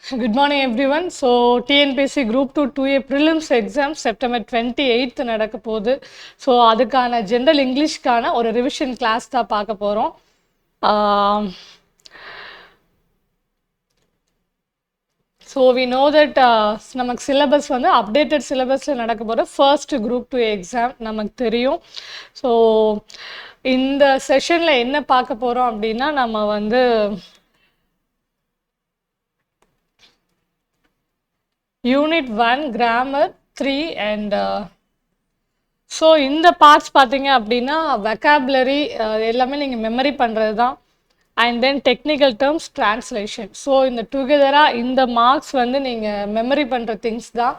Good morning everyone. So TNPSC Group 2 2A Prelims exam September 28th நடக்க போகுது. So அதுக்கான general இங்கிலீஷ்க்கான ஒரு revision class தான் பார்க்க போகிறோம். ஸோ வி நோ தட் நமக்கு சிலபஸ் வந்து அப்டேட்டட் சிலபஸில் நடக்க போகிற ஃபர்ஸ்ட் Group 2 எக்ஸாம் நமக்கு தெரியும். ஸோ இந்த செஷனில் என்ன பார்க்க போகிறோம் அப்படின்னா நம்ம வந்து Unit 1 Grammar 3 and ஸோ இந்த பார்ட்ஸ் பார்த்தீங்க அப்படின்னா வெக்காபுலரி எல்லாமே நீங்கள் மெமரி பண்ணுறது தான். And then technical terms translation. So இந்த டுகெதராக இந்த மார்க்ஸ் வந்து நீங்கள் மெமரி பண்ணுற திங்ஸ் தான்.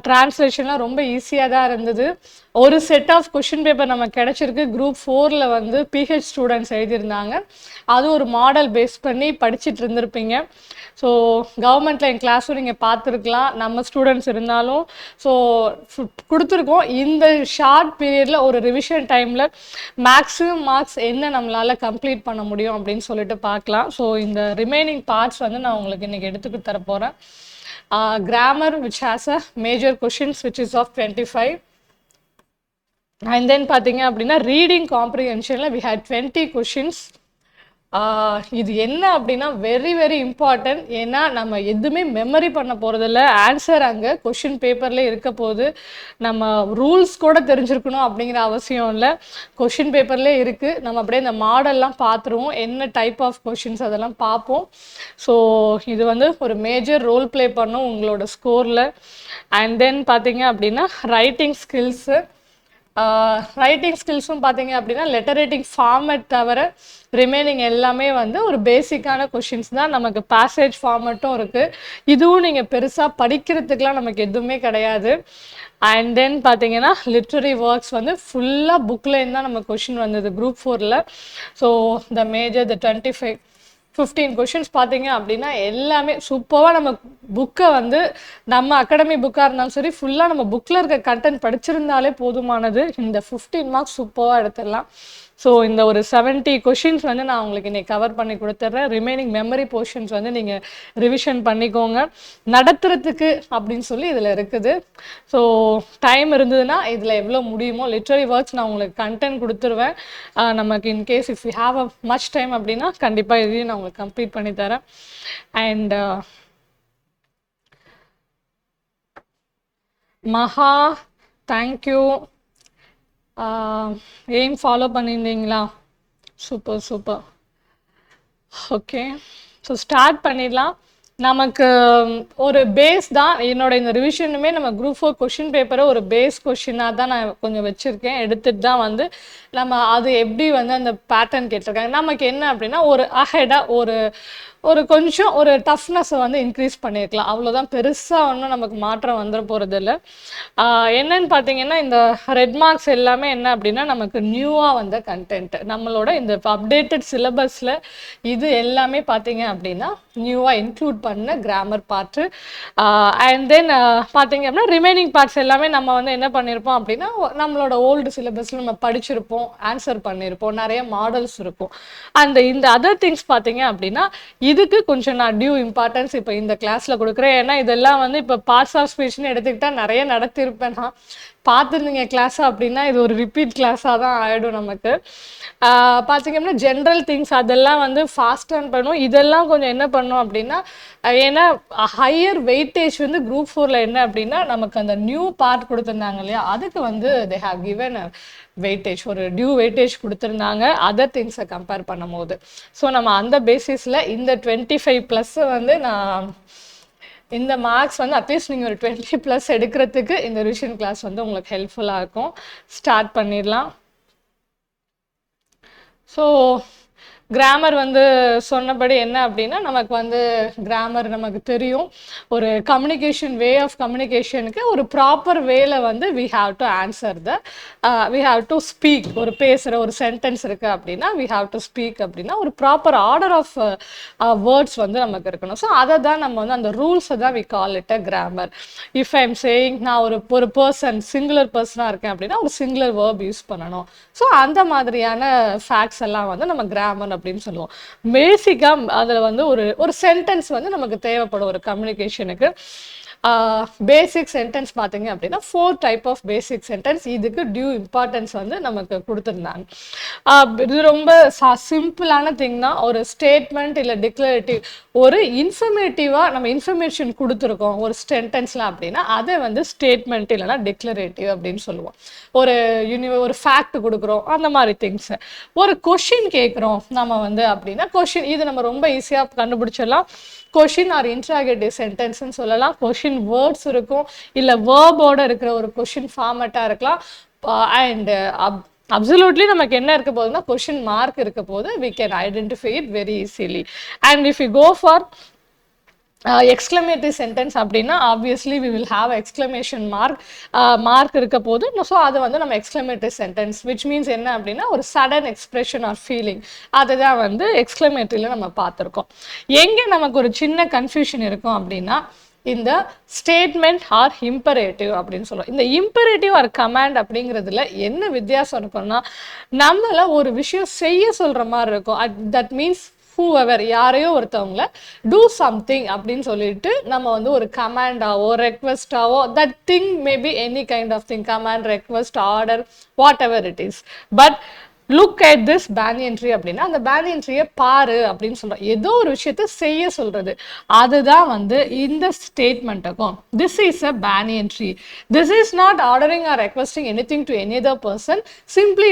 ட்ரான்ஸ்லேஷன்லாம் ரொம்ப ஈஸியாக தான் இருந்தது. ஒரு செட் ஆஃப் கொஷின் பேப்பர் நமக்கு கிடச்சிருக்கு. Group 4ல் வந்து பிஹெச் ஸ்டூடெண்ட்ஸ் எழுதியிருந்தாங்க. அது ஒரு மாடல் பேஸ் பண்ணி படிச்சுட்டு இருந்திருப்பீங்க. ஸோ கவர்மெண்ட்டில் என் கிளாஸும் நீங்கள் பார்த்துருக்கலாம். நம்ம ஸ்டூடெண்ட்ஸ் இருந்தாலும் ஸோ கொடுத்துருக்கோம். இந்த ஷார்ட் பீரியடில் ஒரு ரிவிஷன் டைமில் மேக்ஸிமம் மார்க்ஸ் என்ன நம்மளால் கம்ப்ளீட் பண்ண முடியும் அப்படின்னு சொல்லிட்டு பார்க்கலாம். ஸோ இந்த ரிமைனிங் பார்ட்ஸ் வந்து நான் உங்களுக்கு இன்றைக்கி எடுத்துக்கிட்டு தர போகிறேன். Grammar which has a major questions which is of 25. And then பார்த்தீங்க அப்படின்னா ரீடிங் காம்ப்ரிஹென்ஷனில் we had 20 questions. இது என்ன அப்படின்னா வெரி வெரி இம்பார்ட்டன்ட். ஏன்னா நம்ம எதுவுமே மெமரி பண்ண போகிறதில்ல. ஆன்சர் அங்கே கொஷின் பேப்பர்லேயே இருக்க போது. நம்ம ரூல்ஸ் கூட தெரிஞ்சிருக்கணும் அப்படிங்கிற அவசியம் இல்லை. கொஷின் பேப்பர்லேயே இருக்குது. நம்ம அப்படியே இந்த மாடல்லாம் பார்த்துருவோம். என்ன டைப் ஆஃப் கொஷின்ஸ் அதெல்லாம் பார்ப்போம். ஸோ இது வந்து ஒரு மேஜர் ரோல் ப்ளே பண்ணும் உங்களோட ஸ்கோரில். அண்ட் தென் பார்த்தீங்க அப்படின்னா ரைட்டிங் ஸ்கில்ஸு. ரைட்டிங் ஸ்கில்ஸும் பார்த்தீங்க அப்படின்னா லெட்டர் ரைட்டிங் ஃபார்மேட் தவிர ரிமைனிங் எல்லாமே வந்து ஒரு பேசிக்கான கொஷின்ஸ் தான். நமக்கு பேசேஜ் ஃபார்மேட்டும் இருக்குது. இதுவும் நீங்கள் பெருசாக படிக்கிறதுக்கெலாம் நமக்கு எதுவுமே கிடையாது. அண்ட் தென் பார்த்தீங்கன்னா லிட்ரரி ஒர்க்ஸ் வந்து ஃபுல்லாக புக்லேருந்து தான் நம்ம கொஷின் வந்தது Group 4ல். So the major the 15 questions பார்த்தீங்க அப்படின்னா எல்லாமே சூப்பராக நம்ம புக்கை வந்து நம்ம அகாடமி புக்காக இருந்தாலும் சரி ஃபுல்லாக நம்ம புக்கில் இருக்க கண்டென்ட் படிச்சிருந்தாலே போதுமானது. இந்த 15 மார்க்ஸ் சூப்பராக எடுத்துடலாம். ஸோ இந்த ஒரு 70 கொஷின்ஸ் வந்து நான் உங்களுக்கு இன்றைக்கி கவர் பண்ணி கொடுத்துட்றேன். ரிமைனிங் மெமரி போர்ஷன்ஸ் வந்து நீங்கள் ரிவிஷன் பண்ணிக்கோங்க. நடத்துறதுக்கு அப்படின்னு சொல்லி இதில் இருக்குது. ஸோ டைம் இருந்ததுன்னா இதில் எவ்வளோ முடியுமோ லிட்ரரி ஒர்க்ஸ் நான் உங்களுக்கு கண்டென்ட் கொடுத்துருவேன். நமக்கு in case if you have a much time அப்படின்னா கண்டிப்பாக இதையும் நான் உங்களுக்கு கம்ப்ளீட் பண்ணி தரேன். அண்ட் மகா தேங்க்யூ. எய்ம் ஃபாலோ பண்ணியிருந்தீங்களா? Super super. Okay, so start பண்ணிடலாம். நமக்கு ஒரு பேஸ் தான் என்னோட இந்த ரிவிஷனுமே. நம்ம Group 4 கொஷின் பேப்பரை ஒரு பேஸ் கொஷினாக தான் நான் கொஞ்சம் வச்சுருக்கேன். எடுத்துகிட்டு தான் வந்து நம்ம அது எப்படி வந்து அந்த பேட்டர்ன் கேட்டிருக்காங்க. நமக்கு என்ன அப்படின்னா ஒரு அஹெடாக ஒரு கொஞ்சம் ஒரு டஃப்னஸை வந்து இன்க்ரீஸ் பண்ணியிருக்கலாம். அவ்வளோதான். பெருசாக ஒன்றும் நமக்கு மாற்றம் வந்துட போகிறது இல்லை. என்னன்னு பார்த்தீங்கன்னா இந்த ரெட் மார்க்ஸ் எல்லாமே என்ன அப்படின்னா நமக்கு நியூவாக வந்த கண்டென்ட். நம்மளோட இந்த அப்டேட்டட் சிலபஸில் இது எல்லாமே பார்த்தீங்க அப்படின்னா நியூவாக இன்க்ளூட் பண்ண கிராமர் பார்ட்டு. அண்ட் தென் பார்த்தீங்க அப்படின்னா ரிமைனிங் பார்ட்ஸ் எல்லாமே நம்ம வந்து என்ன பண்ணியிருப்போம் அப்படின்னா நம்மளோட ஓல்டு சிலபஸில் நம்ம படிச்சிருப்போம், ஆன்சர் பண்ணியிருப்போம், நிறைய மாடல்ஸ் இருக்கும். இந்த அதர் திங்ஸ் பார்த்தீங்க அப்படின்னா இதுக்கு கொஞ்சம் நான் டியூ இம்பார்ட்டன்ஸ் இப்போ இந்த கிளாஸில் கொடுக்குறேன். ஏன்னா இதெல்லாம் வந்து இப்போ பார்ட்ஸ் ஆஃப் ஸ்பீச்னு எடுத்துக்கிட்டால் நிறைய நடத்திருப்பேன். நான் பார்த்துருந்தீங்க கிளாஸாக அப்படின்னா இது ஒரு ரிப்பீட் கிளாஸாக தான் ஆகிடும் நமக்கு. பார்த்தீங்கன்னா ஜென்ரல் திங்ஸ் அதெல்லாம் வந்து ஃபாஸ்டாக பண்ணணும். இதெல்லாம் கொஞ்சம் என்ன பண்ணணும் அப்படின்னா ஏன்னா ஹையர் வெயிட்டேஜ் வந்து Group 4ல் என்ன அப்படின்னா நமக்கு அந்த நியூ பார்ட் கொடுத்துருந்தாங்க இல்லையா, அதுக்கு வந்து தே ஹாவ் கிவன் வெயிட்டேஜ், ஒரு டியூ வெயிட்டேஜ் கொடுத்துருந்தாங்க அதர் திங்ஸை கம்பேர் பண்ணும் போது. ஸோ நம்ம அந்த பேசிஸில் இந்த 25+ வந்து நான் இந்த மார்க்ஸ் வந்து அட்லீஸ்ட் நீங்கள் ஒரு 20+ எடுக்கிறதுக்கு இந்த ரிவிஷன் கிளாஸ் வந்து உங்களுக்கு ஹெல்ப்ஃபுல்லாக இருக்கும். ஸ்டார்ட் பண்ணிடலாம். ஸோ கிராமர் வந்து சொன்னபடி என்ன அப்படின்னா நமக்கு வந்து கிராமர் நமக்கு தெரியும். ஒரு கம்யூனிகேஷன் வே ஆஃப் கம்யூனிகேஷனுக்கு ஒரு ப்ராப்பர் வேல வந்து we have to answer we have to speak. ஒரு பேசுகிற ஒரு சென்டென்ஸ் இருக்குது அப்படின்னா வி ஹாவ் டு ஸ்பீக் அப்படின்னா ஒரு ப்ராப்பர் ஆர்டர் ஆஃப் வேர்ட்ஸ் வந்து நமக்கு இருக்கணும். ஸோ அதை தான் நம்ம வந்து அந்த ரூல்ஸை தான் we call it a grammar. If I am saying நான் ஒரு பர்சன் சிங்குலர் பர்சனாக இருக்கேன் அப்படின்னா ஒரு சிங்குலர் வேர்ப் யூஸ் பண்ணணும். ஸோ அந்த மாதிரியான ஃபேக்ட்ஸ் எல்லாம் வந்து நம்ம கிராமர் கமாண்ட் அப்படின்னு சொல்லுவோம். பேசிக்காக அதில் வந்து ஒரு சென்டென்ஸ் வந்து நமக்கு தேவைப்படும் ஒரு கம்யூனிகேஷனுக்கு. பேசிக் சென்டென்ஸ் பார்த்தீங்க அப்படின்னா 4 டைப் ஆஃப் பேசிக் சென்டென்ஸ் இதுக்கு டியூ இம்பார்ட்டன்ஸ் வந்து நமக்கு கொடுத்துருந்தாங்க. இது ரொம்ப சிம்பிளான திங்னா ஒரு ஸ்டேட்மெண்ட் இல்லை டிக்ளரேட்டிவ் ஒரு இன்ஃபர்மேட்டிவாக நம்ம இன்ஃபர்மேஷன் கொடுத்துருக்கோம் ஒரு சென்டென்ஸில் அப்படின்னா அதை வந்து ஸ்டேட்மெண்ட் இல்லைனா டிக்ளரேட்டிவ் அப்படின்னு சொல்லுவோம். ஒரு ஃபேக்ட் கொடுக்குறோம் அந்த மாதிரி திங்ஸ். ஒரு கொஷின் கேட்குறோம் நம்ம வந்து அப்படின்னா கொஷின் இது நம்ம ரொம்ப ஈஸியாக கண்டுபிடிச்சிடலாம். கொஷின் ஆர் இன்ட்ராகேட்டிவ் சென்டென்ஸ்ன்னு சொல்லலாம். கொஷின் வேர்ட்ஸ் இருக்கும் இல்லை வேர்போட இருக்கிற ஒரு கொஷின் ஃபார்மேட்டாக இருக்கலாம். அண்ட் அப்சல்யூட்லி நமக்கு என்ன இருக்க போகுதுன்னா கொஷின் மார்க் இருக்க போது we can identify it very easily. And if you go for exclamatory sentence அப்படின்னா obviously we will have exclamation mark இருக்க போது. ஸோ அதை வந்து நம்ம எக்ஸ்க்ளமேட்டரி சென்டென்ஸ் விச் மீன்ஸ் என்ன அப்படின்னா ஒரு சடன் எக்ஸ்பிரஷன் ஆர் ஃபீலிங் அதுதான் வந்து எக்ஸ்க்ளமேட்டரியில் நம்ம பார்த்துருக்கோம். எங்கே நமக்கு ஒரு சின்ன கன்ஃபியூஷன் இருக்கும் அப்படின்னா இந்த ஸ்டேட்மெண்ட் ஆர் இம்பரேட்டிவ் அப்படின்னு சொல்லுவோம். இந்த இம்பரேட்டிவ் ஆர் கமாண்ட் அப்படிங்கிறதுல என்ன வித்தியாசம் இருக்கும்னா நம்மள ஒரு விஷயம் செய்ய சொல்கிற மாதிரி இருக்கும். தட் மீன்ஸ் whoever யாரையோ ஒருத்தவங்கள டூ சம்திங் அப்படின்னு சொல்லிட்டு நம்ம வந்து ஒரு கமாண்டாவோ ரெக்வெஸ்டாவோ that thing maybe any kind of thing command request order whatever it is. But look at this banyan tree அப்படின்னா அந்த பேனியன் ட்ரீயை பாரு அப்படின்னு சொல்கிறோம். ஏதோ ஒரு விஷயத்த செய்ய சொல்கிறது அதுதான் வந்து இந்த ஸ்டேட்மெண்ட்டுக்கும் this is a banyan tree. This is not ordering or requesting anything to any other person, simply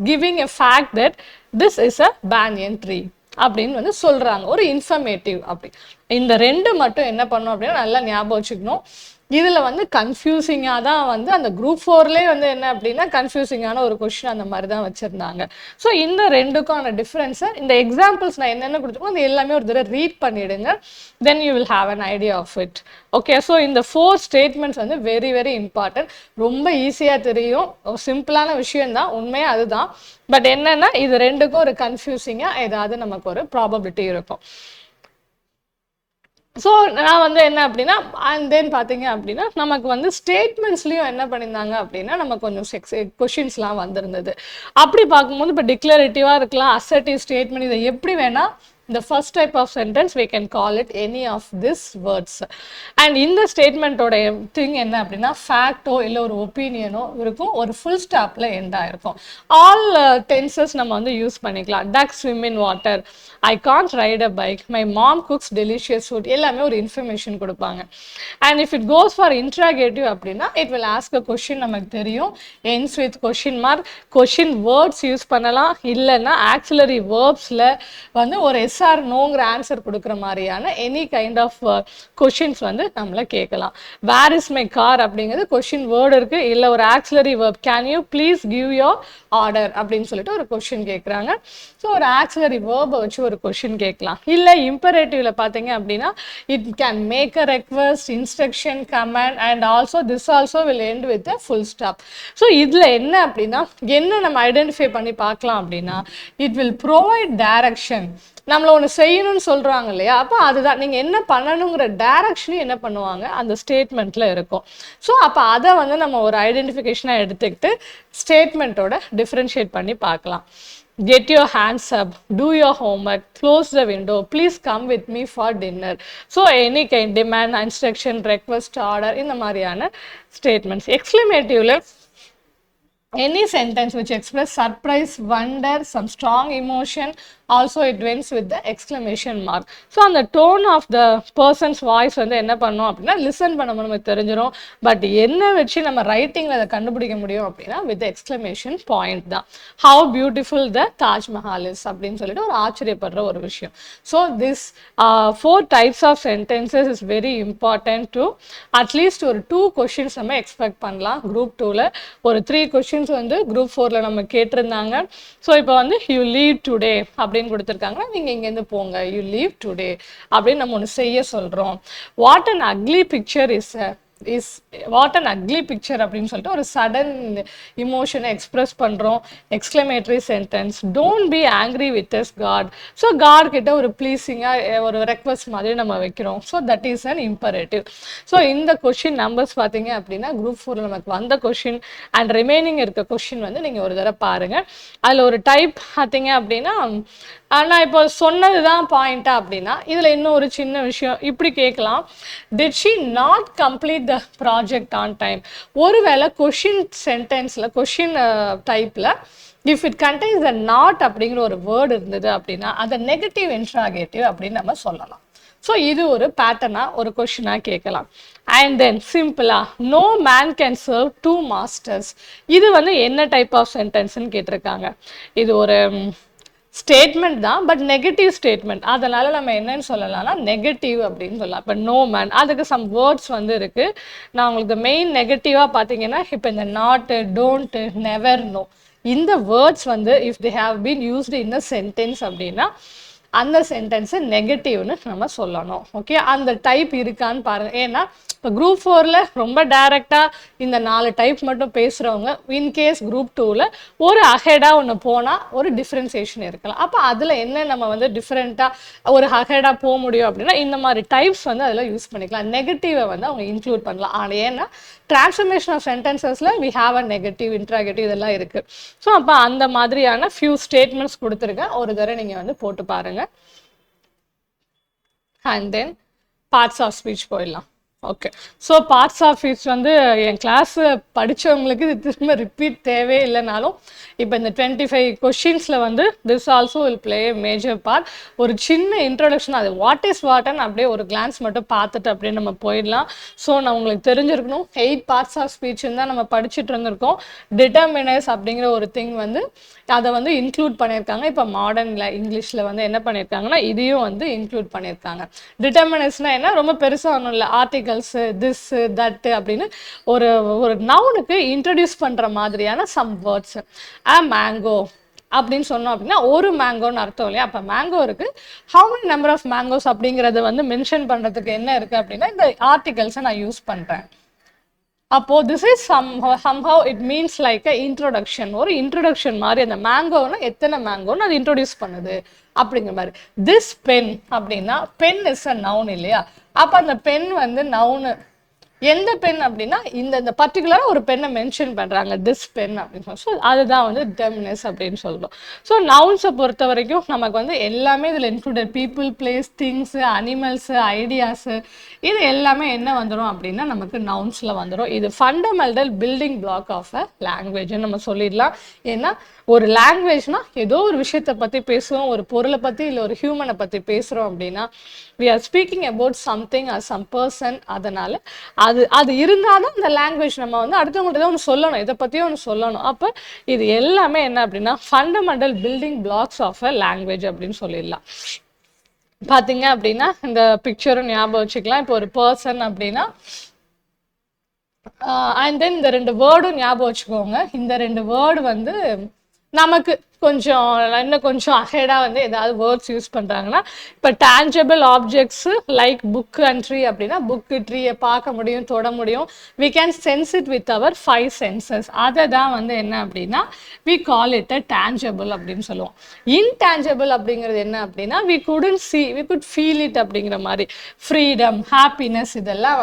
giving a fact that this is a banyan tree அப்படின்னு வந்து சொல்கிறாங்க. ஒரு இன்ஃபர்மேட்டிவ் அப்படி இந்த ரெண்டு மட்டும் என்ன பண்ணணும் அப்படின்னா நல்லா ஞாபகம் வச்சுக்கணும். இதில் வந்து கன்ஃபியூசிங்காக தான் வந்து அந்த குரூப் 4லேயே வந்து என்ன அப்படின்னா கன்ஃபியூசிங்கான ஒரு கொஷின் அந்த மாதிரி தான் வச்சுருந்தாங்க. ஸோ இந்த ரெண்டுக்கான டிஃப்ரென்ஸை இந்த எக்ஸாம்பிள்ஸ் நான் என்னென்ன கொடுத்துருக்கோம் அது எல்லாமே ஒரு தடவை ரீட் பண்ணிவிடுங்க. Then you will have an idea of it. Okay, so இந்த 4 ஸ்டேட்மெண்ட்ஸ் வந்து வெரி வெரி இம்பார்ட்டன்ட். ரொம்ப ஈஸியாக தெரியும், சிம்பிளான விஷயம்தான், உண்மையாக அதுதான். பட் என்னென்னா இது ரெண்டுக்கும் ஒரு கன்ஃபியூசிங்காக ஏதாவது நமக்கு ஒரு ப்ராபபிலிட்டி இருக்கும். ஸோ நான் வந்து என்ன அப்படின்னா அண்ட் தென் பார்த்தீங்க அப்படின்னா நமக்கு வந்து ஸ்டேட்மெண்ட்ஸ்லேயும் என்ன பண்ணியிருந்தாங்க அப்படின்னா நமக்கு கொஞ்சம் கொஷின்ஸ்லாம் வந்திருந்தது. அப்படி பார்க்கும்போது இப்போ டிக்ளரேட்டிவாக இருக்கலாம், அசர்ட்டிவ் ஸ்டேட்மெண்ட், இதை எப்படி வேணால் the first type of sentence we can call it any of these words. And இந்த ஸ்டேட்மெண்ட்டோட திங் என்ன அப்படின்னா ஃபேக்டோ இல்லை ஒரு ஒப்பீனியனோ இருக்கும், ஒரு ஃபுல் ஸ்டாப்பில் எண்ட் ஆகிருக்கும். ஆல் டென்சஸ் நம்ம வந்து யூஸ் பண்ணிக்கலாம். Duck swim in water, I can't ride a bike, my mom cooks delicious food, எல்லாமே ஒரு இன்ஃபர்மேஷன் கொடுப்பாங்க. And if it goes for interrogative அப்படின்னா it will ask a question, நமக்கு தெரியும், ends with question mark. Question words use பண்ணலாம், இல்லைன்னா auxiliary வேர்ப்ஸில் வந்து ஒரு ஆர் நோங்கிற ஆன்சர் கொடுக்குற மாதிரியான எனி கைண்ட் ஆஃப் கொஷின்ஸ் வந்து நம்மளை கேட்கலாம். வேர் இஸ் மை கார் அப்படிங்கிறது கொஷின் வேர்டு இருக்குது, இல்லை ஒரு auxiliary verb can you please give your order அப்படின்னு சொல்லிட்டு ஒரு கொஷின் கேட்குறாங்க. ஸோ ஒரு ஆக்சிலரி வேர்பை வச்சு ஒரு கொஷின் கேட்கலாம். இல்லை இம்பரேட்டிவ்ல பார்த்தீங்க அப்படின்னா it can make a request, instruction, command and also this also will end with a full stop. So இதில் என்ன அப்படின்னா என்ன நம்ம ஐடென்டிஃபை பண்ணி பார்க்கலாம் அப்படின்னா இட் வில் ப்ரொவைட் டைரக்ஷன். நம்மளை ஒன்று செய்யணும்னு சொல்கிறாங்க இல்லையா, அப்போ அதுதான் நீங்கள் என்ன பண்ணணுங்கிற டைரக்ஷனும் என்ன பண்ணுவாங்க அந்த ஸ்டேட்மெண்ட்டில் இருக்கும். ஸோ அப்போ அதை வந்து நம்ம ஒரு ஐடென்டிஃபிகேஷனாக எடுத்துக்கிட்டு ஸ்டேட்மெண்ட்டோட டிஃப்ரென்ஷியேட் பண்ணி பார்க்கலாம். Get your hands up, two your homework, close the window, please come with me for dinner. So any kind demand, instruction, request, order, இந்த மாதிரியான statements. எக்ஸ்க்ளமேட்டிவ்ல any sentence which express surprise, wonder, some strong emotion, also it ends with the exclamation mark. So அந்த tone of the person's voice வந்து என்ன பண்ணோம் அப்படின்னா listen பண்ண நமக்கு தெரிஞ்சிடும். பட் என்ன வச்சு நம்ம ரைட்டிங்கில் அதை கண்டுபிடிக்க முடியும் அப்படின்னா வித் எக்ஸ்க்ளமேஷன் பாயிண்ட் தான். How beautiful the Taj Mahal is அப்படின்னு சொல்லிட்டு ஒரு ஆச்சரியப்படுற ஒரு விஷயம். So this 4 types of sentences is very important to at least ஒரு 2 questions நம்ம எக்ஸ்பெக்ட் பண்ணலாம். குரூப் 2ல ஒரு 3 questions வந்து குரூப் 4ல நம்ம கேட்டிருந்தாங்க. ஸோ இப்போ வந்து யூ லீவ் டுடே அப்படின்னு கொடுத்துருக்காங்கன்னா நீங்கள் இங்கேருந்து போங்க, யூ லீவ் டுடே அப்படின்னு நம்ம ஒன்று செய்ய சொல்கிறோம். What an ugly picture is is what an ugly picture அப்படின்னு சொல்லிட்டு ஒரு சடன் இமோஷனை எக்ஸ்பிரஸ் பண்ணுறோம். Exclamatory sentence, don't be angry with us God. So God கிட்ட ஒரு ப்ளீஸிங்காக ஒரு ரெக்வஸ்ட் மாதிரி நம்ம வைக்கிறோம். So that is an imperative. So இந்த கொஷின் நம்பர்ஸ் பார்த்தீங்க அப்படின்னா குரூப் 4 நமக்கு வந்த கொஷின் அண்ட் ரிமைனிங் இருக்க கொஷின் வந்து நீங்கள் ஒரு தடவை பாருங்கள். அதில் ஒரு டைப் பார்த்தீங்க அப்படின்னா நான் இப்போ சொன்னது தான் பாயிண்டா அப்படின்னா இதில் இன்னும் ஒரு சின்ன விஷயம் இப்படி கேட்கலாம். Did she not complete the project on time? ஒருவேளை கொஷின் சென்டென்ஸில் கொஷின் டைப்பில் if it contains the not அப்படிங்கிற ஒரு வேர்டு இருந்தது அப்படின்னா அதை நெகட்டிவ் இன்ட்ராகேட்டிவ் அப்படின்னு நம்ம சொல்லலாம். ஸோ இது ஒரு பேட்டர்னாக ஒரு கொஷினாக கேட்கலாம். அண்ட் தென் சிம்பிளா no man can serve 2 masters. இது வந்து என்ன டைப் ஆஃப் சென்டென்ஸ்ன்னு கேட்டிருக்காங்க. இது ஒரு ஸ்டேட்மெண்ட் தான், பட் நெகட்டிவ் ஸ்டேட்மெண்ட். அதனால நம்ம என்னன்னு சொல்லலாம்னா நெகட்டிவ் அப்படின்னு சொல்லலாம். இப்போ நோ மேன், அதுக்கு சம் வேர்ட்ஸ் வந்து இருக்கு. நான் உங்களுக்கு மெயின் நெகட்டிவாக பார்த்தீங்கன்னா இப்போ இந்த நாட்டு, டோன்ட்டு, நெவர், நோ, இந்த வேர்ட்ஸ் வந்து if they have been used in a sentence அப்படின்னா அந்த சென்டென்ஸை நெகட்டிவ்னு நம்ம சொல்லணும். ஓகே, அந்த டைப் இருக்கான்னு பாருங்க. ஏன்னா இப்போ குரூப் 4ல் ரொம்ப டைரெக்டாக இந்த 4 டைப் மட்டும் பேசுகிறவங்க இன்கேஸ் குரூப் 2ல் ஒரு அஹெடாக ஒன்று போனால் ஒரு டிஃப்ரென்சியேஷன் இருக்கலாம். அப்போ அதில் என்ன நம்ம வந்து டிஃப்ரெண்ட்டாக ஒரு அஹெடாக போக முடியும் அப்படின்னா இந்த மாதிரி டைப்ஸ் வந்து அதில் யூஸ் பண்ணிக்கலாம். நெகட்டிவை வந்து அவங்க இன்க்ளூட் பண்ணலாம். ஆனால் ஏன்னா டிரான்ஸ்ஃபர்மேஷன் ஆஃப் சென்டென்சஸில் we have a negative, interrogative இதெல்லாம் இருக்குது. ஸோ அப்போ அந்த மாதிரியான ஃபியூ ஸ்டேட்மெண்ட்ஸ் கொடுத்துருக்கேன். ஒரு தடவை நீங்கள் வந்து போட்டு பாருங்கள். And then parts of speech போயிடலாம். Okay, so parts of speech வந்து என் கிளாஸ் படித்தவங்களுக்கு இது திரும்ப ரிப்பீட் தேவையே இல்லைனாலும் இப்போ இந்த 25 கொஷின்ஸில் வந்து this also will play major part. ஒரு சின்ன இன்ட்ரோடக்ஷன், அது வாட் இஸ் வாட்டன் அப்படியே ஒரு கிளான்ஸ் மட்டும் பார்த்துட்டு அப்படியே நம்ம போயிடலாம். ஸோ நான் உங்களுக்கு தெரிஞ்சிருக்கணும் 8 பார்ட்ஸ் ஆஃப் ஸ்பீச்சுன்னு தான் நம்ம படிச்சுட்டு இருந்திருக்கோம். டிட்டர்மினர்ஸ் அப்படிங்கிற ஒரு திங் வந்து அதை வந்து இன்க்ளூட் பண்ணியிருக்காங்க. இப்போ மாடர்னில் இங்கிலீஷில் வந்து என்ன பண்ணியிருக்காங்கன்னா இதையும் வந்து இன்க்ளூட் பண்ணியிருக்காங்க. டிட்டர்மினர்ஸ்னால் என்ன, ரொம்ப பெருசாக ஒன்றும் இல்லை, ஆர்டிகல்ஸு, திஸ், தட்டு அப்படின்னு ஒரு ஒரு நவுனுக்கு இன்ட்ரடியூஸ் பண்ணுற மாதிரியான சம் வேர்ட்ஸ். மேங்கோ அப்படின்னு சொன்னோம் அப்படின்னா ஒரு மேங்கோன்னு அர்த்தம் இல்லையா? அப்போ மேங்கோ இருக்குது, how many number of mangoes அப்படிங்கிறத வந்து மென்ஷன் பண்ணுறதுக்கு என்ன இருக்குது அப்படின்னா இந்த ஆர்டிகல்ஸை நான் யூஸ் பண்ணுறேன். அப்போ this is somehow it means like a introduction. ஒரு இன்ட்ரோடக்ஷன் மாதிரி அந்த மேங்கோன்னா எத்தனை மேங்கோன்னு அது இன்ட்ரோடியூஸ் பண்ணுது அப்படிங்கிற மாதிரி. திஸ் பென் அப்படின்னா பென் இஸ் அ நவுன் இல்லையா? அப்போ அந்த பென் வந்து நவுனு. எந்த பென் அப்படின்னா இந்த பர்டிகுலராக ஒரு பெண்ணை மென்ஷன் பண்ணுறாங்க, திஸ் பென் அப்படின்னு சொல்லி. ஸோ அதுதான் வந்து டிட்டர்மினர்ஸ் அப்படின்னு சொல்கிறோம். ஸோ நவுன்ஸை பொறுத்த வரைக்கும் நமக்கு வந்து எல்லாமே இதில் included. People, place, things, animals, ideas, இது எல்லாமே என்ன வந்துடும் அப்படின்னா நமக்கு நவுன்ஸில் வந்துடும். இது fundamental building block of a லாங்குவேஜ்னு நம்ம சொல்லிடலாம். ஏன்னா ஒரு லாங்குவேஜ்னா ஏதோ ஒரு விஷயத்தை பற்றி பேசுவோம், ஒரு பொருளை பற்றி இல்லை ஒரு ஹியூமனை பற்றி பேசுகிறோம் அப்படின்னா we are speaking about something or some person. அதனால அது இருந்தால் தான் அந்த லாங்குவேஜ் நம்ம வந்து அடுத்தவங்கள்ட்ட தான் ஒன்று சொல்லணும், இதை பற்றியும் ஒன்று சொல்லணும். அப்போ இது எல்லாமே என்ன அப்படின்னா fundamental building blocks of a language அப்படின்னு சொல்லிடலாம். பார்த்தீங்க அப்படின்னா இந்த பிக்சரும் ஞாபகம் வச்சுக்கலாம். இப்போ ஒரு பர்சன் அப்படின்னா அண்ட் தென் இந்த 2 வேர்டும் ஞாபகம் வச்சுக்கோங்க. இந்த 2 வேர்டு வந்து நமக்கு கொஞ்சம் இன்னும் கொஞ்சம் அஹெடாக வந்து ஏதாவது வேர்ட்ஸ் யூஸ் பண்ணுறாங்கன்னா இப்போ tangible objects like book and tree அப்படின்னா புக்கு, ட்ரீயை பார்க்க முடியும், தொட முடியும். We can sense it with our 5 senses. அதை தான் வந்து என்ன அப்படின்னா we call it a tangible அப்படின்னு சொல்லுவோம். இன்டேஞ்சபிள் அப்படிங்கிறது என்ன அப்படின்னா we couldn't see, we could feel it அப்படிங்கிற மாதிரி. ஃப்ரீடம், ஹாப்பினஸ், இதெல்லாம்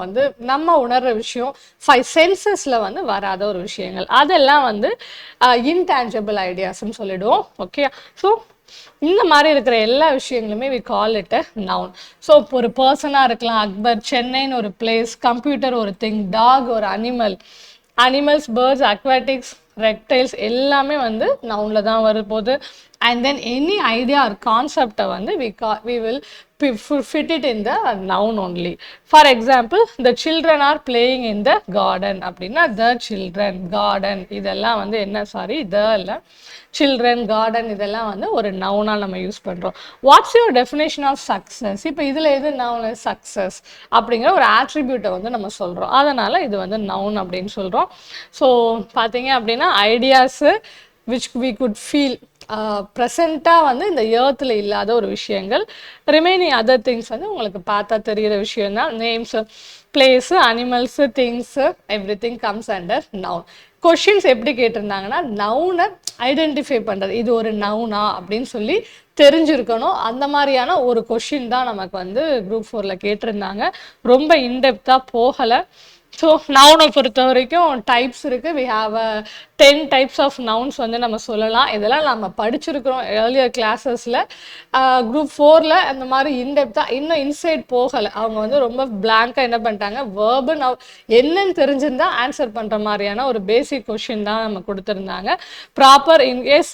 வந்து நம்ம உணர்கிற விஷயம், 5 சென்சஸில் வந்து வராத ஒரு விஷயங்கள். அதெல்லாம் வந்து இன்டேஞ்சபிள் ஐடியாஸ்ன்னு சொல்லிடுவோம். ஓகே, ஸோ இந்த மாதிரி இருக்கிற எல்லா விஷயங்களுமே we call it a noun. So இப்போ ஒரு பர்சனாக இருக்கலாம், அக்பர், சென்னைன்னு ஒரு பிளேஸ், கம்ப்யூட்டர் ஒரு திங், டாக் ஒரு animal, animals, birds, aquatics, reptiles எல்லாமே வந்து நவுனில் தான் வரும்போது. And then any idea or கான்செப்டை வந்து we will fit it in the noun only. For example, the children are playing in the garden அப்படின்னா the children, garden இதெல்லாம் வந்து என்ன, சாரி the இல்லை, சில்ட்ரன், கார்டன் இதெல்லாம் வந்து ஒரு நவுனாக நம்ம யூஸ் பண்ணுறோம். What's your definition of success? இப்போ இதில் எது நவுன்? சக்ஸஸ் அப்படிங்கிற ஒரு ஆட்ரிபியூட்டை வந்து நம்ம சொல்கிறோம். அதனால் இது வந்து நவுன் அப்படின்னு சொல்கிறோம். ஸோ பார்த்தீங்க அப்படின்னா ideas which we could feel, ப்ரெசண்ட்டாக வந்து இந்த ஏர்த்தில் இல்லாத ஒரு விஷயங்கள். ரிமைனிங் அதர் திங்ஸ் வந்து உங்களுக்கு பார்த்தா தெரிகிற விஷயம் தான். Names, place, animals, things, every thing comes under noun. Questions எப்படி கேட்டிருந்தாங்கன்னா, நவுனை ஐடென்டிஃபை பண்ணுறது, இது ஒரு நவுனா அப்படின்னு சொல்லி தெரிஞ்சிருக்கணும். அந்த மாதிரியான ஒரு கொஷின் தான் நமக்கு வந்து குரூப் 4ல் கேட்டிருந்தாங்க. ரொம்ப இன்டெப்த்தாக போகலை. ஸோ நவுனை பொறுத்த வரைக்கும் டைப்ஸ் இருக்குது. We have 10 types of nouns வந்து நம்ம சொல்லலாம். இதெல்லாம் நம்ம படிச்சிருக்கிறோம் ஏர்லியர் கிளாஸஸில். குரூப் 4ல் அந்த மாதிரி இன்டெப்த்தாக இன்னும் இன்சைட் போகலை. அவங்க வந்து ரொம்ப பிளாங்காக என்ன பண்ணிட்டாங்க, வேர்பு என்னன்னு தெரிஞ்சிருந்தா ஆன்சர் பண்ணுற மாதிரியான ஒரு பேசிக் கொஷின் தான் நம்ம கொடுத்துருந்தாங்க. ப்ராப்பர் இன்கேஸ்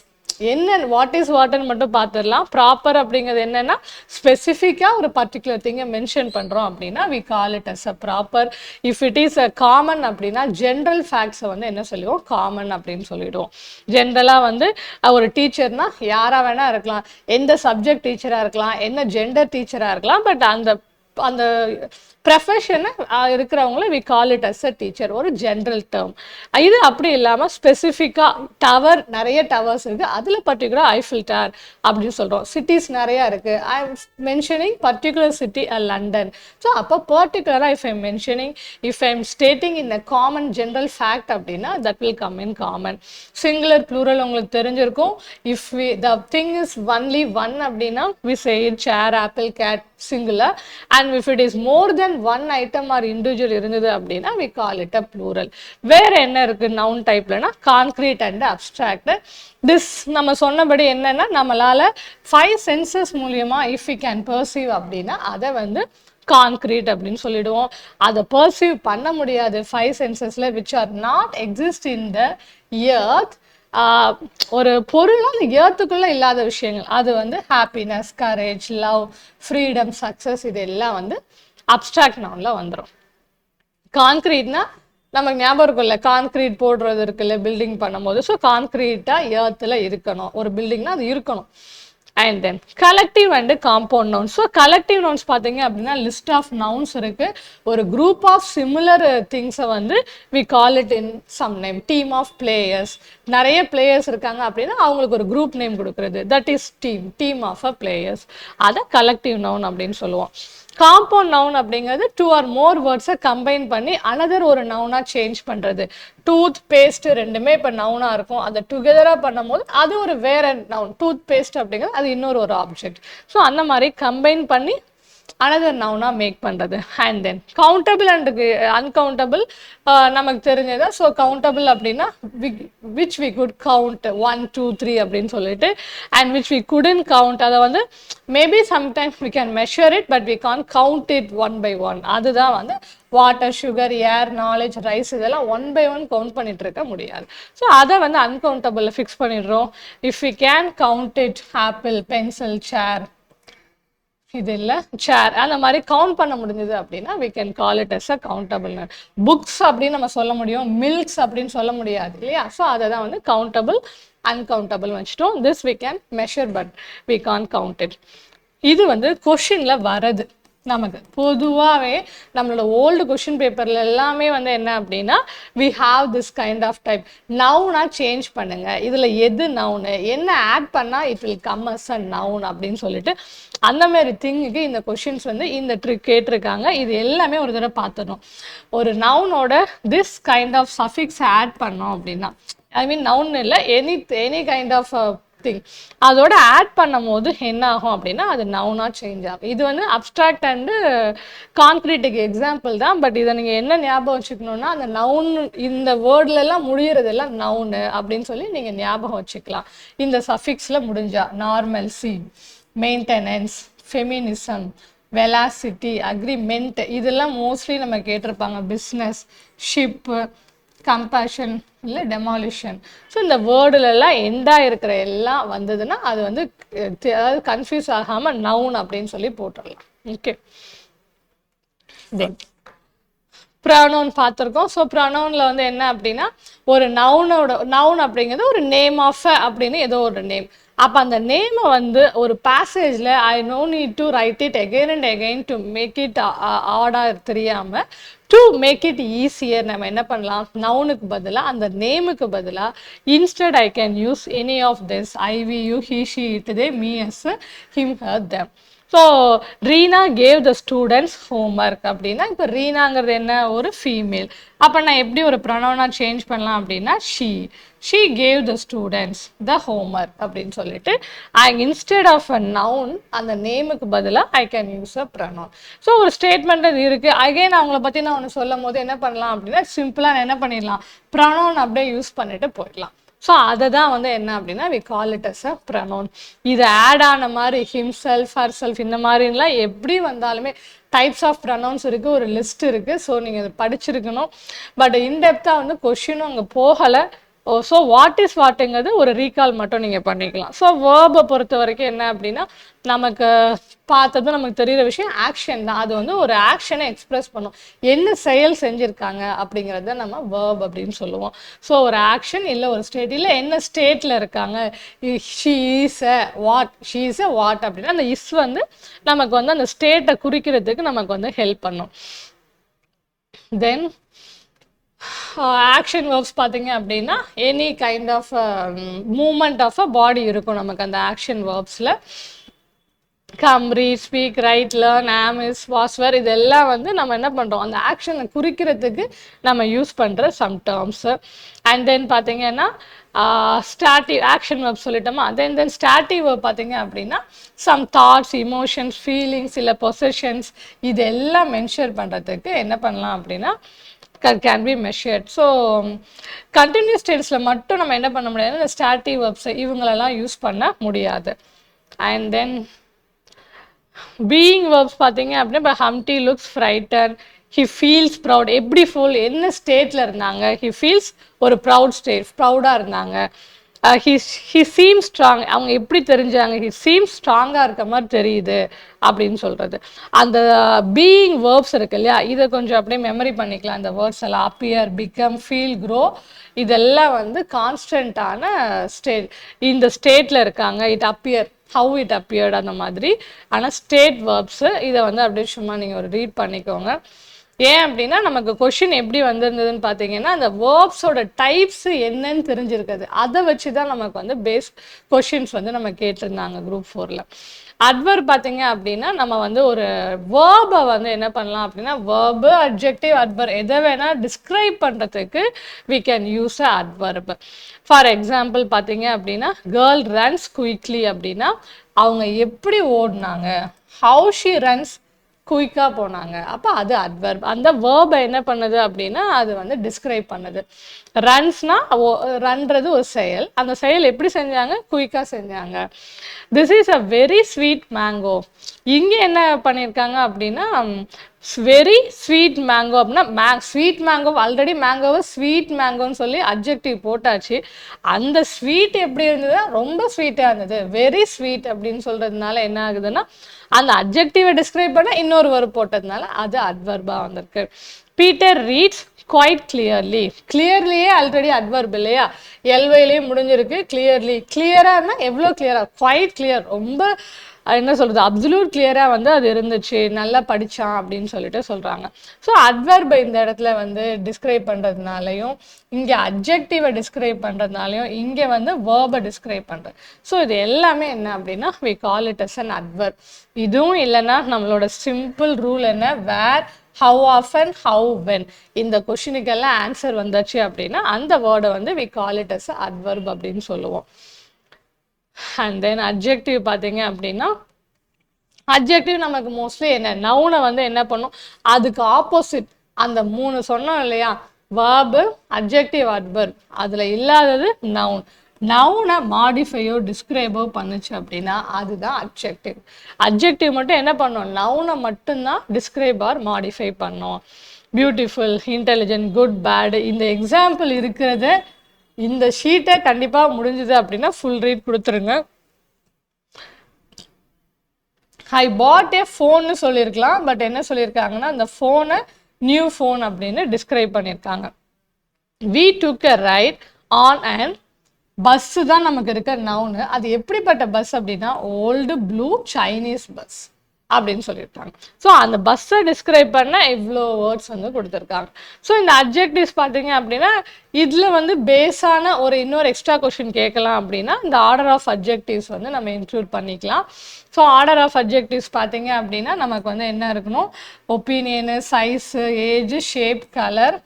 என்ன வாட் இஸ் வாட்னு மட்டும் பார்த்துடலாம். ப்ராப்பர் அப்படிங்கிறது என்னன்னா, ஸ்பெசிஃபிக்காக ஒரு பர்டிகுலர் திங்கை மென்ஷன் பண்ணுறோம் அப்படின்னா we call it as a proper. If it is a common அப்படின்னா ஜென்ரல் ஃபேக்ட்ஸை வந்து என்ன சொல்லுவோம், காமன் அப்படின்னு சொல்லிடுவோம். ஜென்ரலாக வந்து ஒரு டீச்சர்னா யாராக வேணா இருக்கலாம், எந்த சப்ஜெக்ட் டீச்சராக இருக்கலாம், என்ன ஜெண்டர் டீச்சராக இருக்கலாம். பட் அந்த அந்த ப்ரொஃபஷனை இருக்கிறவங்கள we call it as a teacher, ஒரு ஜென்ரல் டேர்ம். இது அப்படி இல்லாமல் ஸ்பெசிஃபிக்காக டவர், நிறைய டவர்ஸ் இருக்குது, அதில் பர்டிகுலர் ஐஃபில் டவர் அப்படின்னு சொல்கிறோம். சிட்டிஸ் நிறையா இருக்குது. I am mentioning particular city London. So அப்போ பர்டிகுலராக if I'm mentioning, if I'm stating in a common general fact அப்படின்னா that will come in common. Singular plural உங்களுக்கு தெரிஞ்சிருக்கும். If we the thing is only one அப்படின்னா we say it chair, apple, cat, singular. And if it is more than one item or individual இருந்தது அப்படின்னா we call it a plural. வேற என்ன இருக்கு noun typeலனா, concrete and abstract. This நம்ம சொன்னபடி என்னன்னா, நம்மளால 5 senses மூலியமா if we can perceive அப்படின்னா அதை வந்து கான்கிரீட் அப்படின்னு சொல்லிடுவோம். அதை பர்சீவ் பண்ண முடியாது 5 சென்சஸ்ல which are not exist in the earth. ஒரு பொருளாக அந்த ஏர்த்துக்குள்ள இல்லாத விஷயங்கள், அது வந்து happiness, courage, love, freedom, success, இது எல்லாம் வந்து அப்ட்ராக்ட் நவுன்ல வந்துடும். கான்கிரீட்னா நமக்கு ஞாபகம் இருக்கும்ல, கான்கிரீட் போடுறது இருக்குல்ல பில்டிங் பண்ணும்போது. ஸோ கான்கிரீட்டாக ஏர்த்தில் இருக்கணும், ஒரு பில்டிங்னா அது இருக்கணும். And then collective and compound nouns. So collective nouns பார்த்தீங்க அப்படின்னா லிஸ்ட் ஆஃப் நவுன்ஸ் இருக்குது. ஒரு குரூப் ஆஃப் சிமிலர் திங்ஸை வந்து we call it in some name. Team of players, நிறைய பிளேயர்ஸ் இருக்காங்க அப்படின்னா அவங்களுக்கு ஒரு குரூப் நேம் கொடுக்குறது, that is team of a players. அதை கலெக்டிவ் நவுன் அப்படின்னு சொல்லுவோம். காம்பவுண்ட் நவுன் அப்படிங்கிறது 2 or more வேர்ட்ஸை கம்பைன் பண்ணி அனதர் ஒரு நவுனாக சேஞ்ச் பண்ணுறது. டூத் பேஸ்ட் ரெண்டுமே இப்போ நவுனாக இருக்கும், அதை டுகெதராக பண்ணும் போது அது ஒரு வேற நவுன். டூத் பேஸ்ட் அப்படிங்கிறது அது இன்னொரு ஒரு ஆப்ஜெக்ட். ஸோ அந்த மாதிரி கம்பைன் பண்ணி அனதர் நவுனாக மேக் பண்ணுறது. And then countable and uncountable நமக்கு தெரிஞ்சதா. ஸோ கவுண்டபிள் அப்படின்னா விச் வி குட் கவுண்ட் 1 2 3 அப்படின்னு சொல்லிட்டு, and which we couldn't count, அதை வந்து maybe sometimes we can measure it but we can't count it 1 by 1. அதுதான் வந்து water, sugar, air, knowledge, rice, இதெல்லாம் 1 by 1 கவுண்ட் பண்ணிட்டு இருக்க முடியாது. ஸோ அதை வந்து அன்கவுண்டபிள் ஃபிக்ஸ் பண்ணிடுறோம். If we can count it apple, pencil, chair, இது இல்லை சேர், அந்த மாதிரி கவுண்ட் பண்ண முடிஞ்சது அப்படின்னா we can call it as a countable. Books அப்படின்னு நம்ம சொல்ல முடியும், மில்க்ஸ் அப்படின்னு சொல்ல முடியாது இல்லையா. ஸோ அதை தான் வந்து கவுண்டபிள் அன்கவுண்டபிள் வச்சுட்டோம். This we can measure but we can't count it. இது வந்து கொஷினில் வரது. நமக்கு பொதுவாகவே நம்மளோட ஓல்டு கொஷின் பேப்பரில் எல்லாமே வந்து என்ன அப்படின்னா we have this kind of type. நவுனாக சேஞ்ச் பண்ணுங்க, இதில் எது நவுனு, என்ன ஆட் பண்ணால் it will come as a noun அப்படின்னு சொல்லிட்டு அந்த மாதிரி திங்குக்கு இந்த கொஷின்ஸ் வந்து இந்த ட்ரிக் கேட்டிருக்காங்க. இது எல்லாமே ஒரு தடவை பார்த்துடணும். ஒரு நவுனோட this kind of suffix add பண்ணோம் அப்படின்னா, ஐ மீன் நவுன் இல்லை, எனி கைண்ட் ஆஃப் திங் அதோட ஆட் பண்ணும் போது என்ன ஆகும் அப்படின்னா அது நவுனாக சேஞ்ச் ஆகும். இது வந்து அப்ட்ராக்ட் அண்டு கான்கிரீட்டுக்கு எக்ஸாம்பிள் தான். பட் இதை நீங்கள் என்ன ஞாபகம் வச்சுக்கணுன்னா, அந்த நவுன் இந்த வேர்ட்லலாம் முடியறதெல்லாம் நவுனு அப்படின்னு சொல்லி நீங்கள் ஞாபகம் வச்சுக்கலாம். இந்த சஃபிக்ஸில் முடிஞ்சா normalcy, maintenance, feminism, velocity, agreement, இதெல்லாம் மோஸ்ட்லி நம்ம கேட்டிருப்பாங்க. பிஸ்னஸ், ஷிப்பு, கம்பேஷன் இல்லை டெமாலிஷன். ஸோ இந்த வேர்டுலலாம் எண்டாக இருக்கிற எல்லாம் வந்ததுன்னா அது வந்து அதாவது கன்ஃபியூஸ் ஆகாமல் நவுன் அப்படின்னு சொல்லி போட்டுடலாம். ஓகே, தென் ப்ரொனவுன் பார்த்துருக்கோம். ஸோ ப்ரொனவுனில் வந்து என்ன அப்படின்னா ஒரு நவுன் அப்படிங்கிறது ஒரு நேம் ஆஃப் அப்படின்னு ஏதோ ஒரு நேம். அப்போ அந்த நேமை வந்து ஒரு பேசேஜில் I no need to write it again and again to make it order தெரியாமல் டு மேக் இட் ஈஸியர் நம்ம என்ன பண்ணலாம், நவுனுக்கு பதிலாக அந்த நேமுக்கு பதிலாக instead I can use any of this I we you he she it they me us him her them. So Reena gave the students homework அப்படின்னா இப்போ ரீனாங்கிறது என்ன, ஒரு ஃபீமேல். அப்போ நான் எப்படி ஒரு ப்ரொனவுனா சேஞ்ச் பண்ணலாம் அப்படின்னா she cave the students the homework அப்படின்னு சொல்லிட்டு இன்ஸ்டெட் ஆஃப் அ நவுன் அந்த நேமுக்கு பதிலாக ஐ can use a pronoun. So ஒரு ஸ்டேட்மெண்ட் அது இருக்குது. அகைன் அவங்கள பற்றி நான் ஒன்று சொல்லும் போது என்ன பண்ணலாம் அப்படின்னா சிம்பிளாக என்ன பண்ணிடலாம், ப்ரொனவுன் அப்படியே யூஸ் பண்ணிட்டு போயிடலாம். ஸோ அதை தான் வந்து என்ன அப்படின்னா we call it as a pronoun. இது ஆட் ஆன மாதிரி himself, herself இந்த மாதிரிலாம் எப்படி வந்தாலுமே டைப்ஸ் ஆஃப் ப்ரனவுன்ஸ் இருக்குது, ஒரு லிஸ்ட் இருக்குது. ஸோ நீங்கள் அதை படிச்சிருக்கணும். பட் இன்டெப்த்தாக வந்து கொஷினும் அங்கே போகலை. ஸோ வாட் இஸ் வாட்டுங்கிறது ஒரு ரீகால் மட்டும் நீங்கள் பண்ணிக்கலாம். ஸோ வேர்பை பொறுத்த வரைக்கும் என்ன அப்படின்னா நமக்கு பார்த்ததும் நமக்கு தெரிகிற விஷயம் ஆக்ஷன் தான். அது வந்து ஒரு ஆக்ஷனை எக்ஸ்பிரஸ் பண்ணும், என்ன செயல் செஞ்சுருக்காங்க அப்படிங்கிறத நம்ம வேர்ப் அப்படின்னு சொல்லுவோம். ஸோ ஒரு ஆக்ஷன் இல்லை ஒரு ஸ்டேட் இல்லை என்ன ஸ்டேட்டில் இருக்காங்க, ஷீ இஸ் அ வாட் அப்படின்னா அந்த இஸ் வந்து நமக்கு வந்து அந்த ஸ்டேட்டை குறிக்கிறதுக்கு நமக்கு வந்து ஹெல்ப் பண்ணும். தென் ஆக்ஷன் வேர்ப்ஸ் பார்த்தீங்க அப்படின்னா any kind of movement of a body இருக்கும் நமக்கு அந்த ஆக்ஷன் வேர்ப்ஸில். Come, read, speak, write, learn, am, is, was, were இதெல்லாம் வந்து நம்ம என்ன பண்ணுறோம் அந்த ஆக்ஷனை குறிக்கிறதுக்கு நம்ம யூஸ் பண்ணுற சம் டேர்ம்ஸு. அண்ட் தென் பார்த்தீங்கன்னா ஸ்டாட்டிவ் ஆக்ஷன் வேர்ப் சொல்லிட்டோமா. தென் ஸ்டாட்டிவ் வேர்ப் பார்த்தீங்க அப்படின்னா சம் தாட்ஸ், இமோஷன்ஸ், ஃபீலிங்ஸ் இல்லை பொசஷன்ஸ் இதெல்லாம் மென்ஷர் பண்ணுறதுக்கு என்ன பண்ணலாம் அப்படின்னா can be measured. So continuous டென்ஸில் மட்டும் நம்ம என்ன பண்ண முடியாது, இந்த ஸ்டாட்டிவ் வேர்ப்ஸை இவங்களெல்லாம் யூஸ் பண்ண முடியாது. அண்ட் தென் பீயிங் வேர்ப்ஸ் பார்த்தீங்க அப்படின்னா இப்போ ஹம்டி looks frighten, he feels proud எப்படி ஃபுல் என்ன ஸ்டேட்டில் இருந்தாங்க, ஹி ஃபீல்ஸ் ஒரு ப்ரௌடாக இருந்தாங்க. ஹி சீம் ஸ்ட்ராங் அவங்க எப்படி தெரிஞ்சாங்க, ஹி சீம் ஸ்ட்ராங்காக இருக்க மாதிரி தெரியுது அப்படின்னு சொல்கிறது. அந்த பீயிங் வேர்ப்ஸ் இருக்கு இல்லையா, இதை கொஞ்சம் அப்படியே மெமரி பண்ணிக்கலாம். அந்த வேர்ட்ஸ் எல்லாம் அப்பியர், பிகம், ஃபீல், க்ரோ இதெல்லாம் வந்து கான்ஸ்டன்டான ஸ்டேட், இந்த ஸ்டேட்டில் இருக்காங்க, it appear, how it appeared அந்த மாதிரி. ஆனால் ஸ்டேட் வேர்ப்ஸு இதை வந்து அப்படியே சும்மா நீங்கள் ஒரு ரீட் பண்ணிக்கோங்க. ஏன் அப்படின்னா நமக்கு கொஷின் எப்படி வந்திருந்ததுன்னு பார்த்தீங்கன்னா அந்த வேர்ப்ஸோட டைப்ஸ் என்னன்னு தெரிஞ்சிருக்குது, அதை வச்சு தான் நமக்கு வந்து பேஸ் கொஷின்ஸ் வந்து நம்ம கேட்டிருந்தாங்க குரூப் 4ல். அட்வர்ப் பார்த்தீங்க அப்படின்னா நம்ம வந்து ஒரு வேர்பை வந்து என்ன பண்ணலாம் அப்படின்னா வேர்பு, அட்ஜெக்டிவ், அட்வர்ப் எதை வேணால் டிஸ்கிரைப் பண்ணுறதுக்கு we can use a adverb. For example பார்த்தீங்க அப்படின்னா கேர்ள் ரன்ஸ் குயிக்லி அப்படின்னா அவங்க எப்படி ஓடினாங்க, ஹவு ஷி ரன்ஸ் குயிக்காக போனாங்க, அப்போ அது அட்வர்ப். அந்த வேர்பை என்ன பண்ணுது அப்படின்னா அது வந்து டிஸ்கிரைப் பண்ணுது. ரன்ஸ்னா ரன்றது ஒரு செயல், அந்த செயல் எப்படி செஞ்சாங்க, குயிக்காக செஞ்சாங்க. This is a very sweet mango, இங்கே என்ன பண்ணியிருக்காங்க அப்படின்னா வெரி ஸ்வீட் மேங்கோ அப்படின்னா ஸ்வீட் மேங்கோ ஆல்ரெடி மேங்கோவை ஸ்வீட் மேங்கோன்னு சொல்லி அட்ஜெக்டிவ் போட்டாச்சு. அந்த ஸ்வீட் எப்படி இருந்தது, ரொம்ப ஸ்வீட்டாக இருந்தது, வெரி ஸ்வீட் அப்படின்னு சொல்கிறதுனால என்ன ஆகுதுன்னா அந்த அட்ஜெக்டிவை டிஸ்கிரைப் பண்ண இன்னொரு வேர்ப் போட்டதுனால அது அட்வர்பாக வந்திருக்கு. பீட்டர் ரீட்ஸ் குவைட் கிளியர்லி, கிளியர்லியே ஆல்ரெடி அட்வர்ப் இல்லையா, எல்வைலேயே முடிஞ்சிருக்கு. கிளியர்லி கிளியரானா எவ்வளோ கிளியராக, குவைட் கிளியர் ரொம்ப என்ன சொல்கிறது அப்சல்யூட் கிளியராக வந்து அது இருந்துச்சு, நல்லா படித்தான் அப்படின்னு சொல்லிட்டு சொல்கிறாங்க. ஸோ அட்வர்பை இந்த இடத்துல வந்து டிஸ்கிரைப் பண்ணுறதுனாலையும் இங்கே அட்ஜெக்டிவை டிஸ்கிரைப் பண்ணுறதுனாலையும் இங்கே வந்து வேர்பை டிஸ்கிரைப் பண்ணுறது. ஸோ இது எல்லாமே என்ன அப்படின்னா we call it as an adverb. இதுவும் இல்லைன்னா நம்மளோட சிம்பிள் ரூல் என்ன, வேர், ஹவு ஆஃபன், ஹவு வென் இந்த கொஷினுக்கெல்லாம் ஆன்சர் வந்தாச்சு அப்படின்னா அந்த வேர்டை வந்து we call it as an adverb அப்படின்னு சொல்லுவோம். அண்ட் தென் அட்ஜெக்டிவ் பார்த்தீங்க அப்படின்னா அட்ஜெக்டிவ் நமக்கு மோஸ்ட்லி என்ன நவுனை வந்து என்ன பண்ணும் அதுக்கு ஆப்போசிட் அந்த 3 சொன்னோம் இல்லையா, வேர்பு, அட்ஜெக்டிவ், அட்வர்ப் அதில் இல்லாதது நவுன். நவுனை மாடிஃபையோ டிஸ்கிரைபோ பண்ணுச்சு அப்படின்னா அதுதான் அட்ஜெக்டிவ். அட்ஜெக்டிவ் மட்டும் என்ன பண்ணும், நவுனை மட்டும்தான் டிஸ்கிரைப் ஆர் மாடிஃபை பண்ணும். பியூட்டிஃபுல், இன்டெலிஜென்ட், குட், பேடு இந்த எக்ஸாம்பிள் இருக்கிறத இந்த ஷீட்டை கண்டிப்பாக முடிஞ்சுது அப்படின்னா ஃபுல் ரீட் கொடுத்துருங்க. ஐ பாட் ஏ ஃபோன்னு சொல்லியிருக்கலாம், பட் என்ன சொல்லியிருக்காங்கன்னா அந்த ஃபோனை நியூ ஃபோன் அப்படின்னு டிஸ்கிரைப் பண்ணியிருக்காங்க. We took a ride on and bus தான் நமக்கு இருக்க நவுனு. அது எப்படிப்பட்ட பஸ் அப்படின்னா ஓல்டு ப்ளூ சைனீஸ் பஸ் அப்படின்னு சொல்லியிருக்காங்க. ஸோ அந்த பஸ்ஸை டிஸ்கிரைப் பண்ண இவ்வளோ வேர்ட்ஸ் வந்து கொடுத்துருக்காங்க. ஸோ இந்த அட்ஜெக்டிவ்ஸ் பார்த்தீங்க அப்படின்னா இதில் வந்து பேஸான இன்னொரு எக்ஸ்ட்ரா கொஷின் கேட்கலாம் அப்படின்னா இந்த ஆர்டர் ஆஃப் அட்ஜெக்டிவ்ஸ் வந்து நம்ம இன்க்ளூட் பண்ணிக்கலாம். ஸோ ஆர்டர் ஆஃப் அட்ஜெக்டிவ்ஸ் பார்த்தீங்க அப்படின்னா நமக்கு வந்து என்ன இருக்கணும், opinion, size, age, shape, colour,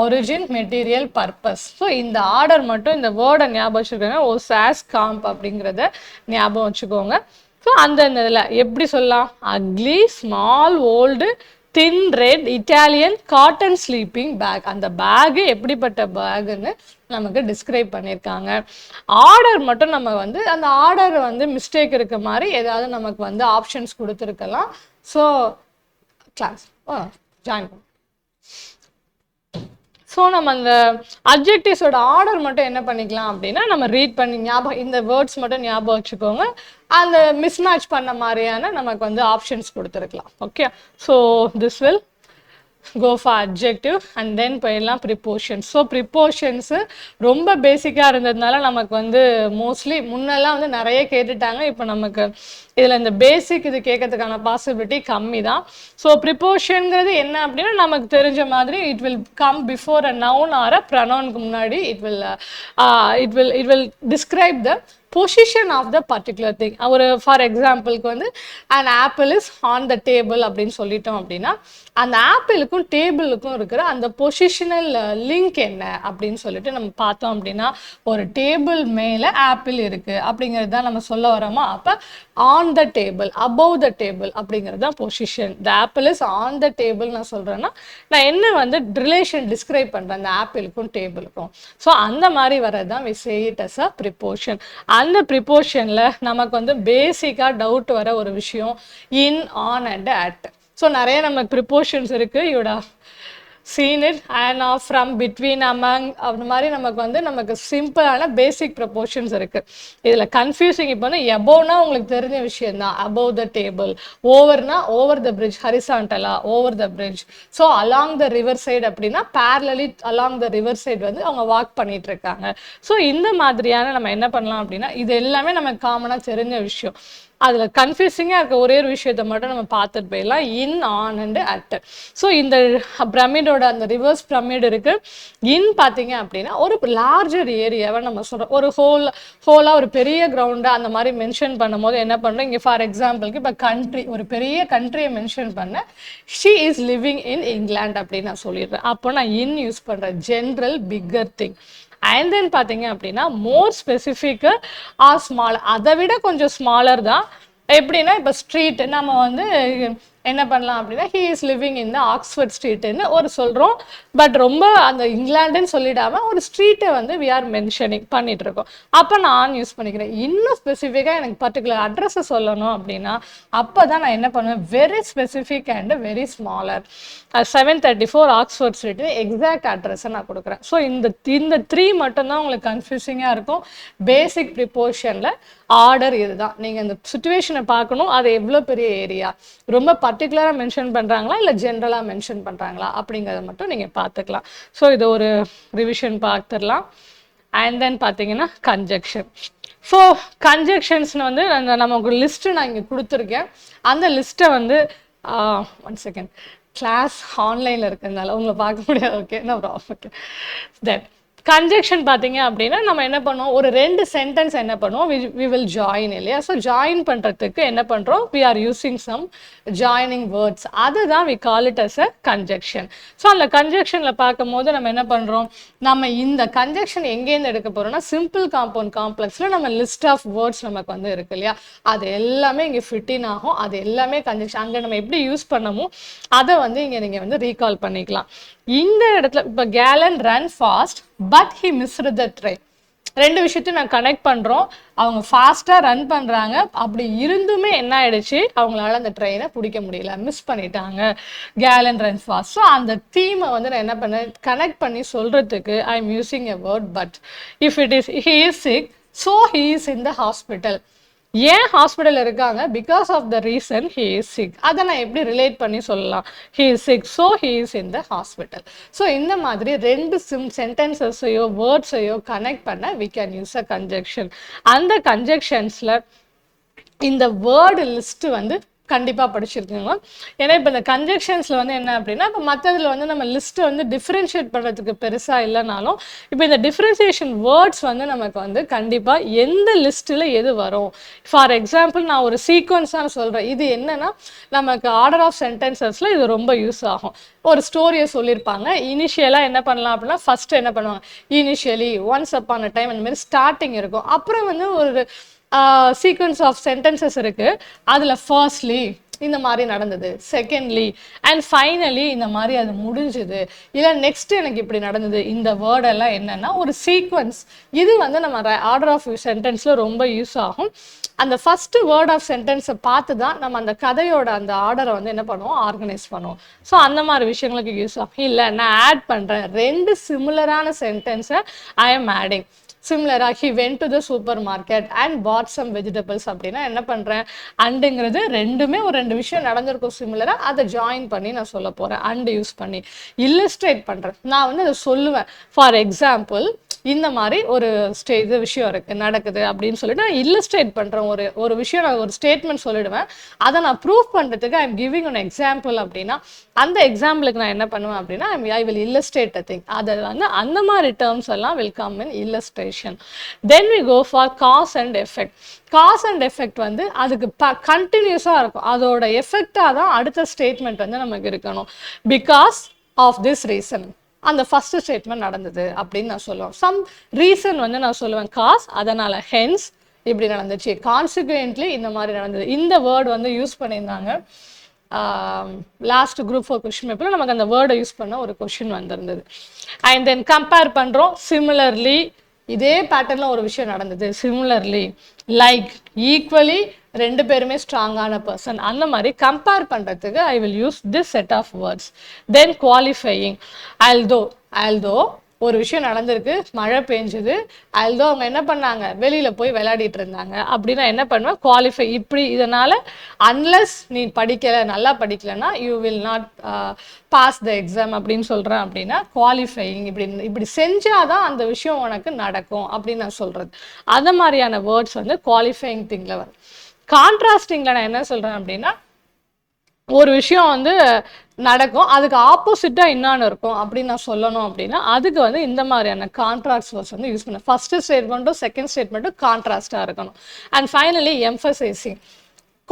origin, material, purpose. So இந்த ஆர்டர் மட்டும் இந்த வேர்டை ஞாபகம் வச்சுக்கோங்க. சாஸ் காம்ப் அப்படிங்கிறத ஞாபகம் வச்சுக்கோங்க. ஸோ அந்த இதில் எப்படி சொல்லலாம், ugly, small, old, thin, red, Italian, cotton sleeping bag. அந்த பேகு எப்படிப்பட்ட பேகுன்னு நமக்கு டிஸ்கிரைப் பண்ணியிருக்காங்க. ஆர்டர் மட்டும் நம்ம வந்து அந்த ஆர்டர் வந்து மிஸ்டேக் இருக்க மாதிரி ஏதாவது நமக்கு வந்து ஆப்ஷன்ஸ் கொடுத்துருக்கலாம். ஸோ கிளாஸ் ஜாயின் பண்ண. ஸோ நம்ம அந்த அட்ஜெக்டிவ்ஸோட ஆர்டர் மட்டும் என்ன பண்ணிக்கலாம் அப்படின்னா நம்ம ரீட் பண்ணி ஞாபகம் இந்த வேர்ட்ஸ் மட்டும் ஞாபகம் வச்சுக்கோங்க. அந்த மிஸ்மேட்ச் பண்ண மாதிரியான நமக்கு வந்து ஆப்ஷன்ஸ் கொடுத்துருக்கலாம். Okay, so this will go for adjective and then போயிடலாம் ப்ரிப்போஷன்ஸ். ஸோ ப்ரிப்போஷன்ஸு ரொம்ப பேசிக்காக இருந்ததுனால நமக்கு வந்து மோஸ்ட்லி முன்னெல்லாம் வந்து நிறைய கேட்டுட்டாங்க. இப்போ நமக்கு இதில் இந்த பேசிக் இது கேட்கறதுக்கான பாசிபிலிட்டி கம்மி தான். ஸோ ப்ரிப்போஷனுங்கிறது என்ன அப்படின்னா நமக்கு தெரிஞ்ச மாதிரி it will come before a noun or a ப்ரனவுனுக்கு முன்னாடி it will describe the position of the particular thing. For எக்ஸாம்பிளுக்கு வந்து an apple is on the table அப்படின்னு சொல்லிட்டோம் அப்படின்னா அந்த ஆப்பிளுக்கும் டேபிளுக்கும் இருக்கிற அந்த பொசிஷனல் லிங்க் என்ன அப்படின்னு சொல்லிட்டு நம்ம பார்த்தோம் அப்படின்னா ஒரு டேபிள் மேலே ஆப்பிள் இருக்குது அப்படிங்கிறது தான் நம்ம சொல்ல வரோமா. அப்போ on the table, above the table அப்படிங்கிறது தான் position. The apple is on the table நான் சொல்கிறேன்னா நான் என்ன வந்து ரிலேஷன் டிஸ்கிரைப் பண்ணுறேன் அந்த ஆப்பிளுக்கும் டேபிளுக்கும். ஸோ அந்த மாதிரி வர்றது தான் we say it as a preposition. அந்த ப்ரிப்போஷனில் நமக்கு வந்து பேசிக்காக டவுட் வர ஒரு விஷயம் இன், ஆன் அண்ட் அட். ஸோ நிறைய நமக்கு ப்ரிப்போஷன்ஸ் இருக்குது. யூடா seen it and off, from, between, among அந்த மாதிரி நமக்கு சிம்பிளான பேசிக் ப்ரொபோர்ஷன்ஸ் இருக்குது. இதில் கன்ஃபியூசிங் இப்போ வந்து எபோவ்னா உங்களுக்கு தெரிஞ்ச விஷயம் தான், அபவ் த டேபிள். ஓவர்னா ஓவர் த பிரிட்ஜ், ஹரிசாண்டலா over the bridge. So along the river side அப்படின்னா parallelly along the river side வந்து அவங்க வாக் பண்ணிட்டு இருக்காங்க. ஸோ இந்த மாதிரியான நம்ம என்ன பண்ணலாம் அப்படின்னா இது எல்லாமே நமக்கு காமனாக தெரிஞ்ச விஷயம். அதில் கன்ஃபியூசிங்காக இருக்க ஒரே ஒரு விஷயத்தை மட்டும் நம்ம பார்த்துட்டு போயிடலாம், இன், ஆன் அண்டு அட். ஸோ இந்த பிரமிடோட அந்த ரிவர்ஸ் பிரமிட் இருக்குது. இன் பார்த்தீங்க அப்படின்னா ஒரு லார்ஜர் ஏரியாவை நம்ம சொல்கிறோம், ஒரு ஹோலாக ஒரு பெரிய கிரவுண்டாக அந்த மாதிரி மென்ஷன் பண்ணும் போது என்ன பண்ணுறோம், இங்கே ஃபார் எக்ஸாம்பிளுக்கு இப்போ கண்ட்ரி, ஒரு பெரிய கண்ட்ரியை மென்ஷன் பண்ண ஷீ இஸ் லிவிங் இன் இங்கிலாந்து அப்படின்னு நான் சொல்லிடுறேன். அப்போ நான் இன் யூஸ் பண்ணுறேன், general bigger thing. And then பார்த்தீங்க அப்படின்னா மோர் ஸ்பெசிஃபிக்கு ஆர் ஸ்மால், அதை விட கொஞ்சம் ஸ்மாலர் தான். எப்படின்னா இப்போ ஸ்ட்ரீட் நம்ம வந்து என்ன பண்ணலாம் அப்படின்னா he is living in the Oxford ஸ்ட்ரீட்டுன்னு ஒரு சொல்கிறோம். பட் ரொம்ப அந்த இங்கிலாண்டுன்னு சொல்லிடாமல் ஒரு ஸ்ட்ரீட்டை வந்து வி ஆர் மென்ஷனிங் பண்ணிட்டு இருக்கோம். அப்போ நான் யூஸ் பண்ணிக்கிறேன். இன்னும் ஸ்பெசிஃபிக்காக எனக்கு பர்டிகுலர் அட்ரஸை சொல்லணும் அப்படின்னா அப்போ தான் நான் என்ன பண்ணுவேன், very specific and very smaller. 734 Oxford street exact அட்ரஸை நான் கொடுக்குறேன். ஸோ இந்த 3 மட்டும்தான் உங்களுக்கு கன்ஃபியூசிங்காக இருக்கும். பேசிக் ப்ரிப்போஷனில் ஆர்டர் இதுதான். நீங்கள் இந்த சுச்சுவேஷனை பார்க்கணும், அது எவ்வளோ பெரிய ஏரியா, ரொம்ப பர்டிகுலராக மென்ஷன் பண்ணுறாங்களா இல்லை ஜென்ரலாக மென்ஷன் பண்ணுறாங்களா அப்படிங்கிறத மட்டும் நீங்கள் பார்த்துக்கலாம். ஸோ இது ஒரு ரிவிஷன் பார்த்துடலாம். அண்ட் தென் பார்த்தீங்கன்னா கன்ஜெக்ஷன். ஸோ கன்ஜெக்ஷன்ஸ்னு வந்து நமக்கு லிஸ்ட்டு நான் இங்கே கொடுத்துருக்கேன். அந்த லிஸ்ட்டை வந்து 1 செகண்ட், கிளாஸ் ஆன்லைனில் இருக்கிறதுனால உங்களை பார்க்க முடியாது. Okay, no problem. Okay, then conjunction பார்த்தீங்க அப்படின்னா நம்ம என்ன பண்ணுவோம், ஒரு 2 சென்டென்ஸ் என்ன பண்ணுவோம், வி வில் ஜாயின் இல்லையா. ஸோ ஜாயின் பண்ணுறதுக்கு என்ன பண்ணுறோம், we are using some joining words. அதுதான் we call it as a conjunction. So அந்த கன்ஜெக்ஷனில் பார்க்கும் போது நம்ம என்ன பண்ணுறோம், நம்ம இந்த கன்ஜெக்ஷன் எங்கேருந்து எடுக்க போகிறோம்னா சிம்பிள் காம்பவுண்ட் காம்ப்ளெக்ஸில் நம்ம லிஸ்ட் ஆஃப் வேர்ட்ஸ் நமக்கு வந்து இருக்கு இல்லையா, அது எல்லாமே இங்கே ஃபிட்டின் ஆகும். அது எல்லாமே கன்ஜெக்ஷன் அங்கே நம்ம எப்படி யூஸ் பண்ணமோ அதை வந்து இங்கே நீங்கள் வந்து ரீகால் பண்ணிக்கலாம். இந்த இடத்துல இப்போ gallon run fast but he missed the train. 2 விஷயத்தையும் நான் கனெக்ட் பண்ணுறோம். அவங்க ஃபாஸ்ட்டாக ரன் பண்ணுறாங்க, அப்படி இருந்துமே என்ன ஆயிடுச்சு, அவங்களால அந்த ட்ரெயினை பிடிக்க முடியல, மிஸ் பண்ணிட்டாங்க. Gallon run fast. ஸோ அந்த தீமை வந்து நான் என்ன பண்ணேன், கனெக்ட் பண்ணி சொல்கிறதுக்கு I am using a word but. If it is he is sick so he is in the hospital. ஏன் ஹாஸ்பிட்டல் இருக்காங்க? Because of the reason he is sick. அதை நான் எப்படி ரிலேட் பண்ணி சொல்லலாம்? He is sick, so he is in the hospital. So இந்த மாதிரி ரெண்டு சென்டென்சஸையோ வேர்ட்ஸையோ கனெக்ட் பண்ண we can use a conjunction. அந்த கன்ஜெக்ஷன்ஸில் இந்த வேர்டு லிஸ்ட்டு வந்து கண்டிப்பாக படிச்சிருக்கீங்க. ஏன்னா இப்போ இந்த கன்ஜெக்ஷன்ஸில் வந்து என்ன அப்படின்னா, இப்போ மற்றதில் வந்து நம்ம லிஸ்ட்டை வந்து டிஃப்ரென்ஷியேட் பண்ணுறதுக்கு பெருசாக இல்லைனாலும், இப்போ இந்த டிஃப்ரென்சியேஷன் வேர்ட்ஸ் வந்து நமக்கு வந்து கண்டிப்பாக எந்த லிஸ்ட்டில் எது வரும். ஃபார் எக்ஸாம்பிள் நான் ஒரு சீக்வன்ஸாக சொல்கிறேன். இது என்னன்னா நமக்கு ஆர்டர் ஆஃப் சென்டென்சஸில் இது ரொம்ப யூஸ் ஆகும். ஒரு ஸ்டோரியை சொல்லியிருப்பாங்க. இனிஷியலாக என்ன பண்ணலாம் அப்படின்னா, ஃபஸ்ட்டு என்ன பண்ணுவாங்க, initially, once upon a time, அந்த மாதிரி ஸ்டார்டிங் இருக்கும். அப்புறம் வந்து ஒரு சீக்வன்ஸ் ஆஃப் சென்டென்சஸ் இருக்கு. அதில் ஃபர்ஸ்ட்லி இந்த மாதிரி நடந்தது, செகண்ட்லி அண்ட் ஃபைனலி இந்த மாதிரி அது முடிஞ்சுது, இல்லை நெக்ஸ்ட் எனக்கு இப்படி நடந்தது. இந்த வேர்டெல்லாம் என்னன்னா ஒரு சீக்வன்ஸ். இது வந்து நம்ம ஆர்டர் ஆஃப் சென்டென்ஸில் ரொம்ப யூஸ் ஆகும். அந்த ஃபர்ஸ்ட் வேர்ட் ஆஃப் சென்டென்ஸை பார்த்து தான் நம்ம அந்த கதையோட அந்த ஆர்டரை வந்து என்ன பண்ணுவோம், ஆர்கனைஸ் பண்ணுவோம். ஸோ அந்த மாதிரி விஷயங்களுக்கு யூஸ் ஆகும். இல்லை நான் ஆட் பண்ணுறேன், ரெண்டு சிமிலரான சென்டென்ஸை ஐ எம் ஆடிங். சிமிலராக he went to the supermarket and bought some vegetables அப்படின்னா என்ன பண்ணுறேன், அண்டுங்கிறது ரெண்டுமே ஒரு ரெண்டு விஷயம் நடந்திருக்கும் சிமிலராக, அதை ஜாயின் பண்ணி நான் சொல்ல போகிறேன். அண்டு யூஸ் பண்ணி இல்லஸ்ட்ரேட் பண்ணுறேன். நான் வந்து அதை சொல்லுவேன். ஃபார் எக்ஸாம்பிள் இந்த மாதிரி ஒரு இது விஷயம் இருக்குது நடக்குது அப்படின்னு சொல்லிட்டு நான் இல்லஸ்ட்ரேட் பண்ணுறேன். ஒரு விஷயம் நான் ஒரு ஸ்டேட்மெண்ட் சொல்லிடுவேன். அதை நான் ப்ரூவ் பண்ணுறதுக்கு I am giving one example அப்படின்னா அந்த எக்ஸாம்பிளுக்கு நான் என்ன பண்ணுவேன் அப்படின்னா I will illustrate a thing. அதை வந்து அந்த மாதிரி டேர்ம்ஸ் எல்லாம் will come in illustration. Then we go for cause and effect. Cause and effect வந்து அதுக்கு கண்டினியூஸாக இருக்கும். அதோட எஃபெக்டாக தான் அடுத்த ஸ்டேட்மெண்ட் வந்து நமக்கு இருக்கணும். பிகாஸ் ஆஃப் திஸ் ரீசன் அந்த ஃபர்ஸ்ட் ஸ்டேட்மெண்ட் நடந்தது அப்படின்னு நான் சொல்லுவேன். சம் ரீசன் வந்து நான் சொல்லுவேன் காஸ், அதனால ஹென்ஸ் இப்படி நடந்துச்சு, கான்சிக்வென்ட்லி இந்த மாதிரி நடந்தது. இந்த வேர்டு வந்து யூஸ் பண்ணியிருந்தாங்க லாஸ்ட் குரூப் 4 கொஸ்டின் பேப்பரில் நமக்கு அந்த வேர்டை யூஸ் பண்ண ஒரு கொஸ்டின் வந்திருந்தது. அண்ட் தென் கம்பேர் பண்ணுறோம். சிமிலர்லி இதே பேட்டர்னில் ஒரு விஷயம் நடந்தது, சிமிலர்லி, லைக், ஈக்குவலி, ரெண்டு பேருமே ஸ்ட்ராங்கான பர்சன். அந்த மாதிரி கம்பேர் பண்ணுறதுக்கு I will use this set of words. Then qualifying. Although ஒரு விஷயம் நடந்திருக்கு, மழை பெஞ்சுது, ஆல்தோ அவங்க என்ன பண்ணாங்க, வெளியில் போய் விளையாடிட்டு இருந்தாங்க அப்படின்னா என்ன பண்ணுவேன், குவாலிஃபை. இப்படி இதனால் அன்லெஸ் நீ படிக்கலை, நல்லா படிக்கலைன்னா you will not pass the exam அப்படின்னு சொல்கிறேன். அப்படின்னா குவாலிஃபையிங் இப்படி செஞ்சாதான் அந்த விஷயம் உனக்கு நடக்கும் அப்படின்னு நான் சொல்கிறது. அந்த மாதிரியான வேர்ட்ஸ் வந்து குவாலிஃபையிங் திங்கில் வரும். கான்ட்ராஸ்டிங்கில் நான் என்ன சொல்கிறேன் அப்படின்னா ஒரு விஷயம் வந்து நடக்கும், அதுக்கு ஆப்போசிட்டாக இன்னொன்று இருக்கும் அப்படின்னு நான் சொல்லணும் அப்படின்னா அதுக்கு வந்து இந்த மாதிரியான கான்ட்ராஸ்ட் வேர்ட்ஸ் வந்து யூஸ் பண்ணேன். ஃபர்ஸ்ட் ஸ்டேட்மெண்ட்டும் செகண்ட் ஸ்டேட்மெண்ட்டும் கான்ட்ராஸ்டாக இருக்கணும். அண்ட் ஃபைனலி எம்ஃபசைசிங்,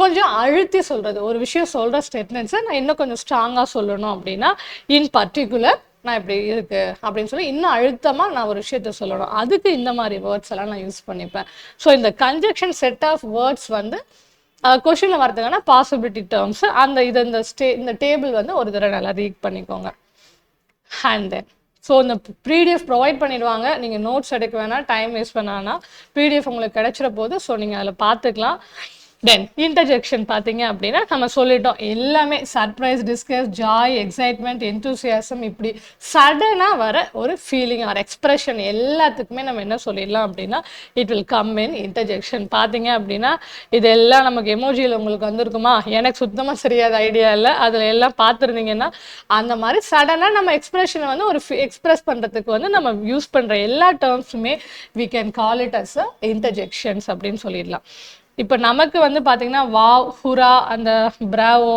கொஞ்சம் அழுத்தி சொல்கிறது. ஒரு விஷயம் சொல்கிற ஸ்டேட்மெண்ட்ஸை நான் இன்னும் கொஞ்சம் ஸ்ட்ராங்காக சொல்லணும் அப்படின்னா இன் பர்டிகுலர் நான் இப்படி இருக்கு அப்படின்னு சொல்லி இன்னும் அழுத்தமாக நான் ஒரு விஷயத்த சொல்லணும். அதுக்கு இந்த மாதிரி வேர்ட்ஸ் எல்லாம் நான் யூஸ் பண்ணிப்பேன். ஸோ இந்த கன்ஜெக்ஷன் செட் ஆஃப் வேர்ட்ஸ் வந்து கொஷினில் வரதுக்கான பாசிபிலிட்டி டேர்ம்ஸ். அந்த இது இந்த டேபிள் வந்து ஒரு தடவை நல்லா ரீட் பண்ணிக்கோங்க. அண்ட் தென் ஸோ இந்த பிடிஎஃப் ப்ரொவைட் பண்ணிடுவாங்க. நீங்கள் நோட்ஸ் எடுக்க வேணாம், டைம் வேஸ்ட் பண்ணான்னா பிடிஎஃப் உங்களுக்கு கிடைச்சிட போது. ஸோ நீங்கள் அதில் பார்த்துக்கலாம். தென் இன்டர்ஜெக்ஷன் பார்த்தீங்க அப்படின்னா நம்ம சொல்லிட்டோம் எல்லாமே surprise, discuss, Joy, excitement, enthusiasm, இப்படி சடனாக வர ஒரு ஃபீலிங் ஆர் எக்ஸ்பிரஷன் எல்லாத்துக்குமே நம்ம என்ன சொல்லிடலாம் அப்படின்னா it will come in interjection. பார்த்தீங்க அப்படின்னா இதெல்லாம் நமக்கு எமோஜியில் உங்களுக்கு வந்திருக்குமா, எனக்கு சுத்தமாக சரியாத ஐடியா இல்லை. அதில் எல்லாம் பார்த்துருந்தீங்கன்னா அந்த மாதிரி சடனாக நம்ம எக்ஸ்பிரஷனை வந்து ஒரு எக்ஸ்பிரஸ் பண்ணுறதுக்கு வந்து நம்ம யூஸ் பண்ணுற எல்லா டேர்ம்ஸுமே we can call it as a interjections அப்படின்னு சொல்லிடலாம். இப்போ நமக்கு வந்து பார்த்தீங்கன்னா வாவ், ஹுரா, அந்த பிராவோ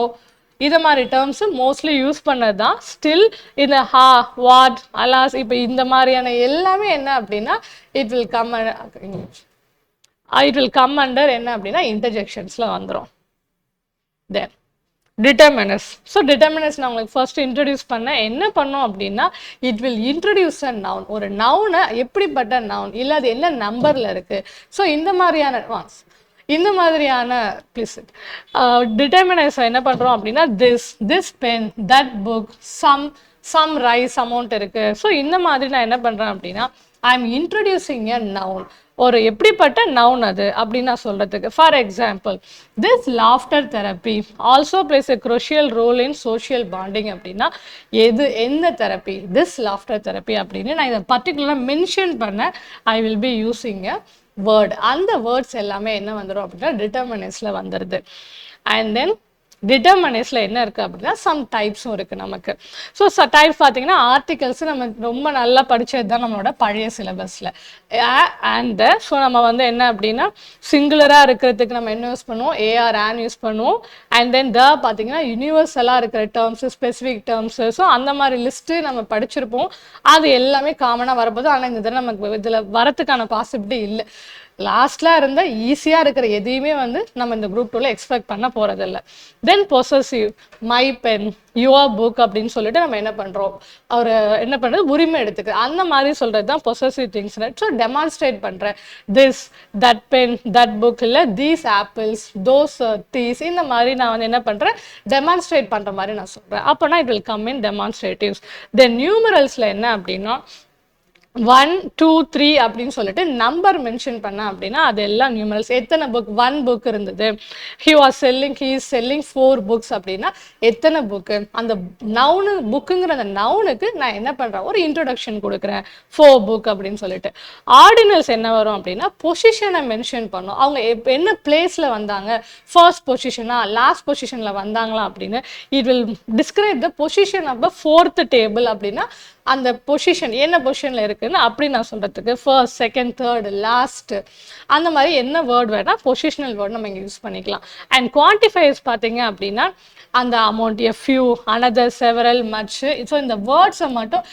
இது மாதிரி டேர்ம்ஸு மோஸ்ட்லி யூஸ் பண்ணது தான். ஸ்டில் இந்த ஹா, வாட், அலாஸ் இப்போ இந்த மாதிரியான எல்லாமே என்ன அப்படின்னா இட் வில் கம் அண்டர் என்ன அப்படின்னா இன்டர்ஜெக்ஷன்ஸில் வந்துடும். தென் டிட்டர்மினஸ். ஸோ டிட்டர்மினஸ் நான் உங்களுக்கு ஃபர்ஸ்ட் இன்ட்ரடியூஸ் பண்ணேன். என்ன பண்ணோம் அப்படின்னா it will introduce a noun. ஒரு நவுனை எப்படிப்பட்ட நவுன், இல்லை அது என்ன நம்பரில் இருக்குது. ஸோ இந்த மாதிரியான ப்ளீஸ் டிட்டர்மினஸ் என்ன பண்ணுறோம் அப்படின்னா this pen, that book, some rice amount இருக்குது. ஸோ இந்த மாதிரி நான் என்ன பண்ணுறேன் அப்படின்னா I am introducing a noun. ஒரு எப்படிப்பட்ட நவுன் அது அப்படின்னு நான் சொல்கிறதுக்கு. For example this laughter therapy also plays a crucial role in social bonding அப்படின்னா எந்த தெரப்பி, திஸ் லாஃப்டர் தெரப்பி அப்படின்னு நான் இதை பர்டிகுலராக மென்ஷன் பண்ண I will be using word. அந்த வேர்ட்ஸ் எல்லாமே என்ன வந்துடும் அப்படின்னா டிட்டர்மினேட்ஸில் வந்துடுது. அண்ட் தென் டிட்டர்மினேட்ஸில் என்ன இருக்குது அப்படின்னா சம் டைப்ஸும் இருக்குது நமக்கு. ஸோ டைப்ஸ் பார்த்தீங்கன்னா ஆர்டிகல்ஸ் நம்ம ரொம்ப நல்லா படித்தது தான் நம்மளோட பழைய சிலபஸில். அண்ட் ஸோ நம்ம வந்து என்ன அப்படின்னா சிங்குலராக இருக்கிறதுக்கு நம்ம என்ன யூஸ் பண்ணுவோம், ஏஆர் ஆன் யூஸ் பண்ணுவோம். அண்ட் தென் பார்த்தீங்கன்னா யூனிவர்சலாக இருக்கிற டேர்ம்ஸு, ஸ்பெசிஃபிக் டேர்ம்ஸு, ஸோ அந்த மாதிரி லிஸ்ட்டு நம்ம படிச்சிருப்போம். அது எல்லாமே காமனாக வரப்போது. ஆனால் இந்த இதில் நமக்கு இதில் வரத்துக்கான பாசிபிலிட்டி இல்லை. லாஸ்ட்ல இருந்த ஈஸியாக இருக்கிற எதையுமே வந்து நம்ம இந்த குரூப் 2ல எக்ஸ்பெக்ட் பண்ண போகிறதில்ல. Then possessive, my pen, your book அப்படின்னு சொல்லிட்டு நம்ம என்ன பண்ணுறோம், அவர் என்ன பண்ணுறது, உரிமை எடுத்துக்கு அந்த மாதிரி சொல்கிறது தான் பொசசிவ் திங்ஸ். ஸோ டெமான்ஸ்ட்ரேட் பண்ணுறேன், this, that pen, that book, இல்லை தீஸ் ஆப்பிள்ஸ், தோஸ் டீஸ், இந்த மாதிரி நான் வந்து என்ன பண்ணுறேன், டெமான்ஸ்ட்ரேட் பண்ணுற மாதிரி நான் சொல்கிறேன். அப்போனா இட் வில் கம் இன் டெமான்ஸ்ட்ரேட்டிவ்ஸ். தென் நியூமரல்ஸில் என்ன அப்படின்னா 1, 2, 3 அப்படின்னு சொல்லிட்டு நம்பர் மென்ஷன் பண்ண அப்படின்னா அது எல்லாம் நியூமரல்ஸ். எத்தனை புக், 1 புக் இருந்தது. ஹி இஸ் செல்லிங் 4 புக்ஸ் அப்படின்னா எத்தனை புக்கு. அந்த நவுனு, புக்குங்கிற அந்த நவுனுக்கு நான் என்ன பண்ணுறேன், ஒரு இன்ட்ரோடக்ஷன் கொடுக்குறேன், 4 புக் அப்படின்னு சொல்லிட்டு. ஆர்டினல்ஸ் என்ன வரும் அப்படின்னா பொசிஷனை மென்ஷன் பண்ணும். அவங்க என்ன பிளேஸில் வந்தாங்க, ஃபர்ஸ்ட் பொசிஷனா லாஸ்ட் பொசிஷனில் வந்தாங்களா அப்படின்னு. It will describe the position of the 4th table அப்படின்னா அந்த பொசிஷன் என்ன பொசிஷனில் இருக்குன்னு அப்படி நான் சொல்கிறதுக்கு ஃபர்ஸ்ட், செகண்ட், தேர்ட், லாஸ்ட், அந்த மாதிரி என்ன வேர்ட் வேணால் பொசிஷனல் வேர்ட் நம்ம இங்கே யூஸ் பண்ணிக்கலாம். அண்ட் குவான்டிஃபையர்ஸ் பார்த்தீங்க அப்படின்னா அந்த amount, a few, another, several, much. So இந்த வேர்ட்ஸை மட்டும்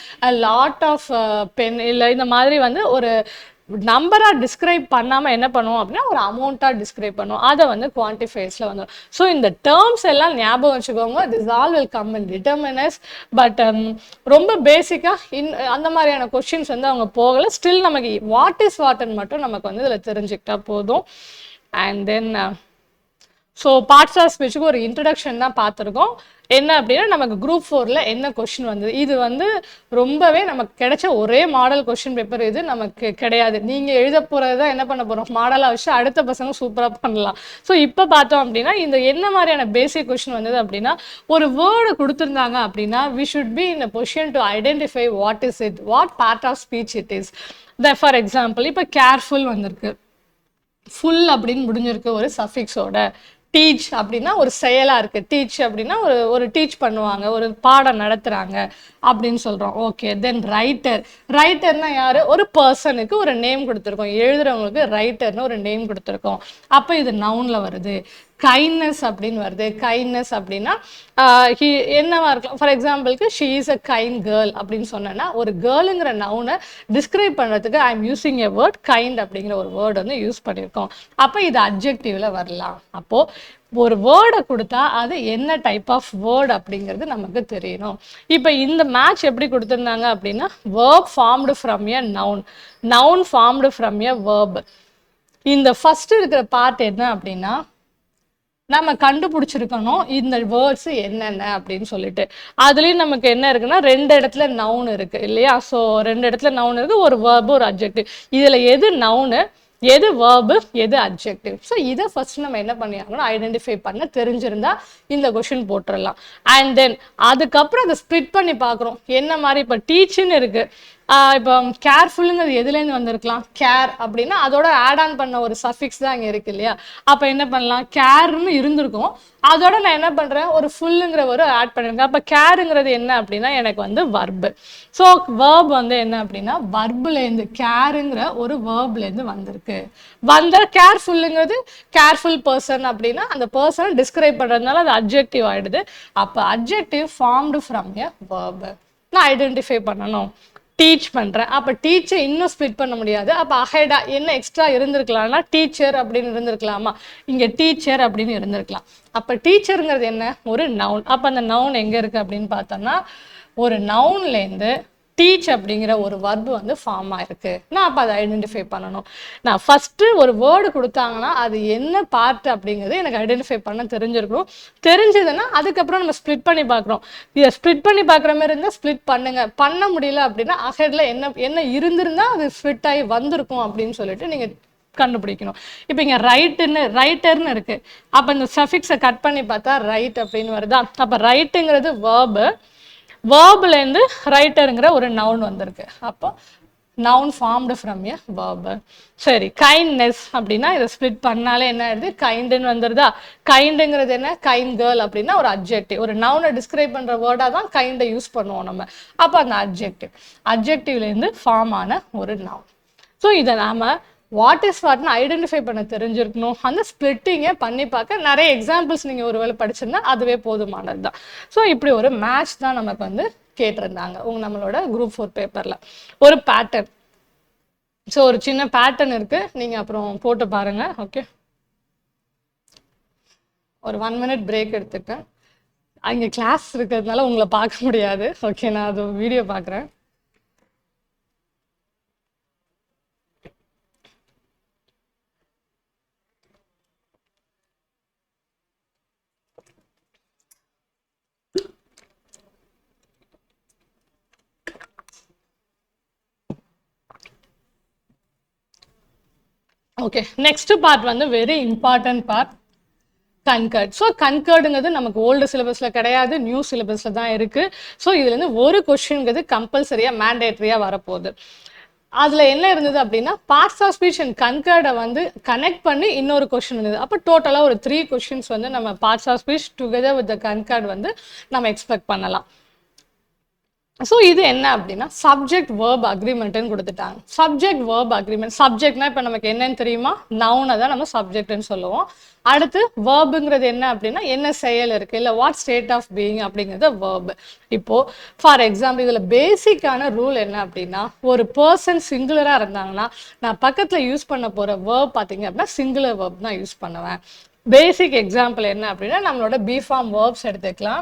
லாட் ஆஃப் பென் இல்லை இந்த மாதிரி வந்து ஒரு நம்பராக டிஸ்கிரைப் பண்ணாமல் என்ன பண்ணுவோம் அப்படின்னா ஒரு அமௌண்ட்டாக டிஸ்கிரைப் பண்ணுவோம். அதை வந்து குவான்டிஃபையர்ஸில் வந்துடும். ஸோ இந்த டேர்ம்ஸ் எல்லாம் ஞாபகம் வச்சுக்கோங்க. This all will come in determiners. But ரொம்ப பேசிக்காக அந்த மாதிரியான கொஸ்டின்ஸ் வந்து அவங்க போகலை. ஸ்டில் நமக்கு வாட் இஸ் வாட்ன்னு மட்டும் நமக்கு வந்து இதில் தெரிஞ்சுக்கிட்டா போதும். And then so parts of ஸ்பீச்சுக்கு ஒரு இன்ட்ரடக்ஷன் தான் பார்த்துருக்கோம். என்ன அப்படின்னா நமக்கு குரூப் 4ல் என்ன கொஸ்டின் வந்தது, இது வந்து ரொம்பவே நமக்கு கிடைச்ச ஒரே மாடல் கொஸ்டின் பேப்பர் இது நமக்கு கிடையாது. நீங்கள் எழுத போகிறது தான் என்ன பண்ண போகிறோம், மாடலாக வச்சு அடுத்த பசங்க சூப்பராக பண்ணலாம். ஸோ இப்போ பார்த்தோம் அப்படின்னா இந்த என்ன மாதிரியான பேசிக் கொஸ்டின் வந்தது அப்படின்னா ஒரு வேர்டு கொடுத்துருந்தாங்க அப்படின்னா we should be in a position to identify what is it, what part of speech it is. For example இப்போ கேர்ஃபுல் வந்திருக்கு, ஃபுல் அப்படின்னு முடிஞ்சிருக்கு ஒரு சஃபிக்ஸோட. டீச் அப்படின்னா ஒரு செயலாக இருக்குது, டீச் அப்படின்னா ஒரு டீச் பண்ணுவாங்க, ஒரு பாடம் நடத்துகிறாங்க அப்படின்னு சொல்கிறோம். ஓகே. தென் ரைட்டர்னா யார், ஒரு பர்சனுக்கு ஒரு நேம் கொடுத்துருக்கோம், எழுதுறவங்களுக்கு ரைட்டர்னு ஒரு நேம் கொடுத்துருக்கோம். அப்போ இது நவுனில் வருது. கைண்ட்னஸ் அப்படின்னு வருது. கைண்ட்னஸ் அப்படின்னா என்னவா இருக்கலாம், ஃபார் எக்ஸாம்பிளுக்கு she is a kind girl அப்படின்னு சொன்னேன்னா ஒரு கேர்ளுங்கிற நவுனை டிஸ்கிரைப் பண்ணுறதுக்கு I am using a word kind அப்படிங்கிற ஒரு வேர்டு வந்து யூஸ் பண்ணியிருக்கோம். அப்போ இது அட்ஜெக்டிவ்ல வரலாம். அப்போது ஒரு வேர்டை கொடுத்தா அது என்ன டைப் ஆஃப் வேர்டு அப்படிங்கிறது நமக்கு தெரியணும். இப்போ இந்த மேட்ச் எப்படி கொடுத்துருந்தாங்க அப்படின்னா verb formed from a noun, noun formed from a verb. இந்த ஃபர்ஸ்ட் இருக்கிற பார்ட் என்ன அப்படின்னா நம்ம கண்டுபிடிச்சிருக்கணும் இந்த வேர்ட்ஸ் என்னென்ன அப்படின்னு சொல்லிட்டு. அதுலேயும் நமக்கு என்ன இருக்குன்னா 2 இடத்துல நவுன் இருக்கு இல்லையா. ஸோ 2 இடத்துல நவுன் இருக்கு, ஒரு வேர்பு ஒரு அட்ஜெக்டிவ். இதில் எது நவுனு, எது வேர்பு, எது அட்ஜெக்டிவ். ஸோ இதை ஃபர்ஸ்ட் நம்ம என்ன பண்ணியாங்கன்னா ஐடென்டிஃபை பண்ண தெரிஞ்சிருந்தா இந்த கொஷின் போட்டுடலாம். அண்ட் தென் அதுக்கப்புறம் அதை ஸ்ப்ளிட் பண்ணி பார்க்குறோம் என்ன மாதிரி. இப்போ டீச்சுன்னு இருக்கு, இப்போ கேர்ஃபுல்லுங்கிறது எதுலேருந்து வந்திருக்கலாம், கேர் அப்படின்னா அதோட ஆட் ஆன் பண்ண ஒரு சஃபிக்ஸ் தான் இங்கே இருக்கு இல்லையா. அப்போ என்ன பண்ணலாம், கேர்னு இருந்திருக்கும், அதோட நான் என்ன பண்ணுறேன் ஒரு ஃபுல்லுங்கிற ஒரு ஆட் பண்ணியிருக்கேன். அப்போ கேருங்கிறது என்ன அப்படின்னா எனக்கு வந்து வர்பு. ஸோ வேர்ப் வந்து என்ன அப்படின்னா வர்புலேருந்து, கேருங்கிற ஒரு வேர்ப்லேருந்து வந்திருக்கு. கேர்ஃபுல்லுங்கிறது கேர்ஃபுல் பர்சன் அப்படின்னா அந்த பர்சனை டிஸ்கிரைப் பண்ணுறதுனால அது அட்ஜெக்டிவ் ஆகிடுது. அப்போ adjective formed from a verb நான் ஐடென்டிஃபை பண்ணணும். டீச் பண்ணுறேன், அப்போ டீச்சை இன்னும் ஸ்ப்ளிட் பண்ண முடியாது. அப்போ அஹெடா என்ன எக்ஸ்ட்ரா இருந்திருக்கலாம்னா டீச்சர் அப்படின்னு இருந்திருக்கலாமா, இங்கே டீச்சர் அப்படின்னு இருந்திருக்கலாம். அப்போ டீச்சருங்கிறது என்ன, ஒரு நவுன். அப்போ அந்த நவுன் எங்கே இருக்குது அப்படின்னு பார்த்தோம்னா ஒரு நவுன்லேருந்து டீச் அப்படிங்கிற ஒரு வர்பு வந்து ஃபார்ம் ஆயிருக்கு. நான் அப்போ அதை ஐடென்டிஃபை பண்ணணும். நான் ஃபஸ்ட்டு ஒரு வேர்டு கொடுத்தாங்கன்னா அது என்ன பார்ட் அப்படிங்கிறது எனக்கு ஐடென்டிஃபை பண்ண தெரிஞ்சிருக்கணும். தெரிஞ்சதுன்னா அதுக்கப்புறம் நம்ம ஸ்ப்ளிட் பண்ணி பார்க்குறோம். இதை ஸ்ப்ளிட் பண்ணி பார்க்குற மாதிரி இருந்தால் ஸ்ப்ளிட் பண்ணுங்க. பண்ண முடியல அப்படின்னா அஹெட்ல என்ன இருந்திருந்தால் அது ஸ்ப்ளிட் ஆகி வந்திருக்கும் அப்படின்னு சொல்லிட்டு நீங்கள் கண்டுபிடிக்கணும். இப்போ இங்கே ரைட்டர்னு இருக்குது. அப்போ இந்த சஃபிக்ஸை கட் பண்ணி பார்த்தா ரைட் அப்படின்னு வருதா. அப்போ ரைட்டுங்கிறது வேர்பு, வேர்புலேருந்து ரைட்டருங்கிற ஒரு நவுன் வந்திருக்கு. அப்போ noun formed from a verb. சரி, kindness அப்படின்னா இதை ஸ்ப்ளிட் பண்ணாலே என்ன ஆயிடுது, கைண்டுன்னு வந்துருதா. கைண்டுங்கிறது என்ன, கைண்ட் கேர்ள் அப்படின்னா ஒரு அப்ஜெக்டிவ், ஒரு நவுனை டிஸ்கிரைப் பண்ற வேர்டா தான் கைண்டை யூஸ் பண்ணுவோம் நம்ம. அப்போ அந்த அப்ஜெக்டிவ்லேருந்து ஃபார்ம் ஆன ஒரு நவுன். ஸோ இதை நாம வாட் இஸ் வாட்னு ஐடென்டிஃபை பண்ண தெரிஞ்சிருக்கணும். அந்த ஸ்பிளிட்டிங்கை பண்ணி பார்க்க நிறைய எக்ஸாம்பிள்ஸ் நீங்கள் ஒருவேளை படிச்சிருந்தா அதுவே போதுமானது தான். ஸோ இப்படி ஒரு மேட்ச் தான் நமக்கு வந்து கேட்டிருந்தாங்க நம்மளோட குரூப் 4 பேப்பரில். ஒரு பேட்டர்ன், ஸோ ஒரு சின்ன பேட்டர்ன் இருக்கு, நீங்கள் அப்புறம் போட்டு பாருங்க. ஓகே, ஒரு 1 minute பிரேக் எடுத்துக்கேன். அங்கே கிளாஸ் இருக்கிறதுனால உங்களை பார்க்க முடியாது. ஓகே, நான் அது வீடியோ பார்க்குறேன். ஓகே, நெக்ஸ்ட் பார்ட் வந்து வெரி இம்பார்ட்டன்ட் பார்ட், கன்கர்ட். ஸோ கன்கர்டுங்கிறது நமக்கு ஓல்டு சிலபஸில் கிடையாது, நியூ சிலபஸில் தான் இருக்குது. ஸோ இதுலேருந்து ஒரு கொஸ்டின்ங்கிறது கம்பல்சரியாக மேண்டேட்ரியாக வரப்போகுது. அதில் என்ன இருந்தது அப்படின்னா, பார்ட்ஸ் ஆஃப் ஸ்பீச் அண்ட் கன்கர்டை வந்து கனெக்ட் பண்ணி இன்னொரு கொஸ்டின் இருந்தது. அப்போ டோட்டலாக ஒரு 3 கொஸ்டின்ஸ் வந்து நம்ம parts of speech together with the concord வந்து நம்ம எக்ஸ்பெக்ட் பண்ணலாம். ஸோ இது என்ன அப்படின்னா சப்ஜெக்ட் வேர்ப் அக்ரிமெண்ட்னு கொடுத்துட்டாங்க. சப்ஜெக்ட் வேர்ப் அக்ரிமெண்ட், சப்ஜெக்ட்னா இப்போ நமக்கு என்னன்னு தெரியுமா, நவுனை தான் நம்ம சப்ஜெக்ட்னு சொல்லுவோம். அடுத்து வேர்புங்கிறது என்ன அப்படின்னா என்ன செயல் இருக்கு, இல்லை வாட் ஸ்டேட் ஆஃப் பீயிங் அப்படிங்கிறது வேர்பு. இப்போ ஃபார் எக்ஸாம்பிள் இதில் பேசிக்கான ரூல் என்ன அப்படின்னா, ஒரு பர்சன் சிங்குலராக இருந்தாங்கன்னா நான் பக்கத்தில் யூஸ் பண்ண போகிற வேர்ப் பார்த்தீங்க அப்படின்னா சிங்குலர் வேர்ப் தான் யூஸ் பண்ணுவேன். பேசிக் எக்ஸாம்பிள் என்ன அப்படின்னா நம்மளோட பி ஃபார்ம் வேர்ப்ஸ் எடுத்துக்கலாம்.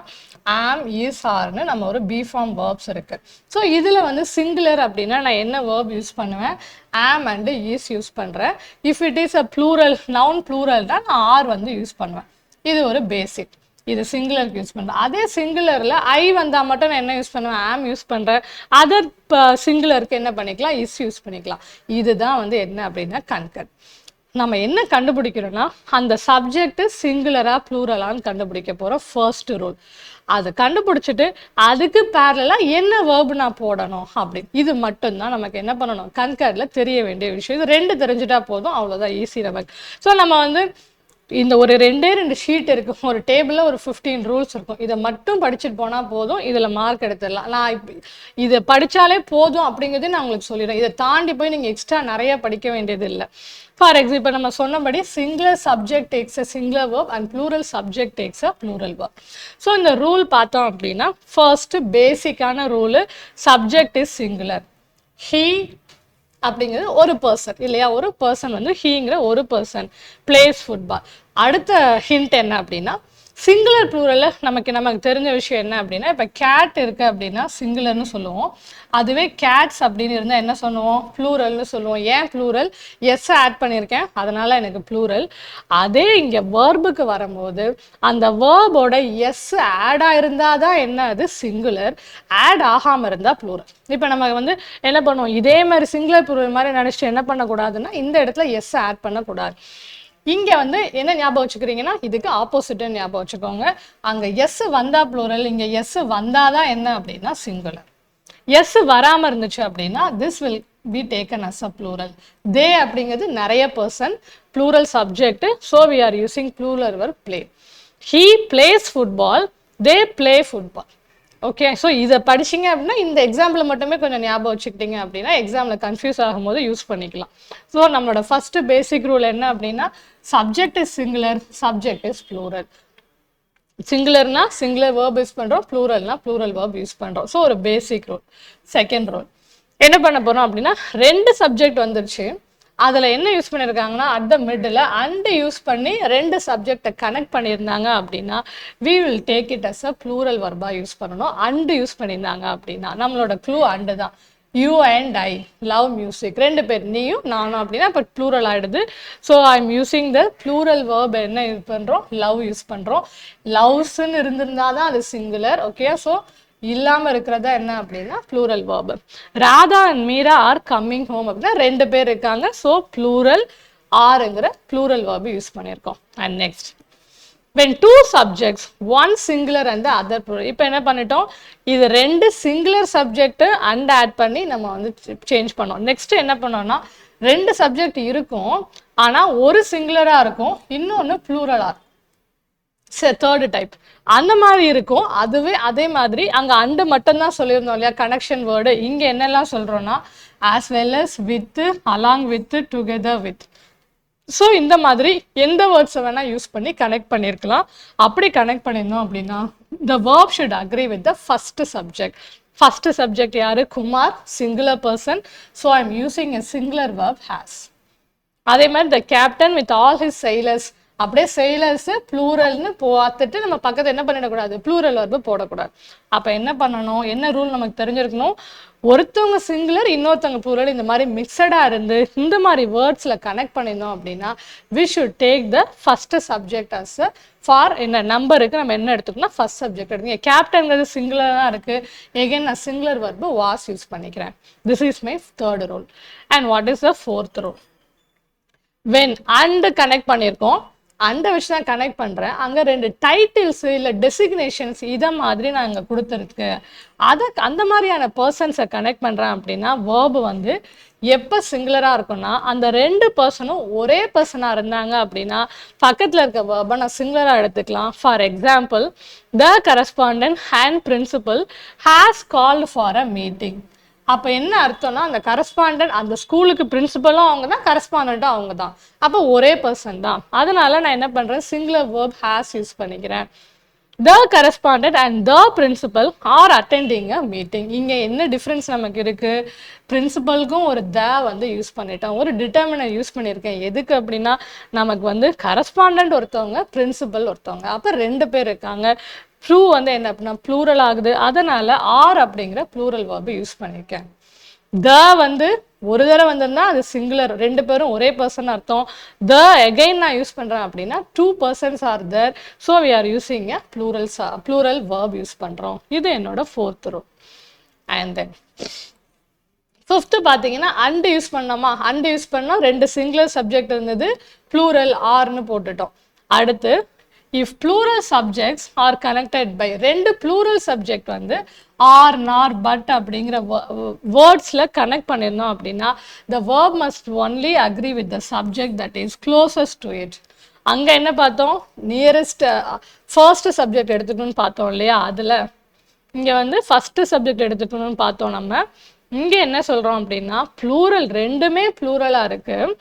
ஆம், இஸ், ஆர்னு நம்ம ஒரு பி ஃபார்ம் வேர்ப்ஸ் இருக்கு. ஸோ இதில் வந்து சிங்குலர் அப்படின்னா நான் என்ன வேர்ப் யூஸ் பண்ணுவேன், ஆம் அண்டு இஸ் யூஸ் பண்ணுறேன். If it is a plural, noun plural தான் நான் ஆர் வந்து யூஸ் பண்ணுவேன். இது ஒரு பேசிக், இது சிங்குலருக்கு யூஸ் பண்ணுறேன். அதே சிங்குலரில் ஐ வந்தால் மட்டும் நான் என்ன யூஸ் பண்ணுவேன், ஆம் யூஸ் பண்ணுறேன். அதர் சிங்குலருக்கு என்ன பண்ணிக்கலாம், இஸ் யூஸ் பண்ணிக்கலாம். இதுதான் வந்து என்ன அப்படின்னா கன்கர்ட். நம்ம என்ன கண்டுபிடிக்கிறோம்னா அந்த சப்ஜெக்ட் சிங்குலரா ப்ளூரலான்னு கண்டுபிடிக்க போகிறோம். ஃபர்ஸ்ட் ரூல் அதை கண்டுபிடிச்சிட்டு அதுக்கு பேரலா என்ன வேர்ப் நான் போடணும் அப்படின்னு, இது மட்டும்தான் நமக்கு என்ன பண்ணணும் கன்கர்ட்ல தெரிய வேண்டிய விஷயம். இது 2 தெரிஞ்சுட்டா போதும், அவ்வளோதான், ஈஸி நமக்கு. ஸோ நம்ம வந்து இந்த ஒரு 2 ஷீட் இருக்கும், ஒரு டேபிளில் ஒரு 15 ரூல்ஸ் இருக்கும். இதை மட்டும் படிச்சுட்டு போனால் போதும், இதில் மார்க் எடுத்துடலாம். நான் இப்போ இதை படித்தாலே போதும் அப்படிங்கிறதே நான் உங்களுக்கு சொல்லிடுறேன். இதை தாண்டி போய் நீங்கள் எக்ஸ்ட்ரா நிறைய படிக்க வேண்டியது இல்லை. ஃபார் எக்ஸாம்பிள் இப்போ நம்ம சொன்னபடி singular subject takes a singular verb and plural subject takes a plural verb. So இந்த ரூல் பார்த்தோம் அப்படின்னா ஃபர்ஸ்ட் பேசிக்கான rule, subject is singular. He அப்படிங்கிறது ஒரு பர்சன் இல்லையா, ஒரு பர்சன் வந்து ஹீங்கிற ஒரு பர்சன் பிளேஸ் ஃபுட்பால். அடுத்த ஹிண்ட் என்ன அப்படின்னா சிங்குலர் ப்ளூரலில் நமக்கு தெரிஞ்ச விஷயம் என்ன அப்படின்னா, இப்போ கேட் இருக்குது அப்படின்னா சிங்குலர்னு சொல்லுவோம். அதுவே கேட்ஸ் அப்படின்னு இருந்தால் என்ன சொல்லுவோம், ப்ளூரல்னு சொல்லுவோம். ஏன் ப்ளூரல், எஸ் ஆட் பண்ணியிருக்கேன் அதனால எனக்கு ப்ளூரல். அதே இங்கே வேர்புக்கு வரும்போது அந்த வேர்போட எஸ் ஆட் ஆயிருந்தால் தான் என்ன அது சிங்குலர், ஆட் ஆகாமல் இருந்தால் ப்ளூரல். இப்போ நம்ம வந்து என்ன பண்ணுவோம், இதே மாதிரி சிங்குலர் ப்ளூரல் மாதிரி நினச்சிட்டு என்ன பண்ணக்கூடாதுன்னா இந்த இடத்துல எஸ் ஆட் பண்ணக்கூடாது. இங்கே வந்து என்ன ஞாபகம் வச்சுக்கிறீங்கன்னா இதுக்கு ஆப்போசிட்டு ஞாபகம் வச்சுக்கோங்க. அங்கே எஸ் வந்தா ப்ளூரல், இங்கே எஸ் வந்தாதான் என்ன அப்படின்னா சிங்குலர். எஸ் வராமல் இருந்துச்சு அப்படின்னா this will be taken as a plural. They அப்படிங்கிறது நிறைய person, plural subject. So we are using plural verb play. He plays football, they play football. Okay, so இதை படிச்சிங்க அப்படின்னா இந்த எக்ஸாம்பிள் மட்டுமே கொஞ்சம் ஞாபகம் வச்சுக்கிட்டீங்க அப்படின்னா எக்ஸாமில் கன்ஃபியூஸ் ஆகும்போது யூஸ் பண்ணிக்கலாம். ஸோ நம்மளோட ஃபர்ஸ்ட் பேசிக் ரூல் என்ன அப்படின்னா subject is singular, subject is plural. சிங்குலர்னா சிங்குலர் வேர்ப் யூஸ் பண்ணுறோம், ப்ளூரல்னா ப்ளூரல் வேர்ப் யூஸ் பண்ணுறோம். ஸோ ஒரு பேசிக் ரூல். செகண்ட் ரூல் என்ன பண்ண போகிறோம் அப்படின்னா 2 சப்ஜெக்ட் வந்துருச்சு, அதில் என்ன யூஸ் பண்ணியிருக்காங்கன்னா at the middle and use பண்ணி 2 சப்ஜெக்டை கனெக்ட் பண்ணியிருந்தாங்க அப்படின்னா we will take it as a plural வர்பாக யூஸ் பண்ணணும். அண்டு யூஸ் பண்ணியிருந்தாங்க அப்படின்னா நம்மளோட க்ளூ அண்டு தான். You and I love music, 2 பேர் நீயும் நானும் அப்படின்னா இப்போ ப்ளூரல் ஆகிடுது. So I am using the plural verb என்ன யூஸ் பண்ணுறோம், லவ் யூஸ் பண்ணுறோம். லவ்ஸ்ன்னு இருந்திருந்தா தான் அது சிங்குலர். ஓகே, ஸோ இல்லாமல் இருக்கிறதா என்ன அப்படின்னா plural verb. Radha and Meera are coming home அப்படின்னா 2 பேர் இருக்காங்க. ஸோ ப்ளூரல் ஆருங்கிற ப்ளூரல் வேர்பு யூஸ் பண்ணியிருக்கோம். And next when two subjects, one singular and the other plural. இப்போ என்ன பண்ணிட்டோம், இது ரெண்டு சிங்குலர் சப்ஜெக்ட் அண்ட் ஆட் பண்ணி நம்ம வந்து சேஞ்ச் பண்ணோம். நெக்ஸ்ட் என்ன பண்ணோம்னா, ரெண்டு சப்ஜெக்ட் இருக்கும் ஆனா ஒரு சிங்குலரா இருக்கும், இன்னொன்னு ப்ளூரலா இருக்கும். தேர்ட் டைப் அந்த மாதிரி இருக்கும். அதுவே அதே மாதிரி அங்க அண்டு மட்டும் தான் சொல்லியிருந்தோம் இல்லையா, கனெக்ஷன் வேர்டு. இங்க என்னெல்லாம் சொல்றோம்னா as well as with, along with, together with. So இந்த மாதிரி எந்த வேர்ட்ஸை வேணால் யூஸ் பண்ணி கனெக்ட் பண்ணியிருக்கலாம். அப்படி கனெக்ட் பண்ணியிருந்தோம் அப்படின்னா the verb should agree with the first subject. First subject யாரு, Kumar, singular person. So I am using a singular verb has. அதே மாதிரி the captain with all his sailors, அப்படியே sailors ப்ளூரல்னு பார்த்துட்டு நம்ம பக்கத்தில் என்ன பண்ணிடக்கூடாது, ப்ளூரல் verb போடக்கூடாது. அப்போ என்ன பண்ணணும், என்ன ரூல் நமக்கு தெரிஞ்சிருக்கணும், ஒருத்தவங்க சிங்குலர் இன்னொருத்தவங்க ப்ளூரல் இந்த மாதிரி மிக்சடாக இருந்து இந்த மாதிரி வேர்ட்ஸில் கனெக்ட் பண்ணியிருந்தோம் அப்படின்னா we should take the first subject as for என்ன நம்பருக்கு நம்ம என்ன எடுத்துக்கணும், ஃபர்ஸ்ட் சப்ஜெக்ட் எடுத்துங்க. கேப்டன்ங்கிறது சிங்குலராக இருக்குது, எகைன் நான் சிங்குலர் verb வாஸ் யூஸ் பண்ணிக்கிறேன். This is my third rule. And what is the fourth rule, when and connect பண்ணியிருக்கோம், அந்த விஷயம் நான் கனெக்ட் பண்ணுறேன், அங்கே ரெண்டு டைட்டில்ஸ் இல்லை டெசிக்னேஷன்ஸ் இதை மாதிரி நான் இங்கே கொடுத்துருக்கு, அதை அந்த மாதிரியான பர்சன்ஸை கனெக்ட் பண்ணுறேன் அப்படின்னா வேர்பு வந்து எப்போ சிங்குலராக இருக்குன்னா அந்த ரெண்டு பர்சனும் ஒரே பர்சனாக இருந்தாங்க அப்படின்னா பக்கத்தில் இருக்க வேர்பை நான் சிங்குலராக எடுத்துக்கலாம். For example, the correspondent and principal has called for a meeting. அப்போ என்ன அர்த்தம்னா அந்த கரஸ்பாண்டன்ட் அந்த ஸ்கூலுக்கு பிரின்சிபலும் அவங்க தான், கரஸ்பாண்டண்ட்டும் அவங்க தான், அப்போ ஒரே பர்சன் தான். அதனால நான் என்ன பண்ணுறேன், சிங்குலர் வேர்ப் ஹேஸ் யூஸ் பண்ணிக்கிறேன். The correspondent and the principal are attending a meeting. இங்கே என்ன டிஃப்ரென்ஸ் நமக்கு இருக்குது, பிரின்சிபலுக்கும் ஒரு த வந்து யூஸ் பண்ணிட்டோம், ஒரு டிட்டர்மினர் யூஸ் பண்ணியிருக்கேன். எதுக்கு அப்படின்னா நமக்கு வந்து கரஸ்பாண்டன்ட் ஒருத்தவங்க, பிரின்சிபல் ஒருத்தவங்க, அப்போ ரெண்டு பேர் இருக்காங்க. ப்ளூ வந்து என்ன அப்படின்னா ப்ளூரல் ஆகுது, அதனால ஆர் அப்படிங்கிற ப்ளூரல் வேர்பு யூஸ் பண்ணியிருக்கேன். த வந்து ஒரு தடவை வந்திருந்தா அது சிங்குலர், ரெண்டு பேரும் ஒரே பர்சன் அர்த்தம். த எகைன் நான் யூஸ் பண்ணுறேன் அப்படின்னா two persons are there, so we are using a plural verb use பண்ணுறோம். இது என்னோட fourth rule. And then fifth பார்த்தீங்கன்னா அண்டு யூஸ் பண்ணோமா, அண்டு யூஸ் பண்ணோம், ரெண்டு சிங்குலர் சப்ஜெக்ட் இருந்தது, ப்ளூரல் ஆர்னு போட்டுட்டோம். அடுத்து if plural subjects are connected by ரெண்டு plural subject வந்து ஆர் நார் பட் அப்படிங்கிற வேர்ட்ஸில் கனெக்ட் பண்ணியிருந்தோம் அப்படின்னா the verb must only agree with the subject that is closest to it. அங்கே என்ன பார்த்தோம், நியரஸ்ட் ஃபர்ஸ்ட் சப்ஜெக்ட் எடுத்துக்கணும்னு பார்த்தோம் இல்லையா, அதில் இங்கே வந்து ஃபஸ்ட்டு சப்ஜெக்ட் எடுத்துக்கணும்னு பார்த்தோம். நம்ம இங்கே என்ன சொல்கிறோம் அப்படின்னா ப்ளூரல் ரெண்டுமே ப்ளூரலாக இருக்குது,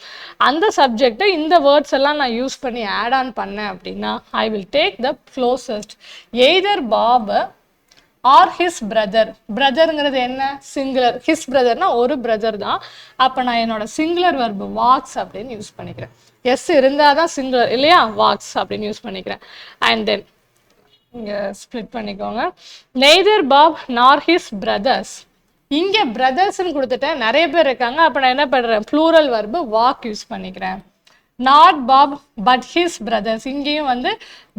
அந்த சப்ஜெக்டை இந்த வேர்ட்ஸ் எல்லாம் நான் யூஸ் பண்ணி ஆட் ஆன் பண்ணேன் அப்படின்னா I will take the closest, either Bob or his brother. பிரதருங்கிறது என்ன, சிங்குலர், ஹிஸ் பிரதர்னா ஒரு பிரதர் தான், அப்போ நான் என்னோட சிங்குலர் வெர்பு வாக்ஸ் அப்படின்னு யூஸ் பண்ணிக்கிறேன். எஸ் இருந்தால் தான் சிங்குலர் இல்லையா, வாக்ஸ் அப்படின்னு யூஸ் பண்ணிக்கிறேன். அண்ட் தென் இங்கே ஸ்ப்ளிட் பண்ணிக்கோங்க, நெய்தர் பாப் நார் ஹிஸ் பிரதர்ஸ். இங்கே பிரதர்ஸ்ன்னு கொடுத்துட்டேன், நிறைய பேர் இருக்காங்க, அப்போ நான் என்ன பண்ணுறேன், ப்ளூரல் வெர்பு வாக் யூஸ் பண்ணிக்கிறேன். Not Bob but his brothers, இங்கேயும் வந்து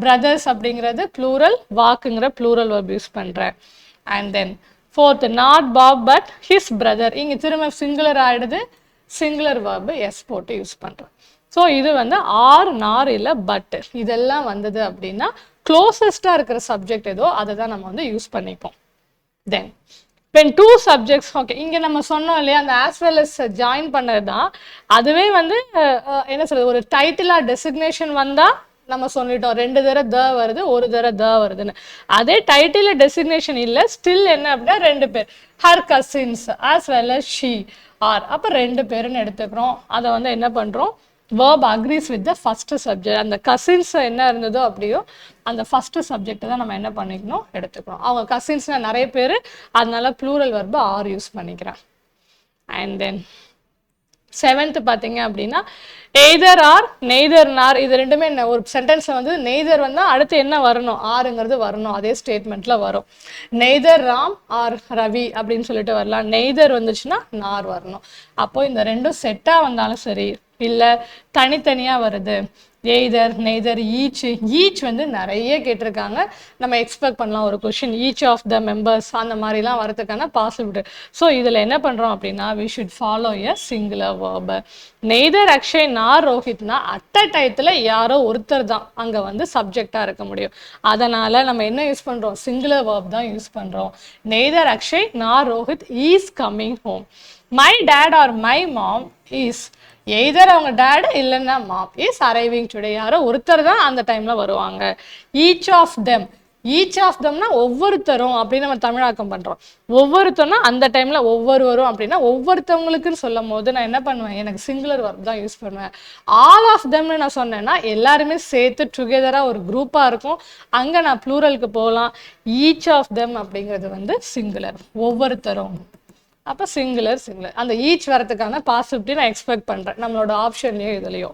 பிரதர்ஸ் அப்படிங்கிறது ப்ளூரல், வாக்குங்கிற ப்ளூரல் வெர்ப் யூஸ் பண்ணுறேன். And then fourth, not Bob but his brother, இங்கே திரும்ப சிங்குலர் ஆகிடுது, சிங்குலர் வெர்பு எஸ் போட்டு யூஸ் பண்ணுறேன். ஸோ இது வந்து ஆர் நார் இல்லை பட் இதெல்லாம் வந்தது அப்படின்னா க்ளோசஸ்டாக இருக்கிற சப்ஜெக்ட் ஏதோ அதை தான் நம்ம வந்து யூஸ் பண்ணிப்போம். தென் when two subjects, ஓகே இங்கே நம்ம சொன்னோம் இல்லையா அந்த as well as ஜாயின் பண்ணது தான், அதுவே வந்து என்ன சொல்றது, ஒரு டைட்டிலாக டெசிக்னேஷன் வந்தால் நம்ம சொல்லிட்டோம் ரெண்டு தடவை த வருது, ஒரு தடவை த வருதுன்னு. அதே டைட்டில் டெசிக்னேஷன் இல்லை, ஸ்டில் என்ன அப்படின்னா ரெண்டு பேர், her cousins as well as she are, அப்போ ரெண்டு பேருன்னு எடுத்துக்கிறோம். அதை வந்து என்ன பண்ணுறோம், verb agrees with the first subject. அந்த கசின்ஸ் என்ன இருந்ததோ அப்படியோ அந்த ஃபர்ஸ்ட் சப்ஜெக்ட் தான் நம்ம என்ன பண்ணிக்கணும், எடுத்துக்கணும். அவங்க கசின்ஸ்னா நிறைய பேர், அதனால ப்ளூரல் வெர்பு ஆர் யூஸ் பண்ணிக்கிறேன். அண்ட் தென் செவன்த் பார்த்தீங்க அப்படின்னா எய்தர் ஆர் நெய்தர் நார், இது ரெண்டுமே என்ன, ஒரு சென்டென்ஸில் வந்து நெய்தர் வந்தால் அடுத்து என்ன வரணும், ஆருங்கிறது வரணும், அதே ஸ்டேட்மெண்ட்டில் வரும். நெய்தர் ராம் ஆர் ரவி அப்படின்னு சொல்லிட்டு வரலாம், நெய்தர் வந்துச்சுன்னா நார் வரணும். அப்போது இந்த ரெண்டும் செட்டாக வந்தாலும் சரி, இல்லை தனித்தனியாக வருது, எய்தர் நெய்தர் ஈச் வந்து நிறைய கேட்டிருக்காங்க. நம்ம எக்ஸ்பெக்ட் பண்ணலாம் ஒரு question each of the members அந்த மாதிரிலாம் வரதுக்கான பாசிபிலிட்டி. ஸோ இதில் என்ன பண்ணுறோம் அப்படின்னா we should follow a singular verb. Neither Akshay nor ரோஹித்னா அட் அ டயத்தில் யாரோ ஒருத்தர் தான் அங்கே வந்து சப்ஜெக்டாக இருக்க முடியும். அதனால் நம்ம என்ன யூஸ் பண்ணுறோம், சிங்குலர் வேர்ப் தான் யூஸ் பண்ணுறோம். Neither Akshay nor Rohit is coming home. My dad or my mom is, either அவங்க டேட் இல்லைன்னா மாம் இஸ் அரைவிங் டுடே, யாரோ ஒருத்தர் தான் அந்த டைமில் வருவாங்க. Each of them, each of தெம்னா ஒவ்வொருத்தரும் அப்படின்னு நம்ம தமிழாக்கம் பண்ணுறோம். ஒவ்வொருத்தர்னா அந்த டைமில் ஒவ்வொருவரும் அப்படின்னா ஒவ்வொருத்தவங்களுக்குன்னு சொல்லும் போது நான் என்ன பண்ணுவேன், எனக்கு சிங்குலர் ஒர்க் தான் யூஸ் பண்ணுவேன். ஆல் ஆஃப் தெம்னு நான் சொன்னேன்னா எல்லாருமே சேர்த்து டுகெதராக ஒரு குரூப்பாக இருக்கும், அங்கே நான் ப்ளூரலுக்கு போகலாம். ஈச் ஆஃப் தெம் அப்படிங்கிறது வந்து சிங்குலர், ஒவ்வொருத்தரும். அப்போ சிங்குலர் அந்த ஈச் வரதுக்கான பாசிபிலிட்டி நான் எக்ஸ்பெக்ட் பண்ணுறேன் நம்மளோட ஆப்ஷன்லையோ இதுலையோ.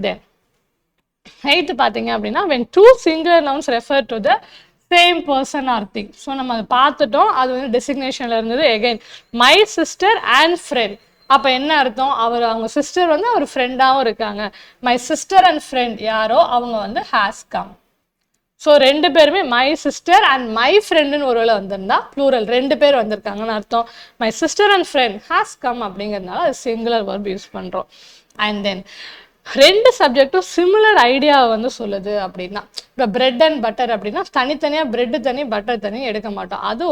தென் 8th பார்த்தீங்க அப்படின்னா when two singular nouns refer to the same person or thing. So நம்ம அதை பார்த்துட்டோம், அது வந்து டெசிக்னேஷனில் இருந்தது. Again my sister and friend, அப்போ என்ன அர்த்தம், அவங்க சிஸ்டர் வந்து அவர் ஃப்ரெண்டாகவும் இருக்காங்க. மை சிஸ்டர் அண்ட் ஃப்ரெண்ட் யாரோ அவங்க வந்து ஹேஸ் கம். ஸோ ரெண்டு பேருமே மை சிஸ்டர் அண்ட் மை ஃப்ரெண்டுன்னு ஒரு வேளை வந்திருந்தா ப்ளூரல், ரெண்டு பேர் வந்திருக்காங்கன்னு அர்த்தம். My sister and friend has come அப்படிங்கிறதுனால அது சிங்குலர் வேர்ப் யூஸ் பண்ணுறோம். அண்ட் தென் ரெண்டு சப்ஜெக்டும் சிமிலர் ஐடியாவை வந்து சொல்லுது அப்படின்னா, இப்போ பிரெட் அண்ட் பட்டர் அப்படின்னா தனித்தனியாக பிரெட்டு தனி பட்டர் தனி எடுக்க மாட்டோம். அது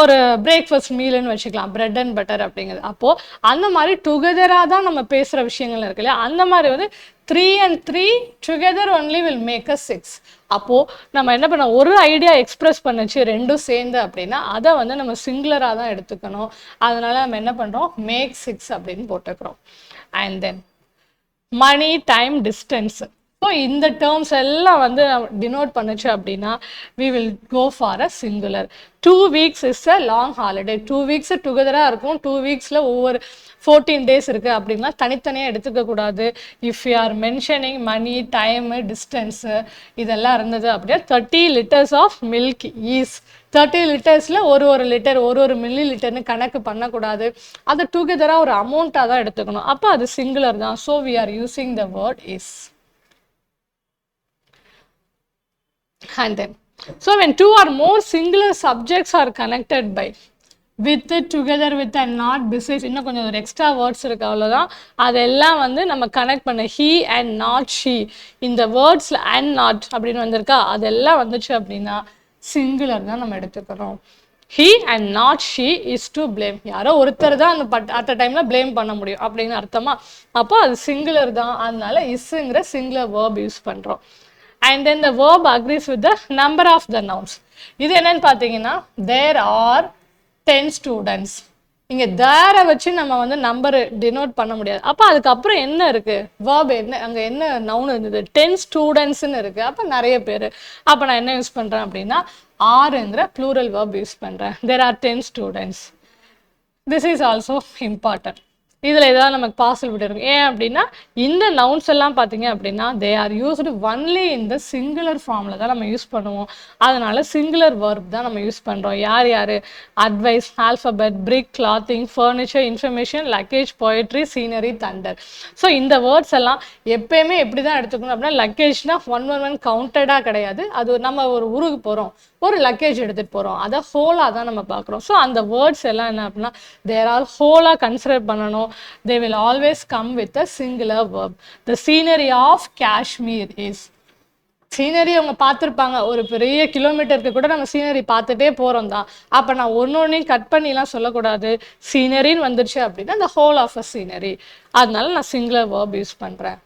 ஒரு பிரேக்ஃபாஸ்ட் மீல்னு வச்சுக்கலாம் பிரெட் அண்ட் பட்டர் அப்படிங்கிறது. அப்போது அந்த மாதிரி டுகெதராக தான் நம்ம பேசுகிற விஷயங்கள் இருக்கு இல்லையா, அந்த மாதிரி வந்து 3 and 3 together only will make us 6. அப்போது நம்ம என்ன பண்ணோம், ஒரு ஐடியா எக்ஸ்பிரஸ் பண்ணுச்சு ரெண்டும் சேர்ந்து அப்படின்னா அதை வந்து நம்ம சிங்குலராக தான் எடுத்துக்கணும். அதனால நம்ம என்ன பண்ணுறோம், மேக் 6 அப்படின்னு போட்டுக்கிறோம். And then money time distance. So இந்த டேர்ம்ஸ் எல்லாம் வந்து டினோட் பண்ணுச்சு அப்படின்னா we will go for a singular. 2 weeks is a long holiday. 2 weeks டுகெதராக இருக்கும், 2 weeksல ஒவ்வொரு 14 days இருக்குது அப்படின்னா தனித்தனியாக எடுத்துக்கக்கூடாது. If you are mentioning money time distance இதெல்லாம் இருந்தது அப்படின்னா 30 liters ஆஃப் மில்க் ஈஸ், 30 litersல ஒரு லிட்டர் ஒரு மில்லி லிட்டர்னு கணக்கு பண்ணக்கூடாது. அது டுகெதராக ஒரு அமௌண்ட்டாக தான் எடுத்துக்கணும். அப்போ அது சிங்குலர் தான். So we are using the word is. And then so when two or more singular subjects are connected by with, together with and not, besides, இன்னும் கொஞ்சம் ஒரு எக்ஸ்ட்ரா வேர்ட்ஸ் இருக்கு அவ்வளோதான். அதெல்லாம் வந்து நம்ம கனெக்ட் பண்ண he and not she, இந்த வேர்ட்ஸில் and not அப்படின்னு வந்திருக்கா, அதெல்லாம் வந்துச்சு அப்படின்னா சிங்குலர் தான் நம்ம எடுத்துக்கிறோம். he and not she is to blame, யாரோ ஒருத்தர் தான் அந்த அட் அ டைமில் blame பண்ண முடியும் அப்படின்னு அர்த்தமா. அப்போ அது சிங்குலர் தான், அதனால isங்கிற சிங்குலர் வேர்ப் யூஸ் பண்ணுறோம். And then the verb agrees with the number of the nouns. இது என்னன்னு பார்த்தீங்கன்னா there are 10 students. இங்கே தேரை வச்சு நம்ம வந்து நம்பர் டினோட் பண்ண முடியாது. அப்போ அதுக்கப்புறம் என்ன இருக்குது, verb என்ன, அங்கே என்ன நவுன் இருந்தது, 10 ஸ்டூடெண்ட்ஸ்ன்னு இருக்குது. அப்போ நிறைய பேர். அப்போ நான் என்ன யூஸ் பண்ணுறேன் அப்படின்னா ஆறுங்கிற ப்ளூரல் verb யூஸ் பண்ணுறேன். there are 10 students. this is also important. இதில் ஏதாவது நமக்கு பாசிபிலிட்டி இருக்கும். ஏன் அப்படின்னா இந்த நவுன்ஸ் எல்லாம் பார்த்தீங்க அப்படின்னா தே ஆர் யூஸ்டு ஒன்லி இந்த சிங்குலர் ஃபார்மில் தான் நம்ம யூஸ் பண்ணுவோம். அதனால சிங்குலர் வேர்ப் தான் நம்ம யூஸ் பண்ணுறோம். யார் advice, alphabet, brick, clothing, furniture, information, luggage, poetry, scenery, thunder. So இந்த வேர்ட்ஸ் எல்லாம் எப்பயுமே எப்படி தான் எடுத்துக்கணும் அப்படின்னா லக்கேஜ்னா 1 கவுண்டடாக கிடையாது. அது நம்ம ஒரு ஊருக்கு போகிறோம், ஒரு லக்கேஜ் எடுத்துகிட்டு போகிறோம், அதை ஹோலாக தான் நம்ம பார்க்குறோம். ஸோ அந்த வேர்ட்ஸ் எல்லாம் என்ன அப்படின்னா தேர் ஆர் ஹோலாக கன்சிடர் பண்ணணும். they will always come with a singular verb. the scenery of Kashmir is, scenery அவங்க பார்த்துருப்பாங்க, ஒரு பெரிய கிலோமீட்டருக்கு கூட நம்ம சீனரி பார்த்துட்டே போகிறோம் தான். அப்போ நான் ஒன்றையும் கட் பண்ணிலாம் சொல்லக்கூடாது. சீனரின்னு வந்துருச்சு அப்படின்னா the whole of a scenery, அதனால நான் சிங்குலர் verb யூஸ் பண்ணுறேன்.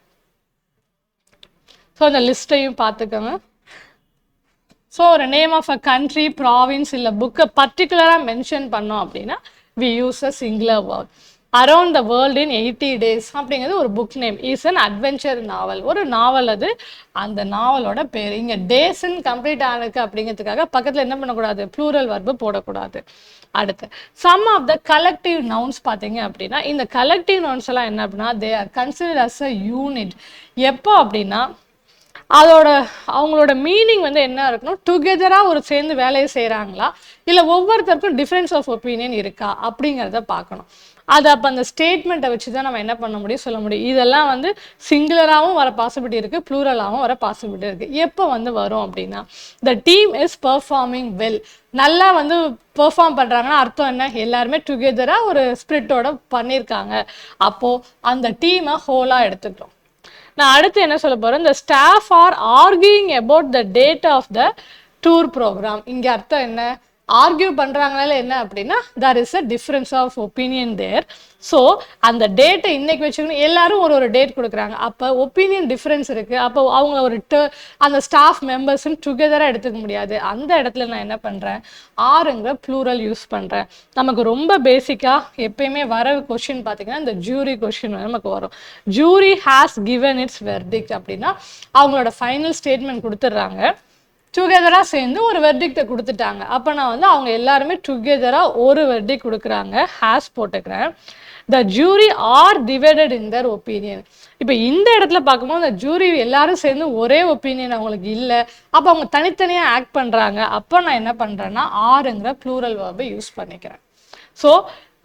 ஸோ அந்த லிஸ்ட்டையும் பார்த்துக்கோங்க. ஸோ ஒரு name of a country, province இல்லை புக்கை பர்டிகுலராக மென்ஷன் பண்ணோம் அப்படின்னா we use a singular verb. Around the world in 80 days அப்படிங்கிறது ஒரு book name. Is an adventure novel, ஒரு நாவல் அது. அந்த நாவலோட பேர் இங்கே டேஸ்ன்னு கம்ப்ளீட் ஆனதுக்கு அப்படிங்கிறதுக்காக பக்கத்தில் என்ன பண்ணக்கூடாது, ப்ளூரல் வர்பு போடக்கூடாது. அடுத்து some of the collective nouns பார்த்தீங்க அப்படின்னா இந்த கலெக்டிவ் நவுன்ஸ் எல்லாம் என்ன அப்படின்னா they are considered as a unit. எப்போ அப்படின்னா அவங்களோட மீனிங் வந்து என்ன இருக்கணும், டுகெதராக ஒரு சேர்ந்து வேலையை செய்கிறாங்களா இல்லை ஒவ்வொருத்தருக்கும் டிஃப்ரென்ஸ் ஆஃப் ஒப்பீனியன் இருக்கா அப்படிங்கிறத பார்க்கணும். அது அப்போ அந்த ஸ்டேட்மெண்ட்டை வச்சு தான் நம்ம என்ன பண்ண முடியும் சொல்ல முடியும். இதெல்லாம் வந்து சிங்குலராகவும் வர பாசிபிலிட்டி இருக்குது, ப்ளூரலாகவும் வர பாசிபிலிட்டி இருக்குது. எப்போ வந்து வரும் அப்படின்னா the team is performing well, நல்லா வந்து பெர்ஃபார்ம் பண்ணுறாங்கன்னா அர்த்தம் என்ன, எல்லாருமே டுகெதராக ஒரு ஸ்பிரிட்டோட பண்ணியிருக்காங்க. அப்போது அந்த டீமை ஹோலாக எடுத்துக்கிட்டோம். நான் அடுத்து என்ன சொல்ல போகிறேன், இந்த staff are arguing about the date of the tour programme. இங்கே அர்த்தம் என்ன, ஆர்கியூ பண்ணுறாங்கனால என்ன அப்படின்னா there is a difference of opinion there. So அந்த டேட்டை இன்னைக்கு வச்சுக்கணும், எல்லாரும் ஒரு டேட் கொடுக்குறாங்க, அப்போ ஒப்பீனியன் டிஃப்ரென்ஸ் இருக்குது. அப்போ அவங்கள அந்த ஸ்டாஃப் மெம்பர்ஸ்ன்னு டுகெதராக எடுத்துக்க முடியாது. அந்த இடத்துல நான் என்ன பண்ணுறேன், ஆறுங்கிற ப்ளூரல் யூஸ் பண்ணுறேன். நமக்கு ரொம்ப பேசிக்காக எப்பயுமே வர கொஷின் பார்த்தீங்கன்னா இந்த ஜூரி கொஷின் நமக்கு வரும். Jury has given it's verdict அப்படின்னா அவங்களோட ஃபைனல் ஸ்டேட்மெண்ட் கொடுத்துட்றாங்க, டுகெதராக சேர்ந்து ஒரு வெர்டிக்டை கொடுத்துட்டாங்க. அப்போ நான் வந்து அவங்க எல்லாருமே டுகெதராக ஒரு வெர்டிக்ட் கொடுக்குறாங்க, ஹேஸ் போட்டுக்கிறேன். The jury are divided in their opinion. இப்போ இந்த இடத்துல பார்க்கும்போது இந்த ஜூரி எல்லாரும் சேர்ந்து ஒரே ஒப்பீனியன் அவங்களுக்கு இல்லை, அப்போ அவங்க தனித்தனியாக ஆக்ட் பண்ணுறாங்க. அப்போ நான் என்ன பண்ணுறேன்னா ஆறுங்கிற ப்ளூரல் வேர்பை யூஸ் பண்ணிக்கிறேன். ஸோ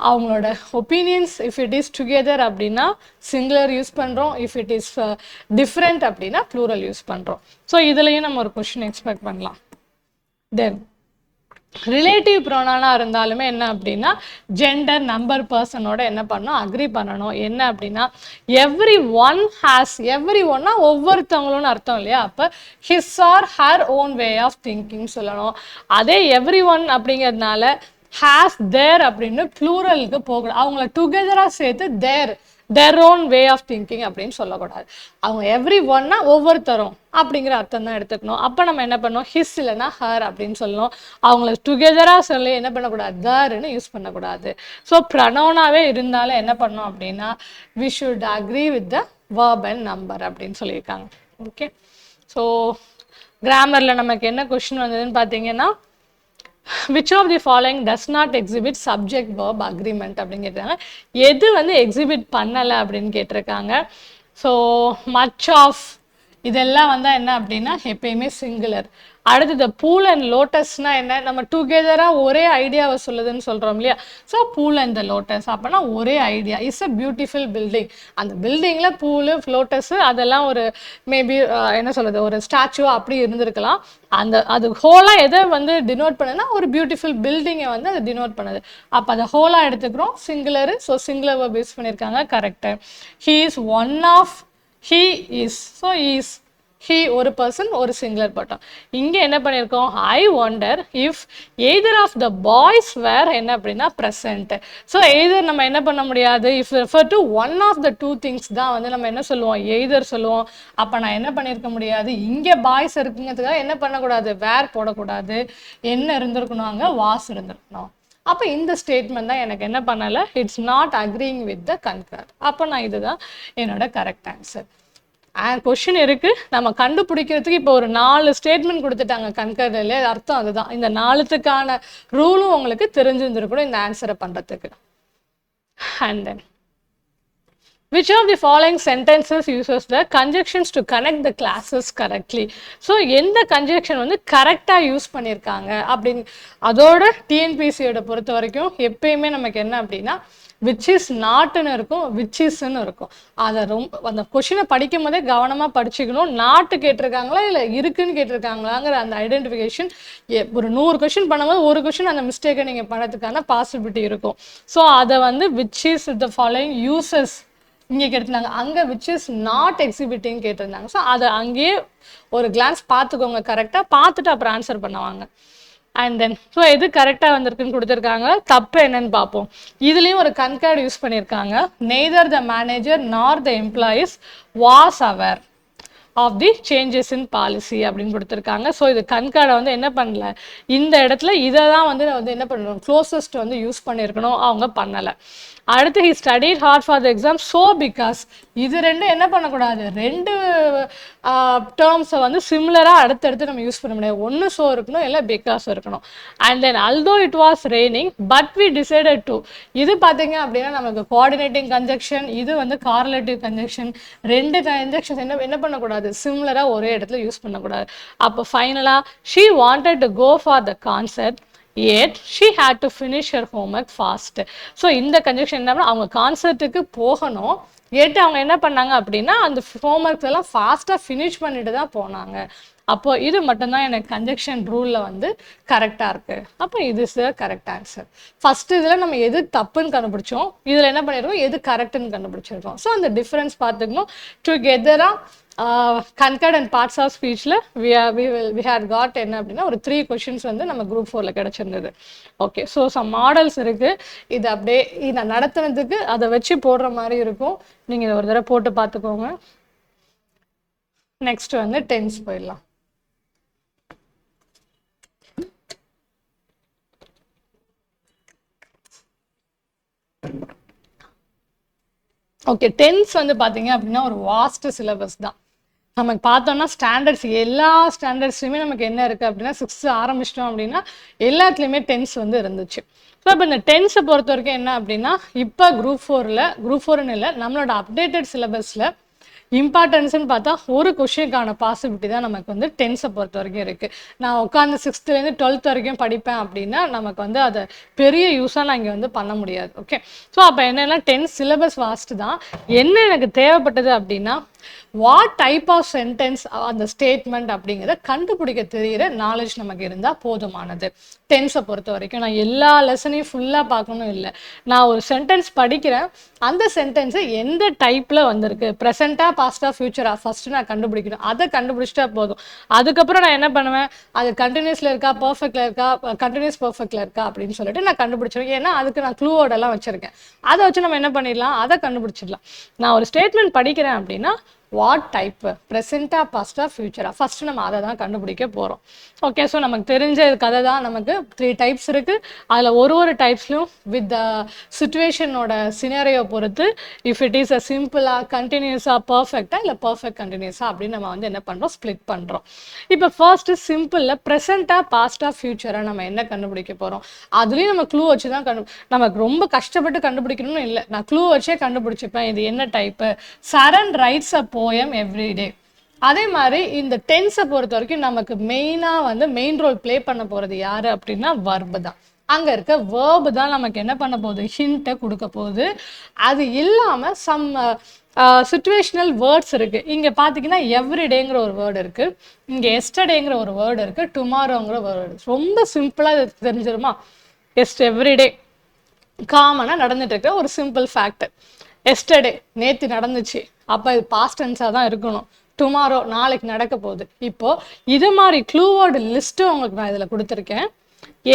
அவங்களோட opinions if it is together அப்படின்னா சிங்குலர் யூஸ் பண்ணுறோம், இஃப் இட் இஸ் டிஃப்ரெண்ட் அப்படின்னா ப்ளூரல் யூஸ் பண்ணுறோம். ஸோ இதுலேயும் நம்ம ஒரு கொஷின் எக்ஸ்பெக்ட் பண்ணலாம். தென் ரிலேட்டிவ் ப்ரோனானாக இருந்தாலுமே என்ன அப்படின்னா ஜெண்டர் நம்பர் பர்சனோட என்ன பண்ணணும், அக்ரி பண்ணணும். என்ன அப்படின்னா எவ்ரி ஒன் ஹேஸ், எவ்ரி ஒன்னா ஒவ்வொருத்தவங்களும் அர்த்தம் இல்லையா, அப்போ his or her own way of thinking சொல்லணும். அதே எவ்ரி ஒன் அப்படிங்கிறதுனால ஹேஸ் தேர் அப்படின்னு ப்ளூரலுக்கு போகணும். அவங்கள டுகெதராக சேர்த்து their own way of thinking அப்படின்னு சொல்லக்கூடாது. அவங்க எவ்ரி ஒன்னா ஒவ்வொருத்தரும் அப்படிங்கிற அர்த்தம் தான் எடுத்துக்கணும். அப்போ நம்ம என்ன பண்ணோம், ஹிஸ் இல்லைன்னா ஹர் அப்படின்னு சொல்லணும். அவங்கள டுகெதராக சொல்லி என்ன பண்ணக்கூடாது, தர்ன்னு யூஸ் பண்ணக்கூடாது. ஸோ ப்ரனோனாவே இருந்தாலும் என்ன பண்ணோம் அப்படின்னா we should agree with the verb and number அப்படின்னு சொல்லியிருக்காங்க. ஓகே, ஸோ கிராமரில் நமக்கு என்ன கொஷின் வந்ததுன்னு பார்த்தீங்கன்னா which of the following does not exhibit subject verb agreement அப்படின்னு கேட்டாங்க. எது வந்து எக்ஸிபிட் பண்ணலை அப்படின்னு கேட்டிருக்காங்க. ஸோ மச் ஆஃப் இதெல்லாம் வந்து என்ன அப்படின்னா எப்பயுமே சிங்குலர். அடுத்தது பூல் அண்ட் லோட்டஸ்னா என்ன, நம்ம டுகெதராக ஒரே ஐடியாவை சொல்லுதுன்னு சொல்கிறோம் இல்லையா. So pool and the lotus அப்படின்னா ஒரே idea, is a beautiful building. அந்த பில்டிங்கில் பூலு லோட்டஸு அதெல்லாம் ஒரு மேபி என்ன சொல்கிறது ஒரு ஸ்டாச்சுவா அப்படி இருந்திருக்கலாம். அது ஹோலாக எதை வந்து டினோட் பண்ணுதுன்னா ஒரு பியூட்டிஃபுல் பில்டிங்கை வந்து அது டினோட் பண்ணுது. அப்போ அதை ஹோலாக எடுத்துக்கிறோம் singular. So singular verb use பண்ணியிருக்காங்க, correct. He is one of, he is, so is he ஒரு பர்சன் ஒரு சிங்குலர் பட்டம். இங்கே என்ன பண்ணியிருக்கோம், I wonder if either of the boys were என்ன அப்படின்னா ப்ரெசன்ட். ஸோ எய்தர் நம்ம என்ன பண்ண முடியாது, if refer to one of the two things தான் வந்து நம்ம என்ன சொல்லுவோம், எய்தர் சொல்லுவோம். அப்போ நான் என்ன பண்ணியிருக்க முடியாது, இங்கே பாய்ஸ் இருக்குங்கிறதுக்காக என்ன பண்ணக்கூடாது, வேர் போடக்கூடாது, என்ன இருந்திருக்கணும், அங்கே வாஸ் இருந்திருக்கணும். அப்போ இந்த ஸ்டேட்மெண்ட் தான் எனக்கு என்ன பண்ணலை, it's not அக்ரிங் with the concur. அப்போ நான் இதுதான் என்னோட கரெக்ட் ஆன்சர். கொஷின் இருக்கு, நம்ம கண்டுபிடிக்கிறதுக்கு இப்போ ஒரு 4 ஸ்டேட்மெண்ட் கொடுத்துட்டாங்க கன்கர்ல, அர்த்தம் அதுதான். இந்த 4த்துக்கான ரூலும் உங்களுக்கு தெரிஞ்சிருந்துருக்கணும் இந்த ஆன்சரை பண்றதுக்கு. And then which of the following sentences uses the conjunctions to connect the classes correctly? So எந்த கன்ஜங்ஷன் வந்து கரெக்டாக யூஸ் பண்ணியிருக்காங்க அப்படின்னு அதோட டிஎன்பிசியோட பொறுத்த வரைக்கும் எப்பயுமே நமக்கு என்ன அப்படின்னா விச் இஸ் நாட்டுன்னு இருக்கும், விச் இஸ்ன்னு இருக்கும். அதை ரொம்ப அந்த கொஷினை படிக்கும் போதே கவனமாக படிச்சுக்கணும். நாட்டு கேட்டிருக்காங்களா இல்லை இருக்குன்னு கேட்டிருக்காங்களாங்கிற அந்த ஐடென்டிஃபிகேஷன் ஒரு 100 கொஷின் பண்ணும்போது ஒரு கொஷின் அந்த மிஸ்டேக்கை நீங்கள் பண்ணதுக்கான பாசிபிலிட்டி இருக்கும். ஸோ அதை வந்து which is the following uses இங்கே கேட்டிருந்தாங்க, அங்கே விச் இஸ் நாட் எக்ஸிபிட்டிங் கேட்டிருந்தாங்க. ஸோ அதை அங்கேயே ஒரு கிளான்ஸ் பார்த்துக்கோங்க, கரெக்டாக பார்த்துட்டு அப்புறம் ஆன்சர் பண்ணுவாங்க. அண்ட் தென் ஸோ எது கரெக்டாக வந்திருக்குன்னு கொடுத்துருக்காங்க, தப்பு என்னன்னு பார்ப்போம். இதுலேயும் ஒரு கன்கார்டு யூஸ் பண்ணியிருக்காங்க. Neither the manager nor the employees was aware of the changes in policy அப்படின்னு கொடுத்துருக்காங்க. ஸோ இது கன்கார்டை வந்து என்ன பண்ணல, இந்த இடத்துல இதை தான் வந்து என்ன பண்ணணும், க்ளோசஸ்ட் வந்து யூஸ் பண்ணியிருக்கணும், அவங்க பண்ணலை. அடுத்து he studied hard for the exam so because இது ரெண்டும் என்ன பண்ணக்கூடாது, 2 டேர்ம்ஸை வந்து சிமிலராக அடுத்தடுத்து நம்ம யூஸ் பண்ண முடியாது. ஒன்று ஸோ இருக்கணும், இல்லை பிகாஸ் இருக்கணும். And then although it was raining but we decided to, இது பார்த்தீங்க அப்படின்னா நமக்கு கோஆர்டினேட்டிங் கன்ஜெக்ஷன், இது வந்து கார்லேட்டிவ் கன்ஜெக்ஷன். 2 கன்ஜெக்ஷன்ஸ் என்ன பண்ணக்கூடாது, சிமிலராக ஒரே இடத்துல யூஸ் பண்ணக்கூடாது. அப்போ ஃபைனலாக she wanted to go for the concert yet she had to finish her homework fast. So இந்த கன்ஜெக்ஷன் என்ன, அவங்க கான்சர்ட்டுக்கு போகணும், ஏட்டு அவங்க என்ன பண்ணாங்க அப்படின்னா அந்த ஹோம்ஒர்க்ஸ் எல்லாம் ஃபாஸ்ட்டாக ஃபினிஷ் பண்ணிட்டு தான் போனாங்க. அப்போ இது மட்டும்தான் எனக்கு கன்ஜெக்ஷன் ரூலில் வந்து கரெக்டாக இருக்குது. அப்போ இது சார் கரெக்ட் ஆன்சர். ஃபஸ்ட்டு இதில் நம்ம எது தப்புன்னு கண்டுபிடிச்சோம், இதில் என்ன பண்ணியிருக்கோம் எது கரெக்டுன்னு கண்டுபிடிச்சிருக்கோம். ஸோ அந்த டிஃப்ரென்ஸ் பார்த்துக்கணும். டுகெதராக கன்கர்ட் அண்ட் பார்ட்ஸ் ஆஃப் ஸ்பீச்சில் வி ஹேட் காட் என்ன அப்படின்னா ஒரு 3 கொஷின்ஸ் வந்து நம்ம குரூப் 4ல் கிடச்சிருந்தது. ஓகே, ஸோ சம் மாடல்ஸ் இருக்குது. இது அப்படியே இதை நடத்துனதுக்கு அதை வச்சு போடுற மாதிரி இருக்கும். நீங்கள் இதை ஒரு தடவை போட்டு பார்த்துக்கோங்க. நெக்ஸ்ட் வந்து டென்ஸ் போயிடலாம். ஓகே, டென்ஸ் வந்து பார்த்தீங்க அப்படின்னா ஒரு வாஸ்ட் சிலபஸ் தான். நமக்கு பார்த்தோம்னா ஸ்டாண்டர்ட்ஸ் எல்லா ஸ்டாண்டர்ட்ஸ்லையுமே நமக்கு என்ன இருக்குது அப்படின்னா 6th ஆரம்பிச்சிட்டோம் அப்படின்னா எல்லாத்துலேயுமே டென்ஸ் வந்து இருந்துச்சு. ஸோ இப்போ இந்த டென்ஸை பொறுத்த வரைக்கும் என்ன அப்படின்னா இப்போ குரூப் 4ன்னு இல்லை, நம்மளோட அப்டேட்டட் சிலபஸில் இம்பார்ட்டன்ஸ்ன்னு பார்த்தா ஒரு கொஷினுக்கான பாசிபிலிட்டி தான் நமக்கு வந்து டென்ஸை பொறுத்த வரைக்கும் இருக்குது. நான் உட்காந்து 6th-லேருந்து 12th வரைக்கும் படிப்பேன் அப்படின்னா நமக்கு வந்து அதை பெரிய யூஸாக நான் இங்கே வந்து பண்ண முடியாது. ஓகே, ஸோ அப்போ என்னென்னா டென்ஸ் சிலபஸ் வாஸ்ட் தான். என்ன எனக்கு தேவைப்பட்டது அப்படின்னா வாட் டைப் ஆஃப் சென்டென்ஸ் அந்த ஸ்டேட்மெண்ட் அப்படிங்கிறத கண்டுபிடிக்க தெரிகிற நாலேஜ் நமக்கு இருந்தால் போதுமானது. டென்ஸை பொறுத்த வரைக்கும் நான் எல்லா லெசனையும் ஃபுல்லாக பார்க்கணும் இல்லை, நான் ஒரு சென்டென்ஸ் படிக்கிறேன், அந்த சென்டென்ஸை எந்த டைப்பில் வந்திருக்கு, ப்ரெசென்ட்டாக பாஸ்டாக ஃபியூச்சராக ஃபஸ்ட்டு நான் கண்டுபிடிக்கணும். அதை கண்டுபிடிச்சிட்டா போதும். அதுக்கப்புறம் நான் என்ன பண்ணுவேன், அது கண்டினியூஸில் இருக்கா, பர்ஃபெக்டில் இருக்கா, கண்டினியூஸ் பர்ஃபெக்டில் இருக்கா அப்படின்னு சொல்லிட்டு நான் கண்டுபிடிச்சிருவேன். ஏன்னா அதுக்கு நான் க்ளூவோடெல்லாம் வச்சுருக்கேன். அதை வச்சு நம்ம என்ன பண்ணிடலாம், அதை கண்டுபிடிச்சிடலாம். நான் ஒரு ஸ்டேட்மெண்ட் படிக்கிறேன் அப்படின்னா வாட் டைப், ப்ரெசென்ட்டாக பாஸ்டாக ஃபியூச்சராக ஃபஸ்ட்டு நம்ம அதை தான் கண்டுபிடிக்க போகிறோம். ஓகே, ஸோ நமக்கு தெரிஞ்ச கதை தான். நமக்கு 3 டைப்ஸ் இருக்குது. அதில் ஒரு டைப்ஸ்லையும் வித் த சிச்சுவேஷனோட சினாரியோ பொறுத்து இஃப் இட் இஸ் அ சிம்பிளாக, கண்டினியூஸாக, பர்ஃபெக்டாக இல்லை பர்ஃபெக்ட் கண்டினியூஸாக அப்படின்னு நம்ம வந்து என்ன பண்ணுறோம், ஸ்ப்ளிட் பண்ணுறோம். இப்போ ஃபர்ஸ்ட்டு சிம்பிளில் ப்ரெசென்ட்டாக பாஸ்டாக ஃபியூச்சராக நம்ம என்ன கண்டுபிடிக்க போகிறோம், அதுலேயும் நம்ம க்ளூ வச்சு தான் நமக்கு ரொம்ப கஷ்டப்பட்டு கண்டுபிடிக்கணும்னு இல்லை, நான் க்ளூ வச்சே கண்டுபிடிச்சிப்பேன் இது என்ன type. Charan writes a poem every day. அதே மாதிரி இந்த டென்ஸை பொறுத்த வரைக்கும் நமக்கு மெயினாக வந்து மெயின் ரோல் ப்ளே பண்ண போகிறது யார் அப்படின்னா வர்பு தான். அங்கே இருக்க வேர்பு தான் நமக்கு என்ன பண்ண போகுது, ஹிண்ட்டை கொடுக்க போகுது. அது இல்லாமல் சம் சிச்சுவேஷனல் வேர்ட்ஸ் இருக்குது. இங்கே பார்த்தீங்கன்னா எவ்ரிடேங்கிற ஒரு வேர்டு இருக்குது, இங்கே எஸ்டர்டேங்கிற ஒரு வேர்டு இருக்குது, டுமாரோங்கிற வேர்டு. ரொம்ப சிம்பிளாக இது தெரிஞ்சிருமா, எவ்ரிடே காமனாக நடந்துட்டு இருக்க ஒரு சிம்பிள் ஃபேக்ட். எஸ்டர்டே நேற்று நடந்துச்சு, அப்போ இது பாஸ்ட் டென்ஸாக தான் இருக்கணும். டுமாரோ நாளைக்கு நடக்க போகுது. இப்போது இது மாதிரி க்ளூவோட லிஸ்ட்டு உங்களுக்கு நான் இதில் கொடுத்துருக்கேன்.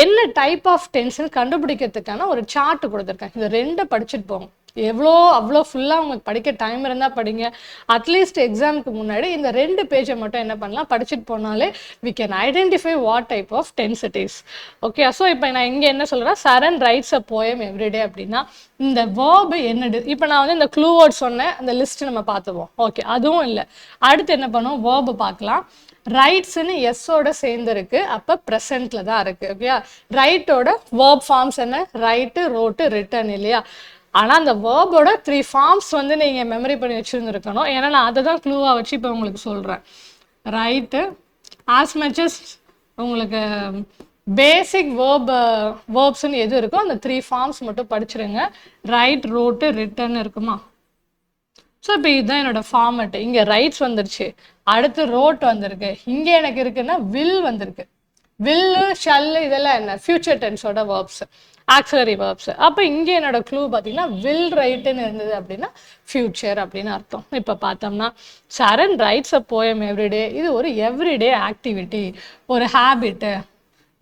என்ன டைப் ஆஃப் டென்ஸ்ன்னு கண்டுபிடிக்கிறதுக்கான ஒரு சார்ட் கொடுத்துருக்கேன். இது 2 படிச்சுட்டு போங்க. அவ்வளோ ஃபுல்லாக உங்களுக்கு படிக்க டைம் இருந்தால் படிங்க. அட்லீஸ்ட் எக்ஸாமுக்கு முன்னாடி இந்த 2 பேஜை மட்டும் என்ன பண்ணலாம், படிச்சுட்டு போனாலே we can identify what type of tense it is. Okay, so இப்போ நான் இங்கே என்ன சொல்கிறேன், Charan writes a poem every day அப்படின்னா இந்த வேர்பு என்னது. இப்போ நான் வந்து இந்த க்ளூ வேர்ட் சொன்னேன், அந்த லிஸ்ட்டு நம்ம பார்த்துவோம். ஓகே, அதுவும் இல்லை. அடுத்து என்ன பண்ணுவோம், வேர்பு பார்க்கலாம். ரைட்ஸ்ன்னு எஸ்ஸோட சேர்ந்துருக்கு, அப்போ ப்ரெசென்ட்டில் தான் இருக்குது. ஓகே, ரைட்டோட வேர்ப் ஃபார்ம்ஸ் என்ன, ரைட்டு, ரோட்டு, ரிட்டன் இல்லையா. ஆனால் அந்த வேர்போட 3 ஃபார்ம்ஸ் வந்து நீங்கள் மெமரி பண்ணி வச்சுருந்துருக்கணும். ஏன்னா நான் அதை தான் க்ளூவாக வச்சு இப்போ உங்களுக்கு சொல்கிறேன். ரைட்டு ஆஸ் மச்சஸ் உங்களுக்கு பேசிக் வேர்ப்ஸ்ன்னு எது இருக்கோ அந்த 3 ஃபார்ம்ஸ் மட்டும் படிச்சிருங்க. ரைட், ரோட்டு, ரிட்டன் இருக்குமா. ஸோ இப்போ இதுதான் என்னோடய ஃபார்மெட்டு. இங்கே ரைட்ஸ் வந்துருச்சு, அடுத்து ரோட் வந்திருக்கு, இங்கே எனக்கு இருக்குன்னா வில் வந்திருக்கு. வில்லு, ஷல்லு இதெல்லாம் என்ன, ஃபியூச்சர் டென்ஸோட வேர்ப்ஸ், ஆக்சிலரி வேர்ப்ஸ். அப்போ இங்கே என்னோட க்ளூ பார்த்தீங்கன்னா வில் ரைட்டுன்னு இருந்தது அப்படின்னா ஃபியூச்சர் அப்படின்னு அர்த்தம். இப்போ பார்த்தோம்னா சரண் ரைட்ஸ் அ போயம் எவ்ரிடே, இது ஒரு எவ்ரிடே ஆக்டிவிட்டி, ஒரு ஹேபிட்டு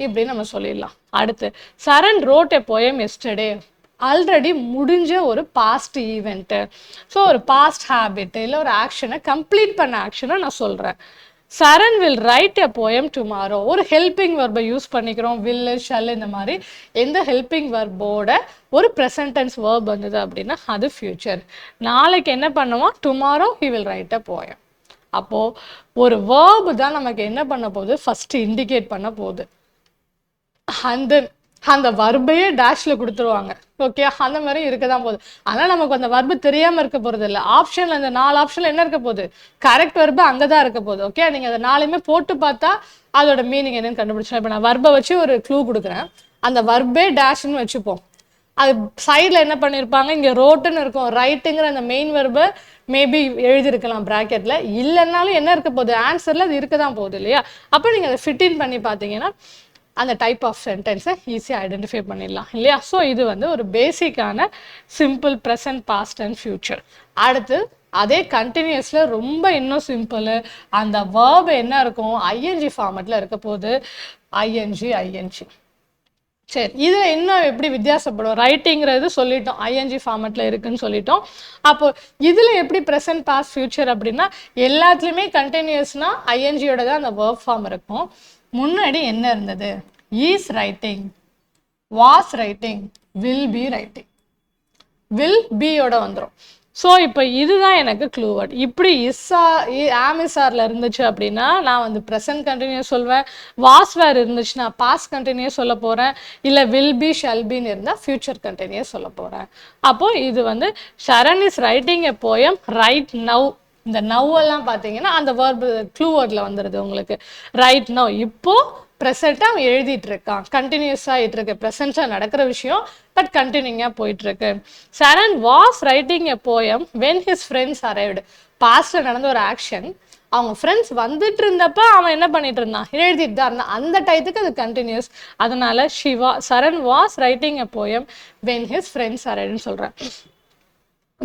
இப்படின்னு நம்ம சொல்லிடலாம். அடுத்து Saran wrote a poem yesterday, already முடிஞ்ச ஒரு பாஸ்ட் ஈவெண்ட்டு. ஸோ ஒரு பாஸ்ட் ஹேபிட்டு இல்லை ஒரு ஆக்ஷனை கம்ப்ளீட் பண்ண ஆக்ஷனை நான் சொல்கிறேன். Saran will write a poem tomorrow, ஒரு ஹெல்பிங் வர்பை யூஸ் பண்ணிக்கிறோம். வில்லு, ஷல் இந்த மாதிரி எந்த ஹெல்பிங் வர்போட ஒரு ப்ரெசன்ட் டென்ஸ் வேர்ப் வந்தது அப்படின்னா அது ஃபியூச்சர். நாளைக்கு என்ன பண்ணுவோம், tomorrow he will write a poem. அப்போது ஒரு வேர்பு தான் நமக்கு என்ன பண்ண போகுது, ஃபஸ்ட்டு இண்டிகேட் பண்ண போகுது. அந்த வர்பையே டேஷில் கொடுத்துருவாங்க. ஓகே, அந்த மாதிரி இருக்க தான் போகுது. ஆனால் நமக்கு அந்த வர்பு தெரியாமல் இருக்க போகிறது இல்லை. ஆப்ஷனில் அந்த 4 ஆப்ஷனில் என்ன இருக்க போகுது, கரெக்ட் வர்பு அங்கே தான் இருக்க போகுது. ஓகே, நீங்கள் அதை 4மே போட்டு பார்த்தா அதோட மீனிங் என்னன்னு கண்டுபிடிச்சோம். இப்போ நான் வர்பை வச்சு ஒரு க்ளூ கொடுக்குறேன், அந்த வர்பே டேஷ்னு வச்சுப்போம். அது சைடில் என்ன பண்ணியிருப்பாங்க, இங்கே ரோட்டுன்னு இருக்கும், ரைட்டுங்கிற அந்த மெயின் வெர்பை மேபி எழுதியிருக்கலாம் ப்ராக்கெட்டில். இல்லைன்னாலும் என்ன இருக்க போகுது, ஆன்சரில் அது இருக்க தான் போகுது இல்லையா? அப்போ நீங்கள் அதை ஃபிட் இன் பண்ணி பார்த்தீங்கன்னா அந்த டைப் ஆஃப் சென்டென்ஸை ஈஸியாக ஐடென்டிஃபை பண்ணிடலாம் இல்லையா? ஸோ இது வந்து ஒரு பேசிக்கான simple present, past and future. அடுத்து அதே கண்டினியூஸில் ரொம்ப இன்னும் சிம்பிள், அந்த வேர்ப் என்ன இருக்கும், ஐஎன்ஜி ஃபார்மெட்டில் இருக்க போது, ஐஎன்ஜி. சரி, இதில் இன்னும் எப்படி வித்தியாசப்படும், ரைட்டிங்கிறது சொல்லிட்டோம் ஐஎன்ஜி ஃபார்மெட்டில் இருக்குன்னு சொல்லிட்டோம். அப்போ இதில் எப்படி ப்ரெசன்ட், பாஸ்ட், ஃபியூச்சர் அப்படின்னா எல்லாத்துலேயுமே கண்டினியூஸ்னால் ஐஎன்ஜியோட தான் அந்த வேர்ப் ஃபார்ம் இருக்கும். முன்னாடி என்ன இருந்தது, is writing, was writing, will be writing, will பியோட வந்துடும். ஸோ இப்போ இதுதான் எனக்கு க்ளூ வேர்ட். இப்படி ஆமிசாரில் இருந்துச்சு அப்படின்னா நான் வந்து ப்ரெசன்ட் கண்டினியூஸ் சொல்வேன், வாஸ் வேர் இருந்துச்சுன்னா பாஸ்ட் கண்டினியூஸ் சொல்ல போகிறேன், இல்லை வில் பி ஷல் பின்னு இருந்தால் ஃபியூச்சர் கண்டினியூஸ் சொல்ல போகிறேன். அப்போது இது வந்து Sharan is writing a poem right now. இந்த நவ்வெல்லாம் பார்த்தீங்கன்னா அந்த வேர்பு க்ளூ வேர்டில் வந்துடுது உங்களுக்கு. ரைட் நவ், இப்போது ப்ரெசண்ட்டாக அவன் எழுதிட்டு இருக்கான், கண்டினியூஸாக ஆகிட்டு இருக்கு, ப்ரெசண்ட்டாக நடக்கிற விஷயம் பட் கண்டினியூங்காக போயிட்டுருக்கு. Saran was writing a poem when his friends arrived. பாஸ்டில் நடந்த ஒரு ஆக்ஷன், அவங்க ஃப்ரெண்ட்ஸ் வந்துட்டு இருந்தப்ப அவன் என்ன பண்ணிட்டு இருந்தான், எழுதிட்டு தான் இருந்தான், அந்த டயத்துக்கு அது கண்டினியூஸ். அதனால Saran was writing a poem when his friends அரைவ்டுன்னு சொல்கிறேன்.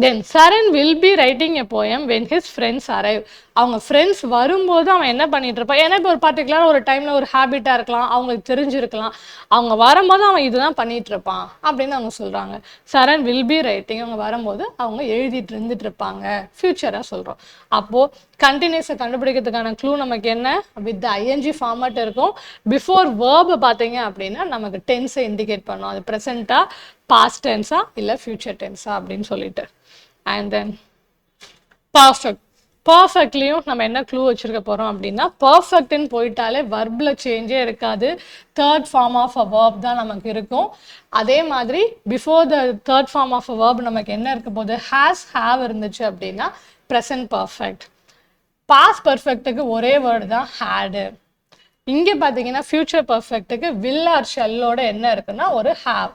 Then Saran will be writing a poem when his friends arrive. அவங்க ஃப்ரெண்ட்ஸ் வரும்போது அவன் என்ன பண்ணிட்டு இருப்பான், ஏன்னா இப்போ ஒரு பர்டிகுலர் ஒரு டைமில் ஒரு ஹேபிட்டாக இருக்கலாம், அவங்களுக்கு தெரிஞ்சிருக்கலாம், அவங்க வரும்போது அவன் இதுதான் பண்ணிட்டு இருப்பான் அப்படின்னு அவங்க சொல்கிறாங்க. சரண் வில் பி ரைட்டிங், அவங்க வரும்போது அவங்க எழுதிட்டு இருந்துட்டு இருப்பாங்க, ஃபியூச்சராக சொல்கிறோம். அப்போது கண்டினியூஸை கண்டுபிடிக்கிறதுக்கான க்ளூ நமக்கு என்ன, வித் ஐஎன்ஜி ஃபார்மேட் இருக்கும். பிஃபோர் வேர்பு பார்த்தீங்க அப்படின்னா நமக்கு டென்ஸை இண்டிகேட் பண்ணோம், அது ப்ரெசண்ட்டாக, பாஸ்ட் டென்ஸா இல்லை ஃபியூச்சர் டென்ஸா அப்படின்னு சொல்லிட்டு. And then perfect. பர்ஃபெக்ட்லேயும் நம்ம என்ன க்ளூ வச்சுருக்க போகிறோம் அப்படின்னா, பர்ஃபெக்ட்னு போயிட்டாலே வர்பில் சேஞ்சே இருக்காது, third form of a verb தான் நமக்கு இருக்கும். அதே மாதிரி before the third form of a verb நமக்கு என்ன இருக்க போது, ஹேஸ், ஹேவ் இருந்துச்சு அப்படின்னா ப்ரெசன்ட் பர்ஃபெக்ட். பாஸ்ட் பர்ஃபெக்ட்டுக்கு ஒரே வேர்டு தான் ஹேடு. இங்கே பார்த்தீங்கன்னா ஃபியூச்சர் பர்ஃபெக்ட்டுக்கு வில் ஆர் ஷெல்லோட என்ன இருக்குன்னா ஒரு have,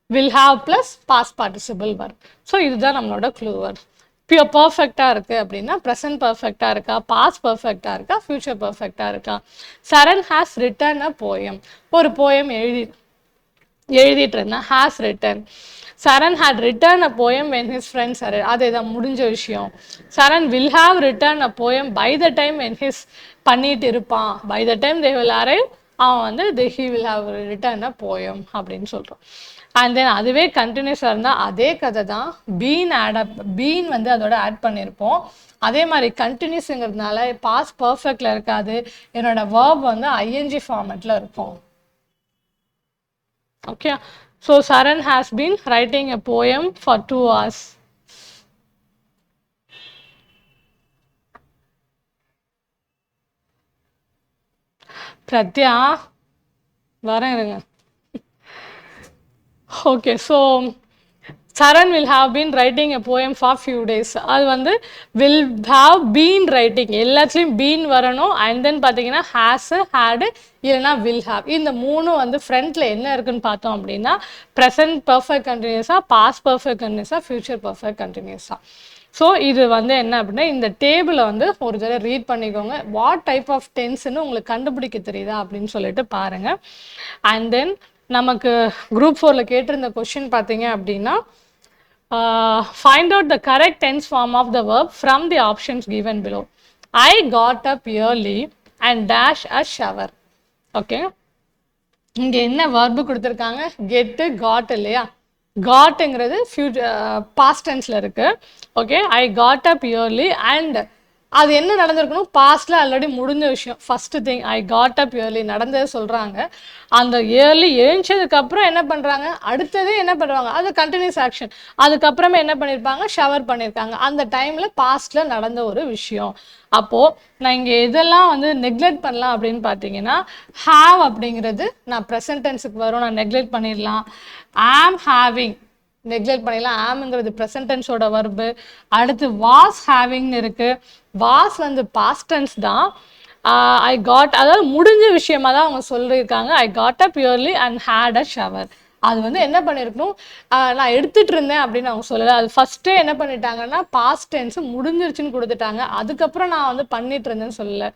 will have plus past participle verb. So இதுதான் நம்மளோட க்ளூ வேர்ட். பியூர் பர்ஃபெக்டாக இருக்குது அப்படின்னா ப்ரெசன்ட் பர்ஃபெக்டாக இருக்கா, பாஸ்ட் பர்ஃபெக்டாக இருக்கா, ஃபியூச்சர் பர்ஃபெக்டாக இருக்கா. Charan has written a poem, ஒரு போயம் எழுதிட்டு இருந்தான், has written. Charan had written a poem when his friends are, அதே தான் முடிஞ்ச விஷயம். Charan will have written a poem by the time when his பண்ணிட்டு இருப்பான், by the time they will arrive, அவன் வந்து he will have written a poem அப்படின்னு சொல்கிறோம். அண்ட் தென் அதுவே கண்டினியூஸாக இருந்தால் அதே கதை தான், பீன் வந்து அதோட ஆட் பண்ணியிருப்போம். அதே மாதிரி கண்டினியூஸுங்கிறதுனால பாஸ்ட் பர்ஃபெக்டில் இருக்காது, என்னோட வேர்ப் வந்து ஐஎன்ஜி ஃபார்மெட்டில் இருக்கும். Okay, so Charan has been writing a poem for 2 hours. பிரத்யா வரேன் இருங்க. Okay, so Charan will have been writing a poem for few days. அது வந்து will have been writing, எல்லாத்துலேயும் been வரணும். அண்ட் தென் பார்த்தீங்கன்னா has, had இல்லைனா will have, இந்த மூணு வந்து ஃப்ரண்ட்டில் என்ன இருக்குன்னு பார்த்தோம் அப்படின்னா ப்ரெசன்ட் பர்ஃபெக்ட் கண்டினியூஸாக, பாஸ்ட் பர்ஃபெக்ட் கண்டினியூஸாக, ஃபியூச்சர் பர்ஃபெக்ட் கண்டினியூஸாக. ஸோ இது வந்து என்ன அப்படின்னா இந்த டேபிளை வந்து ஒரு தடவை ரீட் பண்ணிக்கோங்க, வாட் டைப் ஆஃப் டென்ஸ்ன்னு உங்களுக்கு கண்டுபிடிக்க தெரியுதா அப்படின்னு சொல்லிட்டு பாருங்கள். அண்ட் தென் நமக்கு குரூப் 4ல் கேட்டிருந்த கொஷின் பார்த்தீங்க அப்படின்னா, find out the correct tense form of the verb from the options given below. I got up early and dash a shower. Okay, இங்கே என்ன verb கொடுத்துருக்காங்க, கெட்டு, காட் இல்லையா. காட்டுங்கிறது பாஸ்ட் டென்ஸில் இருக்குது. Okay, I got up yearly and அது என்ன நடந்திருக்கணும், பாஸ்டில் already முடிஞ்ச விஷயம். First thing I got up yearly நடந்தது சொல்கிறாங்க. அந்த இயர்லி எழுந்ததுக்கப்புறம் என்ன பண்ணுறாங்க, அடுத்தது என்ன பண்ணுவாங்க, அது கண்டினியூஸ் ஆக்ஷன். அதுக்கப்புறமே என்ன பண்ணியிருப்பாங்க, ஷவர் பண்ணியிருக்காங்க. அந்த டைமில் பாஸ்டில் நடந்த ஒரு விஷயம். அப்போது நான் இங்கே இதெல்லாம் வந்து நெக்லெக்ட் பண்ணலாம் அப்படின்னு பார்த்தீங்கன்னா, ஹாவ் அப்படிங்கிறது நான் ப்ரெசன்ட் டென்ஸுக்கு வரும், நான் நெக்லெக்ட் பண்ணிடலாம். ஆம் ஹேவிங் நெக்லெக்ட் பண்ணிடலாம், ஆம்ங்கிறது ப்ரெசன்ட் டென்ஸோட வர்பு. அடுத்து வாஸ் ஹேவிங்னு இருக்குது, வாஸ் வந்து பாஸ்ட் டென்ஸ் தான், ஐ காட், அதாவது முடிஞ்ச விஷயமா தான் அவங்க சொல்லியிருக்காங்க. I got a purely and had a shower. அது வந்து என்ன பண்ணியிருக்கணும், நான் எடுத்துட்டு இருந்தேன் அப்படின்னு அவங்க சொல்லலை. அது ஃபஸ்ட்டே என்ன பண்ணிட்டாங்கன்னா பாஸ்ட் டென்ஸ் முடிஞ்சிருச்சுன்னு கொடுத்துட்டாங்க. அதுக்கப்புறம் நான் வந்து பண்ணிட்டு இருந்தேன்னு சொல்லலை.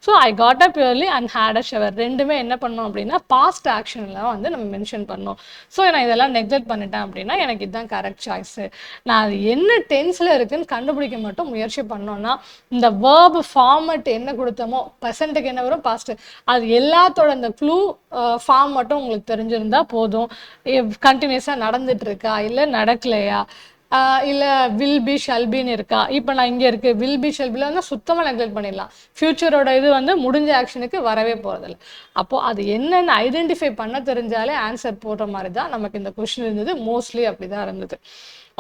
So I got a purely and had a shower ரெண்டுமே என்ன பண்ணோம் அப்படின்னா பாஸ்ட் ஆக்ஷனில் வந்து நம்ம மென்ஷன் பண்ணோம். ஸோ நான் இதெல்லாம் நெக்லெக்ட் பண்ணிட்டேன் அப்படின்னா எனக்கு இதுதான் கரெக்ட் சாய்ஸு. நான் அது என்ன டென்ஸில் இருக்குன்னு கண்டுபிடிக்க மட்டும் முயற்சி பண்ணோன்னா இந்த வேர்பு ஃபார்மட் என்ன கொடுத்தோமோ ப்ரெசண்ட்டுக்கு என்ன வரும் பாஸ்ட்டு, அது எல்லாத்தோட இந்த க்ளூ ஃபார்ம் மட்டும் உங்களுக்கு தெரிஞ்சிருந்தா போதும். கண்டினியூஸாக நடந்துட்டு இருக்கா இல்லை நடக்கலையா, இல்லை வில் பி ஷல்பின்னு இருக்கா. இப்போ நான் இங்கே இருக்கு வில் பி ஷல்பியில் வந்து சுத்தமாக நெக்லெக்ட் பண்ணிடலாம். ஃப்யூச்சரோட இது வந்து முடிஞ்ச ஆக்ஷனுக்கு வரவே போகிறதில்ல. அப்போது அது என்னென்னு ஐடென்டிஃபை பண்ண தெரிஞ்சாலே ஆன்சர் போடுற மாதிரி தான் நமக்கு இந்த கொஷின் இருந்தது. மோஸ்ட்லி அப்படி தான் இருந்தது.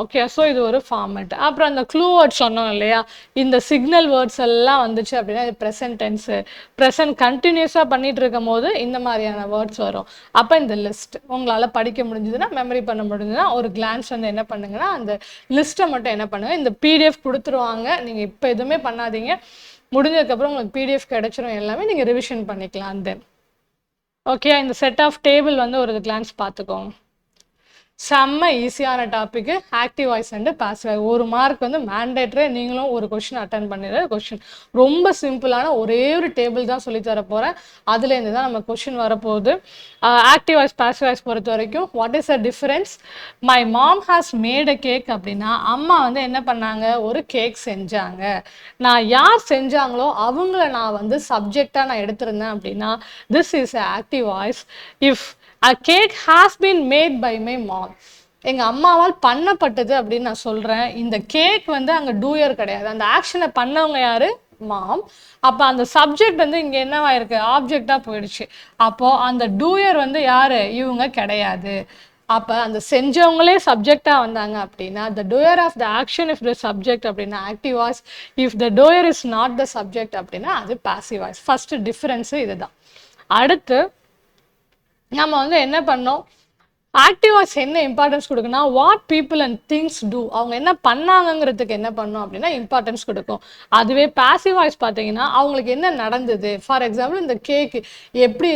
ஓகே, ஸோ இது ஒரு ஃபார்மேட். அப்புறம் அந்த க்ளூ வேர்ட்ஸ் சொன்னோம் இல்லையா, இந்த சிக்னல் வேர்ட்ஸ் எல்லாம் வந்துச்சு அப்படின்னா இது ப்ரெசன்ட் டென்ஸு. ப்ரெசன்ட் கண்டினியூஸாக பண்ணிட்டு இருக்கும் போது இந்த மாதிரியான வேர்ட்ஸ் வரும். அப்போ இந்த லிஸ்ட் உங்களால் படிக்க முடிஞ்சதுன்னா, மெமரி பண்ண முடிஞ்சதுன்னா ஒரு கிளான்ஸ் வந்து என்ன பண்ணுங்கன்னா அந்த லிஸ்ட்டை மட்டும் என்ன பண்ணுங்கள், இந்த பிடிஎஃப் கொடுத்துருவாங்க. நீங்கள் இப்போ எதுவுமே பண்ணாதீங்க, முடிஞ்சதுக்கப்புறம் உங்களுக்கு பிடிஎஃப் கிடைச்சிரும். எல்லாமே நீங்கள் ரிவிஷன் பண்ணிக்கலாம். தென் ஓகே, இந்த செட் ஆஃப் டேபிள் வந்து ஒரு கிளான்ஸ் பார்த்துக்கோங்க. செம்ம ஈஸியான topic active voice and passive voice. ஒரு மார்க் வந்து மேண்டேட்ரி. நீங்களும் ஒரு கொஷின் அட்டன் பண்ணிடுற கொஷின் ரொம்ப சிம்பிளான ஒரே ஒரு டேபிள் தான் சொல்லித்தர போகிறேன். அதுலேருந்து தான் நம்ம கொஷின் வரப்போகுது. ஆக்டிவ் வாய்ஸ் பாசிவ் வாய்ஸ் பொறுத்த வரைக்கும் what is a difference, my mom has made a cake அப்படின்னா அம்மா வந்து என்ன பண்ணாங்க, ஒரு கேக் செஞ்சாங்க. நான் யார் செஞ்சாங்களோ அவங்கள நான் வந்து சப்ஜெக்டாக நான் எடுத்திருந்தேன் அப்படின்னா this is a active voice. If a cake has been made by my mom, எங்கள் அம்மாவால் பண்ணப்பட்டது அப்படின்னு நான் சொல்கிறேன். இந்த கேக் வந்து அங்கே டூயர் கிடையாது, அந்த ஆக்ஷனை பண்ணவங்க யார், மாம். அப்போ அந்த சப்ஜெக்ட் வந்து இங்கே என்னவாயிருக்கு, ஆப்ஜெக்டாக போயிடுச்சு. அப்போது அந்த டூயர் வந்து யார், இவங்க கிடையாது. அப்போ அந்த செஞ்சவங்களே சப்ஜெக்டாக வந்தாங்க அப்படின்னா the doer of the action if the subject அப்படின்னா active voice. If the doer is not the subject அப்படின்னா அது பாசிவ் வாய்ஸ். ஃபஸ்ட்டு டிஃப்ரென்ஸு இதுதான். அடுத்து நம்ம வந்து என்ன பண்ணோம், ஆக்டிவ் வாய்ஸ் என்ன இம்பார்ட்டன்ஸ் கொடுக்குன்னா what people and things do, அவங்க என்ன பண்ணாங்கங்கிறதுக்கு என்ன பண்ணோம் அப்படின்னா இம்பார்ட்டன்ஸ் கொடுக்கும். அதுவே பாசிவ் வாய்ஸ் பார்த்தீங்கன்னா அவங்களுக்கு என்ன நடந்தது, ஃபார் எக்ஸாம்பிள் இந்த கேக்கு எப்படி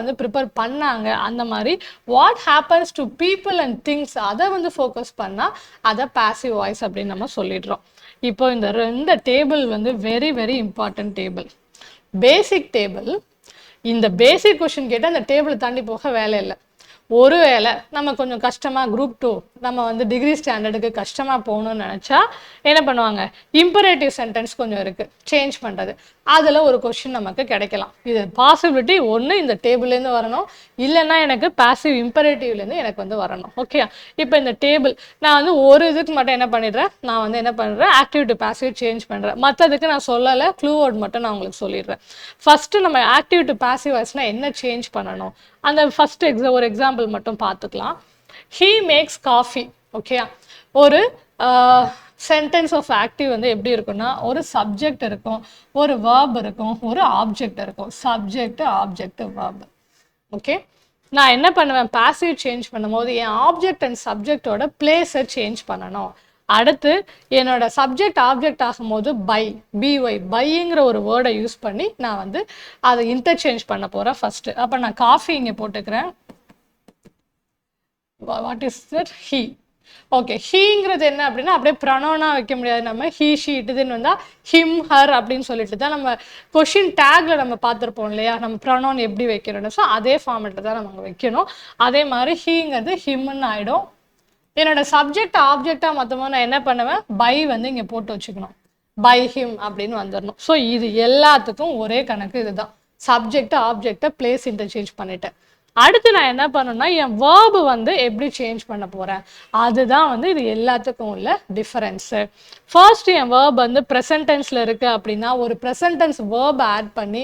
வந்து ப்ரிப்பேர் பண்ணாங்க, அந்த மாதிரி what happens to people and things அதை வந்து ஃபோக்கஸ் பண்ணால் அதை பாசிவ் வாய்ஸ் அப்படின்னு நம்ம சொல்லிடுறோம். இப்போ இந்த ரெண்டு டேபிள் வந்து very very important table, basic table. இந்த பேசிக் கொஷின் கேட்டால் அந்த டேபிளை தாண்டி போக வேலை இல்லை. ஒரு வேளை நம்ம கொஞ்சம் கஷ்டமாக குரூப் 2 நம்ம வந்து டிகிரி ஸ்டாண்டர்டுக்கு கஷ்டமாக போகணும்னு நினச்சா என்ன பண்ணுவாங்க, இம்பரேட்டிவ் சென்டென்ஸ் கொஞ்சம் இருக்குது சேஞ்ச் பண்ணுறது, அதில் ஒரு கொஷின் நமக்கு கிடைக்கலாம். இது பாசிபிலிட்டி ஒன்று இந்த டேபிள்லேருந்து வரணும், இல்லைன்னா எனக்கு பாசிவ் இம்பரேட்டிவ்லேருந்து எனக்கு வந்து வரணும். ஓகே, இப்போ இந்த டேபிள் நான் வந்து ஒரு இதுக்கு மட்டும் என்ன பண்ணிடுறேன், நான் வந்து என்ன பண்ணுறேன் ஆக்டிவ் டு பாசிவ் சேஞ்ச் பண்ணுறேன். மற்றதுக்கு நான் சொல்லலை, க்ளூ வேர்ட் மட்டும் நான் உங்களுக்கு சொல்லிடுறேன். ஃபஸ்ட்டு நம்ம ஆக்டிவ் டு பாசிவ் வாய்ஸ்னால் என்ன சேஞ்ச் பண்ணணும், அந்த ஃபஸ்ட் ஒரு எக்ஸாம்பிள் மட்டும் பார்த்துக்கலாம். He maths coffee. ஓகே, ஒரு சென்டென்ஸ் ஆஃப் ஆக்டிவ் வந்து எப்படி இருக்குன்னா ஒரு சப்ஜெக்ட் இருக்கும், ஒரு வேர்ப் இருக்கும், ஒரு ஆப்ஜெக்ட் இருக்கும். Subject object verb. ஓகே, நான் என்ன பண்ணுவேன், பாசிவ் சேஞ்ச் பண்ணும்போது என் ஆப்ஜெக்ட் அண்ட் சப்ஜெக்டோட பிளேஸை சேஞ்ச் பண்ணணும். அடுத்து என்னோட சப்ஜெக்ட் ஆப்ஜெக்ட் ஆகும்போது பைங்கிற ஒரு வேர்டை யூஸ் பண்ணி நான் வந்து அதை இன்டர்சேஞ்ச் பண்ண போகிறேன் ஃபஸ்ட்டு. அப்போ நான் காஃபி இங்கே போட்டுக்கிறேன். What is that, he. Okay, ஹீங்கிறது என்ன அப்படின்னா அப்படியே ப்ரொனவுனாக வைக்க முடியாது, நம்ம ஹீ ஷீ இதுன்னு வந்தால் ஹிம் ஹர் அப்படின்னு சொல்லிட்டு தான் நம்ம கொஷின் டேக்ல நம்ம பார்த்துருப்போம் இல்லையா, நம்ம ப்ரொனவுன் எப்படி வைக்கணும்னு. ஸோ அதே ஃபார்மேட்டில் தான் நம்ம வைக்கணும். அதே மாதிரி ஹீங்கிறது ஹிம்னு ஆகிடும். என்னோட சப்ஜெக்ட் ஆப்ஜெக்டாக மொத்தமாக நான் என்ன பண்ணுவேன், பை வந்து இங்கே போட்டு வச்சுக்கணும், பை ஹிம் அப்படின்னு வந்துடணும். ஸோ இது எல்லாத்துக்கும் ஒரே கணக்கு, இதுதான் சப்ஜெக்ட் ஆப்ஜெக்டை பிளேஸ் இன்டர்சேஞ்ச் பண்ணிட்டேன். அடுத்து நான் என்ன பண்ணணும்னா என் வேர்பு வந்து எப்படி சேஞ்ச் பண்ண போகிறேன், அதுதான் வந்து இது எல்லாத்துக்கும் உள்ள டிஃபரன்ஸு. ஃபர்ஸ்ட் என் வேர்ப் வந்து ப்ரெசன்ட் டென்ஸில் இருக்குது அப்படின்னா ஒரு ப்ரெசன்ட் டென்ஸ் வேர்பை ஆட் பண்ணி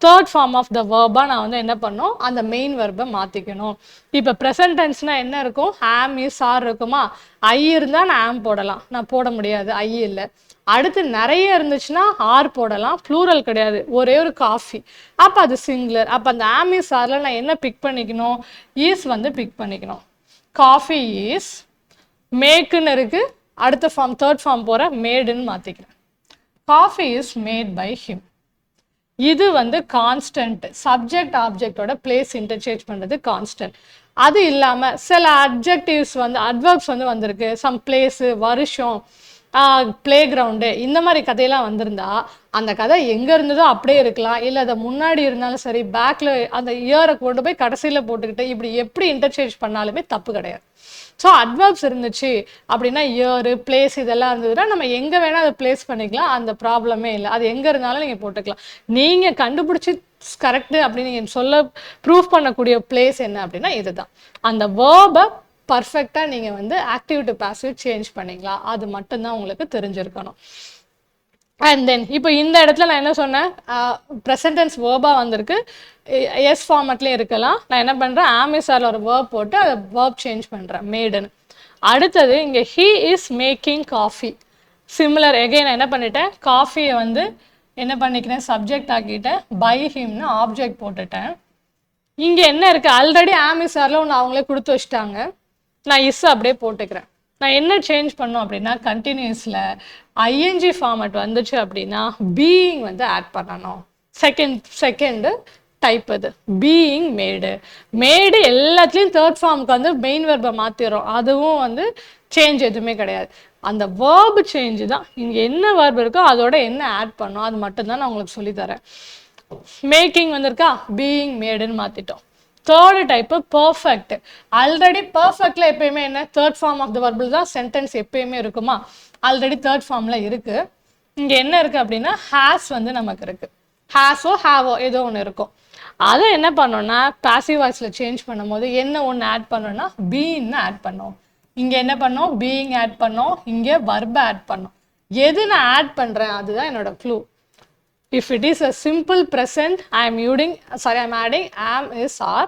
தேர்ட் ஃபார்ம் ஆஃப் த வேர்பாக நான் வந்து என்ன பண்ணணும், அந்த மெயின் வேர்பை மாற்றிக்கணும். இப்போ ப்ரெசன்ட் டென்ஸ்னால் என்ன இருக்கும், ஆம் இஸ் ஆர் இருக்குமா, ஐ இருந்தால் நான் ஆம் போடலாம், நான் போட முடியாது ஐ இல்லை. அடுத்து நிறைய இருந்துச்சுன்னா ஆர் போடலாம், ப்ளூரல் கிடையாது, ஒரே ஒரு காஃபி, அப்போ அது சிங்குலர். அப்போ அந்த ஆம் இஸ் ஆரில் நான் என்ன பிக் பண்ணிக்கணும், ஈஸ் வந்து பிக் பண்ணிக்கணும். காஃபி ஈஸ், மேக்குன்னு இருக்குது, அடுத்த ஃபார்ம் தேர்ட் ஃபார்ம் போகிற மேடுன்னு மாற்றிக்கிறேன். Coffee is made by him. இது வந்து கான்ஸ்டன்ட். சப்ஜெக்ட் ஆப்ஜெக்டோட பிளேஸ் இன்டர்சேஞ்ச் பண்ணுறது கான்ஸ்டன்ட். அது இல்லாமல் சில அட்ஜெக்டிவ்ஸ் வந்து அட்வர்ப்ஸ் வந்து வந்திருக்கு. சம் பிளேஸு, வருஷம், பிளே கிரவுண்டு, இந்த மாதிரி கதையெல்லாம் வந்திருந்தா அந்த கதை எங்கே இருந்ததோ அப்படியே இருக்கலாம். இல்லை அதை முன்னாடி இருந்தாலும் சரி, பேக்கில் அந்த இயரை கொண்டு போய் கடைசியில் போட்டுக்கிட்டு இப்படி எப்படி இன்டர்சேஞ்ச் பண்ணாலுமே தப்பு கிடையாது. ஸோ அட்வர்ப்ஸ் இருந்துச்சு அப்படின்னா இயரு, பிளேஸ் இதெல்லாம் இருந்ததுன்னா நம்ம எங்கே வேணால் அதை பிளேஸ் பண்ணிக்கலாம். அந்த ப்ராப்ளமே இல்லை. அது எங்கே இருந்தாலும் நீங்கள் போட்டுக்கலாம். நீங்கள் கண்டுபிடிச்சி கரெக்டு அப்படின்னு நீங்கள் சொல்ல ப்ரூஃப் பண்ணக்கூடிய பிளேஸ் என்ன அப்படின்னா இதுதான். அந்த வேர்பை பர்ஃபெக்டாக நீங்கள் வந்து ஆக்டிவ் டு பாசிவ் சேஞ்ச் பண்ணிக்கலாம். அது மட்டும்தான் உங்களுக்கு தெரிஞ்சிருக்கணும். அண்ட் தென் இப்போ இந்த இடத்துல நான் என்ன சொன்னேன், ப்ரெசன்ட் டென்ஸ் வேர்பாக வந்திருக்கு. எஸ் ஃபார்மட்லேயும் இருக்கலாம். நான் என்ன பண்ணுறேன், ஆமிசாரில் ஒரு வேர்ப் போட்டு அதை வேர்ப் சேஞ்ச் பண்ணுறேன், மேடுன்னு. அடுத்தது இங்கே he is making coffee. Similar again நான் என்ன பண்ணிட்டேன், காஃபியை வந்து என்ன பண்ணிக்கிறேன், சப்ஜெக்ட் ஆக்கிட்டேன். பை ஹிம்னு ஆப்ஜெக்ட் போட்டுட்டேன். இங்கே என்ன இருக்குது, ஆல்ரெடி ஆமிசாரில் ஒன்று அவங்களே கொடுத்து வச்சுட்டாங்க. நான் இஸ் அப்படியே போட்டுக்கிறேன். நான் என்ன சேஞ்ச் பண்ணோம் அப்படின்னா, கண்டினியூஸில் ஐஎன்ஜி ஃபார்மட் வந்துச்சு அப்படின்னா பீயிங் வந்து ஆட் பண்ணணும். செகண்டு டைப் இது பீயிங் மேடு. மேடு எல்லாத்துலேயும் தேர்ட் ஃபார்முக்கு வந்து மெயின் வெர்பை மாற்றிடுறோம். அதுவும் வந்து சேஞ்ச் எதுவுமே கிடையாது. அந்த வேர்பு சேஞ்சு தான். இங்கே என்ன வேர்பு இருக்கோ அதோட என்ன ஆட் பண்ணோம் அது மட்டும்தான் நான் உங்களுக்கு சொல்லித்தரேன். மேக்கிங் வந்திருக்கா, பீயிங் மேடுன்னு மாற்றிட்டோம். Third type perfect. ஆல்ரெடி பர்ஃபெக்ட்ல எப்பயுமே என்ன, தேர்ட் ஃபார்ம் ஆஃப் த வர்பிள் தான் சென்டென்ஸ் எப்பயுமே இருக்குமா. ஆல்ரெடி தேர்ட் ஃபார்மில் இருக்குது. இங்கே என்ன இருக்குது அப்படின்னா ஹேஸ் வந்து நமக்கு இருக்குது. ஹேஸோ ஹேவோ ஏதோ ஒன்று இருக்கும். அதை என்ன பண்ணோன்னா பாசிவ் வாய்ஸில் சேஞ்ச் பண்ணும்போது என்ன ஒன்று ஆட் பண்ணோன்னா பீன்னு ஆட் பண்ணோம். இங்கே என்ன பண்ணோம், பீயிங் ஆட் பண்ணோம். இங்கே வர்பை ஆட் பண்ணோம். எது நான் ஆட் பண்ணுறேன் அதுதான் என்னோட clue. If it is a simple present, I am adding am, is, are.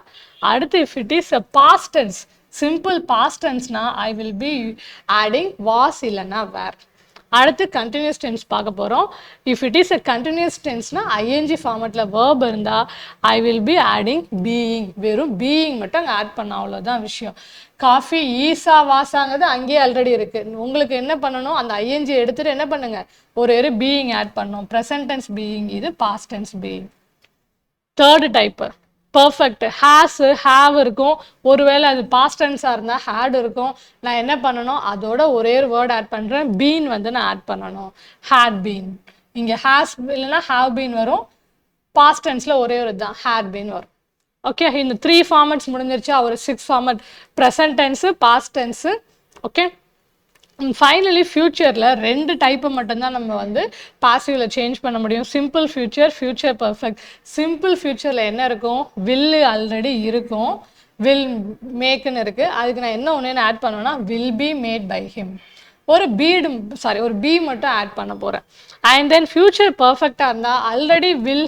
அடுத்து if it is a past tense, simple past tense na I will be adding was இல்லைன்னா were. அடுத்து continuous tense பார்க்க போகிறோம். If it is a continuous tense na ing ஃபார்மட்டில் verb இருந்தால் I will be adding being. வெறும் being மட்டும் அங்கே add பண்ண, அவ்வளோதான் விஷயம். காஃபி ஈஸா வாசாங்கிறது அங்கேயே ஆல்ரெடி இருக்குது. உங்களுக்கு என்ன பண்ணணும், அந்த ஐஎன்ஜி எடுத்துகிட்டு என்ன பண்ணுங்கள், ஒரு பீயிங் ஆட் பண்ணணும். ப்ரெசன்ட் டென்ஸ் பீயிங், இது past tense being. Third type perfect. Has have இருக்கும். ஒருவேளை அது பாஸ்ட் டென்ஸாக இருந்தால் ஹேட் இருக்கும். நான் என்ன பண்ணணும், அதோட ஒரே ஒரு வேர்ட் ஆட் பண்ணுறேன். பீன் வந்து நான் ஆட் பண்ணணும், ஹேட் பீன். இங்கே ஹேஸ் இல்லைன்னா ஹேவ் பீன் வரும். பாஸ்ட் டென்ஸில் ஒரே ஒரு தான் ஹேட் பீன் வரும். ஓகே, இந்த 3 ஃபார்மட்ஸ் முடிஞ்சிருச்சு. ஒரு 6 format, present tense, past tense. Okay, finally ஃப்யூச்சரில் 2 டைப்பை மட்டும்தான் நம்ம வந்து பாசிவில் சேஞ்ச் பண்ண முடியும். Simple future, future perfect. Simple ஃப்யூச்சரில் என்ன இருக்கும், வில்லு ஆல்ரெடி இருக்கும், வில் மேக்குன்னு இருக்குது. அதுக்கு நான் என்ன ஒன்று ஆட் பண்ணுவேன்னா will be made by him. ஒரு பி மட்டும் ஆட் பண்ண போகிறேன். அண்ட் தென் ஃப்யூச்சர் பர்ஃபெக்டாக இருந்தால் ஆல்ரெடி வில்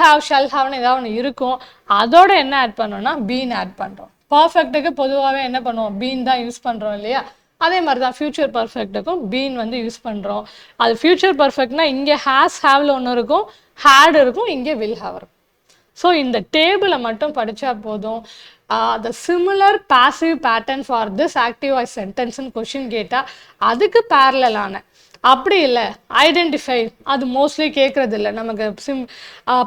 ஹாவ் ஷல் ஹாவ்னு ஏதாவது ஒன்று இருக்கும். அதோட என்ன ஆட் பண்ணோன்னா பீன் ஆட் பண்ணுறோம். பர்ஃபெக்ட்டுக்கு பொதுவாகவே என்ன பண்ணுவோம், பீன் தான் யூஸ் பண்ணுறோம் இல்லையா. அதே மாதிரி தான் ஃப்யூச்சர் பர்ஃபெக்ட்டுக்கும் பீன் வந்து யூஸ் பண்ணுறோம். அது ஃப்யூச்சர் பர்ஃபெக்ட்னா இங்கே ஹேஸ் ஹேவில் ஒன்று இருக்கும், ஹேட் இருக்கும், இங்கே வில் ஹாவ் இருக்கும். ஸோ இந்த டேபிளை மட்டும் படித்தா போதும். the similar passive pattern for this active voice sentence ன்னு கொஷின் கேட்டால் அதுக்கு பேரலான, அப்படி இல்லை ஐடென்டிஃபை, அது மோஸ்ட்லி கேட்குறது இல்லை நமக்கு.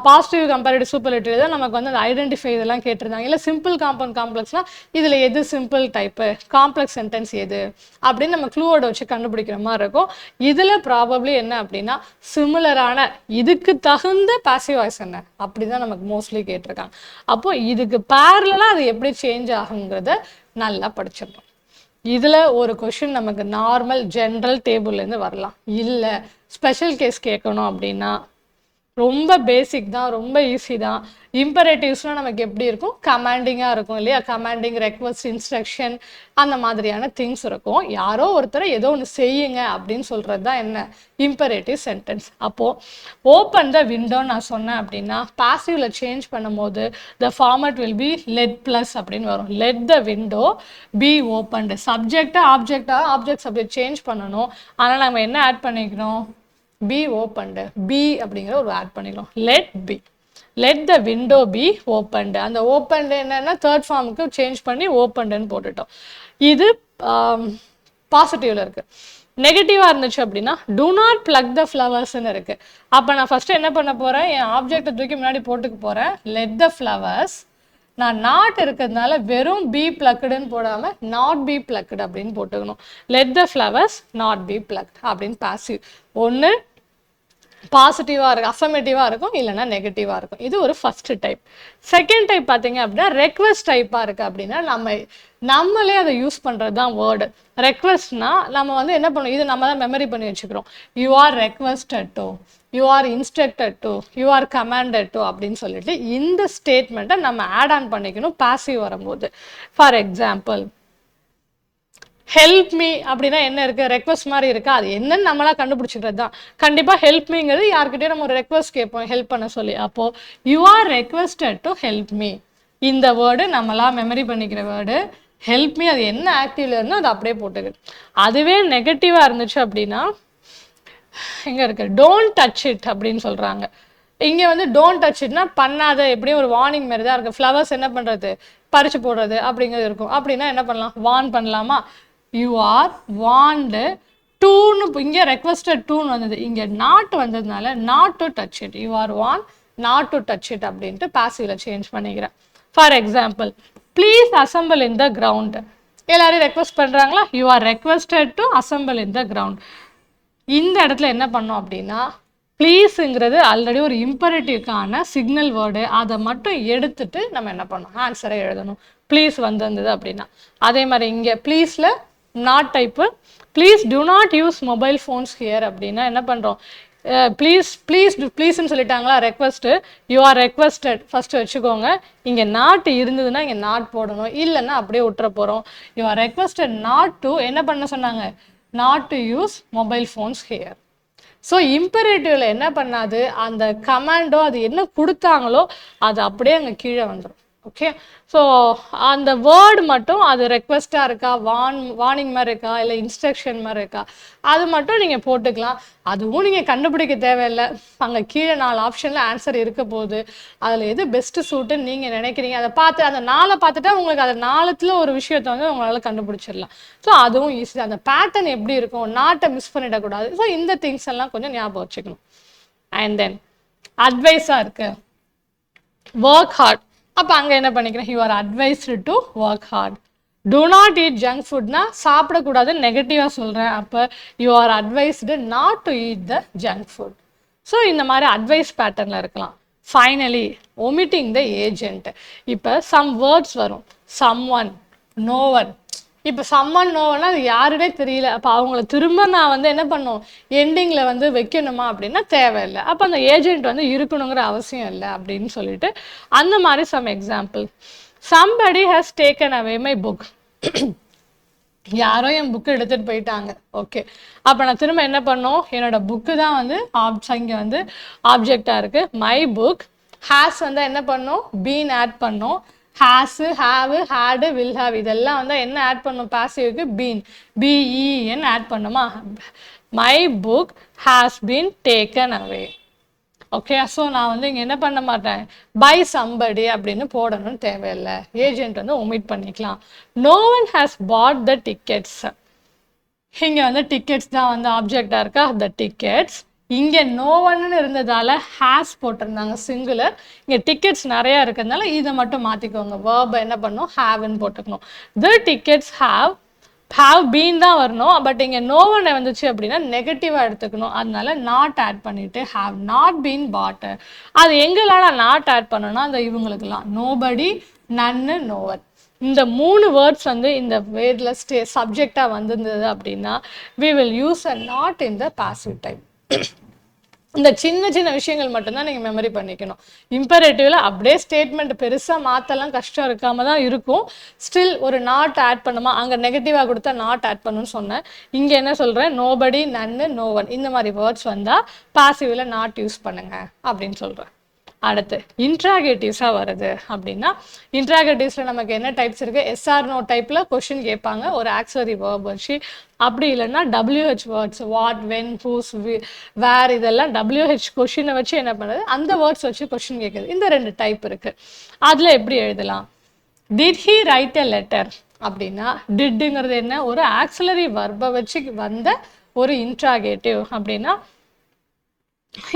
பாசிட்டிவ் கம்பேரிட்டிவ் சூப்பர்லேட்டிவ் தான் நமக்கு வந்து அந்த ஐடென்டிஃபை இதெல்லாம் கேட்டிருந்தாங்க. இல்லை சிம்பிள் காம்பவுண்ட் காம்ப்ளெக்ஸ்னால் இதில் எது சிம்பிள் டைப்பு, காம்ப்ளெக்ஸ் சென்டென்ஸ் எது அப்படின்னு நம்ம க்ளூவோட வச்சு கண்டுபிடிக்கிற மாதிரி இருக்கும். இதில் ப்ராபப்ளி என்ன அப்படின்னா சிமிலரான இதுக்கு தகுந்த பாசிவ் வாய்ஸ் என்ன அப்படி தான் நமக்கு மோஸ்ட்லி கேட்டிருக்காங்க. அப்போது இதுக்கு பேரலாக அது எப்படி சேஞ்ச் ஆகுங்கிறத நல்லா படிச்சிடணும். இதில் ஒரு கொஷின் நமக்கு நார்மல் ஜென்ரல் டேபிள்லேருந்து வரலாம். இல்லை ஸ்பெஷல் கேஸ் கேட்கணும் அப்படின்னா ரொம்ப பேசிக் தான், ரொம்ப ஈஸி தான். இம்பரேட்டிவ்ஸ்னால் நமக்கு எப்படி இருக்கும், கமாண்டிங்காக இருக்கும் இல்லையா. கமாண்டிங், ரெக்வஸ்ட், இன்ஸ்ட்ரக்ஷன் அந்த மாதிரியான திங்ஸ் இருக்கும். யாரோ ஒருத்தரை ஏதோ ஒன்று செய்யுங்க அப்படின்னு சொல்கிறது தான் என்ன, இம்பரேட்டிவ் சென்டென்ஸ். அப்போது ஓப்பன் த விண்டோன்னு நான் சொன்னேன் அப்படின்னா பாசிவில் சேஞ்ச் பண்ணும்போது the format will be let plus அப்படின்னு வரும். Let the window be opened. Object subject change பண்ணணும். ஆனால் நம்ம என்ன ஆட் பண்ணிக்கணும், பி ஓப்பன்டு, பி அப்படிங்கிற ஒரு ஆட் பண்ணிக்கலாம். Let the window be opened. அந்த ஓப்பன்டு என்னன்னா தேர்ட் ஃபார்முக்கு சேஞ்ச் பண்ணி ஓப்பன்டுன்னு போட்டுட்டோம். இது பாசிட்டிவ்ல இருக்கு. நெகட்டிவாக இருந்துச்சு அப்படின்னா do not pluck the flowers-ன்னு இருக்குது. அப்போ நான் ஃபஸ்ட்டு என்ன பண்ண போகிறேன், என் ஆப்ஜெக்டை தூக்கி முன்னாடி போட்டுக்க போகிறேன். let the flowers, நான் நாட் இருக்கிறதுனால வெறும் பி பிளக்குடுன்னு போடாமல் நாட் பி பிளக்குடு அப்படின்னு போட்டுக்கணும். let the flowers not be plucked அப்படின்னு பாசிவ். ஒன்று பாசிட்டிவாக இருக்கும், அஃபர்மேட்டிவாக இருக்கும், இல்லைனா நெகட்டிவாக இருக்கும். இது ஒரு ஃபஸ்ட்டு டைப். செகண்ட் டைப் பார்த்தீங்க அப்படின்னா ரெக்வஸ்ட் டைப்பாக இருக்குது. அப்படின்னா நம்மளே அதை யூஸ் பண்ணுறது தான் வேர்டு. ரெக்வஸ்ட்னா நம்ம வந்து என்ன பண்ணுவோம், இது நம்ம தான் மெமரி பண்ணி வச்சுக்கிறோம். You are requested to, you are instructed to, you are commanded to அப்படின்னு சொல்லிட்டு இந்த ஸ்டேட்மெண்ட்டை நம்ம ஆட் ஆன் பண்ணிக்கணும் பாசிவ் வரும்போது. ஃபார் எக்ஸாம்பிள் ஹெல்ப் மீ அப்படின்னா என்ன இருக்குது, ரெக்வஸ்ட் மாதிரி இருக்கா, அது என்னன்னு நம்மளாம் கண்டுபிடிச்சிக்கிறது தான். கண்டிப்பாக ஹெல்ப் மீங்கிறது யார்கிட்டயும் நம்ம ஒரு ரெக்வஸ்ட் கேட்போம் ஹெல்ப் பண்ண சொல்லி. அப்போது you are requested to help me, இந்த வேர்டு நம்மளாம் மெமரி பண்ணிக்கிற வேர்டு. ஹெல்ப் மீ அது என்ன ஆக்டிவ்ல இருந்தோ அது அப்படியே போட்டுக்குது. அதுவே நெகட்டிவாக இருந்துச்சு அப்படின்னா இங்கே இருக்கு டோன்ட் டச் இட் அப்படின்னு சொல்கிறாங்க. இங்கே வந்து டோன்ட் டச் இட்னா பண்ணாத, எப்படியும் ஒரு வார்னிங் மாதிரி தான் இருக்குது. ஃப்ளவர்ஸ் என்ன பண்ணுறது, பறிச்சு போடுறது அப்படிங்கிறது இருக்கும். அப்படின்னா என்ன பண்ணலாம், வார்ன் பண்ணலாமா, யூ ஆர் வார்ன்டு டூன்னு, இங்கே ரெக்வஸ்டட் டூன்னு வந்தது, இங்கே நாட் வந்ததுனால not to touch it, you are warn not to touch it அப்படின்ட்டு பாசிவில் சேஞ்ச் பண்ணிக்கிறேன். For example please assemble in the ground, எல்லாரையும் ரெக்வஸ்ட் பண்ணுறாங்களா, you are requested to assemble in the ground. இந்த இடத்துல என்ன பண்ணோம் அப்படின்னா ப்ளீஸுங்கிறது ஆல்ரெடி ஒரு இம்பரேட்டிவ்க்கான சிக்னல் வேர்டு, அதை மட்டும் எடுத்துட்டு நம்ம என்ன பண்ணோம், ஆன்சரை எழுதணும். ப்ளீஸ் வந்திருந்தது அப்படின்னா. அதே மாதிரி இங்கே ப்ளீஸில் not type, please do not use mobile phones here அப்படின்னா என்ன பண்ணுறோம், ப்ளீஸ்ன்னு சொல்லிட்டாங்களா request, you are requested first வச்சுக்கோங்க. இங்கே நாட் இருந்ததுன்னா இங்கே நாட் போடணும், இல்லைன்னா அப்படியே விட்டுற போகிறோம். You are requested not to என்ன பண்ண சொன்னாங்க, not to use mobile phones here. So இம்பரேட்டிவ்ல என்ன பண்ணாது, அந்த கமாண்டோ அது என்ன கொடுத்தாங்களோ அது அப்படியே அங்கே கீழே வந்துடும். ஓகே, ஸோ அந்த வேர்டு மட்டும் அது ரெக்வஸ்ட்டாக இருக்கா, வார்னிங் மாதிரி இருக்கா, இல்லை இன்ஸ்ட்ரக்ஷன் மாதிரி இருக்கா, அது மட்டும் நீங்கள் போட்டுக்கலாம். அதுவும் நீங்கள் கண்டுபிடிக்க தேவையில்லை, அங்கே கீழே 4 ஆப்ஷனில் ஆன்சர் இருக்க போகுது. அதில் எது பெஸ்ட்டு சூட்டுன்னு நீங்கள் நினைக்கிறீங்க அதை பார்த்து, அந்த 4 பார்த்துட்டா உங்களுக்கு அது 4த்தில் ஒரு விஷயத்தை வந்து உங்களால் கண்டுபிடிச்சிடலாம். ஸோ அதுவும் ஈஸி. அந்த பேட்டர்ன் எப்படி இருக்கும், நாட்டை மிஸ் பண்ணிடக்கூடாது. ஸோ இந்த திங்ஸ் எல்லாம் கொஞ்சம் ஞாபகம் வச்சுக்கணும். அண்ட் தென் அட்வைஸாக இருக்குது ஒர்க் ஹார்ட். அப்போ அங்கே என்ன பண்ணிக்கிறேன், you are advised to work hard. Do not eat junk ஃபுட்னா சாப்பிடக்கூடாதுன்னு நெகட்டிவாக சொல்கிறேன். அப்போ you are advised not to eat the junk food. So இந்த மாதிரி அட்வைஸ் பேட்டர்னில் இருக்கலாம். Finally omitting the agent. இப்போ சம் வேர்ட்ஸ் வரும், சம் ஒன், நோ ஒன். இப்போ சம்மன் நோவனா அது யாருனே தெரியல. அப்போ அவங்கள திரும்ப நான் வந்து என்ன பண்ணும், எண்டிங்கில் வந்து வைக்கணுமா அப்படின்னா தேவையில்லை. அப்போ அந்த ஏஜென்ட் வந்து இருக்கணுங்கிற அவசியம் இல்லை அப்படின்னு சொல்லிட்டு அந்த மாதிரி some example. Somebody has taken away my book. யாரோ என் புக்கு எடுத்துகிட்டு போயிட்டாங்க. ஓகே, அப்போ நான் திரும்ப என்ன பண்ணோம், என்னோட புக்கு தான் வந்து இங்கே வந்து ஆப்ஜெக்டாக இருக்குது. மை புக் ஹேஸ் வந்து என்ன பண்ணோம், பீன் ஆட் பண்ணோம். ஹேஸு, ஹாவு, ஹேடு, வில் ஹாவ் இதெல்லாம் வந்து என்ன ஆட் பண்ணும், பாசிவ்க்கு பீன், பிஇஎன் ஆட் பண்ணுமா. My book has been taken away. Okay, so நான் வந்து இங்கே என்ன பண்ண மாட்டேன், பை சம்படி அப்படின்னு போடணும்னு தேவையில்லை, ஏஜென்ட் வந்து ஒமிட் பண்ணிக்கலாம். No one has bought the tickets. இங்கே வந்து டிக்கெட்ஸ் தான் வந்து ஆப்ஜெக்டாக இருக்கா, த டிக்கெட்ஸ். இங்கே நோ ஒன்னு இருந்ததால் ஹேஸ் போட்டிருந்தாங்க சிங்குலர். இங்கே டிக்கெட்ஸ் நிறையா இருக்கிறதுனால இதை மட்டும் மாற்றிக்கோங்க, வேர்பை என்ன பண்ணணும், ஹேவ்னு போட்டுக்கணும். த டிக்கெட்ஸ் ஹாவ் பீன் தான் வரணும். பட் இங்கே நோ ஒன் வந்துச்சு அப்படின்னா நெகட்டிவாக எடுத்துக்கணும். அதனால நாட் ஆட் பண்ணிவிட்டு ஹாவ் நாட் பீன் பாட். அது எங்கெல்லாம் நாட் ஆட் பண்ணணும்னா அந்த இவங்களுக்கெல்லாம் நோபடி, நன்னு, நோவன். இந்த 3 வேர்ட்ஸ் வந்து இந்த வேர்டில் சப்ஜெக்டாக வந்திருந்தது அப்படின்னா we will use a not in the passive type. இந்த சின்ன சின்ன விஷயங்கள் மட்டும்தான் நீங்கள் மெமரி பண்ணிக்கணும். இம்பரேட்டிவ்ல அப்படியே ஸ்டேட்மெண்ட் பெருசாக மாற்றலாம் கஷ்டம் இருக்காம தான் இருக்கும். ஸ்டில் ஒரு நாட் ஆட் பண்ணுமா, அங்கே நெகட்டிவாக கொடுத்தா நாட் ஆட் பண்ணுன்னு சொன்னேன். இங்கே என்ன சொல்கிறேன், நோபடி, நன்னு, நோ ஒன் இந்த மாதிரி வேர்ட்ஸ் வந்தால் பாசிவில் நாட் யூஸ் பண்ணுங்க அப்படின்னு சொல்கிறேன். அடுத்து இன்ட்ராகேட்டிவ்ஸாக வருது அப்படின்னா இன்ட்ராகேட்டிவ்ஸில் நமக்கு என்ன டைப்ஸ் இருக்குது, எஸ்ஆர் நோ டைப்பில் கொஷின் கேட்பாங்க ஒரு ஆக்ஸிலரி வேர்ப் வச்சு. அப்படி இல்லைன்னா WH words, what, when, whose, where இதெல்லாம் WH கொஷினை வச்சு என்ன பண்ணுறது, அந்த வேர்ட்ஸ் வச்சு கொஷின் கேட்குது. இந்த 2 டைப் இருக்குது. அதில் எப்படி எழுதலாம், did he right a letter அப்படின்னா டிட்டுங்கிறது என்ன, ஒரு ஆக்ஸிலரி வர்பை வச்சு வந்த ஒரு இன்ட்ராகேட்டிவ் அப்படின்னா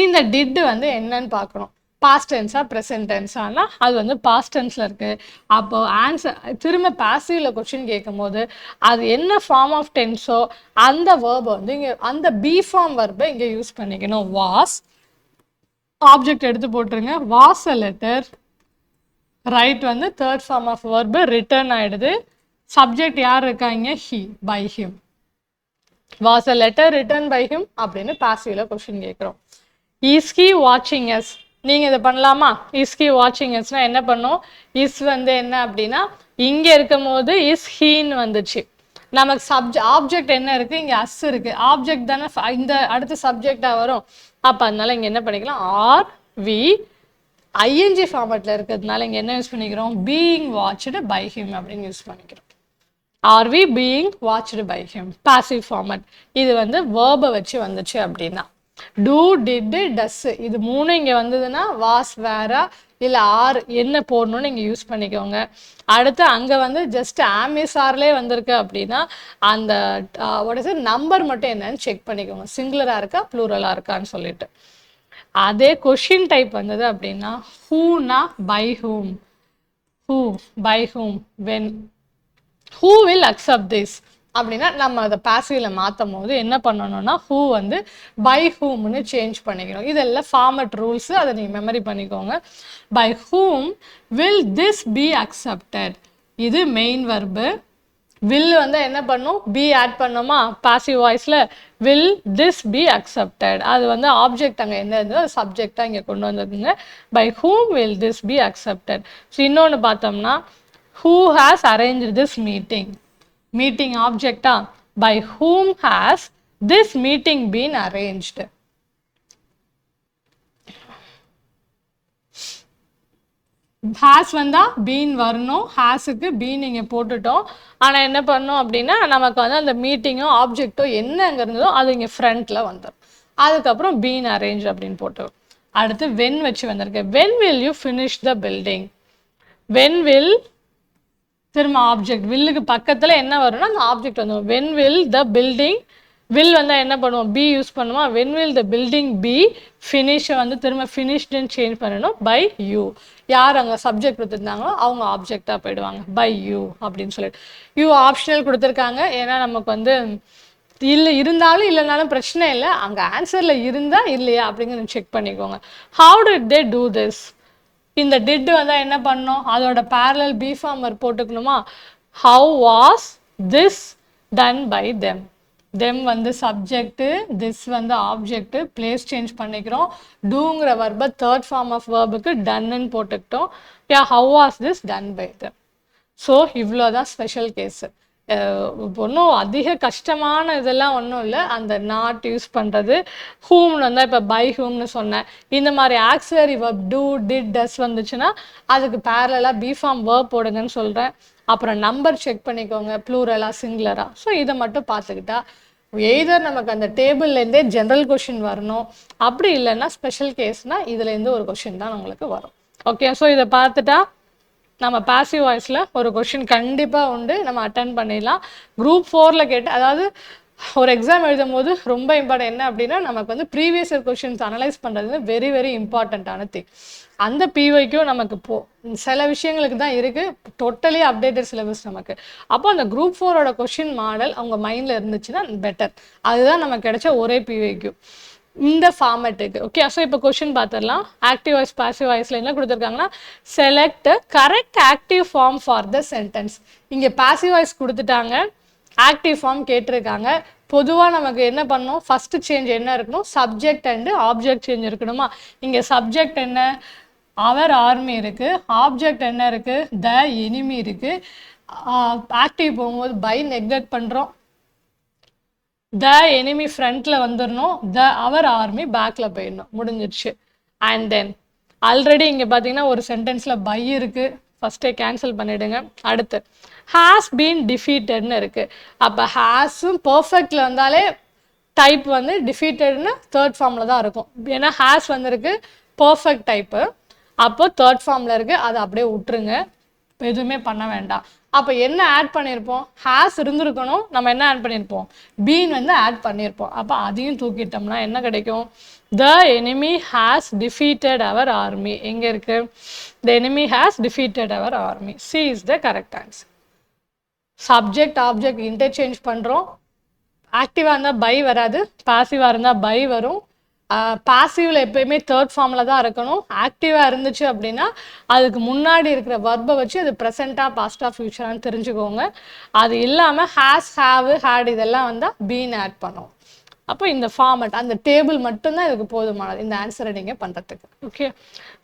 இந்த டிட் வந்து என்னன்னு பார்க்கணும். பாஸ்ட் டென்ஸா ப்ரெசன்ட் டென்ஸானா அது வந்து பாஸ்ட் டென்ஸில் இருக்குது. அப்போ ஆன்சர் திரும்ப பாசிவில் கொஸ்டின் கேட்கும் போது அது என்ன ஃபார்ம் ஆஃப் டென்ஸோ அந்த வேர்பை வந்து இங்கே அந்த பி ஃபார்ம் வேர்பை இங்கே யூஸ் பண்ணிக்கணும். வாஸ் ஆப்ஜெக்ட் எடுத்து போட்டுருங்க. வாஸ் அ லெட்டர், ரைட் வந்து third form of verb written ஆகிடுது. சப்ஜெக்ட் யார் இருக்காங்க? He, by him. Was a letter written by him அப்படின்னு பாசிவில் கொஸ்டின் கேட்குறோம். இஸ் ஹி வாட்சிங் எஸ், நீங்கள் இதை பண்ணலாமா? இஸ் ஹி வாட்சிங் எஸ்னா என்ன பண்ணும்? இஸ் வந்து என்ன அப்படின்னா இங்கே இருக்கும் போது இஸ் ஹீன்னு வந்துச்சு. நமக்கு ஆப்ஜெக்ட் என்ன இருக்குது? இங்கே அஸ் இருக்குது. ஆப்ஜெக்ட் தானே இந்த அடுத்த சப்ஜெக்டாக வரும். அப்போ அதனால இங்கே என்ன பண்ணிக்கலாம்? ஆர் வி ஐஎன்ஜி ஃபார்மேட்டில் இருக்கிறதுனால இங்கே என்ன யூஸ் பண்ணிக்கிறோம்? பீயிங் வாட்ச்டு பை ஹிம் அப்படின்னு யூஸ் பண்ணிக்கிறோம். Are we being watched by him, passive format. இது வந்து வேர்பை வச்சு வந்துச்சு அப்படின்னா டூ, டிட், டஸ் இது மூணு இங்கே வந்ததுன்னா வாஸ் வேரா இல்லை ஆர் என்ன போடணும்னு இங்கே யூஸ் பண்ணிக்கோங்க. அடுத்து அங்கே வந்து ஜஸ்ட் ஆமிசார்லே வந்திருக்கு அப்படின்னா அந்த நம்பர் மட்டும் என்னன்னு செக் பண்ணிக்கோங்க, சிங்குலராக இருக்கா ப்ளூரலாக இருக்கான்னு சொல்லிட்டு. அதே கொஷின் டைப் வந்தது அப்படின்னா ஹூனா by whom, who by whom, when, who will accept this அப்படின்னா நம்ம அதை பாசிவில் மாற்றும் போது என்ன பண்ணணும்னா ஹூ வந்து பை ஹூம்னு சேஞ்ச் பண்ணிக்கணும். இதெல்லாம் ஃபார்மட் ரூல்ஸு, அதை நீங்கள் மெமரி பண்ணிக்கோங்க. By whom will this be accepted, இது மெயின் வர்பு. வில் வந்து என்ன பண்ணும்? பி ஆட் பண்ணோமா பாசிவ் வாய்ஸில், வில் திஸ் பி அக்செப்டட். அது வந்து ஆப்ஜெக்ட் அங்கே என்ன இருந்தோ அது சப்ஜெக்டாக இங்கே கொண்டு வந்ததுங்க. By whom will this be accepted. So இன்னொன்று பார்த்தோம்னா who has arranged this meeting, meeting object by whom has this meeting been arranged. has வந்தா been வரணும், hasக்கு been இங்கே போட்டுட்டோம். ஆனால் என்ன பண்ணோம் அப்படின்னா நமக்கு வந்து அந்த மீட்டிங்கோ ஆப்ஜெக்டோ என்ன அங்கே இருந்ததோ அது இங்கே ஃப்ரண்ட்டில் வந்துடும். அதுக்கப்புறம் been arranged அப்படின்னு போட்டோம். அடுத்து when வச்சு வந்திருக்கு. when will you finish the building, when will திரும்ப ஆப்ஜெக்ட், வில்லுக்கு பக்கத்தில் என்ன வரும்னா அந்த ஆப்ஜெக்ட் வந்து when will the building, will வந்தால் என்ன பண்ணுவோம்? பி யூஸ் பண்ணுவோம். When will the building be ஃபினிஷை வந்து திரும்ப ஃபினிஷ்டுன்னு சேஞ்ச் பண்ணணும் பை யூ. யார் அங்கே சப்ஜெக்ட் கொடுத்துருந்தாங்களோ அவங்க ஆப்ஜெக்டாக போயிடுவாங்க பை யூ அப்படின்னு சொல்லிட்டு. யூ ஆப்ஷனல் கொடுத்துருக்காங்க ஏன்னா நமக்கு வந்து இல்லை இருந்தாலும் இல்லைனாலும் பிரச்சனை இல்லை, அங்கே ஆன்சரில் இருந்தால் இல்லையா அப்படிங்கிறத செக் பண்ணிக்கோங்க. How did they do this, இந்த டிட் வந்தால் என்ன பண்ணணும்? அதோட parallel பி ஃபார்மர் போட்டுக்கணுமா? How was this done by them, them வந்து சப்ஜெக்ட்டு, திஸ் வந்து ஆப்ஜெக்ட்டு, பிளேஸ் சேஞ்ச் பண்ணிக்கிறோம். டூங்கிற வர்பை தேர்ட் ஃபார்ம் ஆஃப் வேர்புக்கு டன்னு போட்டுக்கிட்டோம். Yeah how was this done by them. So இவ்வளோதான் ஸ்பெஷல் கேஸு. ஒன்றும் அதிக கஷ்டமான இதெல்லாம் ஒன்றும் இல்லை. அந்த நாட் யூஸ் பண்ணுறது, ஹூம்னு வந்தால் இப்போ பை ஹூம்னு சொன்னேன். இந்த மாதிரி ஆக்சிலரி வேர்ப் டூ, டிட், டஸ் வந்துச்சுன்னா அதுக்கு பேரலாக பி ஃபார்ம் வேர்ப் போடுங்கன்னு சொல்கிறேன். அப்புறம் நம்பர் செக் பண்ணிக்கோங்க, ப்ளூரலா சிங்குலரா. ஸோ இதை மட்டும் பார்த்துக்கிட்டா எய்தர் நமக்கு அந்த டேபிள்லேருந்தே ஜென்ரல் கொஷின் வரணும், அப்படி இல்லைன்னா ஸ்பெஷல் கேஸ்னால் இதுலேருந்து ஒரு கொஷின் தான் உங்களுக்கு வரும். ஓகே, ஸோ இதை பார்த்துட்டா நம்ம பாசிவ் வாய்ஸில் ஒரு கொஷின் கண்டிப்பாக உண்டு, நம்ம அட்டன் பண்ணிடலாம். குரூப் 4 கேட்டு, அதாவது ஒரு எக்ஸாம் எழுதும் போது ரொம்ப இம்பார்ட்டன்ட் என்ன அப்படின்னா நமக்கு வந்து ப்ரீவியஸ் இயர் கொஷின்ஸ் அனலைஸ் பண்ணுறது வெரி வெரி இம்பார்ட்டண்ட்டான திங். அந்த பிஒய்க்கு நமக்கு சில விஷயங்களுக்கு தான் இருக்குது, டோட்டலி அப்டேட்டட் சிலபஸ் நமக்கு. அப்போ அந்த குரூப் 4ஓட கொஷின் மாடல் அவங்க மைண்டில் இருந்துச்சுன்னா பெட்டர். அதுதான் நமக்கு கிடைச்ச ஒரே பிஒய்க்கு இந்த ஃபார்மேட்டுக்கு. ஓகே, ஸோ இப்போ கொஷின் பார்த்துடலாம். ஆக்டிவ் வாய்ஸ் பாசிவ் வாய்ஸில் என்ன கொடுத்துருக்காங்கன்னா select correct active form for the sentence. இங்கே பாசிவ் வாய்ஸ் கொடுத்துட்டாங்க, ஆக்டிவ் ஃபார்ம் கேட்டிருக்காங்க. பொதுவாக நமக்கு என்ன பண்ணணும்? ஃபஸ்ட்டு சேஞ்ச் என்ன இருக்கணும்? சப்ஜெக்ட் அண்டு ஆப்ஜெக்ட் சேஞ்ச் இருக்கணுமா? இங்கே சப்ஜெக்ட் என்ன? அவர் ஆர்மி இருக்குது. ஆப்ஜெக்ட் என்ன இருக்குது? த எனிமி இருக்குது. ஆக்டிவ் போகும்போது பை நெக்லெக்ட் பண்ணுறோம். த எனிமி ஃப்ரண்ட்டில் வந்துடணும், த அவர் ஆர்மி பேக்கில் போயிடணும், முடிஞ்சிடுச்சு. அண்ட் தென் ஆல்ரெடி இங்கே பார்த்தீங்கன்னா ஒரு சென்டென்ஸில் பை இருக்குது, ஃபஸ்ட்டே கேன்சல் பண்ணிவிடுங்க. அடுத்து ஹேஸ் பீன் டிஃபீட்டட்னு இருக்குது. அப்போ ஹேஸும் பர்ஃபெக்டில் வந்தாலே டைப் வந்து டிஃபீட்டட்னு தேர்ட் ஃபார்மில் தான் இருக்கும். ஏன்னா ஹேஸ் வந்துருக்கு பர்ஃபெக்ட் டைப்பு, அப்போ தேர்ட் ஃபார்மில் இருக்குது, அதை அப்படியே விட்டுருங்க. எதுவுமே பண்ண வேண்டாம். அப்போ என்ன ஆட் பண்ணியிருப்போம்? ஹேஸ் இருந்திருக்கணும், நம்ம என்ன ஆட் பண்ணியிருப்போம்? பீன் வந்து ஆட் பண்ணியிருப்போம். அப்போ அதையும் தூக்கிட்டோம்னா என்ன கிடைக்கும்? The enemy has defeated our army. எங்கே இருக்கு? The enemy has defeated our army. C is the correct answer. Subject object interchange பண்ணுறோம். ஆக்டிவாக இருந்தால் பை வராது, பாசிவாக இருந்தால் பை வரும். பாசிவில் எப்பயுமே தேர்ட் ஃபார்மில் தான் இருக்கணும். ஆக்டிவாக இருந்துச்சு அப்படின்னா அதுக்கு முன்னாடி இருக்கிற வர்பை வச்சு அது ப்ரெசண்ட்டாக பாஸ்டாக ஃபியூச்சரானு தெரிஞ்சுக்கோங்க. அது இல்லாமல் ஹேஸ், ஹாவ், ஹேட் இதெல்லாம் வந்தால் பீன் ஆட் பண்ணும். அப்போ இந்த ஃபார்மட் அந்த டேபிள் மட்டும்தான் இதுக்கு போதுமானது இந்த ஆன்சரை நீங்கள் பண்ணுறதுக்கு. ஓகே,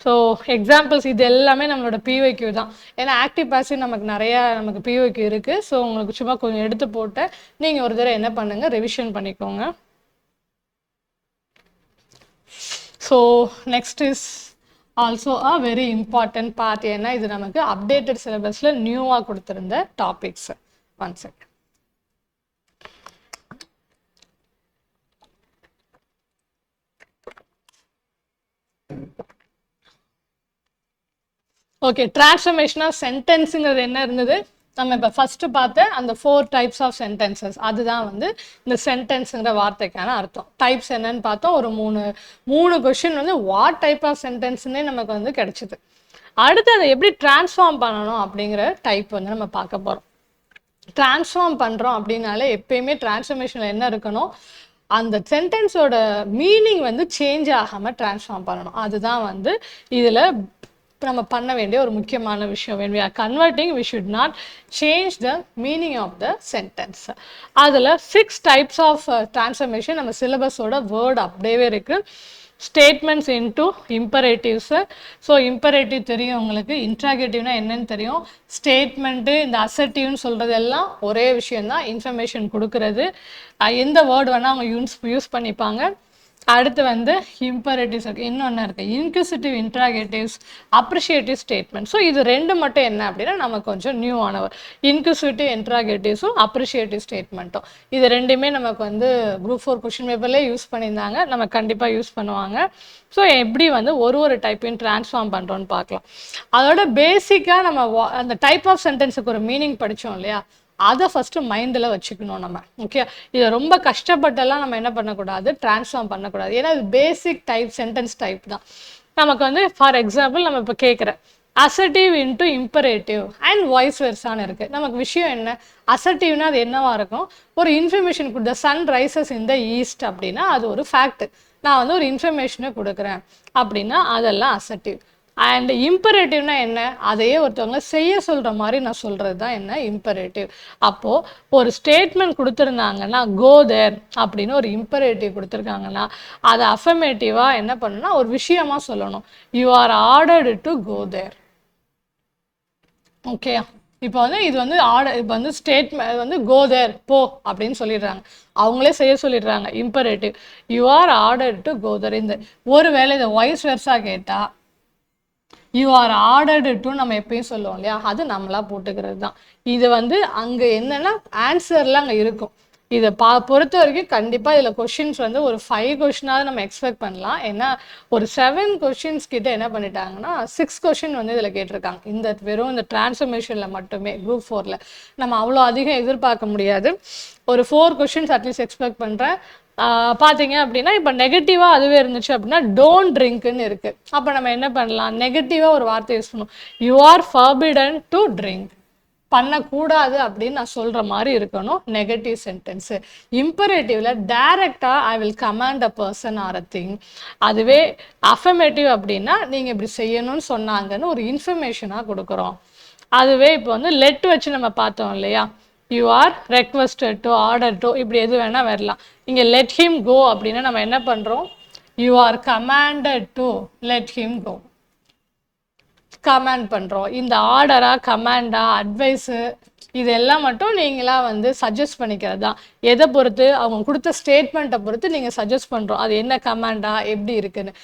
ஸோ எக்ஸாம்பிள்ஸ் இது எல்லாமே நம்மளோட பிஒய்க்யூ தான். ஏன்னா ஆக்டிவ் பாசிவ் நமக்கு பிஒய்க்யூ இருக்குது. ஸோ உங்களுக்கு சும்மா கொஞ்சம் எடுத்து போட்டு நீங்கள் ஒரு தடவை என்ன பண்ணுங்கள், ரிவிஷன் பண்ணிக்கோங்க. So next is also a very important part. ஏன்னா இது நமக்கு அப்டேட்டட் சிலபஸில் நியூவாக கொடுத்துருந்த topics. One second. Okay, transformation of சென்டென்ஸுங்கிறது என்ன இருந்தது? நம்ம இப்போ ஃபஸ்ட்டு பார்த்த அந்த 4 டைப்ஸ் ஆஃப் சென்டென்சஸ், அதுதான் வந்து இந்த சென்டென்ஸுங்கிற வார்த்தைக்கான அர்த்தம். டைப்ஸ் என்னன்னு பார்த்தோம். ஒரு மூணு கொஷின் வந்து வாட் டைப் ஆஃப் சென்டென்ஸ்னே நமக்கு வந்து கிடைச்சிது. அடுத்து அதை எப்படி டிரான்ஸ்ஃபார்ம் பண்ணணும் அப்படிங்கிற டைப் வந்து நம்ம பார்க்க போகிறோம். டிரான்ஸ்ஃபார்ம் பண்ணுறோம் அப்படின்னாலே எப்பயுமே டிரான்ஸ்ஃபர்மேஷனில் என்ன இருக்கணும்? அந்த சென்டென்ஸோட மீனிங் வந்து சேஞ்ச் ஆகாமல் டிரான்ஸ்ஃபார்ம் பண்ணணும். அதுதான் வந்து இதில் நம்ம பண்ண வேண்டிய ஒரு முக்கியமான விஷயம். when we are converting we should not change the meaning of the sentence. அதில் 6 types of transformation நம்ம சிலபஸோட வேர்ட் அப்படியே இருக்கு. Statements into imperatives. So imperative தெரியும் உங்களுக்கு, இன்ட்ராகேட்டிவ்னா என்னன்னு தெரியும். ஸ்டேட்மெண்ட்டு இந்த அசர்ட்டிவ்னு சொல்கிறது எல்லாம் ஒரே விஷயந்தான், இன்ஃபர்மேஷன் கொடுக்கறது. எந்த வேர்டு வேணால் அவங்க யூஸ் பண்ணிப்பாங்க. அடுத்து வந்து இம்பரேட்டிவ்ஸ் இருக்குது, இன்னொன்று இருக்குது இன்க்யூசிட்டிவ் இன்ட்ராகேட்டிவ்ஸ், அப்ரிஷியேட்டிவ் ஸ்டேட்மெண்ட். ஸோ இது ரெண்டு மட்டும் என்ன அப்படின்னா நமக்கு கொஞ்சம் நியூ ஆனவர். இன்க்யூசிட்டிவ் இன்ட்ராகேட்டிவ்ஸும் அப்ரிஷியேட்டிவ் ஸ்டேட்மெண்ட்டும் இது ரெண்டுமே நமக்கு வந்து குரூப் 4 கொஷின் பேப்பர்லேயே யூஸ் பண்ணியிருந்தாங்க, நம்ம கண்டிப்பாக யூஸ் பண்ணுவாங்க. ஸோ எப்படி வந்து ஒரு டைப்பையும் ட்ரான்ஸ்ஃபார்ம் பண்ணுறோன்னு பார்க்கலாம். அதோட பேசிக்காக நம்ம அந்த டைப் ஆஃப் சென்டென்ஸுக்கு ஒரு மீனிங் படித்தோம் இல்லையா, அதை ஃபஸ்ட்டு மைண்டில் வச்சுக்கணும் நம்ம. ஓகே, இதை ரொம்ப கஷ்டப்பட்டெல்லாம் நம்ம என்ன பண்ணக்கூடாது, ட்ரான்ஸ்ஃபார்ம் பண்ணக்கூடாது. ஏன்னா இது பேசிக் டைப், சென்டென்ஸ் டைப் தான். நமக்கு வந்து ஃபார் எக்ஸாம்பிள் நம்ம இப்போ கேட்குற assertive into imperative and voice வெர்சான்னு இருக்குது. நமக்கு விஷயம் என்ன, அசர்ட்டிவ்னா அது என்னவா இருக்கும்? ஒரு இன்ஃபர்மேஷன் கொடுத்த sun rises in the east அப்படின்னா அது ஒரு ஃபேக்ட். நான் வந்து ஒரு இன்ஃபர்மேஷனை கொடுக்குறேன் அப்படின்னா அதெல்லாம் அசர்ட்டிவ். அண்ட் இம்பரேட்டிவ்னா என்ன, அதையே ஒருத்தவங்க செய்ய சொல்கிற மாதிரி நான் சொல்கிறது தான் என்ன, இம்பரேட்டிவ். அப்போது ஒரு ஸ்டேட்மெண்ட் கொடுத்துருந்தாங்கன்னா கோ தேர் அப்படின்னு ஒரு இம்பரேட்டிவ் கொடுத்துருக்காங்கன்னா அதை அஃபர்மேட்டிவாக என்ன பண்ணணும்னா ஒரு விஷயமா சொல்லணும். You are ordered to go there. Okay, இப்போ வந்து இது வந்து ஆர்டர், இப்போ வந்து ஸ்டேட்மெண்ட் வந்து கோ தேர் போ அப்படின்னு சொல்லிடுறாங்க, அவங்களே செய்ய சொல்லிடுறாங்க, imperative. You are ordered to go there. இந்த ஒரு வேளை இதை வாய்ஸ் வெர்ஸா கேட்டால் யூ ஆர் ஆர்டர்டு டு நம்ம எப்பயும் சொல்லுவோம் இல்லையா, அது நம்மளாக போட்டுக்கிறது தான். இது வந்து அங்கே என்னென்னா ஆன்சர்லாம் அங்கே இருக்கும். இதை பொறுத்த வரைக்கும் கண்டிப்பாக இதில் கொஷின்ஸ் வந்து ஒரு 5 கொஷினாவது நம்ம எக்ஸ்பெக்ட் பண்ணலாம். ஏன்னா ஒரு 7 கொஷின்ஸ் கிட்ட என்ன பண்ணிட்டாங்கன்னா 6 கொஷின் வந்து இதில் கேட்டிருக்காங்க. இந்த வெறும் இந்த டிரான்ஸ்ஃபர்மேஷனில் மட்டுமே குரூப் 4ல் நம்ம அவ்வளோ அதிகம் எதிர்பார்க்க முடியாது. ஒரு 4 கொஷின்ஸ் அட்லீஸ்ட் எக்ஸ்பெக்ட் பண்ணுறேன். பார்த்தீங்க அப்படின்னா இப்போ நெகட்டிவாக அதுவே இருந்துச்சு அப்படின்னா டோன்ட் ட்ரிங்க்னு இருக்குது. அப்போ நம்ம என்ன பண்ணலாம், நெகட்டிவாக ஒரு வார்த்தை யூஸ் பண்ணுவோம். You are forbidden to drink, பண்ணக்கூடாது அப்படின்னு நான் சொல்கிற மாதிரி இருக்கணும் நெகட்டிவ் சென்டென்ஸு. இம்பரேட்டிவில் டைரெக்டாக I will command a person or a thing. அதுவே அஃபர்மேட்டிவ் அப்படின்னா நீங்கள் இப்படி செய்யணும்னு சொன்னாங்கன்னு ஒரு இன்ஃபர்மேஷனாக கொடுக்குறோம். அதுவே இப்போ வந்து லெட் வச்சு நம்ம பார்த்தோம் இல்லையா, you are requested to, order to, இப்படி எது வேணால் வரலாம். இங்கே லெட் ஹிம் கோ அப்படின்னா நம்ம என்ன பண்ணுறோம், you are commanded to let him go, command பண்ணுறோம். இந்த ஆர்டரா கமாண்டா அட்வைஸு இதெல்லாம் மட்டும் நீங்களாக வந்து சஜஸ்ட் பண்ணிக்கிறது தான். எதை பொறுத்து, அவங்க கொடுத்த ஸ்டேட்மெண்ட்டை பொறுத்து நீங்கள் சஜஸ்ட் பண்ணுறோம் அது என்ன கமாண்டா எப்படி இருக்குன்னு.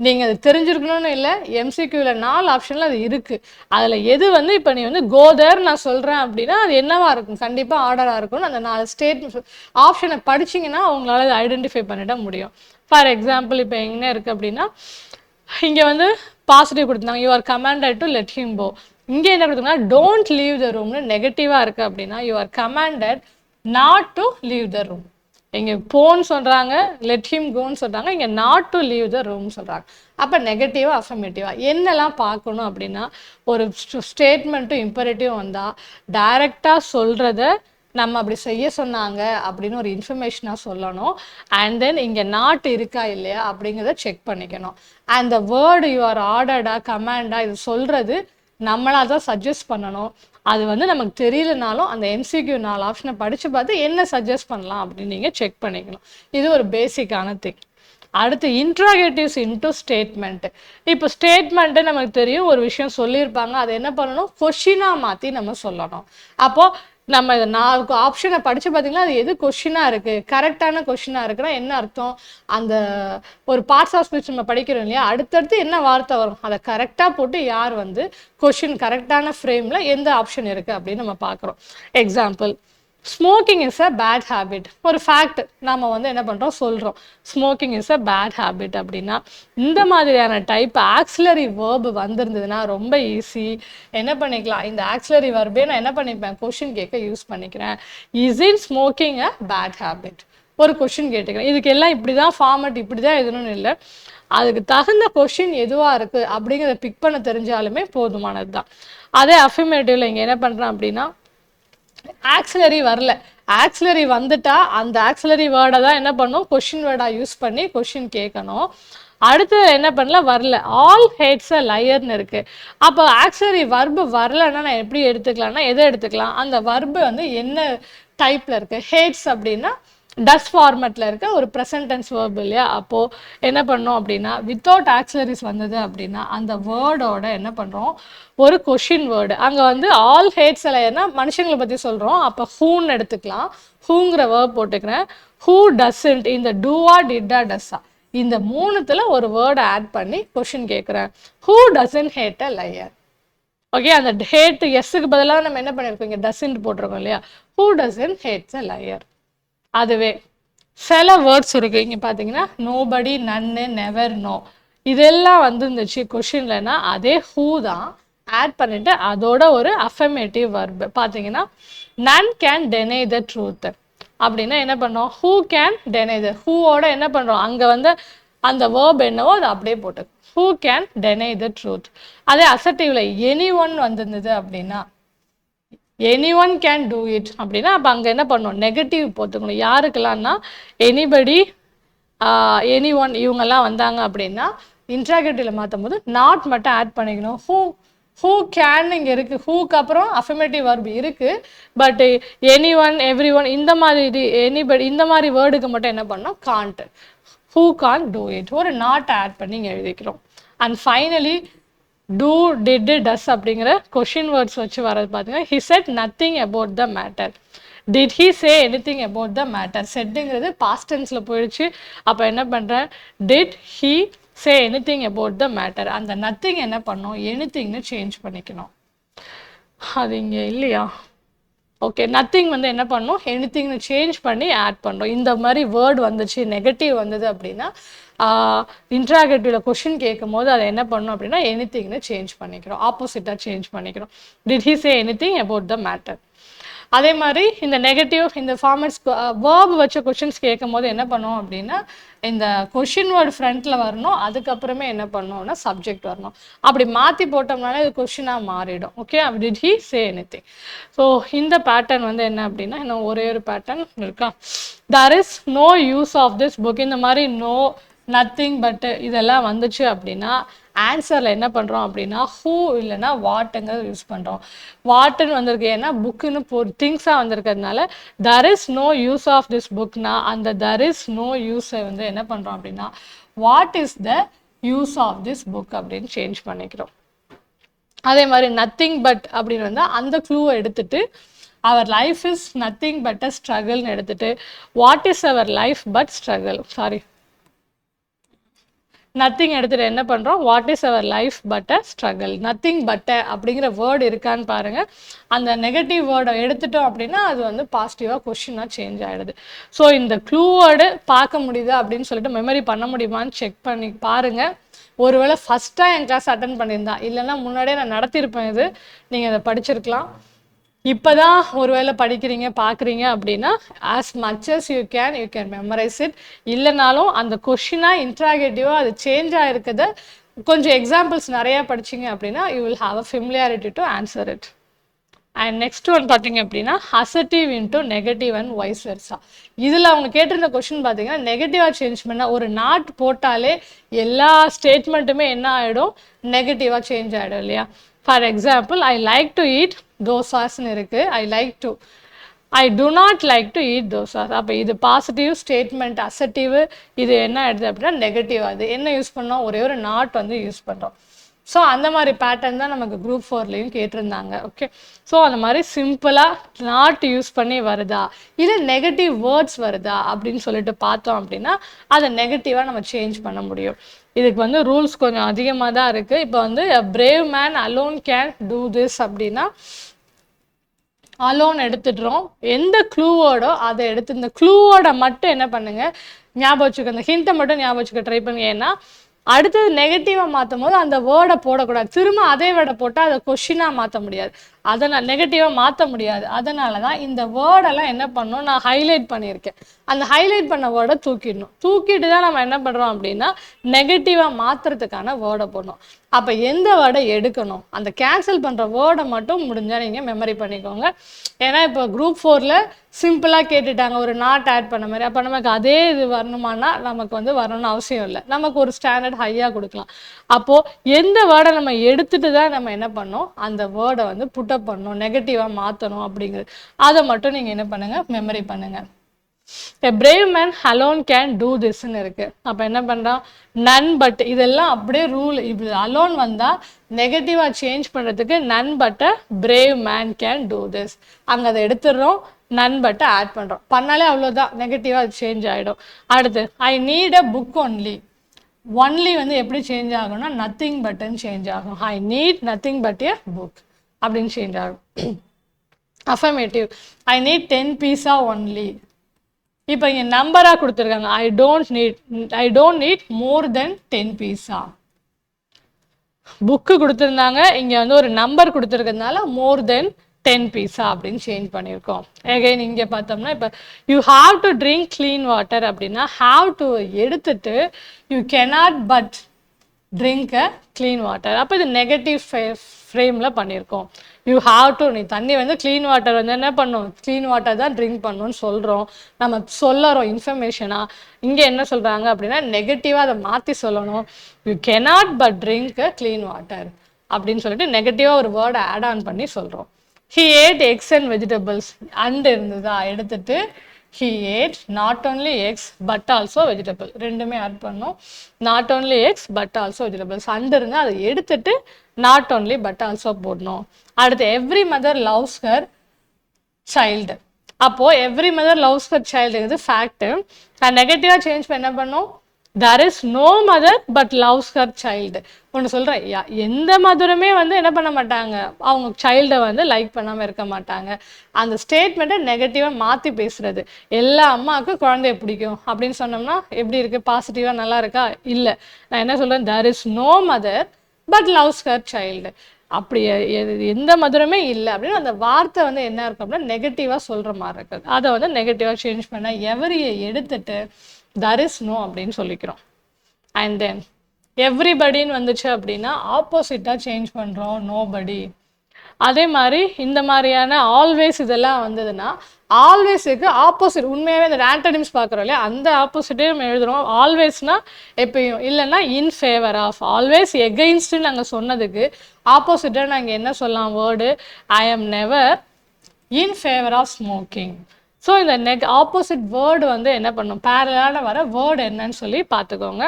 நீங்கள் அது தெரிஞ்சிருக்கணும்னு இல்லை, எம்சிக்யூவில் 4 ஆப்ஷனில் அது இருக்குது. அதில் எது வந்து இப்போ நீ வந்து கோதர் நான் சொல்கிறேன் அப்படின்னா அது என்னவாக இருக்கும், கண்டிப்பாக ஆர்டராக இருக்கும்னு அந்த 4 ஸ்டேட்மெண்ட் ஆப்ஷனை படிச்சிங்கன்னா அவங்களால அதை ஐடென்டிஃபை பண்ணிட முடியும். ஃபார் எக்ஸாம்பிள் இப்போ எங்கே இருக்குது அப்படின்னா இங்கே வந்து பாசிட்டிவ் கொடுத்துருந்தாங்க, you are commanded to let him go. இங்கே என்ன கொடுத்துருக்காங்க, டோன்ட் லீவ் த ரூம்னு நெகட்டிவாக இருக்குது அப்படின்னா you are commanded not to leave the room. இங்கே போன்னு சொல்கிறாங்க, லெட் ஹிம் கோன்னு சொல்கிறாங்க, இங்கே not to leave the room சொல்கிறாங்க. அப்போ நெகட்டிவாக அஃபர்மேட்டிவாக என்னெல்லாம் பார்க்கணும் அப்படின்னா, ஒரு ஸ்டேட்மெண்ட்டும் இம்பரேட்டிவ் வந்தால் டைரெக்டாக சொல்கிறத நம்ம அப்படி செய்ய சொன்னாங்க அப்படின்னு ஒரு இன்ஃபர்மேஷனாக சொல்லணும். அண்ட் தென் இங்கே நாட் இருக்கா இல்லையா அப்படிங்கிறத செக் பண்ணிக்கணும். And the word you are ஆர்டர்டா கமாண்டா இது சொல்கிறது நம்மளாக தான் சஜஸ்ட் பண்ணணும். அது வந்து நமக்கு தெரியலனாலும் அந்த எம்சிக்யூ 4 ஆப்ஷனை படித்து பார்த்து என்ன சஜஸ்ட் பண்ணலாம் அப்படின்னு நீங்கள் செக் பண்ணிக்கணும். இது ஒரு பேசிக்கான திங். அடுத்து இன்ட்ராகேட்டிவ்ஸ் இன்டூ ஸ்டேட்மெண்ட். இப்போ ஸ்டேட்மெண்ட்டு நமக்கு தெரியும், ஒரு விஷயம் சொல்லியிருப்பாங்க, அதை என்ன பண்ணணும், கொஷினாக மாற்றி நம்ம சொல்லணும். அப்போது நம்ம 4 ஆப்ஷனை படித்து பார்த்தீங்கன்னா அது எது கொஷினாக இருக்குது, கரெக்டான கொஷினாக இருக்குன்னா என்ன அர்த்தம், அந்த ஒரு பார்ட்ஸ் ஆஃப் ஸ்பீச் நம்ம படிக்கிறோம் இல்லையா, அடுத்தடுத்து என்ன வார்த்தை வரும் அதை கரெக்டாக போட்டு யார் வந்து கொஷின் கரெக்டான ஃப்ரேமில் எந்த ஆப்ஷன் இருக்குது அப்படின்னு நம்ம பார்க்குறோம். Example, smoking is a bad habit. ஒரு ஃபேக்ட் நாம் வந்து என்ன பண்ணுறோம் சொல்கிறோம், smoking is a bad habit அப்படின்னா இந்த மாதிரியான டைப் ஆக்சிலரி வேர்ப் வந்திருந்ததுன்னா ரொம்ப ஈஸி. என்ன பண்ணிக்கலாம், இந்த ஆக்சிலரி வேர்பே நான் என்ன பண்ணிப்பேன், கொஷின் கேட்க யூஸ் பண்ணிக்கிறேன். Isn't smoking a bad habit, ஒரு கொஷின் கேட்டுக்கிறேன். இதுக்கு எல்லாம் இப்படி தான் ஃபார்மட், இப்படி தான் எதுன்னு இல்லை, அதுக்கு தகுந்த கொஷின் எதுவாக இருக்குது அப்படிங்கிறத பிக் பண்ண தெரிஞ்சாலுமே போதுமானது தான். அதே அஃபர்மேட்டிவ்ல இங்கே என்ன பண்ணுறேன் அப்படின்னா, ஆக்சிலரி வரல, ஆக்சிலரி வந்துட்டா அந்த ஆக்சிலரி வேர்டை தான் என்ன பண்ணும், கொஷின் வேர்டாக யூஸ் பண்ணி கொஷின் கேட்கணும். அடுத்து என்ன பண்ணல, வரல, ஆல் ஹேட்ஸ் அ லயர்னு இருக்குது. அப்போ ஆக்சிலரி வர்பு வரலன்னா நான் எப்படி எடுத்துக்கலாம்னா, எதை எடுத்துக்கலாம், அந்த வர்பு வந்து என்ன டைப்பில் இருக்குது, ஹேட்ஸ் அப்படின்னா டஸ் ஃபார்மேட்டில் இருக்க ஒரு ப்ரெசன்ட் டென்ஸ் வேர்ப் இல்லையா. அப்போது என்ன பண்ணோம் அப்படின்னா, வித்தவுட் ஆக்சிலரிஸ் வந்தது அப்படின்னா அந்த வேர்டோட என்ன பண்ணுறோம், ஒரு கொஷின் வேர்டு. அங்கே வந்து ஆல் ஹேட்ஸ் இல்லைன்னா மனுஷங்களை பற்றி சொல்கிறோம், அப்போ ஹூன்னு எடுத்துக்கலாம், ஹூங்கிற வேர்ப் போட்டுக்கிறேன். ஹூ டஸ்ன்ட், இந்த டூவா டிட்டா டஸ்ஸா இந்த 3த்துல ஒரு வேர்டை ஆட் பண்ணி கொஷின் கேட்குறேன். Who doesn't hate a liar. Okay, அந்த ஹேட் எஸ்ஸுக்கு பதிலாக நம்ம என்ன பண்ணியிருக்கோம், இங்கே டசன்ட் போட்டிருக்கோம் இல்லையா. Who doesn't hates a liar. அதுவே சில வேர்ட்ஸ் இருக்குது இங்கே பார்த்தீங்கன்னா, நோபடி, நன்னு, நெவர், நோ, இதெல்லாம் வந்துருந்துச்சு கொஷின்லனா அதே ஹூ தான் ஆட் பண்ணிவிட்டு அதோட ஒரு அஃபர்மேட்டிவ் வர்பு. பார்த்தீங்கன்னா, நன் கேன் டெனை த ட்ரூத் அப்படின்னா என்ன பண்ணோம், ஹூ கேன் டெனை த, ஹூவோட என்ன பண்ணுறோம், அங்கே வந்து அந்த வேர்ப் என்னவோ அதை அப்படியே போட்டு ஹூ கேன் டெனை த ட்ரூத். அதே அசர்ட்டிவ்ல எனி ஒன் வந்திருந்தது அப்படின்னா, any one can do it அப்படின்னா அப்போ அங்கே என்ன பண்ணணும், நெகட்டிவ் போட்டுக்கணும். யாருக்கெல்லாம்னா எனிபடி, எனி ஒன் இவங்கெல்லாம் வந்தாங்க அப்படின்னா இன்ட்ராகேட்டிவில் மாற்றும் போது நாட் மட்டும் ஆட் பண்ணிக்கணும். ஹூ கேன் இங்கே இருக்குது, ஹூக்கு அப்புறம் அஃபர்மேட்டிவ் வர்ப் இருக்குது, but anyone, everyone இந்த மாதிரி எனிபடி இந்த மாதிரி வேர்டுக்கு மட்டும் என்ன பண்ணோம், can't, who can do it, ஒரு நாட் ஆட் பண்ணி இங்கே எழுதிக்கிறோம். And finally do, did, does அப்படிங்கிற கொஷின் வேர்ட்ஸ் வச்சு வர்றது பார்த்தீங்கன்னா, he said nothing about the matter, did he say anything about the matter. செட்டுங்கிறது பாஸ்ட் டென்ஸில் போயிடுச்சு, அப்போ என்ன பண்ணுறேன், did he say anything about the matter, அந்த நத்திங் என்ன பண்ணோம், எனிதிங்னு சேஞ்ச் பண்ணிக்கணும். அது இங்கே இல்லையா, ஓகே, நத்திங் வந்து என்ன பண்ணணும், எனிதிங்னு சேஞ்ச் பண்ணி ஆட் பண்ணுறோம். இந்த மாதிரி வேர்டு வந்துச்சு, நெகட்டிவ் வந்தது அப்படின்னா இன்ட்ராகேட்டிவ்ல கொஷின் கேட்கும் போது அதை என்ன பண்ணணும் அப்படின்னா எனிதிங்னு சேஞ்ச் பண்ணிக்கிறோம், ஆப்போசிட்டாக சேஞ்ச் பண்ணிக்கிறோம். Did he say anything about the matter. அதே மாதிரி இந்த நெகட்டிவ் இந்த ஃபார்மட்ஸ் வேர்ப் வச்ச கொஷின்ஸ் கேட்கும் போது என்ன பண்ணுவோம் அப்படின்னா, இந்த கொஷின் வேர்டு ஃப்ரண்ட்டில் வரணும், அதுக்கப்புறமே என்ன பண்ணணும்னா சப்ஜெக்ட் வரணும். அப்படி மாற்றி போட்டோம்னாலே இது கொஷினாக மாறிடும். Okay, did he say anything. So இந்த பேட்டர்ன் வந்து என்ன அப்படின்னா, இன்னும் ஒரே ஒரு பேட்டர்ன் இருக்கா, there is no use of this book. இந்த மாதிரி நோ, நத்திங், பட் இதெல்லாம் வந்துச்சு அப்படின்னா ஆன்சரில் என்ன பண்ணுறோம் அப்படின்னா ஹூ இல்லைன்னா வாட்டுங்கிறது யூஸ் பண்ணுறோம். வாட்டுன்னு வந்திருக்கு ஏன்னா புக்குன்னு திங்ஸாக வந்திருக்கிறதுனால there is no use of this புக்னா அந்த தர் இஸ் நோ யூஸை வந்து என்ன பண்ணுறோம் அப்படின்னா what is the use of this book அப்படின்னு சேஞ்ச் பண்ணிக்கிறோம். அதே மாதிரி நத்திங் பட் அப்படின்னு வந்தால் அந்த க்ளூவை எடுத்துட்டு our life is nothing but a ஸ்ட்ரகிள்னு எடுத்துட்டு what is our life but struggle, sorry nothing எடுத்துகிட்டு என்ன பண்ணுறோம், what is our life but a struggle. Nothing but அப்படிங்கிற வேர்டு இருக்கான்னு பாருங்கள். அந்த நெகட்டிவ் வேர்டை எடுத்துட்டோம் அப்படின்னா அது வந்து பாசிட்டிவாக கொஷினாக சேஞ்ச் ஆகிடுது. ஸோ இந்த க்ளூ வேர்டு பார்க்க முடியுதா அப்படின்னு சொல்லிட்டு மெமரி பண்ண முடியுமான்னு செக் பண்ணி பாருங்கள். ஒருவேளை ஃபஸ்ட்டாக என் கிளாஸ் அட்டன் பண்ணியிருந்தா, இல்லைன்னா முன்னாடியே நான் நடத்தியிருப்பேன். இது நீங்கள் அதை படிச்சிருக்கலாம். இப்போ தான் ஒருவேளை படிக்கிறீங்க பார்க்குறீங்க அப்படின்னா as much as you can memorize it. இல்லைனாலும் அந்த கொஷினாக இன்ட்ராகேட்டிவாக அது சேஞ்ச் ஆகிருக்குது கொஞ்சம் எக்ஸாம்பிள்ஸ் நிறையா படிச்சிங்க அப்படின்னா you will have a familiarity to answer it. And next one பார்த்தீங்க அப்படின்னா assertive into negative and vice Versa. இதில் அவங்க கேட்டிருந்த கொஷின் பார்த்தீங்கன்னா நெகட்டிவாக சேஞ்ச் பண்ணால் ஒரு நாட் போட்டாலே எல்லா ஸ்டேட்மெண்ட்டுமே என்ன ஆகிடும், நெகட்டிவாக சேஞ்ச் ஆகிடும் இல்லையா. For example I like to eat தோசாஸ்ன்னு இருக்குது, I do not like to eat dosas. அப்போ இது பாசிட்டிவ் ஸ்டேட்மெண்ட் அசர்ட்டிவ், இது என்ன ஆகிடுது அப்படின்னா நெகட்டிவ். அது என்ன யூஸ் பண்ணோம், ஒரே ஒரு நாட் வந்து யூஸ் பண்ணுறோம். ஸோ அந்த மாதிரி பேட்டர்ன் தான் நமக்கு குரூப் 4லையும் கேட்டிருந்தாங்க. ஓகே, ஸோ அந்த மாதிரி சிம்பிளாக நாட் யூஸ் பண்ணி வருதா இல்லை நெகட்டிவ் வேர்ட்ஸ் வருதா அப்படின்னு சொல்லிட்டு பார்த்தோம் அப்படின்னா அதை நெகட்டிவாக நம்ம சேஞ்ச் பண்ண முடியும். இதுக்கு வந்து ரூல்ஸ் கொஞ்சம் அதிகமாக தான் இருக்குது. இப்போ வந்து brave man alone can do this அப்படின்னா அலோன் எடுத்துடுறோம். எந்த க்ளூவோடோ அதை எடுத்து இந்த க்ளூவோட மட்டும் என்ன பண்ணுங்க ஞாபகம் வச்சுக்க, இந்த ஹிண்ட்டை மட்டும் ஞாபகம் வச்சுக்க ட்ரை பண்ணுங்க. ஏன்னா அடுத்தது நெகட்டிவாக மாற்றும் போது அந்த வேர்டை போடக்கூடாது, திரும்ப அதே வேர்டை போட்டால் அதை கொஷினாக மாற்ற முடியாது, அதனால் நெகட்டிவாக மாற்ற முடியாது. அதனால தான் இந்த வேர்டெல்லாம் என்ன பண்ணணும், நான் ஹைலைட் பண்ணியிருக்கேன். அந்த ஹைலைட் பண்ண வேர்டை தூக்கிட்டு தான் நம்ம என்ன பண்ணுறோம் அப்படின்னா நெகட்டிவாக மாற்றுறதுக்கான வேர்டை போடணும். அப்போ எந்த வேர்டை எடுக்கணும், அந்த கேன்சல் பண்ணுற வேர்டை மட்டும் முடிஞ்சால் நீங்கள் மெமரி பண்ணிக்கோங்க. ஏன்னா இப்போ குரூப் 4ல் சிம்பிளாக கேட்டுட்டாங்க ஒரு நாட் ஆட் பண்ண மாதிரி. அப்போ நமக்கு அதே இது வரணுமானா நமக்கு வந்து வரணும்னு அவசியம் இல்லை, நமக்கு ஒரு ஸ்டாண்டர்ட் ஹையாக கொடுக்கலாம். அப்போது எந்த வேர்டை நம்ம எடுத்துகிட்டு தான் நம்ம என்ன பண்ணோம் அந்த வேர்டை வந்து புட்டப் பண்ணணும், நெகட்டிவாக மாற்றணும் அப்படிங்கிறது. அதை மட்டும் நீங்கள் என்ன பண்ணுங்கள் மெமரி பண்ணுங்கள். A brave man alone can do thisன்னு இருக்கு. அப்போ என்ன பண்ணுறான் நன் பட், இதெல்லாம் அப்படியே ரூல். இப்படி அலோன் வந்தால் நெகட்டிவாக சேஞ்ச் பண்ணுறதுக்கு none but a brave man can do this. அங்கே அதை எடுத்துடுறோம், நன் பட்டை ஆட் பண்ணுறோம், பண்ணாலே அவ்வளோதான், நெகட்டிவாக அது சேஞ்ச் ஆகிடும். அடுத்து ஐ need a book only. Only வந்து எப்படி சேஞ்ச் ஆகும்னா நத்திங் பட்டுன்னு சேஞ்ச் ஆகும். I need nothing but a book அப்படின்னு சேஞ்ச் ஆகும். Affirmative I need 10 pizza only. இப்போ இங்கே நம்பராக கொடுத்துருக்காங்க, I don't need more then 10 pizza. Book கொடுத்துருந்தாங்க, இங்கே வந்து ஒரு நம்பர் கொடுத்துருக்கிறதுனால மோர் தென் 10 பீஸா அப்படின்னு சேஞ்ச் பண்ணியிருக்கோம். அகைன் இங்கே பார்த்தோம்னா இப்போ you have to drink clean water அப்படின்னா ஹாவ் டு எடுத்துட்டு you cannot but drink a clean water. அப்போ இது நெகட்டிவ் ஃப்ரேமில் பண்ணியிருக்கோம். யூ ஹாவ் டு, நீ தண்ணி வந்து க்ளீன் வாட்டர் வந்து என்ன பண்ணும், க்ளீன் வாட்டர் தான் ட்ரிங்க் பண்ணணும்னு சொல்கிறோம், நம்ம சொல்லறோம் இன்ஃபர்மேஷனாக. இங்கே என்ன சொல்கிறாங்க அப்படின்னா நெகட்டிவாக அதை மாற்றி சொல்லணும், you cannot but drink a clean water அப்படின்னு சொல்லிட்டு நெகட்டிவாக ஒரு வேர்டை ஆட் ஆன் பண்ணி சொல்கிறோம். He ate eggs and vegetables, and இருந்ததா எடுத்துட்டு he ate not only eggs but also vegetable, ரெண்டுமே ஆட் பண்ணோம். not only eggs but also vegetables, and இருந்தால் அதை எடுத்துட்டு not only but also போடணும். அடுத்து every mother loves her child. அப்போது every mother loves her child இது ஃபேக்ட்டு. நெகட்டிவாக சேஞ்ச் பண்ண என்ன பண்ணோம், there is no mother but loves her child. ஒன்று சொல்கிறேன், எந்த மதருமே வந்து என்ன பண்ண மாட்டாங்க, அவங்க சைல்டை வந்து லைக் பண்ணாமல் இருக்க மாட்டாங்க. அந்த ஸ்டேட்மெண்ட்டை நெகட்டிவாக மாற்றி பேசுகிறது. எல்லா அம்மாவுக்கும் குழந்தைய பிடிக்கும் அப்படின்னு சொன்னோம்னா எப்படி இருக்குது, பாசிட்டிவாக நல்லா இருக்கா, இல்லை. நான் என்ன சொல்கிறேன், there is no mother but loves her child. அப்படி எந்த மதுரமே இல்லை அப்படின்னு அந்த வார்த்தை வந்து என்ன இருக்கும் அப்படின்னா நெகட்டிவாக சொல்கிற மாதிரி இருக்குது. அதை வந்து நெகட்டிவாக சேஞ்ச் பண்ண எவரியை எடுத்துட்டு there is no அப்படின்னு சொல்லிக்கிறோம். அண்ட் தென் எவ்ரிபடின்னு வந்துச்சு அப்படின்னா ஆப்போசிட்டாக சேஞ்ச் பண்ணுறோம், நோபடி. அதே மாதிரி இந்த மாதிரியான ஆல்வேஸ் இதெல்லாம் வந்ததுன்னா ஆல்வேஸுக்கு ஆப்போசிட், உண்மையாகவே இந்த ஆன்டனிம்ஸ் பார்க்குறோம் இல்லையா, அந்த ஆப்போசிட்டே நம்ம எழுதுகிறோம். ஆல்வேஸ்னால் எப்பயும், இல்லைன்னா in favour of. Always against நாங்கள் சொன்னதுக்கு ஆப்போசிட்டாக நாங்கள் என்ன சொல்லலாம், word I am never in favour of smoking. So இந்த ஆப்போசிட் வேர்டு வந்து என்ன பண்ணும், பேரலான வர வேர்டு என்னன்னு சொல்லி பார்த்துக்கோங்க.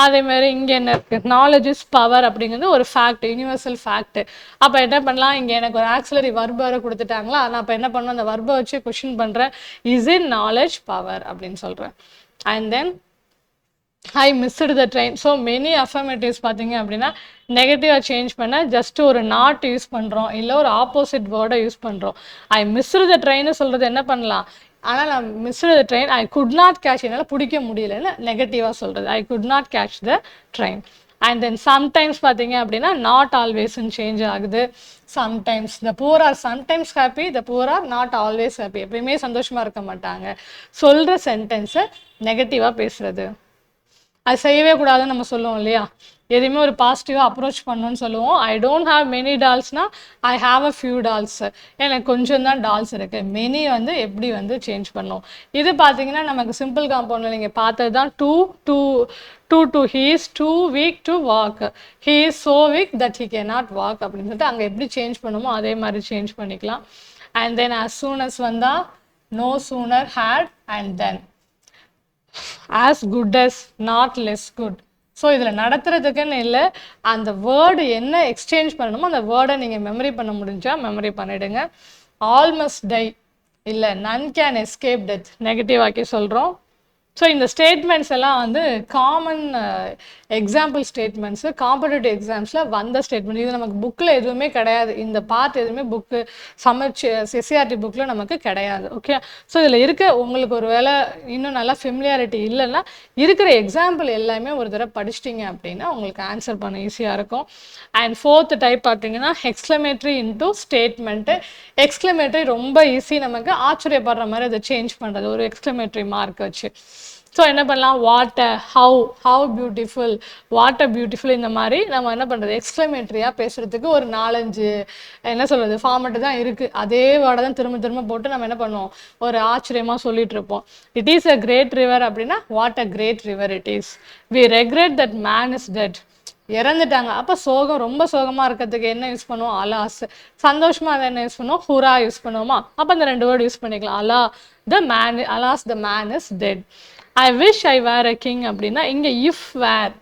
அதேமாதிரி இங்கே என்ன இருக்குது, நாலேஜ் இஸ் பவர் அப்படிங்கிறது ஒரு ஃபேக்ட், யூனிவர்சல் ஃபேக்ட். அப்போ என்ன பண்ணலாம், இங்கே எனக்கு ஒரு ஆக்சிலரி வர்பை கொடுத்துட்டாங்களா, நான் அப்போ என்ன பண்ணணும், அந்த வர்பை வச்சு கொஷின் பண்ணுறேன், இஸ் இன் நாலேஜ் பவர் அப்படின்னு சொல்கிறேன். And then I missed the train. So many affirmatives பார்த்தீங்க அப்படின்னா நெகட்டிவாக சேஞ்ச் பண்ண ஜஸ்ட் ஒரு நாட் யூஸ் பண்ணுறோம், இல்லை ஒரு ஆப்போசிட் வேர்டை யூஸ் பண்ணுறோம். ஐ மிஸ்டு த ட்ரெயின்னு சொல்கிறது என்ன பண்ணலாம், ஆனால் நான் missed the train, I could not catch, என்னால் பிடிக்க முடியலன்னு நெகட்டிவாக சொல்கிறது, I could not catch the train. And then sometimes பார்த்தீங்க அப்படின்னா not always சேஞ்ச் ஆகுது. Sometimes the poor are sometimes happy, the poor are not always happy. எப்பயுமே சந்தோஷமா இருக்க மாட்டாங்க. சொல்ற சென்டென்ஸை நெகட்டிவாக பேசுறது, அது செய்யவே கூடாதுன்னு நம்ம சொல்லுவோம் இல்லையா? எதையுமே ஒரு பாசிட்டிவாக அப்ரோச் பண்ணணும்னு சொல்லுவோம். ஐ டோன்ட் ஹாவ் மெனி டால்ஸ்னா I have a few dolls. எனக்கு கொஞ்சம் தான் டால்ஸ் இருக்குது. மெனி வந்து எப்படி வந்து சேஞ்ச் பண்ணும். இது பார்த்தீங்கன்னா நமக்கு சிம்பிள் காம்பவுண்டில் நீங்கள் பார்த்தது தான். Too he is too weak to walk, he is so weak that he cannot walk அப்படின்னு சொல்லிட்டு அங்கே எப்படி சேஞ்ச் பண்ணுமோ அதே மாதிரி சேஞ்ச் பண்ணிக்கலாம். And then as soon as வந்தால் no sooner had and then as good as, not less good. So இதில் நடத்துறதுக்குன்னு இல்லை, அந்த வேர்டு என்ன எக்ஸ்சேஞ்ச் பண்ணணுமோ அந்த வேர்டை நீங்கள் மெமரி பண்ண முடிஞ்சால் மெமரி பண்ணிவிடுங்க. ஆல் மஸ்ட் டை, இல்லை நன் கேன் எஸ்கேப் டெத், நெகட்டிவ் ஆக்கி சொல்கிறோம். ஸோ இந்த ஸ்டேட்மெண்ட்ஸ் எல்லாம் வந்து காமன் எக்ஸாம்பிள் ஸ்டேட்மெண்ட்ஸு காம்படிட்டிவ் எக்ஸாம்ஸில் வந்த ஸ்டேட்மெண்ட். இது நமக்கு புக்கில் எதுவுமே கிடையாது. இந்த பார்ட் எதுவுமே புக்கு எஸ்சிஆர்டி புக்கில் நமக்கு கிடையாது. ஓகே, ஸோ இதில் இருக்க உங்களுக்கு ஒரு வேளை இன்னும் நல்லா ஃபெமிலியாரிட்டி இல்லைன்னா இருக்கிற எக்ஸாம்பிள் எல்லாமே ஒரு தடவை படிச்சிட்டிங்க அப்படின்னா உங்களுக்கு ஆன்சர் பண்ண ஈஸியாக இருக்கும். அண்ட் ஃபோர்த் டைப் பார்த்தீங்கன்னா எக்ஸ்க்ளமேட்ரி இன்டூ ஸ்டேட்மெண்ட்டு. எக்ஸ்க்ளமேட்ரி ரொம்ப ஈஸி, நமக்கு ஆச்சரியப்படுற மாதிரி அதை சேஞ்ச் பண்ணுறது ஒரு எக்ஸ்க்ளமேட்ரி மார்க் வச்சு. ஸோ என்ன பண்ணலாம், water, how beautiful, water beautiful, இந்த மாதிரி நம்ம என்ன பண்ணுறது எக்ஸ்க்ளமேட்ரியாக பேசுகிறதுக்கு ஒரு 4-5 என்ன சொல்கிறது ஃபார்மெட்டு தான் இருக்குது. அதே வேர்டை தான் திரும்ப திரும்ப போட்டு நம்ம என்ன பண்ணுவோம், ஒரு ஆச்சரியமாக சொல்லிட்டு இருப்போம். It is a great river அப்படின்னா what a great river it is. We regret that man is dead, இறந்துட்டாங்க. அப்போ சோகம், ரொம்ப சோகமாக இருக்கிறதுக்கு என்ன யூஸ் பண்ணுவோம், அலாஸ். சந்தோஷமாக அதை என்ன யூஸ் பண்ணுவோம், ஹுரா யூஸ் பண்ணுவோமா. அப்போ அந்த 2 வேர்டு யூஸ் பண்ணிக்கலாம். Alas the man is dead. I wish I were a king அப்படின்னா இங்கே if were,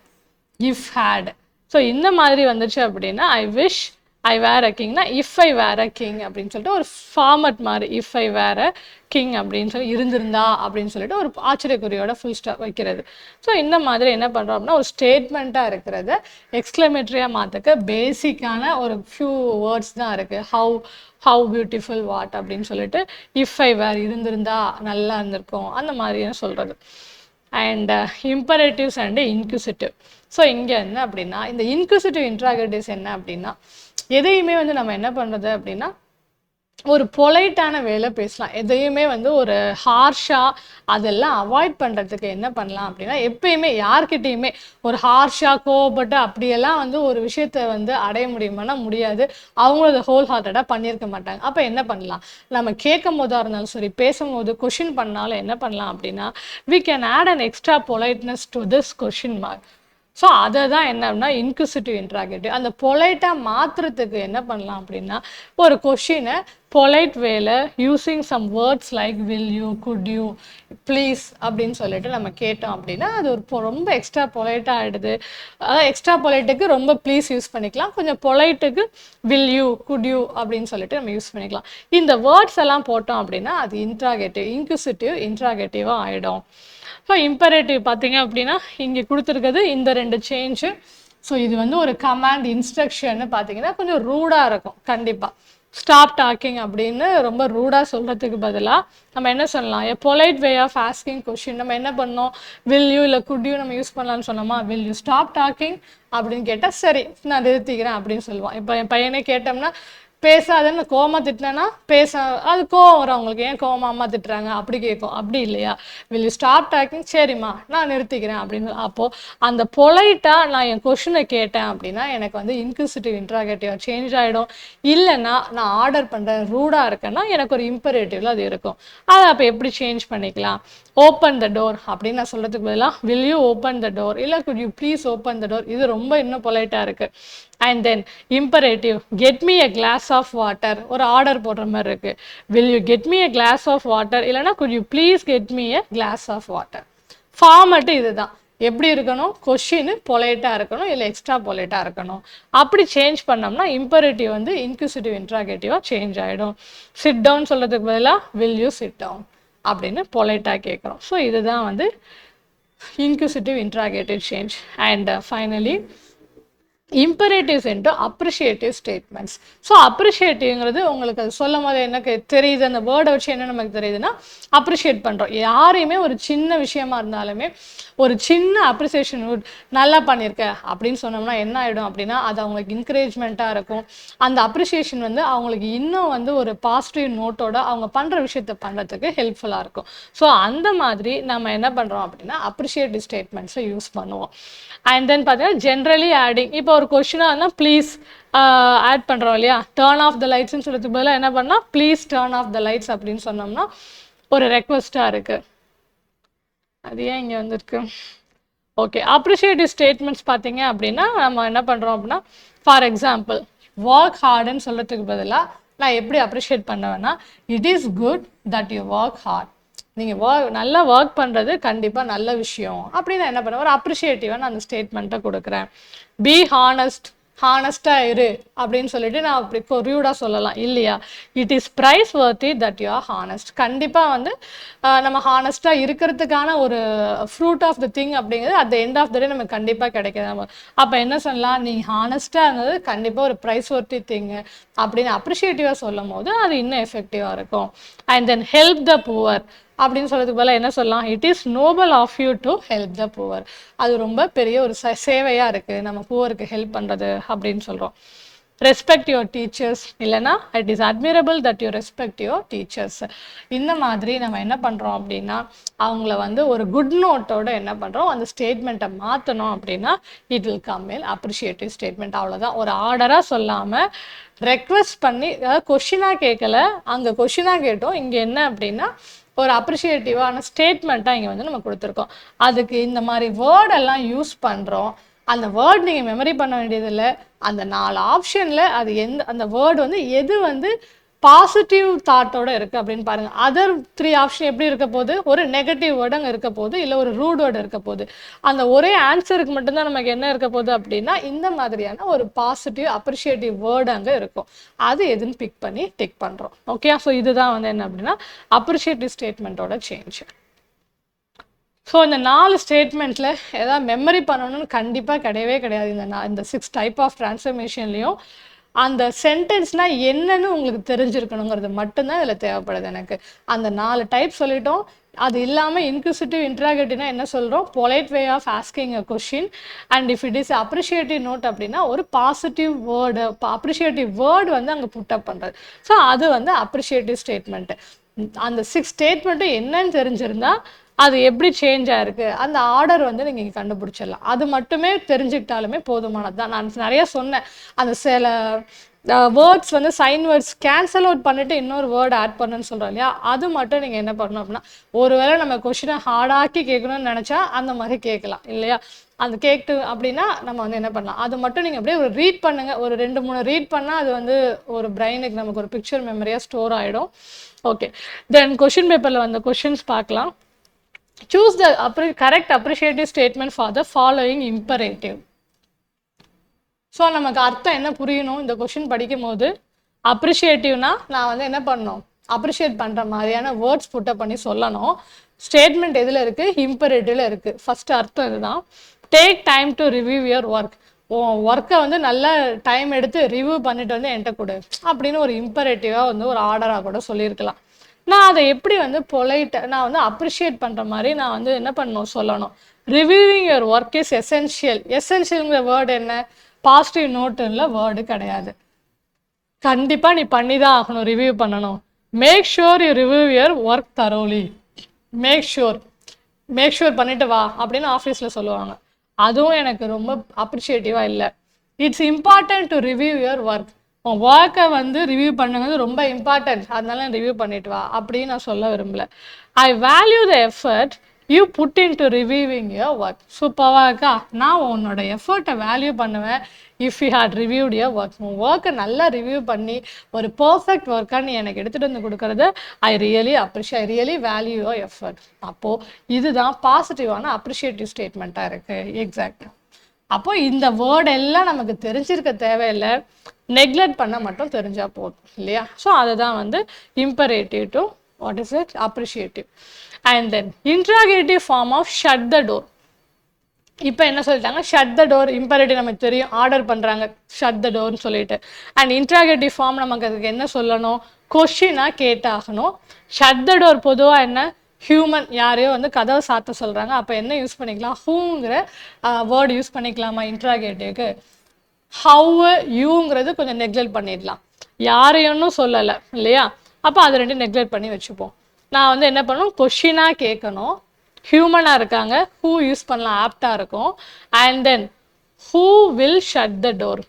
if had. So இந்த மாதிரி வந்துச்சு அப்படின்னா I wish I were a கிங்னா if I were a king அப்படின்னு சொல்லிட்டு ஒரு ஃபார்மட் மாதிரி, if I were a king அப்படின்னு சொல்லி இருந்திருந்தா அப்படின்னு சொல்லிட்டு ஒரு ஆச்சரியக்குறியோட ஃபுல் ஸ்டாப் வைக்கிறது. ஸோ இந்த மாதிரி என்ன பண்ணுறோம் அப்படின்னா ஒரு ஸ்டேட்மெண்ட்டாக இருக்கிறத எக்ஸ்க்ளமேட்ரியாக மாற்றுக்க பேசிக்கான ஒரு ஃபியூ வேர்ட்ஸ் தான் இருக்குது. ஹவு பியூட்டிஃபுல், வாட் அப்படின்னு சொல்லிட்டு இஃப் ஐ வேர் இருந்திருந்தா நல்லா இருந்திருக்கும் அந்த மாதிரின்னு சொல்கிறது. And imperatives and inquisitive. So இங்கே என்ன அப்படின்னா இந்த இன்க்யூசிட்டிவ் இன்ட்ராகேட்டிவ்ஸ் என்ன அப்படின்னா எதையுமே வந்து நம்ம என்ன பண்ணுறது அப்படின்னா ஒரு பொலைட்டான வேலை பேசலாம். எதையுமே வந்து ஒரு ஹார்ஷாக அதெல்லாம் அவாய்ட் பண்ணுறதுக்கு என்ன பண்ணலாம் அப்படின்னா எப்பயுமே யார்கிட்டையுமே ஒரு ஹார்ஷாக கோவப்பட்டு அப்படியெல்லாம் வந்து ஒரு விஷயத்தை வந்து அடைய முடியுமானா முடியாது. அவங்களும் அதை ஹோல் ஹார்ட்டடாக பண்ணியிருக்க மாட்டாங்க. அப்போ என்ன பண்ணலாம், நம்ம கேட்கும் போதாக இருந்தாலும் சரி பேசும்போது கொஷின் பண்ணாலும் என்ன பண்ணலாம் அப்படின்னா we can add an extra politeness to this question mark. So அதை தான் என்ன அப்படின்னா இன்க்யூசிட்டிவ் இன்ட்ராகேட்டிவ். அந்த பொலைட்டாக மாற்றுறதுக்கு என்ன பண்ணலாம் அப்படின்னா ஒரு கொஷினை polite way using some words like will you, could you, please அப்படின்னு சொல்லிட்டு நம்ம கேட்டோம் அப்படின்னா அது ஒரு ரொம்ப எக்ஸ்ட்ரா பொலைட்டாக ஆகிடுது. அதாவது எக்ஸ்ட்ரா பொலைட்டுக்கு ரொம்ப ப்ளீஸ் யூஸ் பண்ணிக்கலாம், கொஞ்சம் பொலைட்டுக்கு வில் யூ, குட் யூ அப்படின்னு சொல்லிட்டு நம்ம யூஸ் பண்ணிக்கலாம். இந்த வேர்ட்ஸ் எல்லாம் போட்டோம் அப்படின்னா அது இன்ட்ராகேட்டிவ், இன்க்யூசிட்டிவ் இன்ட்ராகேட்டிவாக ஆகிடும். ஸோ இம்பரேட்டிவ் பார்த்தீங்க அப்படின்னா இங்கே கொடுத்துருக்குது இந்த 2 சேஞ்சு. ஸோ இது வந்து ஒரு கமாண்ட் இன்ஸ்ட்ரக்ஷன்னு பார்த்தீங்கன்னா கொஞ்சம் ரூடாக இருக்கும். கண்டிப்பாக ஸ்டாப் டாக்கிங் அப்படின்னு ரொம்ப ரூடாக சொல்கிறதுக்கு பதிலாக நம்ம என்ன சொல்லலாம், a polite way of asking question. நம்ம என்ன பண்ணோம், வில் யூ இல்லை குட் யூ நம்ம யூஸ் பண்ணலான்னு சொன்னோமா, வில் யூ ஸ்டாப் டாக்கிங் அப்படின்னு கேட்டால் சரி நான் நிறுத்திக்கிறேன் அப்படின்னு சொல்லுவான். இப்போ என் பையனே கேட்டோம்னா பேசாதன்னு கோவமாக திட்டினேன்னா அது கோவம் வரும் அவங்களுக்கு, ஏன் கோவமாக அம்மா திட்டுறாங்க அப்படி கேட்கும். அப்படி இல்லையா, வில் யூ ஸ்டாப் டாக்கிங், சரிம்மா நான் நிறுத்திக்கிறேன் அப்படின்னு. அப்போது அந்த பொலைட்டாக நான் என் கொஷினை கேட்டேன் அப்படின்னா எனக்கு வந்து இன்க்யூசிட்டிவ் இன்ட்ராகேட்டிவ் சேஞ்ச் ஆகிடும். இல்லைன்னா நான் ஆர்டர் பண்ணுறேன் ரூடாக இருக்கேன்னா எனக்கு ஒரு இம்பரேட்டிவ்ல அது இருக்கும். அதை அப்போ எப்படி சேஞ்ச் பண்ணிக்கலாம், ஓப்பன் த டோர் அப்படின்னு நான் சொல்கிறதுக்கு பதிலாக will you open the door, இல்லை could you please open the door. இது ரொம்ப இன்னும் பொலைட்டாக இருக்குது. And then imperative, get me a glass of water, ஒரு ஆர்டர் போடுற மாதிரி இருக்குது. Will you get me a glass of water, இல்லைனா could you please get me a glass of water. Format இதுதான். எப்படி இருக்கணும், கொஷின் பொலைட்டாக இருக்கணும் இல்லை எக்ஸ்ட்ரா பொலைட்டாக இருக்கணும். அப்படி சேஞ்ச் பண்ணோம்னா இம்பரேட்டிவ் வந்து இன்க்யூசிட்டிவ் இன்ட்ராகேட்டிவாக சேஞ்ச் ஆகிடும். சிட் டவுன் சொல்கிறதுக்கு பதிலாக வில் யூ சிட் டவுன் அப்படின்னு பொலைட்டாக கேட்குறோம். ஸோ இதுதான் வந்து inquisitive interrogative change. And finally imperatives into appreciative statements. So அப்ரிஷியேட்டிவ்ங்கிறது உங்களுக்கு அது சொல்லும் போது எனக்கு தெரியுது, அந்த வேர்டை வச்சு என்ன நமக்கு தெரியுதுன்னா அப்ரிஷியேட் பண்ணுறோம். யாரையுமே ஒரு சின்ன விஷயமா இருந்தாலுமே ஒரு சின்ன அப்ரிசியேஷன் நல்லா பண்ணியிருக்க அப்படின்னு சொன்னோம்னா என்ன ஆகிடும் அப்படின்னா அது அவங்களுக்கு என்கரேஜ்மெண்ட்டாக இருக்கும். அந்த அப்ரிசியேஷன் வந்து அவங்களுக்கு இன்னும் வந்து ஒரு பாசிட்டிவ் நோட்டோட அவங்க பண்ணுற விஷயத்த பண்ணுறதுக்கு ஹெல்ப்ஃபுல்லாக இருக்கும். ஸோ அந்த மாதிரி நம்ம என்ன பண்ணுறோம் அப்படின்னா அப்ரிஷியேட்டிவ் ஸ்டேட்மெண்ட்ஸை யூஸ் பண்ணுவோம். அண்ட் தென் பார்த்தீங்கன்னா ஜென்ரலி ஆடிங், இப்போ ஒரு கொஷினாக இருந்தால் ப்ளீஸ் ஆட் பண்ணுறோம் இல்லையா, டேர்ன் ஆஃப் த லைட்ஸ்ன்னு சொல்கிறதுக்கு பதிலாக என்ன பண்ணால் please turn off the lights அப்படின்னு சொன்னோம்னா ஒரு ரெக்வஸ்ட்டாக இருக்குது. அது ஏன் இங்கே வந்துருக்கு? ஓகே, அப்ரிஷியேட்டிவ் ஸ்டேட்மெண்ட்ஸ் பார்த்தீங்க அப்படின்னா நம்ம என்ன பண்ணுறோம் அப்படின்னா ஃபார் எக்ஸாம்பிள் ஒர்க் ஹார்டுன்னு சொல்கிறதுக்கு பதிலாக நான் எப்படி அப்ரிஷியேட் பண்ணுவேன்னா it is good that you work hard. நீங்கள் நல்லா ஒர்க் பண்ணுறது கண்டிப்பாக நல்ல விஷயம் அப்படின்னு நான் என்ன பண்ணுவேன், ஒரு அப்ரிஷியேட்டிவாக நான் அந்த ஸ்டேட்மெண்ட்டை கொடுக்குறேன். பி ஹானஸ்டாக இரு அப்படின்னு சொல்லிட்டு நான் அப்படி ரியூடாக சொல்லலாம் இல்லையா. It is praiseworthy that you are honest. கண்டிப்பாக வந்து நம்ம ஹானஸ்ட்டாக இருக்கிறதுக்கான ஒரு ஃப்ரூட் ஆஃப் த திங் அப்படிங்கிறது at the end of the day நமக்கு கண்டிப்பாக கிடைக்கிது. நம்ம அப்போ என்ன சொல்லலாம், நீ ஹானஸ்ட்டாக இருந்தது கண்டிப்பாக ஒரு ப்ரைஸ் வர்த்தி திங்கு அப்படின்னு அப்ரிஷியேட்டிவாக சொல்லும் போது அது இன்னும் எஃபெக்டிவாக இருக்கும். And then help the poor அப்படின்னு சொல்கிறதுக்கு போல என்ன சொல்லலாம், it is noble of you to help the poor. அது ரொம்ப பெரிய ஒரு சேவையாக இருக்குது நம்ம புவருக்கு ஹெல்ப் பண்ணுறது அப்படின்னு சொல்கிறோம். ரெஸ்பெக்ட் யுவர் டீச்சர்ஸ், இல்லைனா it is admirable that you respect your teachers. இந்த மாதிரி நம்ம என்ன பண்ணுறோம் அப்படின்னா அவங்கள வந்து ஒரு குட் நோட்டோட என்ன பண்ணுறோம் அந்த ஸ்டேட்மெண்ட்டை மாற்றணும் அப்படின்னா it will come in appreciative statement. அவ்வளோதான், ஒரு ஆர்டராக சொல்லாமல் ரெக்வெஸ்ட் பண்ணி, அதாவது கொஷினாக கேட்கல, அங்கே கொஷினாக கேட்டோம், இங்கே என்ன அப்படின்னா ஒரு அப்ரிஷியேட்டிவான ஸ்டேட்மெண்ட்டாக இங்கே வந்து நம்ம கொடுத்துருக்கோம். அதுக்கு இந்த மாதிரி வேர்டெல்லாம் யூஸ் பண்ணுறோம். அந்த வேர்ட் நீங்கள் மெமரி பண்ண வேண்டியதில்லை, அந்த 4 ஆப்ஷனில் அது அந்த வேர்டு வந்து எது வந்து பாசிட்டிவ் தாட்டோட இருக்குது அப்படின்னு பாருங்கள். அதர் 3 ஆப்ஷன் எப்படி இருக்க போகுது, ஒரு நெகட்டிவ் வேர்டு அங்கே இருக்க போகுது, இல்லை ஒரு ரூட் வேர்டு இருக்க போகுது. அந்த ஒரே ஆன்சருக்கு மட்டும்தான் நமக்கு என்ன இருக்க போகுது அப்படின்னா இந்த மாதிரியான ஒரு பாசிட்டிவ் அப்ரிஷியேட்டிவ் வேர்டு அங்கே இருக்கும். அது எதுன்னு பிக் பண்ணி டிக் பண்ணுறோம். ஓகே, ஸோ இதுதான் வந்து என்ன அப்படின்னா அப்ரிஷியேட்டிவ் ஸ்டேட்மெண்ட்டோட சேஞ்ச். ஸோ இந்த 4 ஸ்டேட்மெண்ட்டில் ஏதாவது மெமரி பண்ணணும்னு கண்டிப்பாக கிடையவே கிடையாது. இந்த 6 டைப் ஆஃப் ட்ரான்ஸ்ஃபர்மேஷன்லேயும் அந்த சென்டென்ஸ்னால் என்னன்னு உங்களுக்கு தெரிஞ்சிருக்கணுங்கிறது மட்டும்தான் இதில் தேவைப்படுது எனக்கு. அந்த 4 டைப் சொல்லிட்டோம். அது இல்லாமல் இன்க்யூசிட்டிவ் இன்ட்ராகேட்டிவ்னா என்ன சொல்கிறோம், polite way of asking a question. And if it is appreciative note அப்படின்னா ஒரு பாசிட்டிவ் வேர்டு, அப்ரிஷியேட்டிவ் வேர்டு வந்து அங்கே புட்டப் பண்ணுறது. ஸோ அது வந்து அப்ரிஷியேட்டிவ் ஸ்டேட்மெண்ட்டு. அந்த 6 ஸ்டேட்மெண்ட்டும் என்னன்னு தெரிஞ்சிருந்தா அது எப்படி சேஞ்ச் ஆயிருக்கு அந்த ஆர்டர் வந்து நீங்கள் கண்டுபிடிச்சிடலாம். அது மட்டுமே தெரிஞ்சுக்கிட்டாலுமே போதுமானது தான். நான் நிறைய சொன்னேன், அந்த சில வேர்ட்ஸ் வந்து சைன் வேர்ட்ஸ் கேன்சல் அவுட் பண்ணிவிட்டு இன்னொரு வேர்டு ஆட் பண்ணுன்னு சொல்கிறோம் இல்லையா, அது மட்டும் நீங்கள் என்ன பண்ணணும் அப்படின்னா ஒருவேளை நம்ம கொஷினை ஹார்டாக்கி கேட்கணும்னு நினச்சா அந்த மாதிரி கேட்கலாம் இல்லையா. அந்த கேட்டு அப்படின்னா நம்ம வந்து என்ன பண்ணலாம், அது மட்டும் நீங்கள் அப்படியே ஒரு ரீட் பண்ணுங்கள். ஒரு 2-3 ரீட் பண்ணால் அது வந்து ஒரு பிரெயினுக்கு நமக்கு ஒரு பிக்சர் மெமரியாக ஸ்டோர் ஆகிடும். ஓகே, தென் கொஷின் பேப்பரில் வந்த கொஷின்ஸ் பார்க்கலாம். Choose the correct appreciative statement for the following imperative. So நமக்கு அர்த்தம் என்ன புரியணும் இந்த கொஷின் படிக்கும் போது, அப்ரிஷியேட்டிவ்னா நான் வந்து என்ன பண்ணணும், அப்ரிஷியேட் பண்ணுற மாதிரியான வேர்ட்ஸ் புட்டப் பண்ணி சொல்லணும். ஸ்டேட்மெண்ட் எதில் இருக்குது, இம்பரேட்டிவில் இருக்குது. ஃபஸ்ட்டு அர்த்தம் இதுதான். Take time to review your work. ஒர்க்கை வந்து நல்லா டைம் எடுத்து ரிவ்யூ பண்ணிட்டு வந்து என்கிட்ட கொடு அப்படின்னு ஒரு இம்பரேட்டிவாக வந்து ஒரு ஆர்டராக கூட சொல்லியிருக்கலாம். நான் அதை எப்படி வந்து நான் வந்து அப்ரிஷியேட் பண்ணுற மாதிரி நான் வந்து என்ன பண்ணணும் சொல்லணும். Reviewing your work is essential. எசென்ஷியல்ங்கிற வேர்டு என்ன, பாசிட்டிவ் நோட்டுல வேர்டு கிடையாது. கண்டிப்பாக நீ பண்ணி தான் ஆகணும், ரிவ்யூ பண்ணணும். Make sure you review your work thoroughly. Make sure பண்ணிட்டு வா அப்படின்னு ஆஃபீஸில் சொல்லுவாங்க. அதுவும் எனக்கு ரொம்ப அப்ரிஷியேட்டிவாக இல்லை. It's important to review your work. உன் ஒர்க்கை வந்து ரிவ்யூ பண்ணுங்கிறது ரொம்ப இம்பார்ட்டன்ட், அதனால ரிவ்யூ பண்ணிட்டு வா அப்படின்னு நான் சொல்ல விரும்பல. I value the effort you put in to reviewing your work. சூப்பராக இருக்கா, நான் உன்னோட எஃபர்ட்டை வேல்யூ பண்ணுவேன். If you had reviewed your work, உன் ஒர்க்கை நல்லா ரிவ்யூ பண்ணி ஒரு பர்ஃபெக்ட் ஒர்க்காக நீ எனக்கு எடுத்துகிட்டு வந்து கொடுக்குறது I really value your effort. அப்போது இதுதான் பாசிட்டிவான அப்ரிஷியேட்டிவ் ஸ்டேட்மெண்ட்டாக இருக்குது. எக்ஸாக்ட். அப்போ இந்த வேர்டு எல்லாம் நமக்கு தெரிஞ்சிருக்க தேவையில்லை, நெக்லெக்ட் பண்ண மட்டும் தெரிஞ்சால் போதும் இல்லையா. ஸோ அதுதான் வந்து imperative to what is it, appreciative. And then interrogative form of shut the door. இப்போ என்ன சொல்லிட்டாங்க, ஷட் த டோர் இம்பரேட்டிவ் நமக்கு தெரியும், ஆர்டர் பண்ணுறாங்க ஷட் த டோர்னு சொல்லிட்டு. அண்ட் இன்ட்ராகேட்டிவ் ஃபார்ம் நமக்கு அதுக்கு என்ன சொல்லணும், கொஷினாக கேட்டாகணும். ஷட் த டோர் பொதுவாக என்ன, ஹியூமன் யாரையோ வந்து கதவை சாத்த சொல்கிறாங்க, அப்போ என்ன யூஸ் பண்ணிக்கலாம், ஹூங்கிற வேர்டு யூஸ் பண்ணிக்கலாமா இன்ட்ராகேட்டிவ்க்கு. ஹவு யூங்கிறது கொஞ்சம் நெக்லெக்ட் பண்ணிடலாம், யாரையும் சொல்லலை இல்லையா, அப்போ அது ரெண்டும் நெக்லெக்ட் பண்ணி வச்சுப்போம். நான் வந்து என்ன பண்ணணும், கொஷினாக கேட்கணும், ஹியூமனாக இருக்காங்க, ஹூ யூஸ் பண்ணலாம் ஆப்டாக இருக்கும். And then who will shut the door.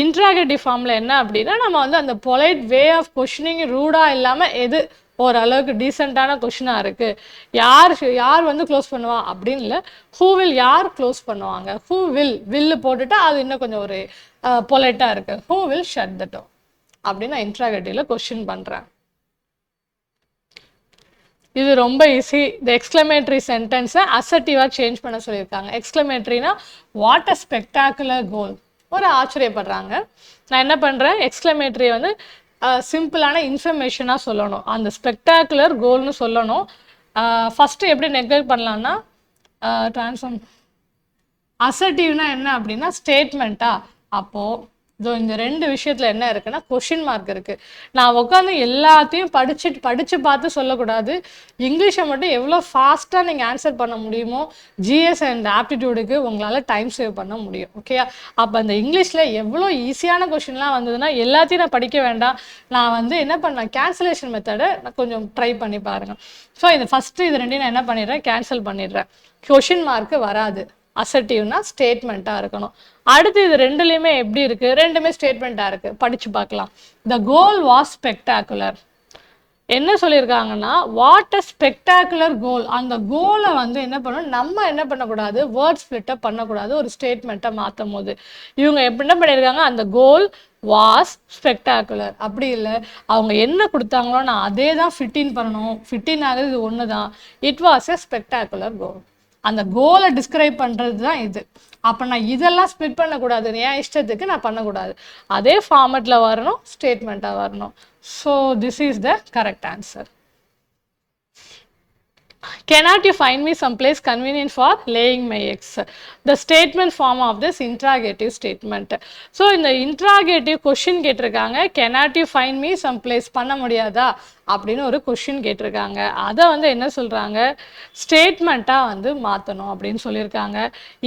Interrogative ஃபார்மில் என்ன அப்படின்னா, நம்ம வந்து அந்த பொலைட் வே ஆஃப் கொஷினிங் ரூடாக இல்லாமல் எது ஓரளவுக்கு டீசெண்டான கொஷினாக இருக்குது, யார் வந்து க்ளோஸ் பண்ணுவா அப்படின்னு இல்லை, ஹூ வில் யார் க்ளோஸ் பண்ணுவாங்க, ஹூ வில்லு போட்டுட்டா அது இன்னும் கொஞ்சம் ஒரு பொலைட்டாக இருக்குது, who will shut the door அப்படின்னு நான் இன்ட்ராகேட்டிவில் கொஷின் பண்ணுறேன். இது ரொம்ப ஈஸி. இந்த எக்ஸ்க்ளமேட்டரி சென்டென்ஸை அசர்ட்டிவாக சேஞ்ச் பண்ண சொல்லியிருக்காங்க. எக்ஸ்க்ளமேட்டரினா வாட் அ ஸ்பெக்டாகுலர் கோல், ஒரு ஆச்சரியப்படுறாங்க. நான் என்ன பண்ணுறேன், எக்ஸ்க்ளமேட்டரியை வந்து சிம்பிளான இன்ஃபர்மேஷனாக சொல்லணும், அந்த ஸ்பெக்டாகுலர் கோல்னு சொல்லணும். ஃபஸ்ட்டு எப்படி நெக்லெக்ட் பண்ணலான்னா, ட்ரான்ஸ்ஃபார்ம் அசர்ட்டிவ்னா என்ன அப்படின்னா ஸ்டேட்மெண்ட்டா, அப்போது இதோ இந்த ரெண்டு விஷயத்தில் என்ன இருக்குன்னா கொஷின் மார்க் இருக்குது. நான் உட்காந்து எல்லாத்தையும் படித்து பார்த்து சொல்லக்கூடாது, இங்கிலீஷை மட்டும் எவ்வளோ ஃபாஸ்ட்டாக நீங்கள் ஆன்சர் பண்ண முடியுமோ ஜிஎஸ் அண்ட் ஆப்டிடியூடுக்கு உங்களால் டைம் சேவ் பண்ண முடியும். ஓகேயா, அப்போ அந்த இங்கிலீஷில் எவ்வளோ ஈஸியான கொஷின்லாம் வந்ததுன்னா எல்லாத்தையும் நான் படிக்க வேண்டாம், நான் வந்து என்ன பண்ணேன், கேன்சலேஷன் மெத்தடை நான் கொஞ்சம் ட்ரை பண்ணி பாருங்கள். ஸோ இது ஃபஸ்ட்டு இது ரெண்டையும் நான் என்ன பண்ணிடுறேன், கேன்சல் பண்ணிடுறேன். கொஷின் மார்க்கு வராது, அசர்ட்டிவ்னா ஸ்டேட்மெண்ட்டாக இருக்கணும். அடுத்து இது ரெண்டுலேயுமே எப்படி இருக்குது, ரெண்டுமே ஸ்டேட்மெண்ட்டாக இருக்குது, படித்து பார்க்கலாம். த கோல் வாஸ் ஸ்பெக்டாகுலர். என்ன சொல்லியிருக்காங்கன்னா வாட் அ ஸ்பெக்டாகுலர் கோல், அந்த கோலை வந்து என்ன பண்ணணும், நம்ம என்ன பண்ணக்கூடாது, வேர்ட் ஸ்ப்ளிட்டப் பண்ணக்கூடாது ஒரு ஸ்டேட்மெண்ட்டை மாற்றும் போது. இவங்க எப்படி என்ன பண்ணியிருக்காங்க, அந்த கோல் வாஸ் ஸ்பெக்டாகுலர், அப்படி இல்லை அவங்க என்ன கொடுத்தாங்களோ நான் அதே தான் ஃபிட்டின் பண்ணணும், ஃபிட்டின் ஆகுது இது ஒன்று தான், இட் வாஸ் எ ஸ்பெக்டாகுலர் கோல். அந்த கோலை டிஸ்கிரைப் பண்ணுறது தான் இது. அப்போ நான் இதெல்லாம் ஸ்ப்ளிட் பண்ணக்கூடாது, என் இஷ்டத்துக்கு நான் பண்ணக்கூடாது, அதே ஃபார்மெட்டில் வரணும், ஸ்டேட்மெண்ட்டாக வரணும். So this is the correct answer. Cannot you find me some place convenient for laying my eggs? The statement form of this interrogative statement. So in the interrogative question கேட்டிருக்காங்க, cannot you find me some place, பண்ண முடியாதா அப்படின்னு ஒரு question கேட்டிருக்காங்க. அதை வந்து என்ன சொல்கிறாங்க, ஸ்டேட்மெண்ட்டாக வந்து மாற்றணும் அப்படின்னு சொல்லியிருக்காங்க.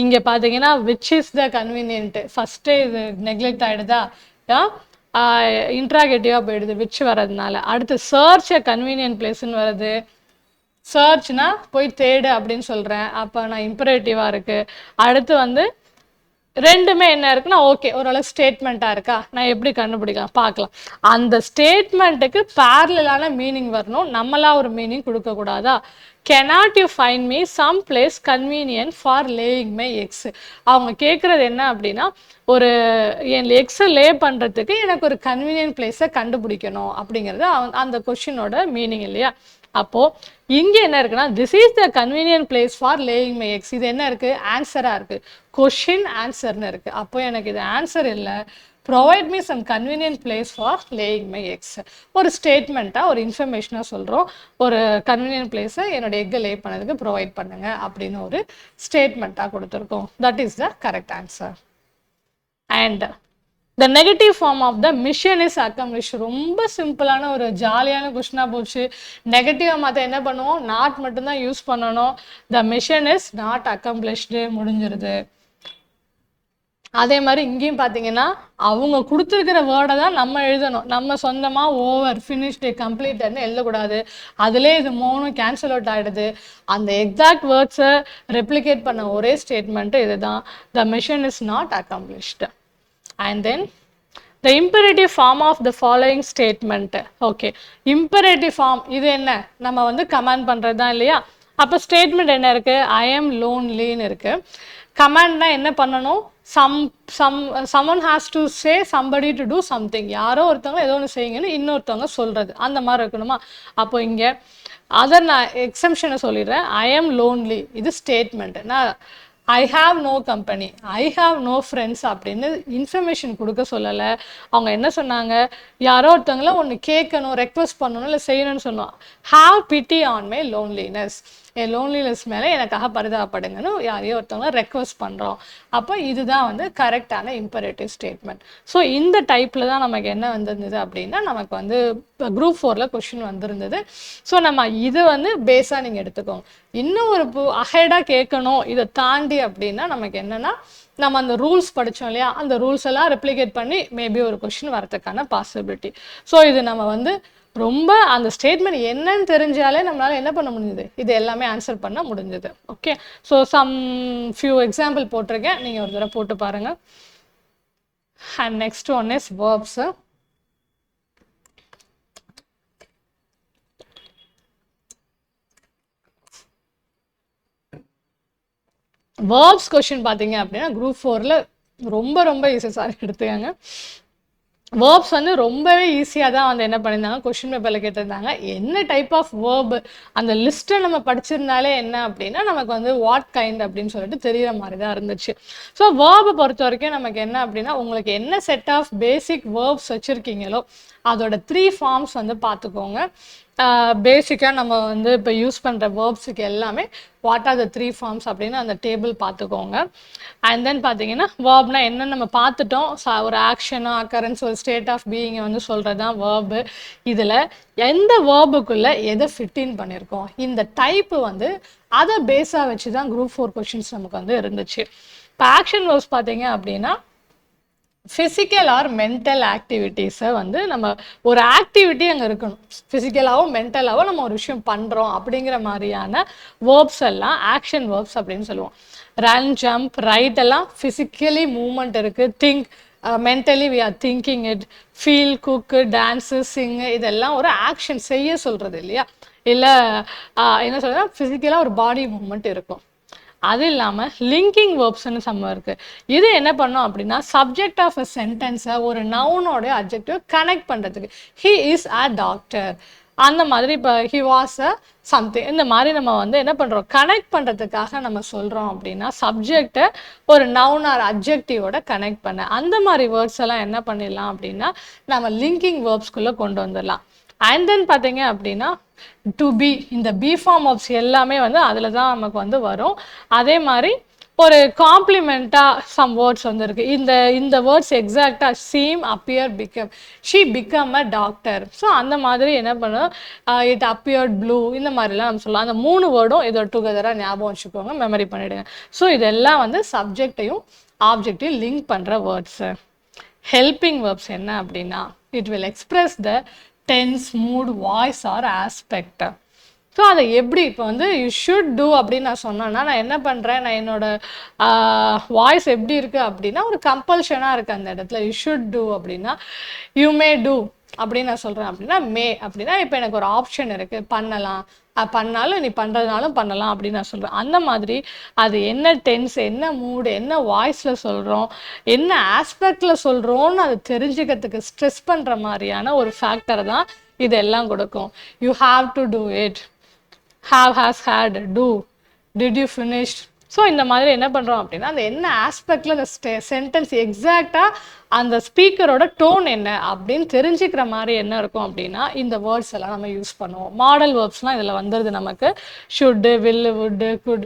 இங்கே பார்த்தீங்கன்னா which is the convenient, first இது நெக்லெக்ட் ஆகிடுதா, இன்ட்ராகேட்டிவாக போயிடுது விச் வர்றதுனால. அடுத்து சர்ச் அ கன்வீனியன்ட் பிளேஸ்ன்னு வருது, சர்ச்னா போய் தேடு அப்படின்னு சொல்கிறேன், அப்போ நான் இம்பரேட்டிவாக இருக்குது. அடுத்து வந்து ரெண்டுமே என்ன இருக்குன்னா ஓகே ஓரளவு ஸ்டேட்மெண்ட்டாக இருக்கா, நான் எப்படி கண்டுபிடிக்கலாம் பார்க்கலாம். அந்த ஸ்டேட்மெண்ட்டுக்கு பேரலான மீனிங் வரணும், நம்மளாக ஒரு meaning கொடுக்கக்கூடாதா. cannot you find me some place convenient for laying my eggs. அவங்க கேட்குறது என்ன அப்படின்னா, ஒரு என் எக்ஸை லே பண்ணுறதுக்கு எனக்கு ஒரு கன்வீனியன்ட் பிளேஸை கண்டுபிடிக்கணும் அப்படிங்கிறது அந்த கொஷினோட மீனிங் இல்லையா. அப்போது இங்கே என்ன இருக்குன்னா, this is the convenient place for laying my X, இது என்ன இருக்குது, ஆன்சராக இருக்குது, கொஷின் ஆன்சர்னு இருக்குது. அப்போ எனக்கு இது ஆன்சர் இல்லை, provide me some convenient place for laying my eggs. ஒரு ஸ்டேட்மெண்ட்டாக ஒரு இன்ஃபர்மேஷனாக சொல்கிறோம், ஒரு கன்வீனியன்ட் பிளேஸை என்னோட எக்கை லே பண்ணதுக்கு ப்ரொவைட் பண்ணுங்க அப்படின்னு ஒரு ஸ்டேட்மெண்ட்டாக கொடுத்துருக்கோம். That is the correct answer. And the negative form of the mission is accomplished. ரொம்ப சிம்பிளான ஒரு ஜாலியான கொஸ்டினாக போச்சு. நெகட்டிவாக மாற்ற என்ன பண்ணுவோம், நாட் மட்டும்தான் யூஸ் பண்ணணும். the mission is not accomplished முடிஞ்சிருது. அதே மாதிரி இங்கேயும் பார்த்தீங்கன்னா அவங்க கொடுத்துருக்கிற வேர்டை தான் நம்ம எழுதணும், நம்ம சொந்தமாக ஓவர் ஃபினிஷ்டு கம்ப்ளீட்டட்னு எழுதக்கூடாது. அதிலே இது மூணும் கேன்சல் அவுட் ஆகிடுது. அந்த எக்ஸாக்ட் வேர்ட்ஸை ரெப்ளிகேட் பண்ண ஒரே ஸ்டேட்மெண்ட்டு இது தான், the mission is not accomplished. And then the imperative form of the following statement. Okay, imperative form இது என்ன, நம்ம வந்து கமாண்ட் பண்ணுறது தான் இல்லையா. அப்போ ஸ்டேட்மெண்ட் என்ன இருக்குது, I am lonelyன்னு இருக்குது. கமாண்ட்னா என்ன பண்ணணும், someone has to say somebody to do something, யாரோ ஒருத்தவங்க ஏதோ ஒன்று செய்யுங்கன்னு இன்னொருத்தவங்க சொல்கிறது, அந்த மாதிரி இருக்கணுமா. அப்போ இங்கே அதர் நான் எக்ஸம்ஷனை சொல்லிடுறேன், I am lonely இது ஸ்டேட்மெண்ட். நான் I have no company, I have no friends அப்படின்னு இன்ஃபர்மேஷன் கொடுக்க சொல்லலை. அவங்க என்ன சொன்னாங்க, யாரோ ஒருத்தவங்கள ஒன்று கேட்கணும், ரெக்வஸ்ட் பண்ணணும், இல்லை செய்யணும்னு சொன்னோம். Have PT on my loneliness, N loneliness மேலே எனக்காக பரிதாபப்படுங்கன்னு யாரையோ ஒருத்தவங்க ரெக்வஸ்ட் பண்ணுறோம். அப்போ இதுதான் வந்து கரெக்டான இம்பரேட்டிவ் ஸ்டேட்மெண்ட். ஸோ இந்த டைப்பில் தான் நமக்கு என்ன வந்திருந்தது அப்படின்னா, நமக்கு வந்து குரூப் 4ல் கொஷின் வந்திருந்தது. ஸோ நம்ம இது வந்து பேஸாக நீங்கள் எடுத்துக்கோங்க. இன்னும் ஒரு அஹெடாக கேட்கணும் இதை தாண்டி அப்படின்னா நமக்கு என்னென்னா, நம்ம அந்த ரூல்ஸ் படித்தோம் இல்லையா, அந்த ரூல்ஸ் எல்லாம் ரெப்ளிகேட் பண்ணி மேபி ஒரு கொஷின் வரதுக்கான பாசிபிலிட்டி. ஸோ இது நம்ம வந்து ரொம்ப அந்த ஸ்டேட்மெண்ட் என்னன்னு தெரிஞ்சாலே நம்மளால என்ன பண்ண முடியுது, இது எல்லாமே ஆன்சர் பண்ண முடிஞ்சது. Okay, so some few example போட்டிருக்கேன், நீங்கள் ஒரு தடவை போட்டு பாருங்கள். And next one is verbs. verbs question பார்த்தீங்க அப்படின்னா குரூப் 4ல் ரொம்ப ரொம்ப ஈஸி. சாரி எடுத்துக்காங்க. வேர்ப்ஸ் வந்து ரொம்பவே ஈஸியாக தான் வந்து என்ன பண்ணியிருந்தாங்க, கொஷின் பேப்பரில் கேட்டிருந்தாங்க. என்ன டைப் ஆஃப் வேர்பு அந்த லிஸ்ட்டை நம்ம படிச்சிருந்தாலே என்ன அப்படின்னா நமக்கு வந்து வாட் கைண்ட் அப்படின்னு சொல்லிட்டு தெரிகிற மாதிரி தான் இருந்துச்சு. ஸோ வேர்பை பொறுத்த வரைக்கும் நமக்கு என்ன அப்படின்னா, உங்களுக்கு என்ன செட் ஆஃப் பேசிக் வேர்ப்ஸ் வச்சுருக்கீங்களோ அதோட 3 ஃபார்ம்ஸ் வந்து பார்த்துக்கோங்க. பேசிக்காக நம்ம வந்து இப்போ யூஸ் பண்ணுற வேர்ப்ஸுக்கு எல்லாமே வாட் ஆர் த 3 ஃபார்ம்ஸ் அப்படின்னு அந்த டேபிள் பார்த்துக்கோங்க. அண்ட் தென் பார்த்தீங்கன்னா வேர்ப்னா என்னன்னு நம்ம பார்த்துட்டோம். ஒரு ஆக்ஷனாக அக்கரன்ஸ் ஒரு ஸ்டேட் ஆஃப் பீயிங்கை வந்து சொல்கிறது தான் வேர்பு. இதில் எந்த வேர்புக்குள்ளே எதை ஃபிட்டின் பண்ணியிருக்கோம், இந்த டைப்பு வந்து அதை பேஸாக வச்சு தான் குரூப் 4 கொஷின்ஸ் நமக்கு வந்து இருந்துச்சு. இப்போ ஆக்ஷன் வேர்ப்ஸ் பார்த்தீங்க அப்படின்னா ஃபிசிக்கல் ஆர் மென்டல் ஆக்டிவிட்டீஸை வந்து நம்ம ஒரு ஆக்டிவிட்டி அங்கே இருக்கணும். ஃபிசிக்கலாகவும் மென்டலாகவும் நம்ம ஒரு விஷயம் பண்ணுறோம் அப்படிங்கிற மாதிரியான வேர்ப்ஸ் எல்லாம் ஆக்ஷன் வேர்ப்ஸ் அப்படின்னு சொல்லுவோம். ரன், ஜம்ப், ரைட் எல்லாம் ஃபிசிக்கலி மூமெண்ட் இருக்குது. Think, mentally we are thinking it. Feel, cook, dance, sing இதெல்லாம் ஒரு ஆக்ஷன் செய்ய சொல்கிறது இல்லையா. இல்லை என்ன சொல்கிறேன்னா ஃபிசிக்கலாக ஒரு பாடி மூமெண்ட் இருக்கும். அது இல்லாமல் லிங்கிங் வேர்ப்ஸ்ன்னு சம்ம இருக்குது. இது என்ன பண்ணோம் அப்படின்னா சப்ஜெக்ட் ஆஃப் அ சென்டென்ஸை ஒரு நவுனோட அட்ஜெக்டிவ் கனெக்ட் பண்ணுறதுக்கு. ஹி இஸ் அ டாக்டர் அந்த மாதிரி, இப்போ ஹி வாஸ் அ சம்திங், இந்த மாதிரி நம்ம வந்து என்ன பண்ணுறோம், கனெக்ட் பண்ணுறதுக்காக நம்ம சொல்கிறோம் அப்படின்னா சப்ஜெக்டை ஒரு நவுன் ஆர் அட்ஜெக்டிவோட கனெக்ட் பண்ண அந்த மாதிரி வேர்ட்ஸ் எல்லாம் என்ன பண்ணிடலாம் அப்படின்னா நம்ம லிங்கிங் வேர்ப்ஸ்குள்ளே கொண்டு வந்துடலாம். அண்ட் தென் பார்த்தீங்க அப்படின்னா டு பி, இந்த பி ஃபார்ம் ஆஃப்ஸ் எல்லாமே வந்து அதில் தான் நமக்கு வந்து வரும். அதே மாதிரி ஒரு காம்ப்ளிமெண்ட்டாக சம் வேர்ட்ஸ் வந்து இருக்குது. இந்த வேர்ட்ஸ் எக்ஸாக்டாக seem, appear, become. She become a doctor. So அந்த மாதிரி என்ன பண்ணும், இட் அப்பியர்ட் ப்ளூ, இந்த மாதிரிலாம் நம்ம சொல்லலாம். அந்த 3 வேர்டும் இதோட டுகெதராக ஞாபகம் வச்சுக்கோங்க, மெமரி பண்ணிவிடுங்க. ஸோ இதெல்லாம் வந்து சப்ஜெக்டையும் ஆப்ஜெக்டையும் லிங்க் பண்ணுற வேர்ட்ஸு. ஹெல்பிங் வேர்ப்ஸ் என்ன அப்படின்னா it will express the tense, mood, voice or aspect. So அதை எப்படி இப்போ வந்து யூ ஷுட் டூ அப்படின்னு நான் சொன்னேன்னா நான் என்ன பண்ணுறேன், நான் என்னோட வாய்ஸ் எப்படி இருக்குது அப்படின்னா ஒரு கம்பல்ஷனாக இருக்குது அந்த இடத்துல. யூ ஷுட் டூ அப்படின்னா யூ மே டூ அப்படின்னு நான் சொல்கிறேன். அப்படின்னா மே அப்படின்னா இப்போ எனக்கு ஒரு ஆப்ஷன் இருக்குது, பண்ணலாம், பண்ணாலும் நீ பண்ணுறதுனாலும் பண்ணலாம் அப்படின்னு நான் சொல்கிறேன். அந்த மாதிரி அது என்ன டென்ஸ், என்ன மூடு, என்ன வாய்ஸில் சொல்கிறோம், என்ன ஆஸ்பெக்டில் சொல்கிறோன்னு அது தெரிஞ்சுக்கிறதுக்கு ஸ்ட்ரெஸ் பண்ணுற மாதிரியான ஒரு ஃபேக்டரை தான் இதெல்லாம் கொடுக்கும். You have to do it, have, has, had, do, did you finish. So இந்த மாதிரி என்ன பண்ணுறோம் அப்படின்னா அந்த என்ன ஆஸ்பெக்டில் அந்த சென்டென்ஸ் எக்ஸாக்டாக அந்த ஸ்பீக்கரோட டோன் என்ன அப்படின்னு தெரிஞ்சுக்கிற மாதிரி என்ன இருக்கும் அப்படின்னா இந்த வேர்ட்ஸ் எல்லாம் நம்ம யூஸ் பண்ணுவோம். மாடல் வேர்ப்ஸ்லாம் இதில் வந்துடுது நமக்கு. Should, will, would, could,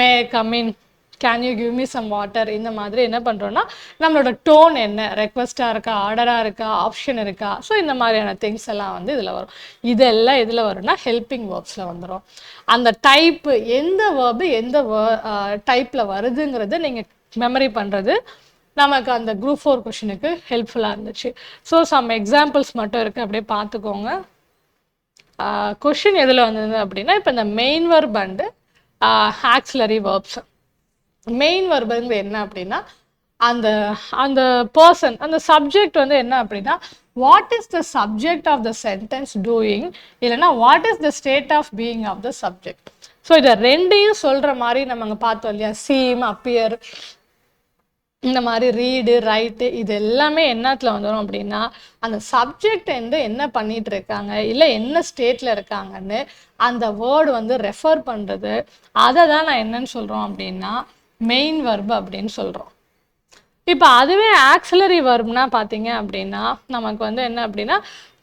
may, come in, can you give me some water. இந்த மாதிரி என்ன பண்ணுறோன்னா நம்மளோட டோன் என்ன, ரெக்வஸ்ட்டாக இருக்கா, ஆர்டராக இருக்கா, ஆப்ஷன் இருக்கா. ஸோ இந்த மாதிரியான திங்ஸ் எல்லாம் வந்து இதில் வரும். இதெல்லாம் எதில் வரும்னா ஹெல்பிங் வேர்ப்ஸில் வந்துடும். அந்த டைப்பு எந்த வேர்பு எந்த டைப்பில் வருதுங்கிறது நீங்கள் மெமரி பண்ணுறது நமக்கு அந்த குரூப் 4 கொஷினுக்கு ஹெல்ப்ஃபுல்லாக இருந்துச்சு. ஸோ சம் எக்ஸாம்பிள்ஸ் மட்டும் இருக்குது, அப்படியே பார்த்துக்கோங்க. கொஷின் எதில் வந்தது அப்படின்னா இப்போ இந்த main verb and auxiliary verbs. Main வெர்புங்கிறது என்ன அப்படின்னா அந்த அந்த பர்சன், அந்த சப்ஜெக்ட் வந்து என்ன அப்படின்னா what is the subject of the sentence doing, இல்லைன்னா what is the state of being of the subject. So இதை ரெண்டையும் சொல்கிற மாதிரி நம்ம அங்கே பார்த்தோம் இல்லையா. சீம், அப்பியர், இந்த மாதிரி ரீடு, ரைட்டு, இது எல்லாமே என்னத்தில் வந்துடும் அப்படின்னா அந்த சப்ஜெக்ட் வந்து என்ன பண்ணிட்டு இருக்காங்க, இல்லை என்ன ஸ்டேட்டில் இருக்காங்கன்னு அந்த வேர்டு வந்து ரெஃபர் பண்ணுறது. அதை தான் நான் என்னன்னு சொல்கிறோம் அப்படின்னா மெயின் வெர்பு அப்படின்னு சொல்கிறோம். இப்போ அதுவே ஆக்சிலரி வெர்ப்னா பார்த்தீங்க அப்படின்னா நமக்கு வந்து என்ன அப்படின்னா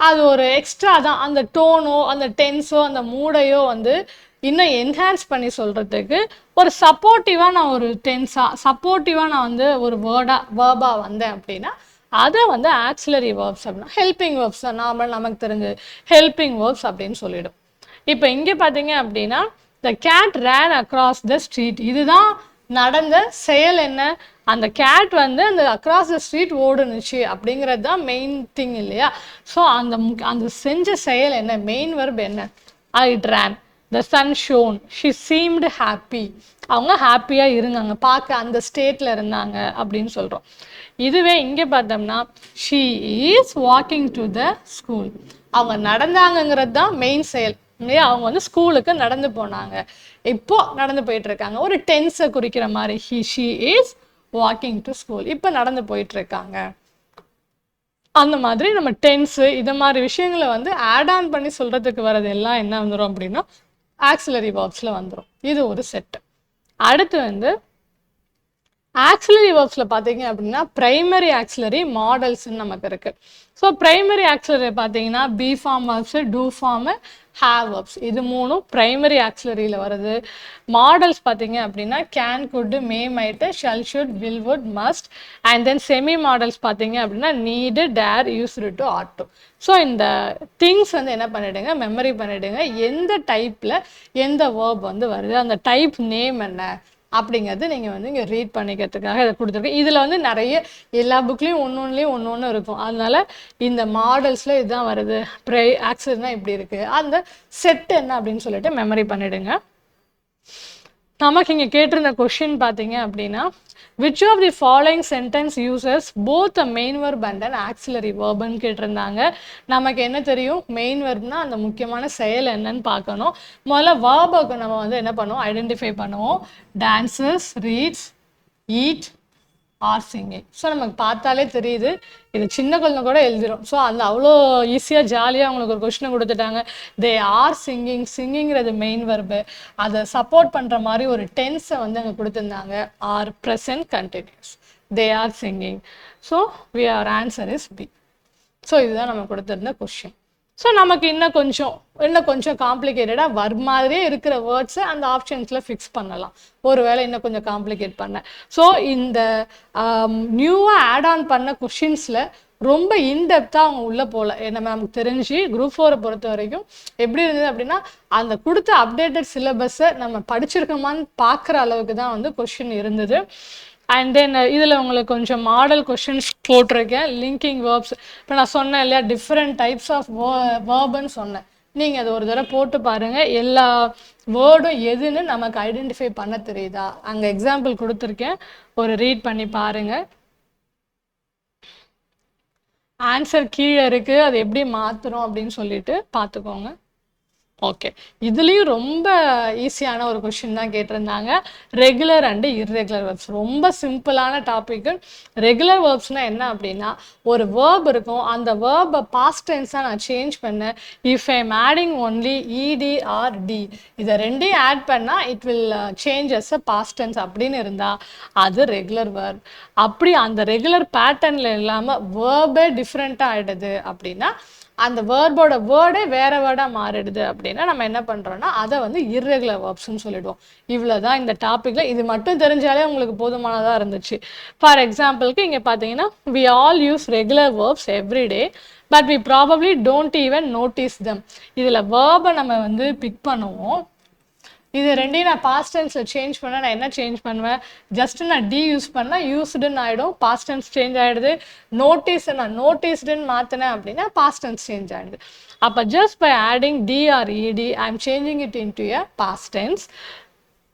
அது ஒரு எக்ஸ்ட்ரா தான். அந்த டோனோ அந்த டென்ஸோ அந்த மூடையோ வந்து இன்னும் என்ஹான்ஸ் பண்ணி சொல்கிறதுக்கு ஒரு சப்போர்ட்டிவாக நான் ஒரு டென்ஸாக சப்போர்ட்டிவாக நான் வந்து ஒரு வேர்பாக வந்தேன் அப்படின்னா அதை வந்து ஆக்சிலரி வேர்ப்ஸ் அப்படின்னா ஹெல்பிங் வேர்ப்ஸ் தான் நமக்கு தெரிஞ்சு ஹெல்பிங் வேர்ப்ஸ் அப்படின்னு சொல்லிடும். இப்போ இங்கே பார்த்தீங்க அப்படின்னா த கேட் ரேன் அக்ராஸ் த ஸ்ட்ரீட், இதுதான் நடந்த செயல் என்ன, அந்த கேட் வந்து அந்த அக்ராஸ் த ஸ்ட்ரீட் ஓடுனுச்சு அப்படிங்கிறது தான் மெயின் திங் இல்லையா. ஸோ அந்த செஞ்ச செயல் என்ன, மெயின் வெர்ப் என்ன, it ran. The sun shone, she seemed happy, அவங்க ஹாப்பியாக இருந்தாங்க, பார்க்க அந்த ஸ்டேட்டில் இருந்தாங்க அப்படின்னு சொல்கிறோம். இதுவே இங்கே பார்த்தோம்னா she is walking to the school, அவங்க நடந்தாங்கங்கிறது தான் மெயின் செயல் இல்லையா. அவங்க வந்து ஸ்கூலுக்கு நடந்து போனாங்க, இப்போ நடந்து போயிட்டு இருக்காங்க, ஒரு டென்ஸை குறிக்கிற மாதிரி she is walking to school, இப்போ நடந்து போயிட்டு இருக்காங்க. அந்த மாதிரி நம்ம டென்ஸு இது மாதிரி விஷயங்களை வந்து ஆட் ஆன் பண்ணி சொல்கிறதுக்கு வர்றது எல்லாம் என்ன வந்துடும் அப்படின்னா ஆக்சிலரி வேர்ப்ஸில் வந்துடும். இது ஒரு செட்டு. அடுத்து வந்து ஆக்சிலரி வேர்ப்ஸில் பார்த்தீங்க அப்படின்னா ப்ரைமரி ஆக்சிலரி மாடல்ஸ்ன்னு நமக்கு இருக்குது. ஸோ ப்ரைமரி ஆக்சிலரி பார்த்தீங்கன்னா be form verbs, do form, have verbs, இது மூணும் ப்ரைமரி ஆக்சிலரியில் வருது. மாடல்ஸ் பார்த்தீங்க அப்படின்னா can, could, may, might, shall, should, will, would, must. And then semi modals பார்த்தீங்க அப்படின்னா need, dare, used to, ought to. So இந்த திங்ஸ் வந்து என்ன பண்ணிவிடுங்க, மெமரி பண்ணிவிடுங்க, எந்த டைப்பில் எந்த வேர்ப் வந்து வருது, அந்த டைப் நேம் என்ன அப்படிங்கிறது நீங்கள் வந்து இங்கே ரீட் பண்ணிக்கிறதுக்காக இதை கொடுத்துருக்கேன். இதில் வந்து நிறைய எல்லா புக்லேயும் ஒன்று இருக்கும். அதனால இந்த மாடல்ஸில் இதுதான் வருது, ஆக்சிலரினா இப்படி இருக்குது, அந்த செட் என்ன அப்படின்னு சொல்லிட்டு மெமரி பண்ணிவிடுங்க. நமக்கு இங்கே கேட்டிருந்த கொஷின் பார்த்தீங்க அப்படின்னா which of the following sentence uses both a main verb and an auxiliary verb ன்னு கேட்டிருந்தாங்க. நமக்கு என்ன தெரியும், மெயின் வெர்ப்னா அந்த முக்கியமான செயல் என்னன்னு பார்க்கணும். முதல்ல வேர்புக்கு நம்ம வந்து என்ன பண்ணுவோம், ஐடென்டிஃபை பண்ணுவோம். Dances, reads, eat R singing. So நமக்கு பார்த்தாலே தெரியுது, இது சின்ன குழந்தை கூட எழுதிடும். ஸோ அந்த அவ்வளோ ஈஸியாக ஜாலியாக அவங்களுக்கு ஒரு கொஸ்டினை கொடுத்துட்டாங்க. தே ஆர் சிங்கிங், சிங்கிங்கிறது மெயின் வெர்பு, அதை சப்போர்ட் பண்ணுற மாதிரி ஒரு டென்ஸை வந்து அங்கே கொடுத்துருந்தாங்க, are present continuous, they are singing. So our answer is B. So இதுதான் நம்ம கொடுத்துருந்த கொஸ்டின். ஸோ நமக்கு இன்னும் கொஞ்சம் காம்ப்ளிகேட்டடாக வர்ப் மாதிரியே இருக்கிற வேர்ட்ஸை அந்த ஆப்ஷன்ஸில் ஃபிக்ஸ் பண்ணலாம், ஒருவேளை இன்னும் கொஞ்சம் காம்ப்ளிகேட் பண்ண. ஸோ இந்த நியூவாக ஆட் ஆன் பண்ண கொஷின்ஸில் ரொம்ப இன்டெப்த்தாக அவங்க உள்ளே போகல. நம்ம நமக்கு தெரிஞ்சு குரூப் 4 பொறுத்த வரைக்கும் எப்படி இருந்தது அப்படின்னா அந்த கொடுத்த அப்டேட்டட் சிலபஸை நம்ம படிச்சிருக்கோமான்னு பார்க்குற அளவுக்கு தான் வந்து கொஷின் இருந்தது. அண்ட் தென் இதில் உங்களுக்கு கொஞ்சம் மாடல் கொஷின்ஸ் போட்டிருக்கேன், லிங்கிங் வேர்ப்ஸ். இப்போ நான் சொன்னேன் இல்லையா, டிஃப்ரெண்ட் டைப்ஸ் ஆஃப் வேர்புன்னு சொன்னேன், நீங்கள் அதை ஒரு தடவை போட்டு பாருங்கள், எல்லா வேர்டும் எதுன்னு நமக்கு ஐடென்டிஃபை பண்ண தெரியுதா. அங்கே எக்ஸாம்பிள் கொடுத்துருக்கேன், ஒரு ரீட் பண்ணி பாருங்கள். ஆன்சர் கீழே இருக்குது, அது எப்படி மாற்றுறோம் அப்படின்னு சொல்லிட்டு பார்த்துக்கோங்க. ஓகே, இதுலேயும் ரொம்ப ஈஸியான ஒரு கொஷின் தான் கேட்டிருந்தாங்க, ரெகுலர் அண்டு இர்ரெகுலர் வேர்ப்ஸ். ரொம்ப சிம்பிளான டாபிக். ரெகுலர் வேர்ப்ஸ்னால் என்ன அப்படின்னா ஒரு வேர்ப் இருக்கும், அந்த வேர்பை பாஸ்ட் டென்ஸாக நான் சேஞ்ச் பண்ணேன், if I am adding only ed or d, இதை ரெண்டையும் ஆட் பண்ணால் it will change as a past tense அப்படின்னு இருந்தால் அது ரெகுலர் வேர்ப். அப்படி அந்த ரெகுலர் பேட்டர்னில் இல்லாமல் வேர்பே டிஃப்ரெண்ட்டாக ஆகிடுது அப்படின்னா, அந்த வேர்போட வேர்டே வேறு வேர்டாக மாறிடுது அப்படின்னா நம்ம என்ன பண்ணுறோன்னா அதை வந்து இர்ரெகுலர் வேர்ப்ஸ்ன்னு சொல்லிடுவோம். இவ்வளோ தான் இந்த டாப்பிக்கில். இது மட்டும் தெரிஞ்சாலே உங்களுக்கு போதுமானதாக இருந்துச்சு. ஃபார் எக்ஸாம்பிளுக்கு இங்கே பார்த்தீங்கன்னா we all use regular verbs every day but we probably don't even notice them. இதில் வேர்பை நம்ம வந்து பிக் பண்ணுவோம், இது ரெண்டையும் நான் பாஸ்ட் டென்ஸில் சேஞ்ச் பண்ணால் நான் என்ன சேஞ்ச் பண்ணுவேன், ஜஸ்ட்டு நான் டி யூஸ் பண்ணால் யூஸ்டுன்னு ஆகிடும், பாஸ்ட் டென்ஸ் சேஞ்ச் ஆகிடுது. நோட்டீஸை நான் நோட்டீஸ்டுன்னு மாற்றினேன் அப்படின்னா பாஸ்ட் டென்ஸ் சேஞ்ச் ஆகிடுது. அப்போ just by adding D or ED I am changing it into a past tense.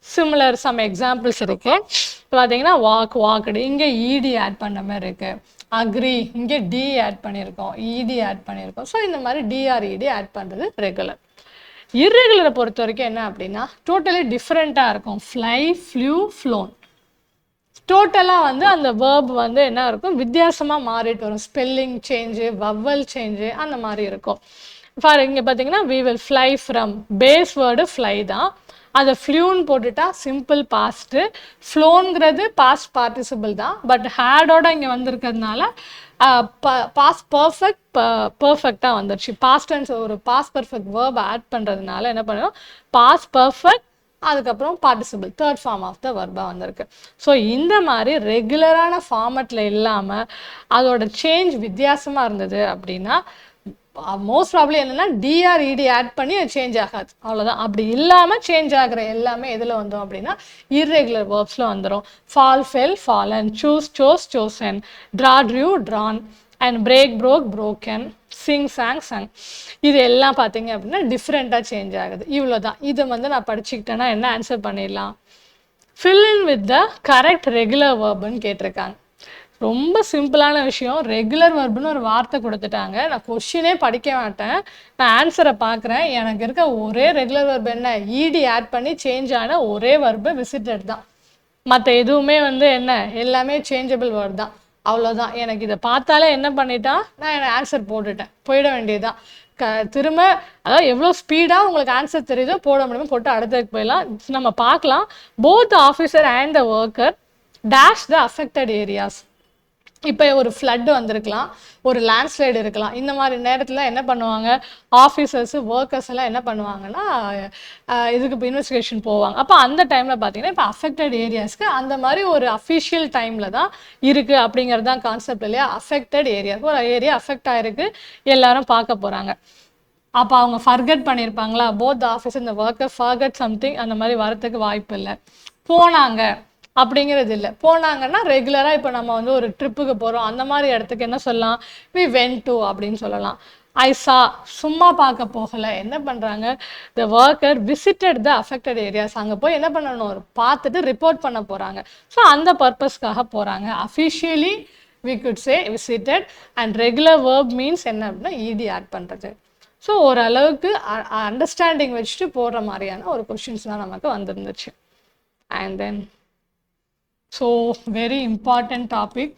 Similar some examples இருக்குது. இப்போ பார்த்தீங்கன்னா வாக்டு, இங்கே இடி ஆட் பண்ண மாதிரி இருக்குது. அக்ரி, இங்கே டி ஆட் பண்ணியிருக்கோம், இடி ஆட் பண்ணியிருக்கோம். ஸோ இந்த மாதிரி டிஆர்இடி ஆட் பண்ணுறது ரெகுலர். இர்ரெகுலரை பொறுத்த வரைக்கும் என்ன அப்படின்னா டோட்டலி டிஃப்ரெண்ட்டாக இருக்கும். ஃப்ளை, ஃப்ளூ, ஃப்ளோன், டோட்டலாக வந்து அந்த வேர்ப் வந்து என்ன இருக்கும், வித்தியாசமாக மாறிட்டு வரும். ஸ்பெல்லிங் சேஞ்சு, வவ்வல் சேஞ்சு, அந்த மாதிரி இருக்கும். ஃபார் இங்கே பார்த்தீங்கன்னா we will fly from, base word fly தான், அதை ஃப்ளூன்னு போட்டுட்டா சிம்பிள் பாஸ்ட்டு. ஃப்ளோன்கிறது பாஸ்ட் பார்ட்டிசிபிள் தான், பட் ஹேடோட இங்கே வந்திருக்கிறதுனால பாஸ்ட் பர்ஃபெக்டாக வந்துருச்சு. பாஸ்ட் டென்ஸ் ஒரு பாஸ்ட் பர்ஃபெக்ட் வேர்ப் ஆட் பண்ணுறதுனால என்ன பண்ணணும், பாஸ்ட் பர்ஃபெக்ட் அதுக்கப்புறம் participle third form of the வர்பாக வந்திருக்கு. ஸோ இந்த மாதிரி ரெகுலரான ஃபார்மட்டில் இல்லாமல் அதோட சேஞ்ச் வித்தியாசமாக இருந்தது அப்படின்னா மோஸ்ட் ப்ராப்ளி என்னென்னா டிஆர்இடி ஆட் பண்ணி அது சேஞ்ச் ஆகாது, அவ்வளோதான். அப்படி இல்லாமல் சேஞ்ச் ஆகிற எல்லாமே எதில் வந்தோம் அப்படின்னா இர்ரெகுலர் வேர்ப்ஸில் வந்துடும். Fall, fell, fallen, choose, chose, chosen, draw, drew, drawn, and break, broke, broken, sing, sang, sung. இது எல்லாம் பார்த்தீங்க அப்படின்னா டிஃப்ரெண்ட்டாக சேஞ்ச் ஆகுது. இவ்வளோ தான். இதை வந்து நான் படிச்சுக்கிட்டேன்னா என்ன ஆன்சர் பண்ணிடலாம், fill in with the correct regular வேர்புன்னு கேட்டிருக்காங்க. ரொம்ப சிம்பிளான விஷயம். ரெகுலர் வர்புன்னு ஒரு வார்த்தை கொடுத்துட்டாங்க, நான் கொஷினே படிக்க மாட்டேன், நான் ஆன்சரை பார்க்குறேன். எனக்கு இருக்க ஒரே ரெகுலர் வர்பு என்ன, இடி ஆட் பண்ணி சேஞ்ச் ஆன ஒரே வர்பு விசிட்டட் தான். மற்ற எதுவுமே வந்து என்ன, எல்லாமே சேஞ்சபிள் வேர்ட் தான், அவ்வளோதான். எனக்கு இதை பார்த்தாலே என்ன பண்ணிட்டான், நான் எனக்கு ஆன்சர் போட்டுட்டேன், போயிட வேண்டியதுதான். திரும்ப அதாவது எவ்வளோ ஸ்பீடாக உங்களுக்கு ஆன்சர் தெரியுதோ போட முடியுமோ போட்டு அடுத்ததுக்கு போயிடலாம். நம்ம பார்க்கலாம். Both officer and the worker dash the affected areas. இப்போ ஒரு ஃப்ளட் வந்திருக்கலாம், ஒரு லேண்ட்ஸ்லைடு இருக்கலாம். இந்த மாதிரி நேரத்தில் என்ன பண்ணுவாங்க, ஆஃபீஸர்ஸு ஒர்க்கர்ஸ் எல்லாம் என்ன பண்ணுவாங்கன்னா இதுக்கு இப்போ இன்வெஸ்டிகேஷன் போவாங்க. அப்போ அந்த டைமில் பார்த்தீங்கன்னா இப்போ அஃபெக்டட் ஏரியாஸ்க்கு அந்த மாதிரி ஒரு அஃபிஷியல் டைமில் தான் இருக்குது அப்படிங்கிறது தான் கான்செப்ட் இல்லையா. அஃபெக்டட் ஏரியாவுக்கு ஒரு ஏரியா அஃபெக்ட் ஆகிருக்கு, எல்லாரும் பார்க்க போகிறாங்க. அப்போ அவங்க ஃபர்கட் பண்ணியிருப்பாங்களா, போத் ஆஃபீஸ் இந்த ஒர்க்கர் ஃபர்கட் சம்திங், அந்த மாதிரி வரத்துக்கு வாய்ப்பு இல்லை. போனாங்க அப்படிங்கிறது இல்லை. போனாங்கன்னா ரெகுலராக இப்போ நம்ம வந்து ஒரு ட்ரிப்புக்கு போகிறோம், அந்த மாதிரி இடத்துக்கு என்ன சொல்லலாம், வி வென்ட் டு அப்படின்னு சொல்லலாம். ஐ சா, சும்மா பார்க்க போகலை, என்ன பண்ணுறாங்க, த worker visited the affected areas. அங்கே போய் என்ன பண்ணணும், பார்த்துட்டு ரிப்போர்ட் பண்ண போகிறாங்க. ஸோ அந்த பர்பஸ்க்காக போகிறாங்க. Officially we could say visited, and regular verb means என்ன அப்படின்னா இடி ஆட் பண்ணுறது. ஸோ ஓரளவுக்கு அண்டர்ஸ்டாண்டிங் வச்சுட்டு போடுற மாதிரியான ஒரு கொஷின்ஸ் தான் நமக்கு வந்துருந்துச்சு. And then so very important topic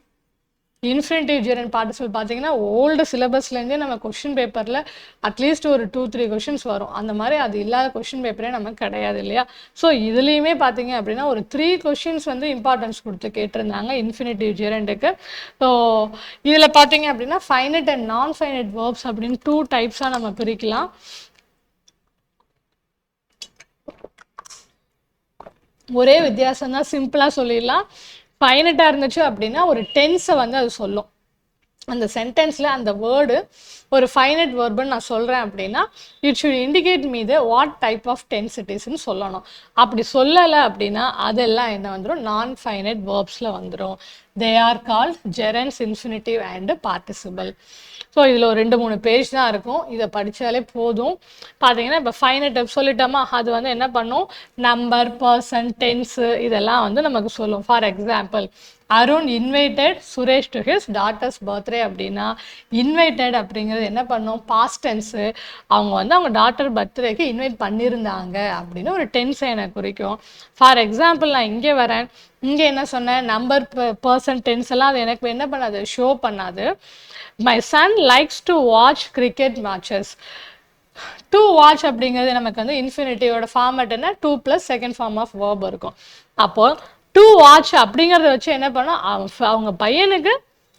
infinitive gerund participle. பார்த்தீங்கன்னா ஓல்டு சிலபஸ்லேருந்தே நம்ம கொஷின் பேப்பரில் அட்லீஸ்ட் ஒரு 2-3 கொஷின்ஸ் வரும். அந்த மாதிரி அது இல்லாத கொஷின் பேப்பரே நமக்கு கிடையாது இல்லையா. ஸோ இதுலேயுமே பார்த்தீங்க அப்படின்னா ஒரு 3 கொஷின்ஸ் வந்து இம்பார்ட்டன்ஸ் கொடுத்து கேட்டிருந்தாங்க இன்ஃபினிட்டிவ் ஜெரண்ட்டுக்கு. ஸோ இதில் பார்த்தீங்க அப்படின்னா ஃபைனட் அண்ட் நான் ஃபைனட் வேர்ப்ஸ் அப்படின்னு 2 டைப்ஸாக நம்ம பிரிக்கலாம். ஒரே வித்தியாசம் தான், சிம்பிளாக சொல்லிடலாம். ஃபைனட்டாக இருந்துச்சு அப்படின்னா ஒரு டென்ஸை வந்து அது சொல்லும். அந்த சென்டென்ஸில் அந்த வேர்டு ஒரு ஃபைனட் வேர்புன்னு நான் சொல்கிறேன் அப்படின்னா it should indicate me the what type of tense it இஸ்ன்னு சொல்லணும். அப்படி சொல்லலை அப்படின்னா அதெல்லாம் என்ன வந்துடும், நான் ஃபைனட் வேர்ப்ஸில் வந்துடும். They are called gerunds, infinitive and participle. So இதில் ஒரு 2-3 பேஜ் தான் இருக்கும், இதை படித்தாலே போதும். பார்த்தீங்கன்னா இப்போ ஃபைனட் சொல்லிட்டோமா, அது வந்து என்ன பண்ணும், நம்பர், பர்சன், டென்ஸு இதெல்லாம் வந்து நமக்கு சொல்லும். For example Arun invited Suresh to his daughters birthday அப்படின்னா இன்வைட்டட் அப்படிங்கிறது என்ன பண்ணும், பாஸ்ட் டென்ஸு. அவங்க வந்து அவங்க டாட்டர் பர்த்டேக்கு இன்வைட் பண்ணியிருந்தாங்க அப்படின்னு ஒரு டென்ஸை எனக்கு குறிக்கும். ஃபார் எக்ஸாம்பிள் நான் இங்கே வரேன், இங்கே என்ன சொன்னேன், நம்பர், பர்சன், டென்ஸ் எல்லாம் அது எனக்கு என்ன பண்ணாது, ஷோ பண்ணாது. My son likes to watch cricket matches. To watch அப்படிங்கிறது நமக்கு வந்து இன்ஃபினிட்டிவோட ஃபார்மேட் என்ன, 2 + செகண்ட் ஃபார்ம் ஆஃப் வேர்ப் இருக்கும். அப்போது டு வாட்ச் அப்படிங்கிறத வச்சு என்ன பண்ணோம், அவங்க பையனுக்கு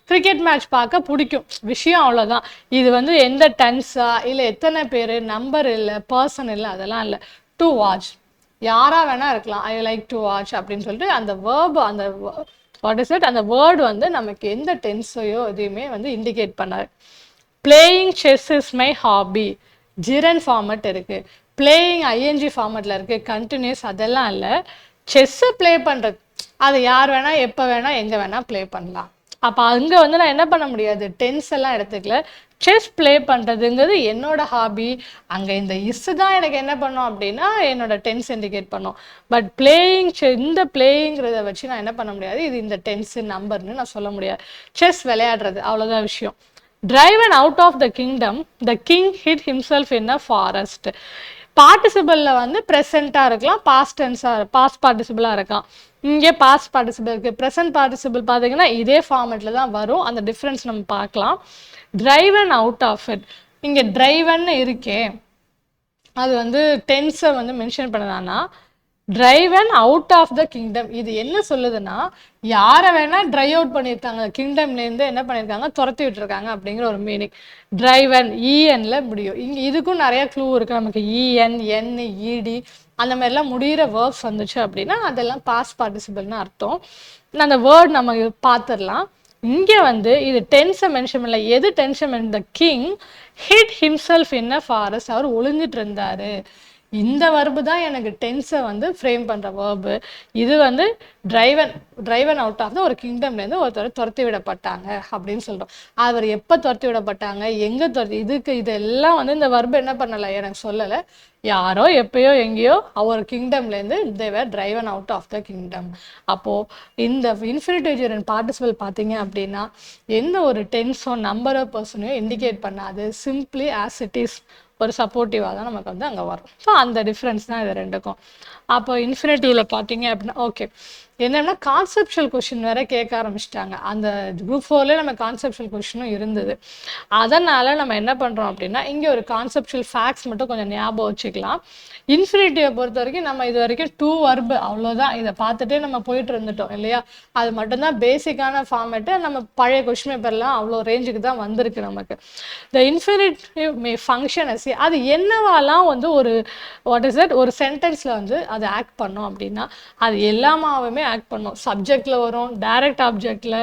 கிரிக்கெட் மேட்ச் பார்க்க பிடிக்கும், விஷயம் அவ்வளோதான். இது வந்து எந்த டென்ஸா இல்லை எத்தனை பேர், நம்பர் இல்லை, பர்சன் இல்லை, அதெல்லாம் இல்லை. டு வாட்ச் யாராக வேணா இருக்கலாம், ஐ லைக் டு வாட்ச் அப்படின்னு சொல்லிட்டு அந்த வேர்பு, அந்த வாட் இஸ் இட், அந்த வேர்டு வந்து நமக்கு எந்த டென்ஸையோ எதுவுமே வந்து இண்டிகேட் பண்ணாது. Playing chess is my hobby, gerund format இருக்குது, பிளேயிங் ஐஎன்ஜி ஃபார்மட்டில் இருக்குது, கண்டினியூஸ் அதெல்லாம் இல்லை. செஸ்ஸை ப்ளே பண்ணுறது அது யார் வேணால் எப்போ வேணால் எங்கே வேணால் ப்ளே பண்ணலாம். அப்போ அங்கே வந்து நான் என்ன பண்ண முடியாது, டென்ஸ் எல்லாம் எடுத்துக்கல. செஸ் ப்ளே பண்ணுறதுங்கிறது என்னோட ஹாபி, அங்கே இந்த இஸ்ஸு தான் எனக்கு என்ன பண்ணோம் அப்படின்னா என்னோட டென்ஸ் இண்டிகேட் பண்ணோம். பட் பிளேயிங், இந்த பிளேயிங்கிறத வச்சு நான் என்ன பண்ண முடியாது, இது இந்த டென்ஸு நம்பர்னு நான் சொல்ல முடியாது. செஸ் விளையாடுறது அவ்வளோதான் விஷயம். Driven out of the kingdom, the king hid himself in a forest. பார்ட்டிசிபிளில் வந்து ப்ரெசண்ட்டாக இருக்கலாம், பாஸ்ட் டென்ஸாக, பாஸ்ட் பார்ட்டிசிபிளாக இருக்கலாம். இங்கே பாஸ்ட் பார்ட்டிசிபிள் இருக்குது. ப்ரெசன்ட் பார்ட்டிசிபிள் பார்த்தீங்கன்னா இதே ஃபார்மேட்டில் தான் வரும், அந்த டிஃப்ரென்ஸ் நம்ம பார்க்கலாம். டிரைவன் அவுட் ஆஃப் இட், இங்கே டிரைவன் இருக்கே, அது வந்து டென்ஸை வந்து மென்ஷன் பண்ணதானா driven out of the kingdom. இது என்ன சொல்லுதுன்னா யாரை வேணா ட்ரைவ் அவுட் பண்ணியிருக்காங்க, கிங்டம்லேருந்து என்ன பண்ணியிருக்காங்க, துரத்தி விட்டுருக்காங்க அப்படிங்கிற ஒரு மீனிங். டிரைவன் இஎன்ல முடியும். இங்கே இதுக்கும் நிறைய க்ளூ இருக்குது நமக்கு. இஎன் என் இடி அந்த மாதிரிலாம் முடிகிற வேர்ப்ஸ் வந்துச்சு அப்படின்னா அதெல்லாம் பாஸ்ட் பார்ட்டிசிபிள்னு அர்த்தம். அந்த வேர்ட் நம்ம பார்த்துடலாம். இங்கே வந்து இது டென்ஸை மென்ஷன் பண்ணல. எது டென்ஷன் இந்த king hid himself in a forest. அவர் ஒளிஞ்சிட்டு இருந்தாரு. இந்த வர்பு தான் எனக்கு டென்ஸை வந்து ஃப்ரேம் பண்ணுற வேர்பு. இது வந்து டிரைவன் அவுட் ஆஃப் ஒரு கிங்டம்லேருந்து ஒருத்தர் துரத்தி விடப்பட்டாங்க அப்படின்னு சொல்கிறோம். அவர் எப்போ துரத்தி விடப்பட்டாங்க, எங்கே இதெல்லாம் வந்து இந்த வர்பு என்ன பண்ணலை, எனக்கு சொல்லலை. யாரோ எப்பயோ எங்கேயோ அவர் கிங்டம்லேருந்து they were driven out of the kingdom. அப்போது இந்த இன்ஃபினிட்டிவ் ஜெரண்ட் பார்ட்டிசிபிள் பார்த்தீங்க அப்படின்னா எந்த ஒரு டென்ஸோ நம்பரோ பர்சனையோ இண்டிகேட் பண்ணாது. சிம்பிளி ஆஸ் இட் இஸ் ஒரு சப்போர்ட்டிவாக தான் நமக்கு வந்து அங்கே வரும். ஸோ அந்த டிஃப்ரென்ஸ் தான் இது ரெண்டுக்கும். அப்போ இன்ஃபினிட்டிவில் பார்த்தீங்க அப்படின்னா ஓகே என்னென்னா கான்செப்ஷுவல் கொஷின் வேறு கேட்க ஆரம்பிச்சிட்டாங்க. அந்த குரூப் 4லேயே நம்ம கான்செப்ஷுவல் கொஷினும் இருந்தது. அதனால் நம்ம என்ன பண்ணுறோம் அப்படின்னா இங்கே ஒரு கான்செப்ஷுவல் ஃபேக்ட்ஸ் மட்டும் கொஞ்சம் ஞாபகம் வச்சுக்கலாம். இன்ஃபினிட்டிவை பொறுத்த வரைக்கும் நம்ம இது வரைக்கும் 2 வர்பு அவ்வளோதான், இதை பார்த்துட்டே நம்ம போயிட்டு இருந்துட்டோம் இல்லையா. அது மட்டும்தான் பேசிக்கான ஃபார்மேட்டு. நம்ம பழைய கொஷின் பேப்பர்லாம் அவ்வளோ ரேஞ்சுக்கு தான் வந்திருக்கு நமக்கு. த இன்ஃபினிட்டிவ் மே ஃபங்க்ஷன் அஸ், அது என்னவாலாம் வந்து ஒரு சென்டென்ஸில் வந்து அது ஆக்ட் பண்ணோம் அப்படின்னா அது எல்லாமாவுமே ஆக்ட் பண்ணும். சப்ஜெக்டில் வரும், டைரக்ட் ஆப்ஜெக்டில்,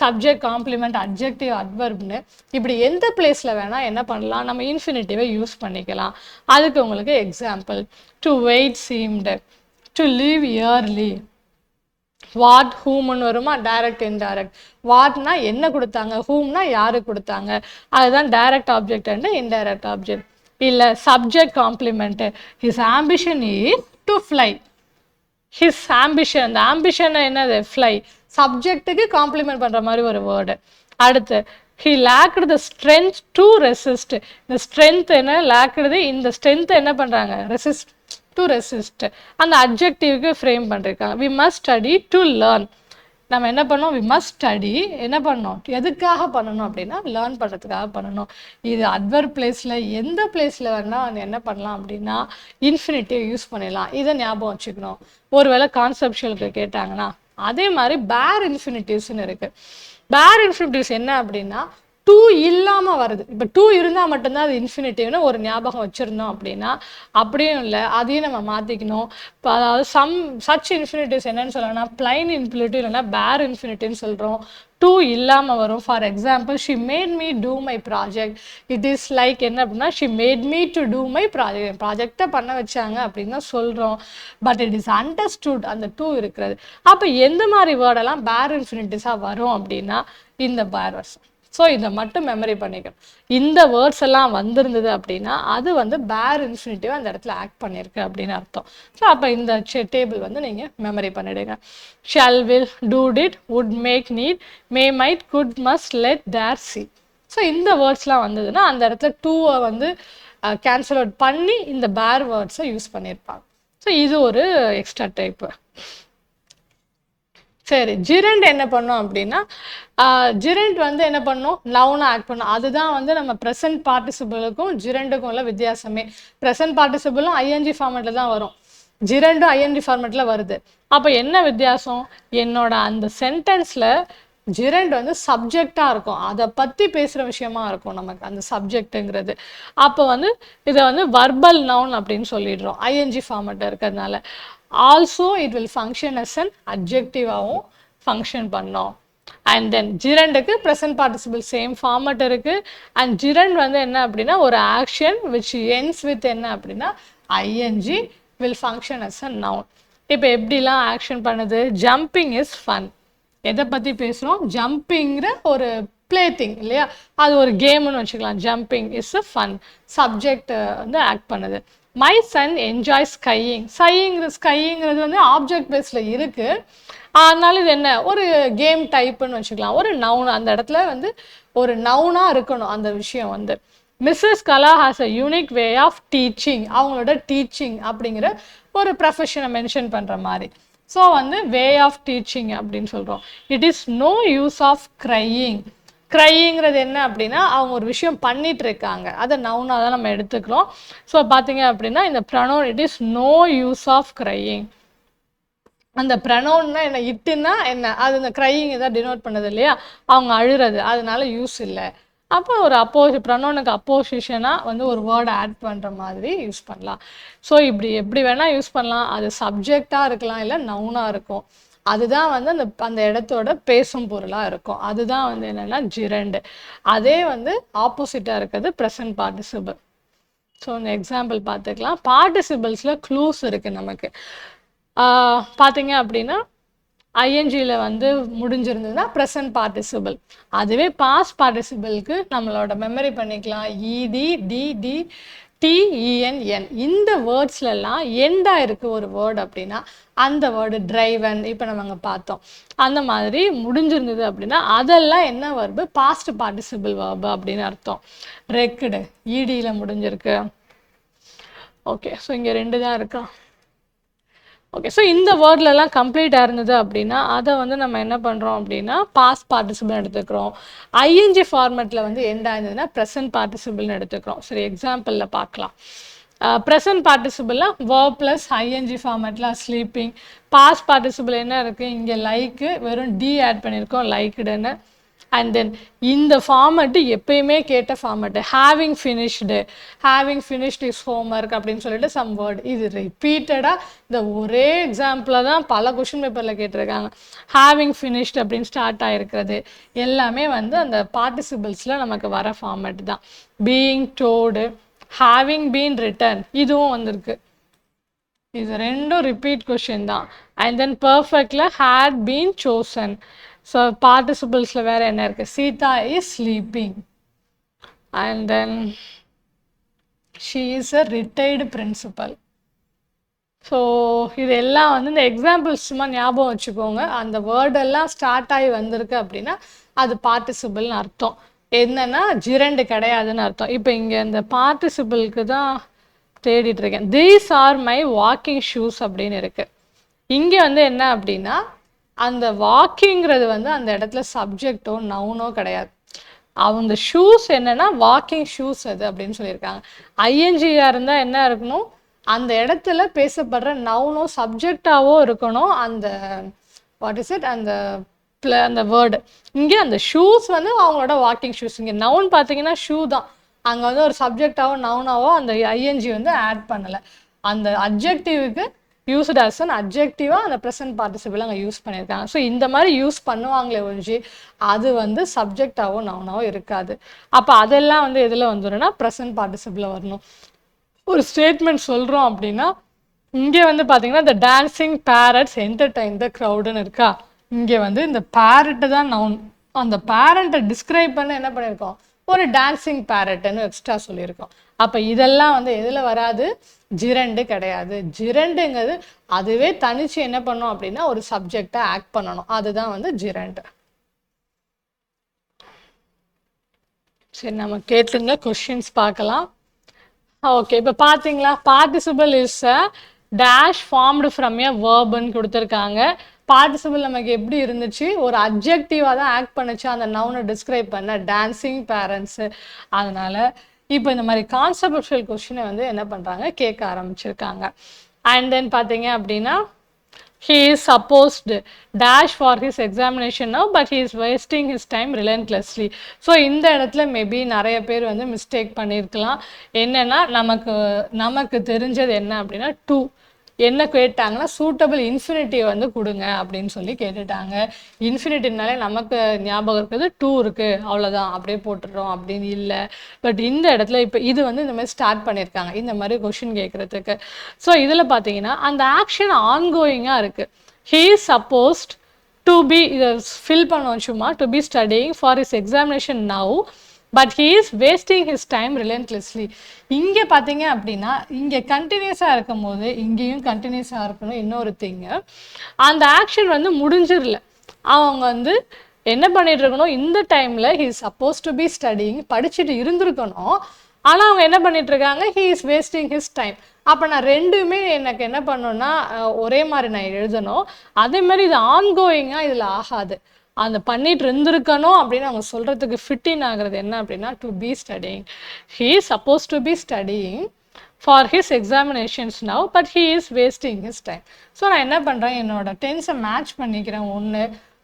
சப்ஜெக்ட் காம்ப்ளிமெண்ட், அட்ஜெக்டிவ், அட்வர்ப்னு இப்படி எந்த பிளேஸில் வேணால் என்ன பண்ணலாம், நம்ம இன்ஃபினிட்டிவை யூஸ் பண்ணிக்கலாம். அதுக்கு உங்களுக்கு example to wait seemed, to leave early, what ஹூம்னு வருமா, டைரக்ட் இன்டைரக்ட். வாட்னா என்ன கொடுத்தாங்க, ஹூம்னா யாரு கொடுத்தாங்க, அதுதான் direct object and indirect object. இல்லை subject complement, his ambition is to fly. His ambition, அந்த ஆம்பிஷன் என்னது, ஃப்ளை. சப்ஜெக்ட்டுக்கு காம்ப்ளிமெண்ட் பண்ணுற மாதிரி ஒரு வேர்டு. அடுத்து he lacked the strength to resist. இந்த ஸ்ட்ரென்த் என்ன லேக்குது, இந்த ஸ்ட்ரென்த் என்ன பண்ணுறாங்க, ரெசிஸ்ட், டு ரெசிஸ்ட். அந்த அட்ஜெக்டிவ்க்கு ஃப்ரேம் பண்ணிருக்காங்க. we must study to learn. நம்ம என்ன பண்ணோம், we must study என்ன பண்ணோம், எதுக்காக பண்ணணும் அப்படின்னா லேர்ன் பண்ணுறதுக்காக பண்ணணும். இது அட்வர்ப் பிளேஸில் எந்த பிளேஸில் வேணால் என்ன பண்ணலாம் அப்படின்னா இன்ஃபினிட்டிவ் யூஸ் பண்ணிடலாம். இதை ஞாபகம் வச்சுக்கணும். ஒருவேளை கான்செப்ஷுவலுக்கு கேட்டாங்கன்னா அதே மாதிரி பேர் இன்ஃபினிட்டிவ்ஸ்னு இருக்குது. பேர் இன்ஃபினிட்டிவ்ஸ் என்ன அப்படின்னா 2 இல்லாமல் வருது. இப்போ 2 இருந்தால் மட்டும்தான் அது இன்ஃபினிட்டிவ்னு ஒரு ஞாபகம் வச்சுருந்தோம் அப்படின்னா அப்படியும் இல்லை, அதையும் நம்ம மாற்றிக்கணும். இப்போ அதாவது சச் இன்ஃபினிட்டிவ்ஸ் என்னன்னு சொல்லணும்னா பிளைன் இன்ஃபினிட்டிவ் இல்லைன்னா பேர் இன்ஃபினிட்டிவ்னு சொல்கிறோம். 2 இல்லாமல் வரும். For example she made me do my project. It is like என்ன அப்படின்னா she made me to do my project, ப்ராஜெக்டை பண்ண வச்சாங்க அப்படின்னு தான் சொல்கிறோம். பட் இட் இஸ் அண்டர்ஸ்டுட், அந்த 2 இருக்கிறது. அப்போ எந்த மாதிரி வேர்டெல்லாம் பேர் இன்ஃபினிட்டிவ்ஸாக வரும் அப்படின்னா இந்த பேர் வேர்ட்ஸ். ஸோ இதை மட்டும் மெமரி பண்ணிக்கணும். இந்த வேர்ட்ஸ் எல்லாம் வந்திருந்தது அப்படின்னா அது வந்து பேர் இன்ஃபினிட்டிவ் அந்த இடத்துல ஆக்ட் பண்ணியிருக்கு அப்படின்னு அர்த்தம். ஸோ அப்போ இந்த டேபிள் வந்து நீங்கள் மெமரி பண்ணிவிடுங்க. Shall, will, do, did, would, make, need, may, might, could, must, let, dare, see. So இந்த வேர்ட்ஸ்லாம் வந்ததுன்னா அந்த இடத்துல 2 வந்து கேன்சல் அவுட் பண்ணி இந்த பேர் வேர்ட்ஸை யூஸ் பண்ணியிருப்பாங்க. ஸோ இது ஒரு எக்ஸ்ட்ரா டைப்பு. சரி, ஜிரண்ட் என்ன பண்ணோம் அப்படின்னா ஜிரண்ட் வந்து என்ன பண்ணோம், நவுனாக ஆக்ட் பண்ணோம். அதுதான் வந்து நம்ம ப்ரெசன்ட் பார்ட்டிசிபிளுக்கும் ஜிரண்டுக்கும் உள்ள வித்தியாசமே. ப்ரெசன்ட் பார்ட்டிசிபிளும் ஐஎன்ஜி ஃபார்மேட்டில் தான் வரும், ஜிரண்டும் ஐஎன்ஜி ஃபார்மேட்டில் வருது. அப்போ என்ன வித்தியாசம், என்னோட அந்த சென்டென்ஸில் ஜிரண்ட் வந்து சப்ஜெக்டாக இருக்கும், அதை பற்றி பேசுகிற விஷயமா இருக்கும் நமக்கு அந்த சப்ஜெக்ட்டுங்கிறது. அப்போ வந்து இதை வந்து வர்பல் நவுன் அப்படின்னு சொல்லிடுறோம் ஐஎன்ஜி ஃபார்மேட்டில் இருக்கிறதுனால. Also it will function as an அட்ஜெக்டிவாகவும் ஃபங்க்ஷன் பண்ணோம். அண்ட் தென் ஜிரண்டுக்கு ப்ரெசன்ட் பார்ட்டிசிபிள் சேம் ஃபார்மேட் இருக்குது. அண்ட் ஜிரண்ட் வந்து என்ன அப்படின்னா ஒரு ஆக்ஷன் விச் எண்ட்ஸ் வித் என்ன அப்படின்னா I N G will function as a noun. இப்போ எப்படிலாம் ஆக்ஷன் பண்ணுது, ஜம்பிங் இஸ் ஃபன். எதை பற்றி பேசுகிறோம், ஜம்பிங்கிற ஒரு ப்ளே திங் இல்லையா, அது ஒரு கேம்னு வச்சுக்கலாம். Jumping is a fun, subject வந்து ஆக்ட் பண்ணுது. My son enjoy skiing. ஸ்கைங்கிறது வந்து ஆப்ஜெக்ட் பேஸில் இருக்குது, அதனால இது என்ன ஒரு கேம் டைப்புன்னு வச்சுக்கலாம். ஒரு நவுன் அந்த இடத்துல வந்து ஒரு நவுனாக இருக்கணும் அந்த விஷயம் வந்து. Mrs Kala has a unique way of teaching. அவங்களோட டீச்சிங் அப்படிங்கிற ஒரு ப்ரொஃபஷனை மென்ஷன் பண்ணுற மாதிரி. ஸோ வந்து வே ஆஃப் டீச்சிங் அப்படின்னு சொல்கிறோம். It is no use of crying. க்ரைங்கிறது என்ன அப்படின்னா அவங்க ஒரு விஷயம் பண்ணிட்டு இருக்காங்க, அதை நவுனாக தான் நம்ம எடுத்துக்கிறோம். ஸோ பார்த்தீங்க அப்படின்னா இந்த pronoun it is no use of crying. அந்த ப்ரொனவுன்னா என்ன, இட்டுன்னா என்ன, அது இந்த க்ரையிங் தான் டினோட் பண்ணுது இல்லையா, அவங்க அழுறது, அதனால யூஸ் இல்லை. அப்போ ஒரு ப்ரொனவுனுக்கு அப்போசிஷனாக வந்து ஒரு வேர்டை ஆட் பண்ணுற மாதிரி யூஸ் பண்ணலாம். ஸோ இப்படி எப்படி வேணால் யூஸ் பண்ணலாம். அது சப்ஜெக்டாக இருக்கலாம், இல்லை நவுனாக இருக்கும். அதுதான் வந்து அந்த அந்த இடத்தோட பேசும் பொருளாக இருக்கும். அதுதான் வந்து என்னென்னா ஜிரண்டு. அதே வந்து ஆப்போசிட்டாக இருக்கிறது ப்ரெசன்ட் பார்ட்டிசிபிள். ஸோ இந்த எக்ஸாம்பிள் பார்த்துக்கலாம். பார்ட்டிசிபிள்ஸில் க்ளூஸ் இருக்குது நமக்கு. பார்த்தீங்க அப்படின்னா ஐஎன்ஜியில் வந்து முடிஞ்சிருந்ததுன்னா ப்ரெசன்ட் பார்ட்டிசிபிள். அதுவே பாஸ்ட் பார்ட்டிசிபிளுக்கு நம்மளோட மெமரி பண்ணிக்கலாம். இடி டிடி டிஇஎன்என் இந்த வேர்ட்ஸ்லாம் எண்டாக இருக்குது ஒரு வேர்டு அப்படின்னா அந்த வேர்டு டிரைவன், இப்போ நம்ம அங்கே பார்த்தோம். அந்த மாதிரி முடிஞ்சிருந்தது அப்படின்னா அதெல்லாம் என்ன வேர்பு, பாஸ்ட் பார்ட்டிசிபிள் வேர்பு அப்படின்னு அர்த்தம். ரெக்குடு இடியில் முடிஞ்சிருக்கு. ஓகே, ஸோ இங்கே 2 தான் இருக்கா. ஓகே, ஸோ இந்த வேர்ட்லலாம் கம்ப்ளீட்டாக இருந்தது அப்படின்னா அதை வந்து நம்ம என்ன பண்ணுறோம் அப்படின்னா பாஸ்ட் பார்ட்டிசிபிள் எடுத்துக்கிறோம். ஐஎன்ஜி ஃபார்மேட்டில் வந்து எண்டாக இருந்ததுன்னா ப்ரெசன்ட் பார்ட்டிசிபிள்னு எடுத்துக்கிறோம். சரி, எக்ஸாம்பிளில் பார்க்கலாம். ப்ரெசன்ட் பார்ட்டிசிபிள்லாம் verb ப்ளஸ் ஐஎன்ஜி ஃபார்மேட்டில் ஸ்லீப்பிங். பாஸ்ட் பார்ட்டிசிபிள் என்ன இருக்குது, இங்கே லைக்கு வெறும் டி ஆட் பண்ணியிருக்கோம் லைக்குடுன்னு. அண்ட் தென் இந்த ஃபார்மேட்டு எப்பயுமே கேட்ட format having finished is homework அப்படின்னு சொல்லிட்டு சம் வேர்டு. இது ரிப்பீட்டடாக இந்த ஒரே எக்ஸாம்பிளில் தான் பல கொஷின் பேப்பரில் கேட்டிருக்காங்க. ஹேவிங் ஃபினிஷ்டு அப்படின்னு ஸ்டார்ட் ஆகிருக்கிறது எல்லாமே வந்து அந்த பார்ட்டிசிபிள்ஸில் நமக்கு வர ஃபார்மேட் தான். Being told, having been written இதுவும் வந்திருக்கு. இது ரெண்டும் ரிப்பீட் கொஷின் தான். அண்ட் தென் பர்ஃபெக்டில் ஹேட் பீன் சோசன். ஸோ பார்ட்டிசிபிள்ஸில் வேறு என்ன இருக்குது, Sita is sleeping. And then she is a retired principal. So இதெல்லாம் வந்து இந்த எக்ஸாம்பிள்ஸ் சும்மா ஞாபகம் வச்சுக்கோங்க. அந்த வேர்டெல்லாம் ஸ்டார்ட் ஆகி வந்திருக்கு அப்படின்னா அது பார்ட்டிசிபிள்னு அர்த்தம். என்னன்னா ஜிரண்டு கிடையாதுன்னு அர்த்தம். இப்போ இங்கே இந்த பார்ட்டிசிபிளுக்கு தான் தேடிட்டு இருக்கேன். These are my walking shoes அப்படின்னு இருக்குது. இங்கே வந்து என்ன அப்படின்னா அந்த வாக்கிங்கிறது வந்து அந்த இடத்துல சப்ஜெக்டோ நவுனோ கிடையாது. அவங்க ஷூஸ் என்னன்னா வாக்கிங் ஷூஸ் அது அப்படின்னு சொல்லியிருக்காங்க. ஐஎன்ஜியாக இருந்தால் என்ன இருக்கணும், அந்த இடத்துல பேசப்படுற நவுனோ சப்ஜெக்டாவோ இருக்கணும். அந்த வாட் இஸ் இட் அந்த வேர்டு. இங்கே அந்த ஷூஸ் வந்து அவங்களோட வாக்கிங் ஷூஸ். இங்கே நவுன் பார்த்தீங்கன்னா ஷூ தான். அங்கே வந்து ஒரு சப்ஜெக்டாவோ நவுனாவோ அந்த ஐஎன்ஜி வந்து ஆட் பண்ணலை. அந்த அப்ஜெக்டிவ்க்கு யூஸ்ட் அஸ் அன் அப்ஜெக்டிவாக அந்த ப்ரெசன்ட் பார்ட்டிசிபிள் அங்கே யூஸ் பண்ணியிருக்காங்க. ஸோ இந்த மாதிரி யூஸ் பண்ணுவாங்களே ஒழிஞ்சு அது வந்து சப்ஜெக்டாவோ நவுனாவோ இருக்காது. அப்போ அதெல்லாம் வந்து எதில் வந்துடும்னா ப்ரெசன்ட் பார்ட்டிசிபிளில் வரணும். ஒரு ஸ்டேட்மெண்ட் சொல்கிறோம் அப்படின்னா இங்கே வந்து பார்த்தீங்கன்னா இந்த டான்சிங் பேரட்ஸ் என்டர்டைன் த க்ரௌடுன்னு இருக்கா. இங்கே வந்து இந்த பேரட்டு தான் நவுன். அந்த பேரண்ட்டை டிஸ்கிரைப் பண்ண என்ன பண்ணியிருக்கோம், ஒரு டான்சிங் பேரட்டுன்னு எக்ஸ்ட்ரா சொல்லியிருக்கோம். அப்போ இதெல்லாம் வந்து எதில் வராது, ஜிரண்டு கிடையாது. ஜிரண்டுங்கிறது அதுவே தனிச்சு என்ன பண்ணும் அப்படின்னா ஒரு சப்ஜெக்டை ஆக்ட் பண்ணணும். அதுதான் வந்து ஜிரண்டு. சரி, நம்ம கேட்டுங்க கொஸ்டின்ஸ் பார்க்கலாம். ஓகே, இப்போ பார்த்தீங்களா participle is a dash formed from a வேர்புன்னு கொடுத்துருக்காங்க. பார்ட்டிசிபிள் நமக்கு எப்படி இருந்துச்சு, ஒரு அப்ஜெக்டிவாக தான் ஆக்ட் பண்ணுச்சு அந்த நவுனை டிஸ்கிரைப் பண்ண, டான்சிங் பேரண்ட்ஸு. அதனால் இப்போ இந்த மாதிரி கான்செப்டுவல் கொஸ்டினை வந்து என்ன பண்ணுறாங்க, கேட்க ஆரம்பிச்சிருக்காங்க. அண்ட் தென் பார்த்தீங்க அப்படின்னா he is supposed dash for his examination now but he is wasting his time relentlessly. So இந்த இடத்துல மேபி நிறைய பேர் வந்து மிஸ்டேக் பண்ணியிருக்கலாம். என்னென்னா நமக்கு தெரிஞ்சது என்ன அப்படின்னா டூ என்ன கேட்டாங்கன்னா சூட்டபிள் இன்ஃபினிட்டிவ் வந்து கொடுங்க அப்படின்னு சொல்லி கேட்டுட்டாங்க. இன்ஃபினிட்டிவ்னாலே நமக்கு ஞாபகம் இருக்கிறது டூ இருக்குது அவ்வளோதான் அப்படியே போட்டுடுறோம் அப்படின்னு இல்லை. பட் இந்த இடத்துல இப்போ இது வந்து இந்த மாதிரி ஸ்டார்ட் பண்ணியிருக்காங்க இந்த மாதிரி கொஷின் கேட்குறதுக்கு. ஸோ இதில் பார்த்தீங்கன்னா அந்த ஆக்ஷன் ஆன்கோயிங்காக இருக்குது. He is supposed to be, இதை ஃபில் பண்ணுவோம் சும்மா, to be studying for his examination now but he is wasting his time relentlessly. இங்கே பார்த்தீங்க அப்படின்னா இங்கே கண்டினியூஸாக இருக்கும் போது இங்கேயும் கண்டினியூஸாக இருக்கணும். இன்னொரு திங்கு, அந்த ஆக்ஷன் வந்து முடிஞ்சிடல. அவங்க வந்து என்ன பண்ணிட்டு இருக்கணும், இந்த டைமில் he is suppose to be studying படிச்சுட்டு இருந்திருக்கணும். ஆனால் அவங்க என்ன பண்ணிட்டு இருக்காங்க, he is wasting his time. அப்போ நான் ரெண்டுமே எனக்கு என்ன பண்ணணும்னா ஒரே மாதிரி நான் எழுதணும். அதே மாதிரி இது ஆன்கோயிங்காக இதில் ஆகாது. அந்த பண்ணிட்டு இருந்திருக்கணும் அப்படின்னு அவங்க சொல்கிறதுக்கு ஃபிட்டின் ஆகிறது என்ன அப்படின்னா to be studying. He is suppose to be studying for his examinations now but he is wasting his time. So நான் என்ன பண்ணுறேன், என்னோட டென்ஸை மேட்ச் பண்ணிக்கிறேன் ஒன்று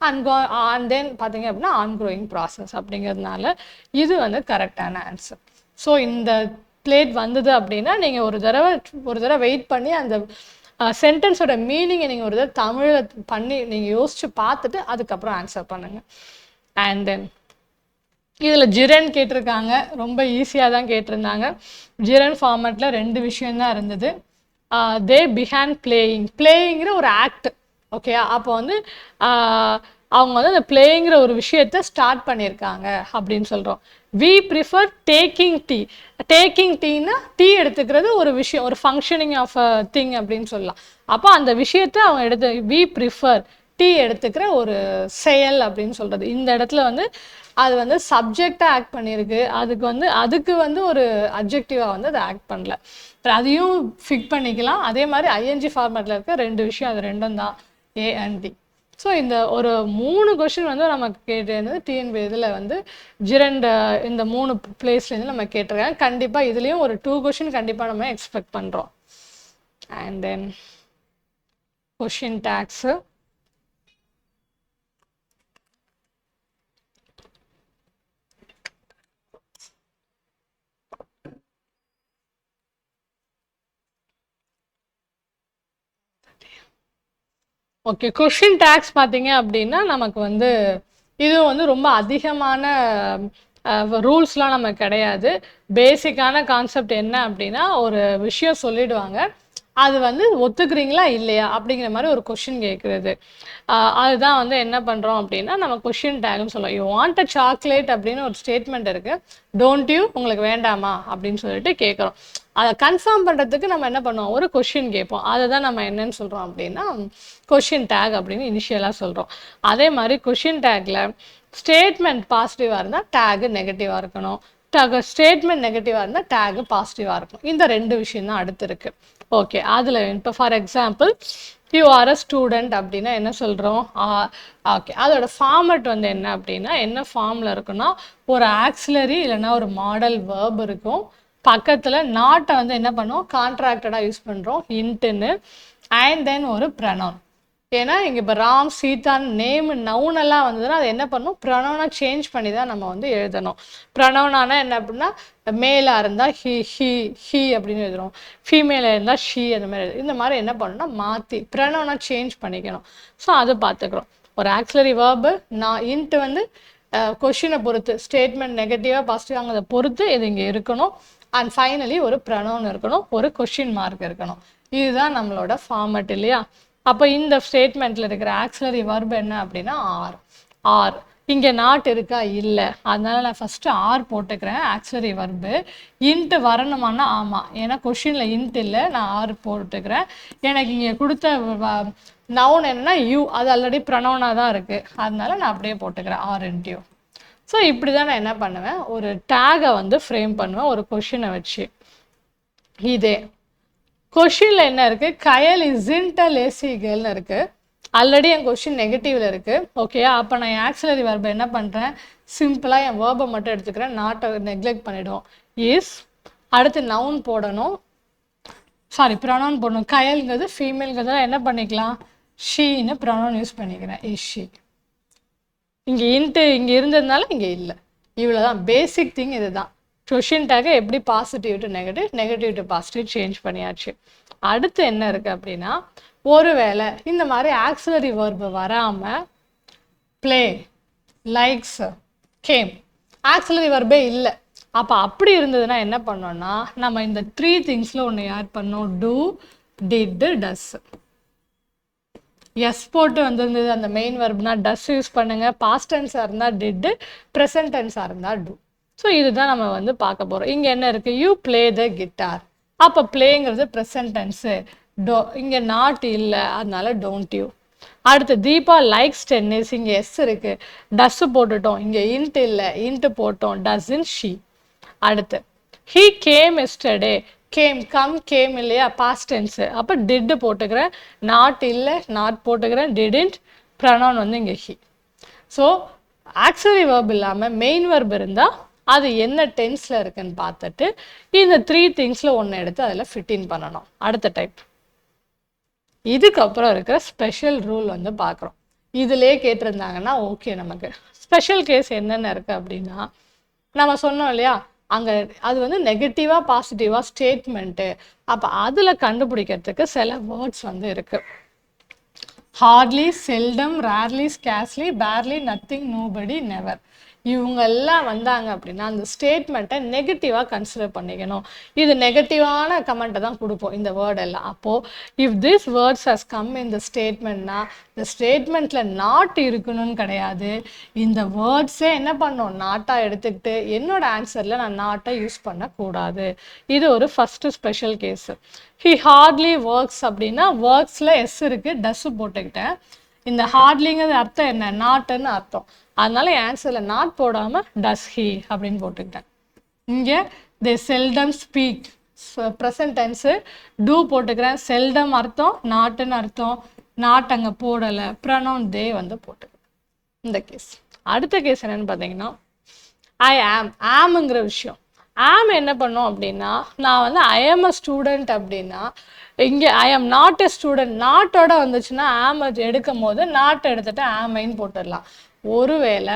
அண்ட் தென் பார்த்தீங்க அப்படின்னா ஆன்கோயிங் ப்ராசஸ் அப்படிங்கிறதுனால இது வந்து கரெக்டான ஆன்சர். ஸோ இந்த பிளேட் வந்தது அப்படின்னா நீங்கள் ஒரு தடவை வெயிட் பண்ணி அந்த சென்டென்ஸோட மீனிங்கை நீங்கள் ஒரு தடவை தமிழில் பண்ணி நீங்கள் யோசித்து பார்த்துட்டு அதுக்கப்புறம் ஆன்சர் பண்ணுங்கள். அண்ட் தென் இதில் ஜிரன் கேட்டிருக்காங்க, ரொம்ப ஈஸியாக தான் கேட்டிருந்தாங்க. ஜிரன் ஃபார்மேட்டில் 2 விஷயந்தான் இருந்தது. தே பிஹேன் பிளேயிங்கிற ஒரு ஆக்ட். ஓகே, அப்போ வந்து அவங்க வந்து அந்த பிளேயிங்கிற ஒரு விஷயத்த ஸ்டார்ட் பண்ணியிருக்காங்க அப்படின்னு சொல்கிறோம். We prefer taking tea. Taking டீனா டீ எடுத்துக்கிறது ஒரு விஷயம், ஒரு ஃபங்க்ஷனிங் ஆஃப் அ திங் அப்படின்னு சொல்லலாம். அப்போ அந்த விஷயத்த அவங்க வி ப்ரிஃபர் டீ எடுத்துக்கிற ஒரு செயல் அப்படின்னு சொல்கிறது. இந்த இடத்துல வந்து அது வந்து சப்ஜெக்டாக ஆக்ட் பண்ணியிருக்கு, அதுக்கு வந்து ஒரு அப்ஜெக்டிவாக வந்து அதை ஆக்ட் பண்ணல. அதையும் ஃபிக் பண்ணிக்கலாம். அதே மாதிரி ஐஎன்ஜி ஃபார்மேட்டில் இருக்க 2 விஷயம், அது 2ம் தான், ஏ அண்ட் டி. ஸோ இந்த ஒரு 3 கொஷின் வந்து நமக்கு கேட்டிருந்தது டிஎன்பி இதில் வந்து ஜிரண்ட் இந்த 3 பிளேஸ்லேருந்து நம்ம கேட்டிருக்காங்க. கண்டிப்பாக இதுலேயும் ஒரு 2 கொஷின் கண்டிப்பாக நம்ம எக்ஸ்பெக்ட் பண்ணுறோம். And then question tags. Okay, question tags பார்த்தீங்க அப்படின்னா நமக்கு வந்து இது வந்து ரொம்ப அதிகமான ரூல்ஸ்லாம் நமக்கு கிடையாது. பேசிக்கான கான்செப்ட் என்ன அப்படின்னா, ஒரு விஷயம் சொல்லிடுவாங்க, அது வந்து ஒத்துக்கிறீங்களா இல்லையா அப்படிங்கிற மாதிரி ஒரு கொஷின் கேட்குறது. அதுதான் வந்து என்ன பண்ணுறோம் அப்படின்னா நம்ம கொஷின் டேக்னு சொல்லுவோம். யூ வாண்ட் அ சாக்லேட் அப்படின்னு ஒரு ஸ்டேட்மெண்ட் இருக்குது, டோன்ட் யூ, உங்களுக்கு வேண்டாமா அப்படின்னு சொல்லிட்டு கேட்குறோம். அதை கன்ஃபார்ம் பண்ணுறதுக்கு நம்ம என்ன பண்ணுவோம், ஒரு கொஷின் கேட்போம். அதை தான் நம்ம என்னன்னு சொல்கிறோம் அப்படின்னா கொஷின் டேக் அப்படின்னு இனிஷியலாக சொல்கிறோம். அதே மாதிரி கொஷின் டேக்கில் ஸ்டேட்மெண்ட் பாசிட்டிவாக இருந்தால் டேகு நெகட்டிவாக இருக்கணும், ஸ்டேட்மெண்ட் நெகட்டிவாக இருந்தால் டேகு பாசிட்டிவாக இருக்கும். இந்த 2 விஷயம் தான் அடுத்து இருக்குது. ஓகே, அதில் இப்போ for example you are a student அப்படின்னா என்ன சொல்கிறோம், ஓகே, அதோட ஃபார்மட் வந்து என்ன அப்படின்னா என்ன ஃபார்மில் இருக்குன்னா ஒரு ஆக்சிலரி இல்லைன்னா ஒரு மாடல் வேர்ப் இருக்கும், பக்கத்தில் நாட்டை வந்து என்ன பண்ணுவோம் கான்ட்ராக்டடாக யூஸ் பண்ணுறோம் இன்ட்டுன்னு, அண்ட் தென் ஒரு ப்ரனவுன். ஏன்னா இங்கே இப்போ ராம், சீதான், நேம், நவுன் எல்லாம் வந்ததுன்னா அது என்ன பண்ணும், ப்ரனவுனாக சேஞ்ச் பண்ணி தான் நம்ம வந்து எழுதணும். ப்ரனவுனானா என்ன அப்படின்னா மேலாக இருந்தால் ஹி அப்படின்னு எழுதுறோம், ஃபீமேலாக இருந்தால் ஷீ, அந்த மாதிரி இந்த மாதிரி என்ன பண்ணணும்னா மாற்றி ப்ரனவுனாக சேஞ்ச் பண்ணிக்கணும். ஸோ அது பார்த்துக்குறோம். ஒரு ஆக்சிலரி வேர்பு நான் இன்ட்டு வந்து கொஷினை பொறுத்து ஸ்டேட்மெண்ட் நெகட்டிவாக பாசிட்டிவாக பொறுத்து இது இங்கே இருக்கணும். அண்ட் ஃபைனலி ஒரு ப்ரனவுன் இருக்கணும், ஒரு கொஷின் மார்க் இருக்கணும். இதுதான் நம்மளோட ஃபார்மட் இல்லையா. அப்போ இந்த ஸ்டேட்மெண்ட்டில் இருக்கிற ஆக்சிலரி வர்ப் என்ன அப்படின்னா ஆர். இங்கே நாட் இருக்கா, இல்லை, அதனால நான் ஃபஸ்ட்டு ஆர் போட்டுக்கிறேன் ஆக்சிலரி வர்பு. இன்ட்டு வரணுமானா ஆமாம், ஏன்னா கொஷினில் இன்ட் இல்லை, நான் ஆர் போட்டுக்கிறேன். எனக்கு இங்கே கொடுத்த நவுன் என்னன்னா யூ, அது ஆல்ரெடி ப்ரனவுனாக தான் இருக்குது, அதனால நான் அப்படியே போட்டுக்கிறேன் ஆர் இன்ட் யூ. ஸோ இப்படி தான் நான் என்ன பண்ணுவேன், ஒரு டேகை வந்து ஃப்ரேம் பண்ணுவேன் ஒரு கொஷினை வச்சு. இதே கொஷினில் என்ன இருக்குது, கயல் இஸ்ன்ட் அ லேசி கேர்ள்னு இருக்குது, ஆல்ரெடி என் கொஷின் நெகட்டிவில் இருக்குது. ஓகே, அப்போ நான் என் ஆக்சிலரி வேர்பை என்ன பண்ணுறேன், சிம்பிளாக என் வேர்பை மட்டும் எடுத்துக்கிறேன், நாட்டை நெக்லெக்ட் பண்ணிவிடுவோம். இஸ், அடுத்து நவுன் போடணும், ப்ரொனவுன் போடணும். கயல்ங்கிறது ஃபீமேல்ங்கிறதுலாம் என்ன பண்ணிக்கலாம், ஷீன்னு ப்ரொனவுன் யூஸ் பண்ணிக்கிறேன், இஸ் ஷீ. இங்கே இன்ட்டு இங்கே இருந்ததுனால இங்கே இல்லை. இவ்வளோதான் பேசிக் திங், இது தான் கொஷின் டேக்கை எப்படி positive to negative, negative to positive change பண்ணியாச்சு. அடுத்து என்ன இருக்குது அப்படின்னா, ஒருவேளை இந்த மாதிரி ஆக்சிலரி வேர்பு வராமல் ப்ளே, லைக்ஸ், கேம், ஆக்சிலரி வேர்பே இல்லை, அப்போ அப்படி இருந்ததுன்னா என்ன பண்ணோம்னா நம்ம இந்த 3 திங்ஸில் ஒன்று ஆட் பண்ணோம், டூ, டிட், டஸ். எஸ் போட்டு வந்திருந்தது அந்த மெயின் வெர்ப்னா டஸ் யூஸ் பண்ணுங்கள், பாஸ்ட் டென்ஸாக இருந்தால் டிட்டு, ப்ரெசன்ட் டென்ஸாக இருந்தால் டூ. ஸோ இதுதான் நம்ம வந்து பார்க்க போகிறோம். இங்கே என்ன இருக்குது, யூ ப்ளே த கிட்டார், அப்போ ப்ளேங்கிறது ப்ரெசன்ட் டென்ஸு, இங்கே நாட் இல்லை, அதனால டோன்ட் யூ. அடுத்து தீபா லைக்ஸ் டென்னிஸ், இங்கே எஸ் இருக்குது, டஸ்ஸு போட்டுட்டோம், இங்கே இன்ட்டு இல்லை, இன்ட்டு போட்டோம், டஸ்இன் ஷீ. அடுத்து he came yesterday, game, game இல்லையா, பாஸ்ட் டென்ஸு, அப்போ டிட்டு போட்டுக்கிறேன், நாட் இல்லை, நாட் போட்டுக்கிறேன், டிடின்ட், ப்ரனவுன் வந்து இங்கே ஹி. ஸோ ஆக்சிலரி verb இல்லாமல் மெயின் verb இருந்தால் அது என்ன டென்ஸில் இருக்குன்னு பார்த்துட்டு இந்த 3 திங்ஸில் ஒன்று எடுத்து அதில் ஃபிட்டின் பண்ணணும். அடுத்த டைப். இதுக்கப்புறம் இருக்கிற ஸ்பெஷல் ரூல் வந்து பார்க்குறோம். இதிலே கேட்டிருந்தாங்கன்னா ஓகே, நமக்கு ஸ்பெஷல் கேஸ் என்னென்ன இருக்குது அப்படின்னா, நம்ம சொன்னோம் இல்லையா, அங்கே அது வந்து நெகட்டிவாக பாசிட்டிவாக ஸ்டேட்மெண்ட்டு. அப்போ அதில் கண்டுபிடிக்கிறதுக்கு சில வேர்ட்ஸ் வந்து இருக்குது. Hardly, seldom, rarely, scarcely, barely, nothing, nobody, never. இவங்கெல்லாம் வந்தாங்க அப்படின்னா அந்த ஸ்டேட்மெண்ட்டை நெகட்டிவாக கன்சிடர் பண்ணிக்கணும். இது நெகட்டிவான கமெண்ட்டை தான் கொடுப்போம் இந்த வேர்ட் எல்லாம். அப்போது if this words has come இந்த ஸ்டேட்மெண்ட்னா இந்த ஸ்டேட்மெண்ட்டில் நாட் இருக்கணும்னு கிடையாது. இந்த வேர்ட்ஸே என்ன பண்ணணும், நாட்டாக எடுத்துக்கிட்டு என்னோட ஆன்சரில் நான் நாட்டை யூஸ் பண்ணக்கூடாது. இது ஒரு first special case. He hardly works அப்படின்னா ஒர்க்ஸில் எஸ் இருக்குது, டஸ்ஸு போட்டுக்கிட்டேன். இந்த ஹார்ட்லிங்கிறது அர்த்தம் என்ன, நாட்டுன்னு அர்த்தம். அதனால என் ஆன்சரில் நாட் போடாமல் டஸ் ஹீ அப்படின்னு போட்டுக்கிட்டேன். இங்கே they seldom speak, present tense, do போட்டுக்கிறேன். செல்டம் அர்த்தம், நாட்டுன்னு அர்த்தம், நாட் அங்கே போடலை, ப்ரனவுன் தே வந்து போட்டுக்கிறேன். இந்த கேஸ். அடுத்த கேஸ் என்னென்னு பார்த்தீங்கன்னா ஐ ஆம். ஆம்ங்கிற விஷயம். ஆம் என்ன பண்ணோம் அப்படின்னா, நான் வந்து ஐ ஆம் அ ஸ்டூடெண்ட் அப்படின்னா இங்கே ஐ ஆம் நாட் எ ஸ்டூடெண்ட் நாட்டோட வந்துச்சுன்னா ஆம் எடுக்கும் போது நாட்டை எடுத்துகிட்டு ஆமைன்னு போட்டுடலாம். ஒருவேளை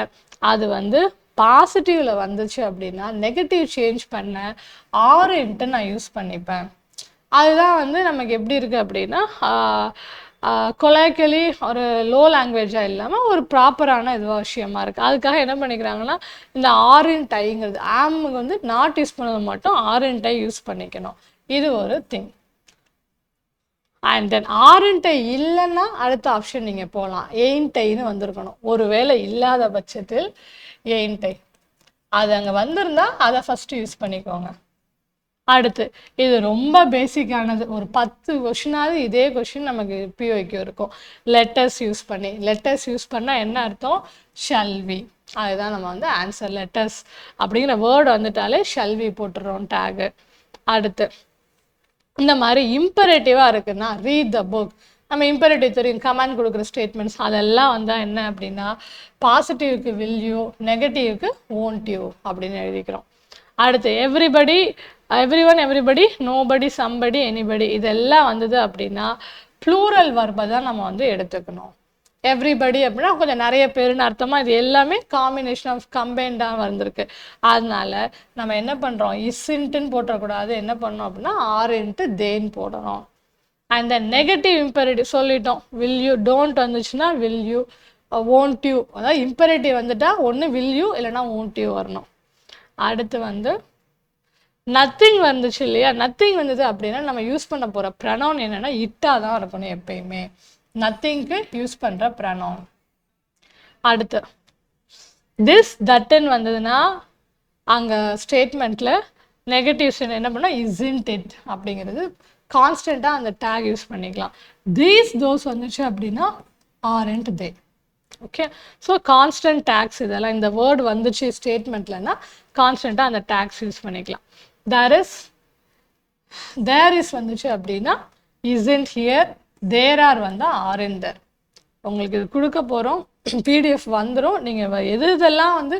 அது வந்து பாசிட்டிவில் வந்துச்சு அப்படின்னா நெகட்டிவ் சேஞ்ச் பண்ண ஆர்ன்ட்டு நான் யூஸ் பண்ணிப்பேன். அதுதான் வந்து நமக்கு எப்படி இருக்குது அப்படின்னா கொலாய்க்கலி ஒரு லோ லாங்குவேஜாக இல்லாமல் ஒரு ப்ராப்பரான இது விஷயமா இருக்குது. அதுக்காக என்ன பண்ணிக்கிறாங்கன்னா இந்த ஆரின் டைங்கிறது ஆமுக்கு வந்து நாட் யூஸ் பண்ணது மட்டும் ஆரின் டை யூஸ் பண்ணிக்கணும். இது ஒரு திங். அண்ட் தென் ஆர்ன்டை இல்லைன்னா அடுத்த ஆப்ஷன் நீங்கள் போகலாம். எயின்டைன்னு வந்திருக்கணும். ஒருவேளை இல்லாத பட்சத்தில் எயின்டை அது அங்கே வந்திருந்தால் அதை ஃபஸ்ட்டு யூஸ் பண்ணிக்கோங்க. அடுத்து இது ரொம்ப பேசிக்கானது. ஒரு 10 கொஷினாவது இதே கொஷின் நமக்கு பிஓக்கு இருக்கும். லெட்டர்ஸ் யூஸ் பண்ணி. லெட்டர்ஸ் யூஸ் பண்ணால் என்ன அர்த்தம், ஷல்வி. அதுதான் நம்ம வந்து ஆன்சர். லெட்டர்ஸ் அப்படிங்கிற வேர்டு வந்துட்டாலே ஷல்வி போட்டுடுறோம் டேகு. அடுத்து இந்த மாதிரி இம்பரேட்டிவாக இருக்குன்னா ரீட் த புக். நம்ம இம்பரேட்டிவ் தெரியும், கமெண்ட் கொடுக்குற ஸ்டேட்மெண்ட்ஸ் அதெல்லாம் வந்தால் என்ன அப்படின்னா பாசிட்டிவ்க்கு வில் யூ, நெகட்டிவ்க்கு ஓன்ட் யூ அப்படின்னு எழுதிக்கிறோம். அடுத்து everybody, every one, everybody, nobody, somebody, anybody இதெல்லாம் வந்தது அப்படின்னா ப்ளூரல் வர்பை தான் நம்ம வந்து எடுத்துக்கணும். எவ்ரிபடி அப்படின்னா கொஞ்சம் நிறைய பேருன்னு அர்த்தமாக இது எல்லாமே காம்பினேஷன் ஆஃப் கம்பைண்டாக வந்திருக்கு. அதனால நம்ம என்ன பண்ணுறோம், இஸ்ன்ட்டுன்னு போட்டக்கூடாது. என்ன பண்ணோம் அப்படின்னா ஆர்ன்ட்டு தேன் போடணும். அண்ட் தென் நெகட்டிவ் இம்பரேட்டிவ் சொல்லிட்டோம். வில் யூ, டோன்ட் வந்துச்சுன்னா வில் யூ, ஓன்ட் யூ. அதாவது இம்பரேட்டிவ் வந்துட்டா ஒன்று வில் யூ இல்லைனா ஓன்ட் யூ வரணும். அடுத்து வந்து நத்திங் வந்துச்சு இல்லையா, நத்திங் வந்தது அப்படின்னா நம்ம யூஸ் பண்ண போகிற ப்ரனவுன் என்னென்னா இட்டாக தான் இருக்கணும் எப்பயுமே. நத்திங்க்கு யூஸ் பண்ணுற ப்ரனவுன். அடுத்து திஸ் தட்டுன்னு வந்ததுன்னா அங்கே ஸ்டேட்மெண்ட்டில் நெகட்டிவ்ஸ் என்ன பண்ணால் இஸ்ன்ட் இட் அப்படிங்கிறது கான்ஸ்டண்ட்டாக அந்த டேக் யூஸ் பண்ணிக்கலாம். தீஸ் தோஸ் வந்துச்சு அப்படின்னா ஆர்ன்ட் தே. ஓகே, ஸோ கான்ஸ்டன்ட் டேக்ஸ் இதெல்லாம் இந்த வேர்டு வந்துச்சு ஸ்டேட்மெண்ட்லன்னா கான்ஸ்டண்ட்டாக அந்த டேக்ஸ் யூஸ் பண்ணிக்கலாம். தேர் இஸ் வந்துச்சு அப்படின்னா isn't here, there are வந்தால் aren't there. உங்களுக்கு இது கொடுக்க போகிறோம், பிடிஎஃப் வந்துடும். நீங்கள் எது இதெல்லாம் வந்து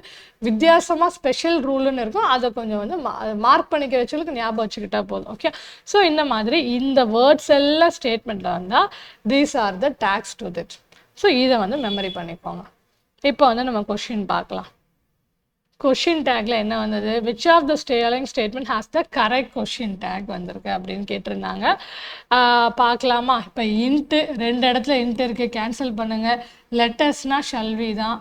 வித்தியாசமாக ஸ்பெஷல் ரூல்னு இருக்கும் அதை கொஞ்சம் வந்து மார்க் பண்ணிக்க வச்சவங்களுக்கு ஞாபகம் வச்சுக்கிட்டா போதும். ஓகே, ஸோ இந்த மாதிரி இந்த வேர்ட்ஸ் எல்லாம் ஸ்டேட்மெண்ட்டில் வந்தால் these are the tags to it. So இதை வந்து மெமரி பண்ணிக்கோங்க. இப்போ வந்து நம்ம கொஷின் பார்க்கலாம். கொஷின் டேக்கில் என்ன வந்தது, which of the stating statement has the correct question tag வந்திருக்கு அப்படின்னு கேட்டிருந்தாங்க. பார்க்கலாமா? இப்போ இன்ட்டு 2 இடத்துல இன்ட்டு இருக்குது, கேன்சல் பண்ணுங்கள். லெட்டர்ஸ்னால் ஷல்வி தான்.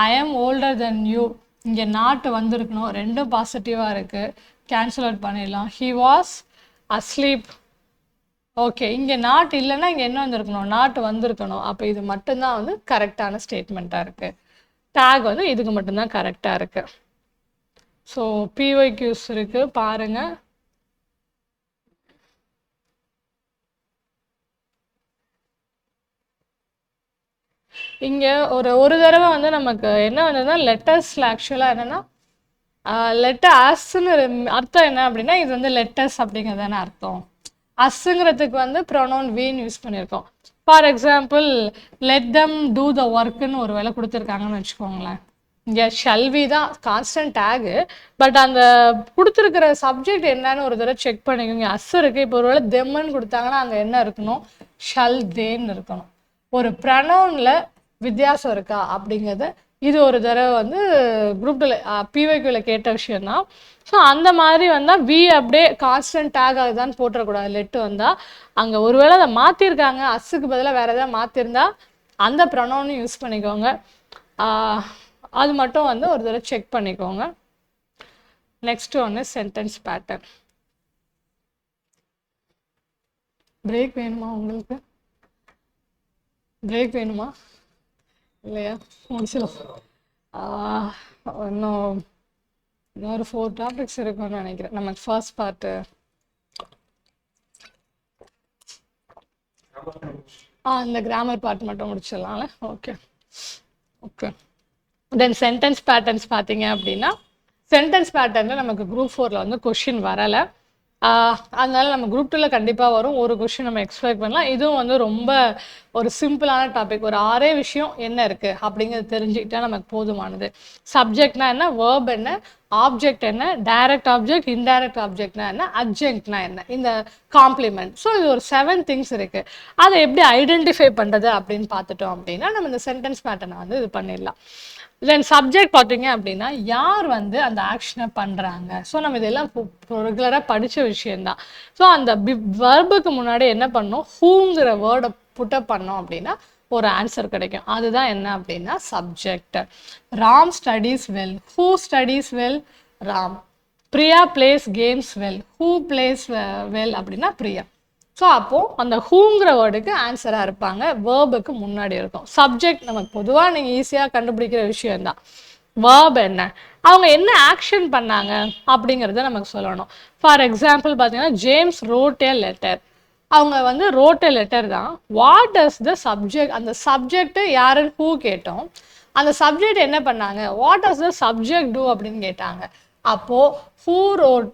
ஐ ஆம் ஓல்டர் தென் யூ, இங்கே நாட்டு வந்திருக்கணும், ரெண்டும் பாசிட்டிவாக இருக்குது, கேன்சல் அவுட் பண்ணிடலாம். He was asleep. ஓகே, இங்கே நாட் இல்லைன்னா இங்கே என்ன வந்திருக்கணும், நாட்டு வந்திருக்கணும். அப்போ இது மட்டும்தான் வந்து கரெக்டான ஸ்டேட்மெண்ட்டாக இருக்குது. டேக் வந்து இதுக்கு மட்டும்தான் கரெக்டாக இருக்குது. ஸோ பிஒய்க்யூஸ் இருக்குது பாருங்கள். இங்கே ஒரு தடவை வந்து நமக்கு என்ன வந்ததுன்னா லெட்டர்ஸில் ஆக்சுவலாக என்னென்னா லெட்டர்ஸ்ன்னு அர்த்தம் என்ன அப்படின்னா இது வந்து லெட்டர்ஸ் அப்படிங்கிறதான அர்த்தம். அஸ்ஸுங்கிறதுக்கு வந்து ப்ரொனவுன் வீன் யூஸ் பண்ணியிருக்கோம். For example let them do the ஒர்க்குன்னு ஒரு வேலை கொடுத்துருக்காங்கன்னு வச்சுக்கோங்களேன். இங்கே ஷல்வி தான் கான்ஸ்டன்ட் டேகு, பட் அந்த கொடுத்துருக்கிற சப்ஜெக்ட் என்னன்னு ஒரு தடவை செக் பண்ணிக்கோங்க. அஸ் இருக்குது. இப்போ ஒரு வேளை தெம்முன்னு கொடுத்தாங்கன்னா அங்கே என்ன இருக்கணும், ஷல் தேன்னு இருக்கணும். ஒரு ப்ரனவுனில் வித்தியாசம் இருக்கா அப்படிங்கிறத இது ஒரு தடவை வந்து குரூப் பிவைக்யூவில் கேட்ட விஷயந்தான். ஸோ அந்த மாதிரி வந்தால் வி அப்படியே கான்ஸ்டன்ட் டேக் ஆகுதான்னு போட்டுறக்கூடாது. லெட்டு வந்தால் அங்கே ஒருவேளை அதை மாற்றிருக்காங்க, அஸ்ஸுக்கு பதிலாக வேறு எதாவது மாற்றிருந்தா அந்த ப்ரனவுனும் யூஸ் பண்ணிக்கோங்க. அது மட்டும் வந்து ஒரு தடவை செக் பண்ணிக்கோங்க. நெக்ஸ்ட் ஒன்று சென்டென்ஸ் பேட்டர்ன். பிரேக் வேணுமா உங்களுக்கு? பிரேக் வேணுமா இல்லையா? முடிச்சிடும். இன்னும் ஒரு 4 டாபிக்ஸ் இருக்குன்னு நினைக்கிறேன். நமக்கு ஃபர்ஸ்ட் பார்ட்டு இந்த கிராமர் பார்ட் மட்டும் முடிச்சிடலாம்ல. Okay okay. Then sentence patterns பார்த்தீங்க அப்படின்னா, சென்டென்ஸ் பேட்டர்னில் நமக்கு குரூப் 4ல் வந்து கொஷின் வரலை. அதனால நம்ம குரூப் 2ல் கண்டிப்பாக வரும். ஒரு கொஷின் நம்ம எக்ஸ்பெக்ட் பண்ணலாம். இதுவும் வந்து ரொம்ப ஒரு சிம்பிளான டாபிக். ஒரு 6 விஷயம் என்ன இருக்குது அப்படிங்கிறது தெரிஞ்சுக்கிட்டா நமக்கு போதுமானது. சப்ஜெக்ட்னா என்ன, வேர்ப் என்ன, ஆப்ஜெக்ட் என்ன, டைரக்ட் ஆப்ஜெக்ட், இன்டைரக்ட் ஆப்ஜெக்ட்னா என்ன, அட்ஜங்க்ட்னா என்ன, இந்த காம்ப்ளிமெண்ட். ஸோ இது ஒரு 7 திங்ஸ் இருக்குது. அதை எப்படி ஐடென்டிஃபை பண்ணுறது அப்படின்னு பார்த்துட்டோம் அப்படின்னா நம்ம இந்த சென்டென்ஸ் பேட்டர்னை வந்து இது பண்ணிடலாம். தென் சப்ஜெக்ட் பார்த்தீங்க அப்படின்னா யார் வந்து அந்த ஆக்ஷனை பண்ணுறாங்க. ஸோ நம்ம இதெல்லாம் ரெகுலராக படித்த விஷயந்தான். ஸோ அந்த வர்புக்கு முன்னாடி என்ன பண்ணோம், ஹூங்கிற வேர்டை புட்டப் பண்ணோம் அப்படின்னா ஒரு ஆன்சர் கிடைக்கும். அதுதான் என்ன அப்படின்னா subject. Ram studies well. Who studies well? Ram. Priya place games well. Who plays well அப்படின்னா பிரியா. ஸோ அப்போது அந்த ஹூங்கிற வேர்டுக்கு ஆன்சராக இருப்பாங்க, வேர்புக்கு முன்னாடி இருக்கும். சப்ஜெக்ட் நமக்கு பொதுவாக நீங்கள் ஈஸியாக கண்டுபிடிக்கிற விஷயந்தான். வேர்ப் என்ன, அவங்க என்ன ஆக்ஷன் பண்ணாங்க அப்படிங்கிறத நமக்கு சொல்லணும். ஃபார் எக்ஸாம்பிள் பார்த்தீங்கன்னா ஜேம்ஸ் ரோட் ஏ லெட்டர். அவங்க வந்து ரோட் ஏ லெட்டர் தான். வாட் டஸ் த சப்ஜெக்ட், அந்த சப்ஜெக்ட் யாருன்னு ஹூ கேட்டோம், அந்த சப்ஜெக்ட் என்ன பண்ணாங்க, what does the subject do அப்படின்னு கேட்டாங்க. அப்போது who wrote,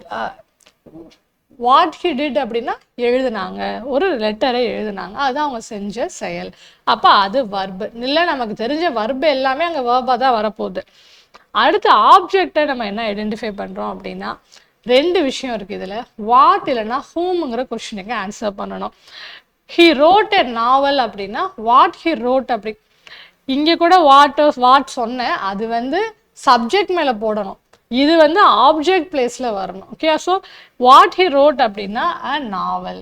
what he did அப்படின்னா எழுதுனாங்க, ஒரு லெட்டரை எழுதுனாங்க, அதுதான் அவங்க செஞ்ச செயல். அப்போ அது வர்பு இல்லை. நமக்கு தெரிஞ்ச வர்பு எல்லாமே அங்கே வர்பாக தான் வரப்போகுது. அடுத்து ஆப்ஜெக்டை நம்ம என்ன ஐடென்டிஃபை பண்ணுறோம் அப்படின்னா 2 விஷயம் இருக்குது இதில். வாட் இல்லைன்னா ஹூமுங்கிற கொஸ்டினுக்கு ஆன்சர் பண்ணணும். ஹி ரோட் எ நாவல் அப்படின்னா வாட் ஹி ரோட் அப்படி. இங்கே கூட வாட் சொன்னேன், அது வந்து சப்ஜெக்ட் மேலே போடணும், இது வந்து ஆப்ஜெக்ட் பிளேஸில் வரணும். Okay. So what he road அப்படின்னா அ நாவல்.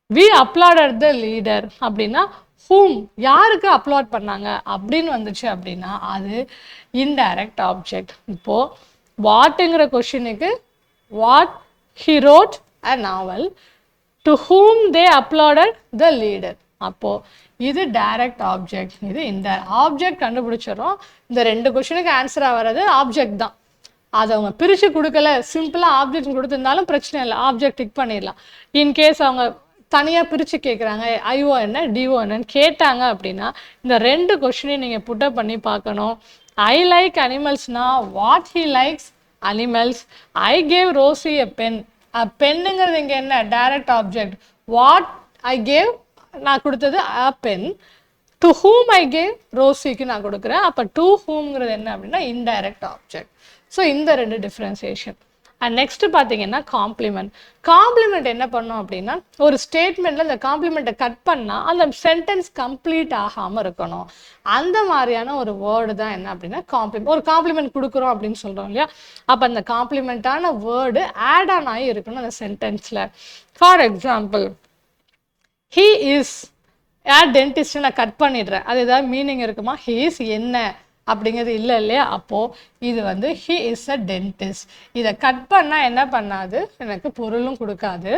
வி அப்லோடட் த லீடர் அப்படின்னா ஹூம், யாருக்கு அப்லோட் பண்ணாங்க அப்படின்னு வந்துச்சு அப்படின்னா அது இன்டைரக்ட் ஆப்ஜெக்ட். இப்போது வாட்டுங்கிற கொஷினுக்கு what he wrote a novel, to whom they applauded the leader. அப்போது இது டைரக்ட் ஆப்ஜெக்ட், இது இன்டைரக்ட் ஆப்ஜெக்ட். கண்டுபிடிச்சிடறோம். இந்த 2 கொஷினுக்கு ஆன்சராக வர்றது ஆப்ஜெக்ட் தான். அதை அவங்க பிரித்து கொடுக்கல, சிம்பிளாக ஆப்ஜெக்ட் கொடுத்துருந்தாலும் பிரச்சனை இல்லை, ஆப்ஜெக்ட் டிக் பண்ணிடலாம். இன்கேஸ் அவங்க தனியாக பிரித்து கேட்குறாங்க, ஐஓ என்ன டிஓ என்னன்னு கேட்டாங்க அப்படின்னா இந்த 2 கொஷினையும் நீங்கள் புட்டப் பண்ணி பார்க்கணும். ஐ லைக் அனிமல்ஸ்னா what he likes animals. I gave Rosie a pen. பென்னுங்கிறது இங்கே என்ன, direct object. What I gave, நான் கொடுத்தது a pen. To whom I gave, ரோசிக்கு நான் கொடுக்குறேன். அப்போ டு ஹூம்ங்கிறது என்ன அப்படின்னா இன்டைரக்ட் ஆப்ஜெக்ட். ஸோ இந்த 2 டிஃப்ரென்சியேஷன். அண்ட் நெக்ஸ்ட்டு பார்த்தீங்கன்னா காம்ப்ளிமெண்ட். காம்ப்ளிமெண்ட் என்ன பண்ணோம் அப்படின்னா ஒரு ஸ்டேட்மெண்ட்டில் இந்த காம்ப்ளிமெண்ட்டை கட் பண்ணால் அந்த சென்டென்ஸ் கம்ப்ளீட் ஆகாமல் இருக்கணும். அந்த மாதிரியான ஒரு வேர்டு தான் என்ன அப்படின்னா காம்ப்ளிமெண்ட். ஒரு காம்ப்ளிமெண்ட் கொடுக்குறோம் அப்படின்னு சொல்கிறோம் இல்லையா, அப்போ அந்த காம்ப்ளிமெண்ட்டான வேர்டு ஆட் ஆன் ஆகி இருக்கணும் அந்த சென்டென்ஸில். For example he is dentist, நான் கட் பண்ணிடுறேன், அது ஏதாவது மீனிங் இருக்குமா? ஹீ இஸ் என்ன அப்படிங்கிறது இல்லை இல்லையா. அப்போது இது வந்து ஹி இஸ் அ டென்டிஸ்ட். இதை கட் பண்ணால் என்ன பண்ணாது, எனக்கு பொருளும் கொடுக்காது.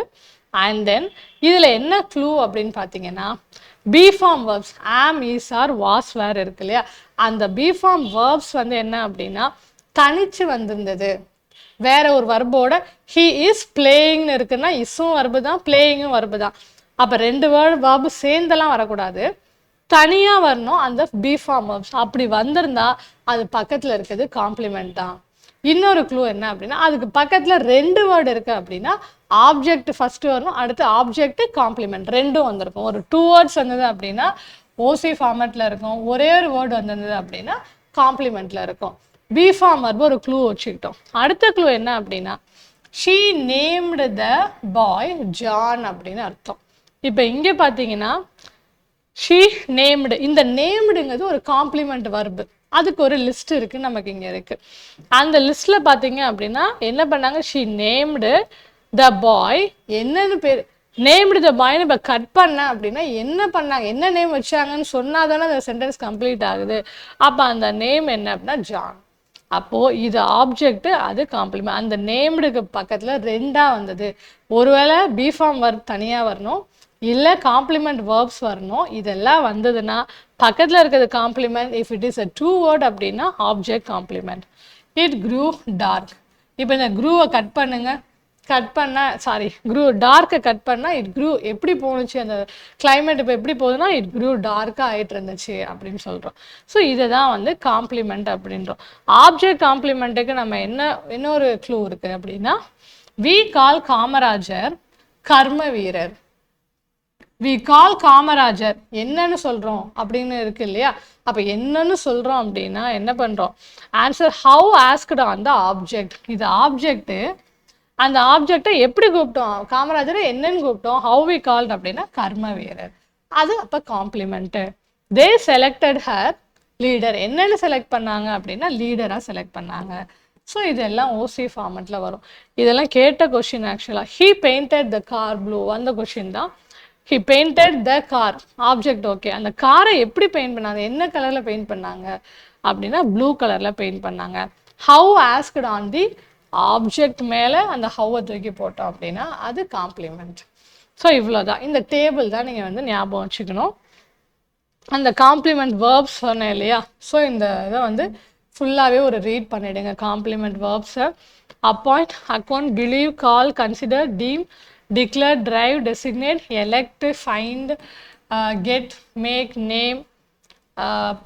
அண்ட் தென் இதில் என்ன க்ளூ அப்படின்னு பார்த்தீங்கன்னா பி ஃபார்ம் வேர்ப்ஸ் ஆம், ஈஸ், ஆர், வாஸ், வேர் இருக்கு இல்லையா, அந்த பி ஃபார்ம் வேர்ப்ஸ் வந்து என்ன அப்படின்னா தனிச்சு வந்திருந்தது. வேற ஒரு வர்போட ஹி இஸ் பிளேயிங்னு இருக்குன்னா இஸும் வர்பு தான், பிளேயிங்கும் வர்பு தான். அப்போ 2 வேர்பு சேர்ந்தெல்லாம் வரக்கூடாது, தனியாக வரணும் அந்த பி ஃபார்ம் வேர்ப்ஸ். அப்படி வந்திருந்தா அது பக்கத்தில் இருக்கிறது காம்ப்ளிமெண்ட் தான். இன்னொரு க்ளூ என்ன அப்படின்னா அதுக்கு பக்கத்தில் 2 வேர்டு இருக்குது அப்படின்னா ஆப்ஜெக்ட் ஃபஸ்ட்டு வரணும், அடுத்து ஆப்ஜெக்ட் காம்ப்ளிமெண்ட் ரெண்டும் வந்திருக்கும். ஒரு 2 வேர்ட்ஸ் வந்தது அப்படின்னா ஓசி ஃபார்மேட்டில் இருக்கும், ஒரே ஒரு வேர்டு வந்திருந்தது அப்படின்னா காம்ப்ளிமெண்ட்டில் இருக்கும். பி ஃபார்ம் வர்பு ஒரு க்ளூ வச்சுக்கிட்டோம். அடுத்த க்ளூ என்ன அப்படின்னா she named the bye John அப்படின்னு அர்த்தம். இப்போ இங்கே பார்த்தீங்கன்னா ஷீ நேம்டு, இந்த நேம்டுங்கிறது ஒரு காம்ப்ளிமெண்ட் வர்பு. அதுக்கு ஒரு லிஸ்ட் இருக்குது நமக்கு இங்கே இருக்குது. அந்த லிஸ்ட்டில் பார்த்தீங்க அப்படின்னா என்ன பண்ணாங்க, ஷீ நேம்டு த பாய், என்னன்னு பேர் நேம்டு த பாய்னு இப்போ கட் பண்ண அப்படின்னா என்ன பண்ணாங்க, என்ன நேம் வச்சாங்கன்னு சொன்னால் தானே அந்த சென்டென்ஸ் கம்ப்ளீட் ஆகுது. அப்போ அந்த நேம் என்ன அப்படின்னா ஜான். அப்போது இது ஆப்ஜெக்ட், அது காம்ப்ளிமெண்ட். அந்த நேம்டுக்கு பக்கத்தில் 2ஆக வந்தது. ஒருவேளை பி ஃபார்ம் வர்ப் தனியாக வரணும், இல்லை காம்ப்ளிமெண்ட் வேர்ப்ஸ் வரணும். இதெல்லாம் வந்ததுன்னா பக்கத்தில் இருக்கிறது complement. If it is a 2 word அப்படின்னா object complement. It grew dark. இப்போ இந்த க்ரூவை கட் பண்ணுங்க, கட் பண்ணால் டார்க்கை கட் பண்ணால் இட் க்ரூ எப்படி போணுச்சு, அந்த கிளைமேட் இப்போ எப்படி போகுதுன்னா இட் க்ரூ டார்க்காக ஆகிட்டு இருந்துச்சு அப்படின்னு சொல்கிறோம். ஸோ இதை தான் வந்து காம்ப்ளிமெண்ட் அப்படின்றோம். ஆப்ஜெக்ட் காம்ப்ளிமெண்ட்டுக்கு நம்ம இன்னொரு க்ளூ இருக்குது அப்படின்னா வி கால் காமராஜர் கர்ம வீரர். வி கால் காமராஜர் என்னன்னு சொல்கிறோம் அப்படின்னு இருக்கு இல்லையா. அப்போ என்னன்னு சொல்கிறோம் அப்படின்னா என்ன பண்ணுறோம், answer how asked on the object. இது ஆப்ஜெக்ட்டு, அந்த ஆப்ஜெக்டை எப்படி கூப்பிட்டோம், காமராஜரை என்னன்னு கூப்பிட்டோம், ஹவு வி கால்ட் அப்படின்னா கர்ம வீரர். அது அப்போ காம்ப்ளிமெண்ட்டு. தே செலக்டட் ஹர் லீடர், என்னென்னு செலக்ட் பண்ணாங்க அப்படின்னா லீடராக செலக்ட் பண்ணாங்க. ஸோ இதெல்லாம் ஓசி ஃபார்மெட்டில் வரும். இதெல்லாம் கேட்ட கொஷின் ஆக்சுவலாக. He painted the car blue, அந்த கொஷின் தான். He painted the car object. Okay, அந்த காரை எப்படி பெயிண்ட் பண்ணாங்க, என்ன கலரில் பெயிண்ட் பண்ணாங்க அப்படின்னா ப்ளூ கலரில் பெயிண்ட் பண்ணாங்க. How asked on the object மேலே அந்த ஹவ்வை தூக்கி போட்டோம் அப்படின்னா அது காம்ப்ளிமெண்ட். ஸோ இவ்வளோதான். இந்த டேபிள் தான் நீங்கள் வந்து ஞாபகம் வச்சுக்கணும். அந்த காம்ப்ளிமெண்ட் வேர்ப்ஸ் சொன்னேன் இல்லையா. ஸோ இந்த இதை வந்து ஃபுல்லாகவே ஒரு ரீட் பண்ணிவிடுங்க. காம்ப்ளிமெண்ட் வேர்ப்ஸை appoint, account, believe, call, consider, deem, declare, drive, designate, elect, find, get, make, name,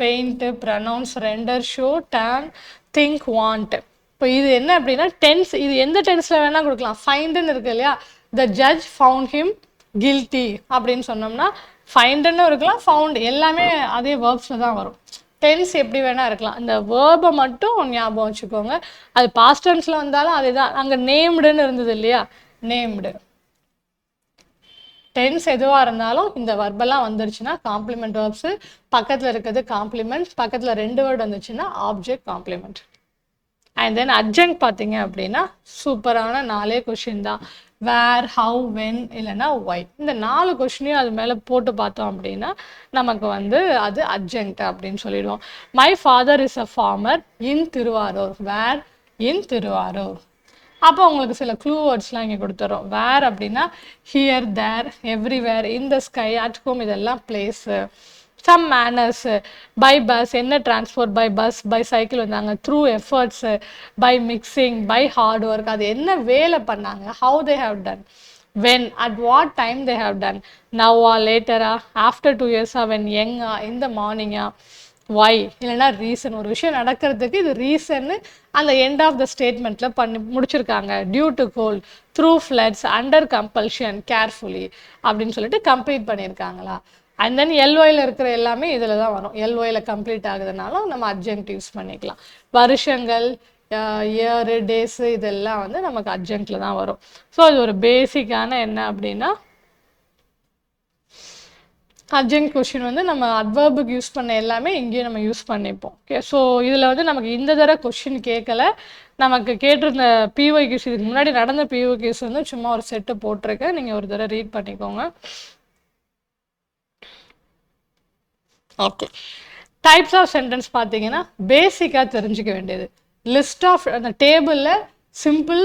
paint, pronounce, render, show, turn, think, want. இப்போ இது என்ன அப்படின்னா டென்ஸ், இது எந்த டென்ஸில் வேணால் கொடுக்கலாம். ஃபைண்டுன்னு இருக்கு இல்லையா, the judge found him guilty அப்படின்னு சொன்னோம்னா ஃபைண்டுன்னு இருக்கலாம், ஃபவுண்ட் எல்லாமே அதே வேர்ப்ஸில் தான் வரும். டென்ஸ் எப்படி வேணால் இருக்கலாம். இந்த வேர்பை மட்டும் ஞாபகம் வச்சுக்கோங்க. அது பாஸ்ட் டென்ஸில் வந்தாலும் அதே தான். அங்கே நேம்டுன்னு இருந்தது இல்லையா, நேம்டு. டென்ஸ் எதுவாக இருந்தாலும் இந்த வர்பெல்லாம் வந்துருச்சுன்னா காம்ப்ளிமெண்ட் வேர்ப்ஸு, பக்கத்தில் இருக்கிறது காம்ப்ளிமெண்ட், பக்கத்தில் 2 வேர்டு வந்துச்சுன்னா ஆப்ஜெக்ட் காம்ப்ளிமெண்ட். அண்ட் தென் அட்ஜங்க் பார்த்தீங்க அப்படின்னா சூப்பரான 4 கொஷின் தான். வேர், ஹவு, வென், இல்லைன்னா ஒய். இந்த 4 கொஷினையும் அது மேலே போட்டு பார்த்தோம் அப்படின்னா நமக்கு வந்து அது அட்ஜங்க் அப்படின்னு சொல்லிடுவோம். My father is a farmer in Thiruvarur. Where, in Thiruvarur. அப்போ உங்களுக்கு சில க்ளூ வேர்ட்ஸ்லாம் இங்கே கொடுத்துறோம். வேர் அப்படின்னா here, there, everywhere, in the sky, at home, இதெல்லாம் place. Some manners, by bus, என்ன transport, by bus, by cycle வந்தாங்க, through efforts, by mixing, by hard work, அது என்ன வேலை பண்ணாங்க, how they have done, when, at what time they have done, நவ்வா, லேட்டரா, after 2 இயர்ஸா, வென் யங்கா, இந்த மார்னிங்கா, ஒய், இல்லைன்னா ரீசன். ஒரு விஷயம் நடக்கிறதுக்கு இது ரீசன்னு அந்த எண்ட் ஆஃப் த ஸ்டேட்மெண்ட்டில் பண்ணி முடிச்சிருக்காங்க. Due to cold, through floods, under compulsion, carefully அப்படின்னு சொல்லிட்டு கம்ப்ளீட் பண்ணியிருக்காங்களா. அண்ட் தென் எல்ஒயில் இருக்கிற எல்லாமே இதில் தான் வரும். எல்ஒயில் கம்ப்ளீட் ஆகுதுனாலும் நம்ம அட்ஜங்க்ட் யூஸ் பண்ணிக்கலாம். வருஷங்கள், இயரு, டேஸு, இதெல்லாம் வந்து நமக்கு அட்ஜங்க்டில் தான் வரும். ஸோ அது ஒரு பேசிக்கான என்ன அப்படின்னா அட்ஜங்க்ட் கொஷின் வந்து நம்ம அட்வர்புக்கு யூஸ் பண்ண எல்லாமே இங்கேயும் நம்ம யூஸ் பண்ணிப்போம். ஓகே, ஸோ இதில் வந்து நமக்கு இந்த தடவை கொஷின் கேட்கல, நமக்கு கேட்டிருந்த பிஒய்கியூஸ், இதுக்கு முன்னாடி நடந்த பிஒய்கியூஸ் வந்து சும்மா ஒரு செட்டு போட்டிருக்கேன், நீங்கள் ஒரு தடவை ரீட் பண்ணிக்கோங்க. ஓகே, டைப்ஸ் ஆஃப் சென்டென்ஸ் பார்த்தீங்கன்னா பேசிக்காக தெரிஞ்சுக்க வேண்டியது. லிஸ்ட் ஆஃப் அந்த டேபிளில் சிம்பிள்,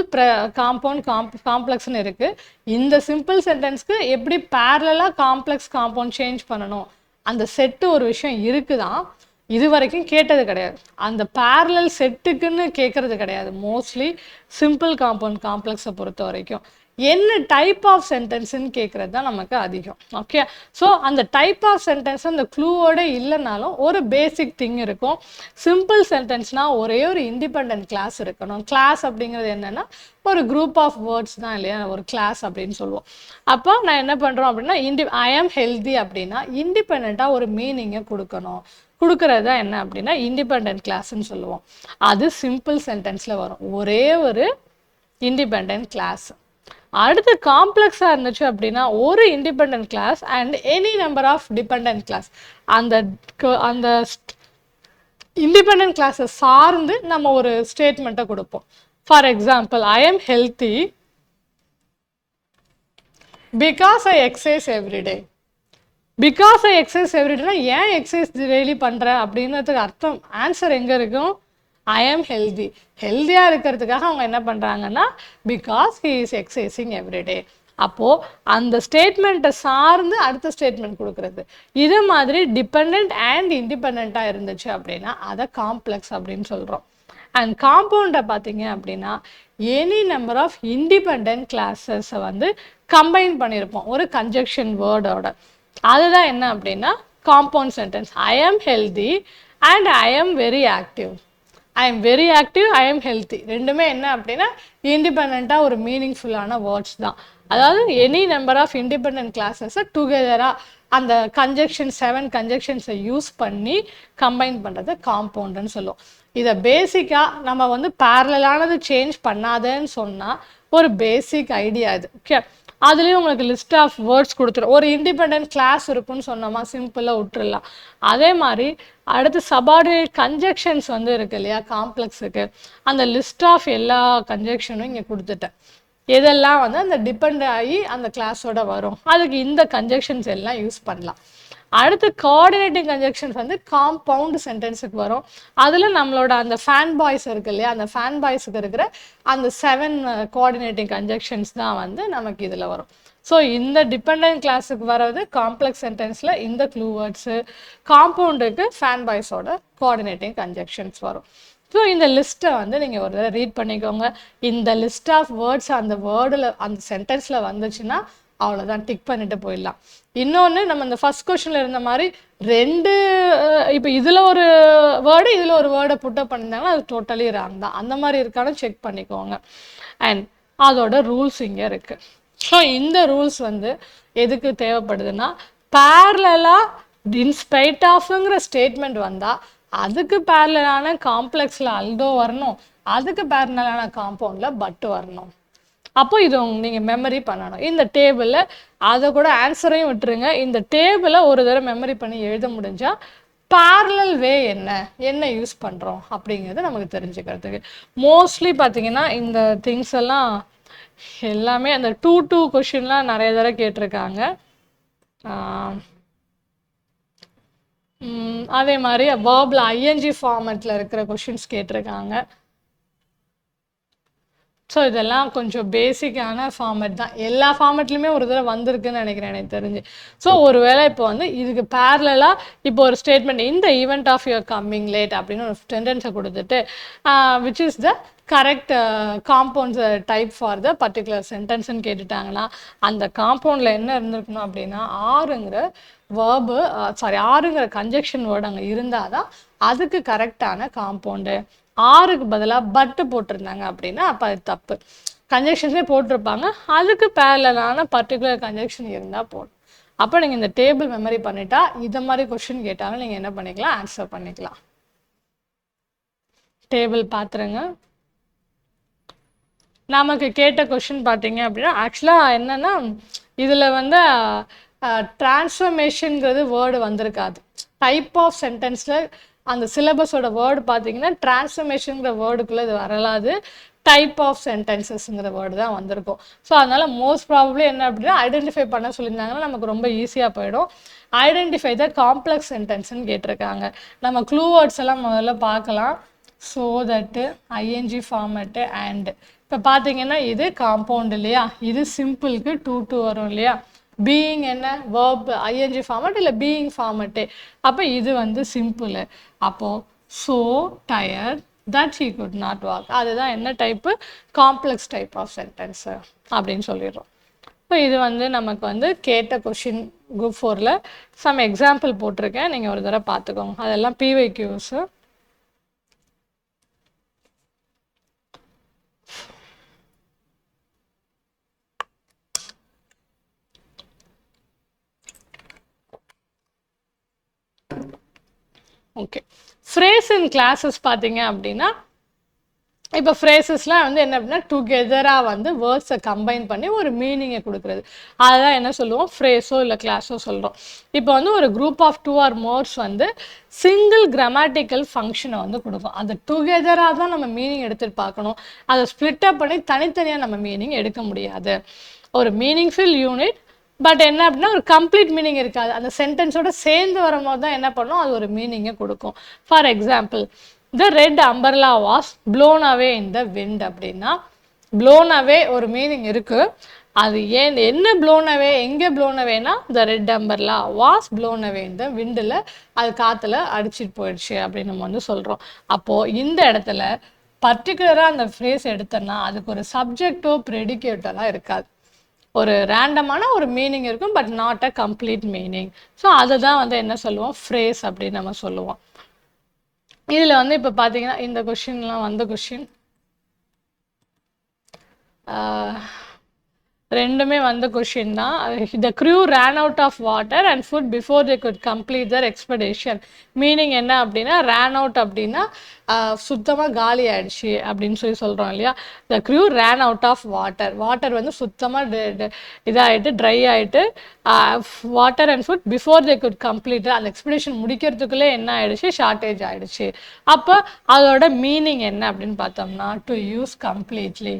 காம்பவுண்ட், காம்ப்ளெக்ஸ்னு இருக்குது. இந்த சிம்பிள் சென்டென்ஸ்க்கு எப்படி பேரலாக காம்ப்ளெக்ஸ், காம்பவுண்ட் சேஞ்ச் பண்ணணும் அந்த செட்டு ஒரு விஷயம் இருக்குதான். இது வரைக்கும் கேட்டது கிடையாது. அந்த பேரலல் செட்டுக்குன்னு கேட்குறது கிடையாது. மோஸ்ட்லி சிம்பிள், காம்பவுண்ட், காம்ப்ளெக்ஸை பொறுத்த வரைக்கும் என்ன டைப் ஆஃப் சென்டென்ஸ்ன்னு கேட்குறது தான் நமக்கு அதிகம். ஓகே, ஸோ அந்த டைப் ஆஃப் சென்டென்ஸ் அந்த க்ளூவோட இல்லைனாலும் ஒரு பேசிக் திங் இருக்கும். சிம்பிள் சென்டென்ஸ்னால் ஒரே ஒரு இண்டிபெண்ட் கிளாஸ் இருக்கணும். கிளாஸ் அப்படிங்கிறது என்னென்னா ஒரு குரூப் ஆஃப் வேர்ட்ஸ் தான் இல்லையா, ஒரு கிளாஸ் அப்படின்னு சொல்லுவோம். அப்போ நான் என்ன பண்ணுறோம் அப்படின்னா ஐ ஆம் ஹெல்தி அப்படின்னா இண்டிபெண்ட்டாக ஒரு மீனிங்கை கொடுக்கணும். கொடுக்கறது தான் என்ன அப்படின்னா இண்டிபெண்ட் கிளாஸ்ன்னு சொல்லுவோம். அது சிம்பிள் சென்டென்ஸில் வரும், ஒரே ஒரு இண்டிபெண்ட் கிளாஸ். அடுத்து காம்ப்ளெக்ஸாக இருந்துச்சு அப்படின்னா ஒரு independent clause and any number of dependent clause. அந்த அந்த இண்டிபெண்ட் கிளாஸை சார்ந்து நம்ம ஒரு ஸ்டேட்மெண்ட்டை கொடுப்போம். For example, I am healthy because I exercise every day. Because I exercise எவ்ரிடேனா ஏன் எக்ஸசைஸ் டெய்லி பண்ணுறேன் அப்படின்றதுக்கு அர்த்தம் ஆன்சர் எங்கே இருக்கும்? ஐ ஆம் ஹெல்தி. ஹெல்த்தியாக இருக்கிறதுக்காக அவங்க என்ன பண்ணுறாங்கன்னா because he is exercising everyday. அப்போது அந்த ஸ்டேட்மெண்ட்டை சார்ந்து அடுத்த ஸ்டேட்மெண்ட் கொடுக்குறது. இது மாதிரி டிபெண்ட் அண்ட் இண்டிபெண்ட்டாக இருந்துச்சு அப்படின்னா அதை காம்ப்ளெக்ஸ் அப்படின்னு சொல்கிறோம். அண்ட் காம்பவுண்டை பார்த்தீங்க அப்படின்னா எனி நம்பர் ஆஃப் இண்டிபெண்ட் கிளாஸஸை வந்து கம்பைன் பண்ணியிருப்போம் ஒரு கன்ஜெக்ஷன் வேர்டோட. அதுதான் என்ன அப்படின்னா காம்பவுண்ட் சென்டென்ஸ். ஐ ஆம் healthy and I am very active. I am very active, I am healthy. ரெண்டுமே என்ன அப்படின்னா இண்டிபெண்ட்டாக ஒரு மீனிங்ஃபுல்லான வேர்ட்ஸ் தான். அதாவது எனி நம்பர் ஆஃப் இண்டிபெண்ட் கிளாஸஸை டுகெதராக அந்த கன்ஜெக்ஷன் 7 கன்ஜெக்ஷன்ஸை யூஸ் பண்ணி கம்பைன் பண்ணுறது காம்பவுண்டுன்னு சொல்லுவோம். இதை பேசிக்காக நம்ம வந்து பேரலானது சேஞ்ச் பண்ணாதேன்னு சொன்னால் ஒரு பேசிக் ஐடியா இது. ஓகே, அதுலேயும் உங்களுக்கு லிஸ்ட் ஆஃப் வேர்ட்ஸ் கொடுத்துரும். ஒரு இண்டிபெண்ட் கிளாஸ் இருக்குன்னு சொன்னோமா சிம்பிளாக விட்டுறலாம். அதே மாதிரி அடுத்து சபார்டினேட் கன்ஜெக்ஷன்ஸ் வந்து இருக்கு இல்லையா காம்ப்ளெக்ஸுக்கு, அந்த லிஸ்ட் ஆஃப் எல்லா கன்ஜெக்ஷனும் இங்கே கொடுத்துட்டேன். இதெல்லாம் வந்து அந்த டிபெண்ட் ஆகி அந்த கிளாஸோட வரும். அதுக்கு இந்த கன்ஜெக்ஷன்ஸ் எல்லாம் யூஸ் பண்ணலாம். அடுத்து கோஆர்டினேட்டிங் கன்ஜெக்ஷன்ஸ் வந்து காம்பவுண்ட் சென்டென்ஸுக்கு வரும். அதில் நம்மளோட அந்த ஃபேன் பாய்ஸ் இருக்கு இல்லையா, அந்த ஃபேன் பாய்ஸுக்கு இருக்கிற அந்த 7 கோஆர்டினேட்டிங் கன்ஜெக்ஷன்ஸ் தான் வந்து நமக்கு இதில் வரும். ஸோ இந்த டிபெண்ட் கிளாஸுக்கு வர்றது காம்ப்ளெக்ஸ் சென்டென்ஸில் இந்த க்ளூ வேர்ட்ஸு, காம்பவுண்டுக்கு ஃபேன் பாய்ஸோட கோஆர்டினேட்டிங் கன்ஜெக்ஷன்ஸ் வரும். ஸோ இந்த லிஸ்ட்டை வந்து நீங்கள் ஒரு தடவை ரீட் பண்ணிக்கோங்க. இந்த லிஸ்ட் ஆஃப் வேர்ட்ஸ் அந்த வேர்டில் அந்த சென்டென்ஸில் வந்துச்சுன்னா அவ்வளோதான், டிக் பண்ணிட்டு போயிடலாம். இன்னொன்று, நம்ம இந்த ஃபர்ஸ்ட் கொஷனில் இருந்த மாதிரி ரெண்டு இப்போ இதில் ஒரு வேர்டு இதில் ஒரு வேர்டை புட்டப் பண்ணியிருந்தாங்கன்னா அது டோட்டலி ராங் தான். அந்த மாதிரி இருக்கான்னு செக் பண்ணிக்கோங்க. அண்ட் அதோட ரூல்ஸ் இங்கே இருக்குது. ஸோ இந்த ரூல்ஸ் வந்து எதுக்கு தேவைப்படுதுன்னா பேரலாக இன்ஸ்பைட் ஆஃப்ங்கிற ஸ்டேட்மெண்ட் வந்தால் அதுக்கு பேரலான காம்ப்ளெக்ஸில் அல்டோ வரணும், அதுக்கு பேரலான காம்பவுண்டில் பட்டு வரணும். அப்போ இது நீங்கள் மெமரி பண்ணணும். இந்த டேபிளில் அதை கூட ஆன்சரையும் விட்டுருங்க. இந்த டேபிளை ஒரு தடவை மெமரி பண்ணி எழுத முடிஞ்சால் பேரலல் வே என்ன யூஸ் பண்ணுறோம் அப்படிங்கிறது நமக்கு தெரிஞ்சுக்கிறதுக்கு. மோஸ்ட்லி பார்த்தீங்கன்னா இந்த திங்ஸ் எல்லாம் எல்லாமே அந்த 2 கொஷின்லாம் நிறைய தடவை கேட்டிருக்காங்க. அதே மாதிரி வேர்பில் ஐஎன்ஜி ஃபார்மேட்டில் இருக்கிற கொஷின்ஸ் கேட்டிருக்காங்க. ஸோ இதெல்லாம் கொஞ்சம் பேசிக்கான ஃபார்மேட் தான். எல்லா ஃபார்மேட்லையுமே ஒரு தடவை வந்திருக்குன்னு நினைக்கிறேன் எனக்கு தெரிஞ்சு. ஸோ ஒரு வேளை இப்போ வந்து இதுக்கு பேரலாக இப்போ ஒரு ஸ்டேட்மெண்ட் இந்த event of your coming late அப்படின்னு ஒரு சென்டென்ஸை கொடுத்துட்டு which is the correct compounds type for the particular சென்டென்ஸ்ன்னு கேட்டுட்டாங்கன்னா அந்த காம்பவுண்டில் என்ன இருந்திருக்கணும் அப்படின்னா ஆறுங்கிற கன்ஜெக்ஷன் வேர்டு அங்கே இருந்தால் தான் அதுக்கு கரெக்டான காம்பவுண்டு. ஆறுக்கு பதிலாக பட்டு போட்டிருந்தாங்க அப்படின்னா அப்போ அது தப்பு. கன்ஜெக்ஷன்ஸே போட்டிருப்பாங்க, அதுக்கு பேரலான பர்டிகுலர் கன்ஜெக்ஷன் இருந்தால் போடும். அப்போ நீங்கள் இந்த டேபிள் மெமரி பண்ணிட்டா இதை மாதிரி கொஷின் கேட்டாலும் நீங்கள் என்ன பண்ணிக்கலாம், ஆன்சர் பண்ணிக்கலாம். டேபிள் பார்த்துருங்க. நமக்கு கேட்ட கொஷின் பார்த்தீங்க அப்படின்னா ஆக்சுவலாக என்னென்னா இதில் வந்து டிரான்ஸ்ஃபர்மேஷனுங்கிறது வேர்டு வந்திருக்காது. டைப் ஆஃப் சென்டென்ஸில் அந்த சிலபஸோட வேர்டு பார்த்தீங்கன்னா டிரான்ஸ்ஃபர்மேஷனுங்கிற வேர்டுக்குள்ளே இது வரலாது, டைப் ஆஃப் சென்டென்சஸ்ங்கிற வேர்டு தான் வந்திருக்கும். ஸோ அதனால் மோஸ்ட் ப்ராபப்ளி என்ன அப்படின்னா ஐடென்டிஃபை பண்ண சொல்லியிருந்தாங்கன்னா நமக்கு ரொம்ப ஈஸியாக போயிடும். ஐடென்டிஃபை த காம்ப்ளெக்ஸ் சென்டென்ஸ்ன்னு கேட்டிருக்காங்க. நம்ம க்ளூ வேர்ட்ஸ் எல்லாம் முதல்ல பார்க்கலாம். ஸோ தட்டு ஐஎன்ஜி ஃபார்மேட்டு அண்ட் இப்போ பார்த்தீங்கன்னா இது காம்பவுண்ட் இல்லையா, இது சிம்பிளுக்கு 2 வரும் இல்லையா. பீயிங் என்ன வேர்ப் ஐஎன்ஜி ஃபார்மேட் இல்லை பீயிங் ஃபார்மேட்டு. அப்போ இது வந்து சிம்பிள். அப்போது so tired that he could not walk. அதுதான் என்ன type, complex type of sentence அப்படின்னு சொல்லிடுறோம். ஸோ இது வந்து நமக்கு வந்து கேட்ட கொஷின் குரூப் 4ல் சம் எக்ஸாம்பிள் போட்டிருக்கேன், நீங்கள் ஒரு தடவை பார்த்துக்கோங்க. அதெல்லாம் பிவைக்யூஸு. ஓகே, ஃப்ரேஸ் இன் கிளாஸஸ் பார்த்தீங்க அப்படின்னா, இப்போ ஃப்ரேசஸ்லாம் வந்து என்ன அப்படின்னா டுகெதராக வந்து வேர்ட்ஸை கம்பைன் பண்ணி ஒரு மீனிங்கை கொடுக்குறது, அதுதான் என்ன சொல்லுவோம், ஃப்ரேஸோ இல்லை கிளாஸோ சொல்கிறோம். இப்போ வந்து ஒரு குரூப் ஆஃப் 2 or மோர்ஸ் வந்து சிங்கிள் கிராமட்டிக்கல் ஃபங்க்ஷனை வந்து கொடுக்கும். அந்த டுகெதராக தான் நம்ம மீனிங் எடுத்துகிட்டு பார்க்கணும். அதை ஸ்ப்ளிட்டப் பண்ணி தனித்தனியாக நம்ம மீனிங் எடுக்க முடியாது. ஒரு மீனிங்ஃபுல் யூனிட், பட் என்ன அப்படின்னா ஒரு கம்ப்ளீட் மீனிங் இருக்காது. அந்த சென்டென்ஸோட சேர்ந்து வரும்போது தான் என்ன பண்ணணும், அது ஒரு மீனிங்கை கொடுக்கும். For example, the red umbrella was blown away in the wind அப்படின்னா, blown away ஒரு மீனிங் இருக்குது. அது ஏன் என்ன blown away, எங்கே blown awayனா the red umbrella was blown away in the windல அது காற்றுல அடிச்சிட்டு போயிடுச்சு அப்படின்னு நம்ம வந்து சொல்கிறோம். அப்போது இந்த இடத்துல பர்டிகுலராக அந்த ஃப்ரேஸ் எடுத்தோன்னா அதுக்கு ஒரு சப்ஜெக்டோ ப்ரெடிகேட்டெல்லாம் இருக்காது. ஒரு ரேண்டமான ஒரு மீனிங் இருக்கும், but not a complete meaning. So அதுதான் வந்து என்ன சொல்லுவோம், ஃப்ரேஸ் அப்படின்னு நம்ம சொல்லுவோம். இதில் வந்து இப்போ பார்த்தீங்கன்னா இந்த கொஷின்லாம் வந்த கொஷின் ரெண்டுமே வந்த கொஷின் தான். The crew ran out of water and food before they could complete their expedition. Meaning என்ன அப்படின்னா, ரேன் அவுட் அப்படின்னா சுத்தமாக காலி ஆயிடுச்சு அப்படின்னு சொல்கிறோம் இல்லையா. The crew ran out of water, water வந்து சுத்தமாக இதாகிட்டு ட்ரை ஆகிட்டு, water and food before they could complete, அந்த எக்ஸ்பெடிஷன் முடிக்கிறதுக்குள்ளே என்ன ஆகிடுச்சு, ஷார்ட்டேஜ் ஆகிடுச்சு. அப்போ அதோட மீனிங் என்ன அப்படின்னு பார்த்தோம்னா, டு யூஸ் கம்ப்ளீட்லி.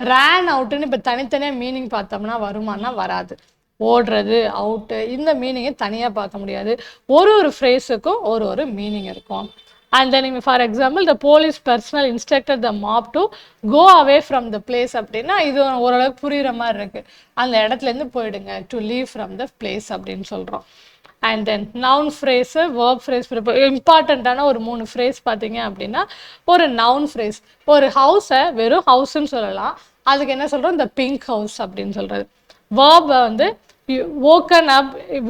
ரேன் அவுட்டுன்னு இப்போ தனித்தனியாக மீனிங் பார்த்தோம்னா வருமானா வராது. ஓடுறது, அவுட்டு, இந்த மீனிங்கை தனியாக பார்க்க முடியாது. ஒரு ஃப்ரேஸுக்கும் ஒரு மீனிங் இருக்கும். And then for example, the police personnel instructed the mob to go away from the place அப்படின்னா இது ஓரளவுக்கு புரிகிற மாதிரி இருக்குது. அந்த இடத்துலேருந்து போயிடுங்க, to leave from the place அப்படின்னு சொல்கிறோம். And then noun phrase, verb phrase, இம்பார்ட்டண்ட்டான ஒரு 3 ஃப்ரேஸ் பார்த்தீங்க அப்படின்னா, ஒரு நவுன் ஃப்ரேஸ், ஒரு ஹவுஸை வெறும் ஹவுஸ்ன்னு சொல்லலாம், அதுக்கு என்ன சொல்கிறோம், இந்த பிங்க் ஹவுஸ் அப்படின்னு சொல்கிறது. வேர்பை வந்து woken up,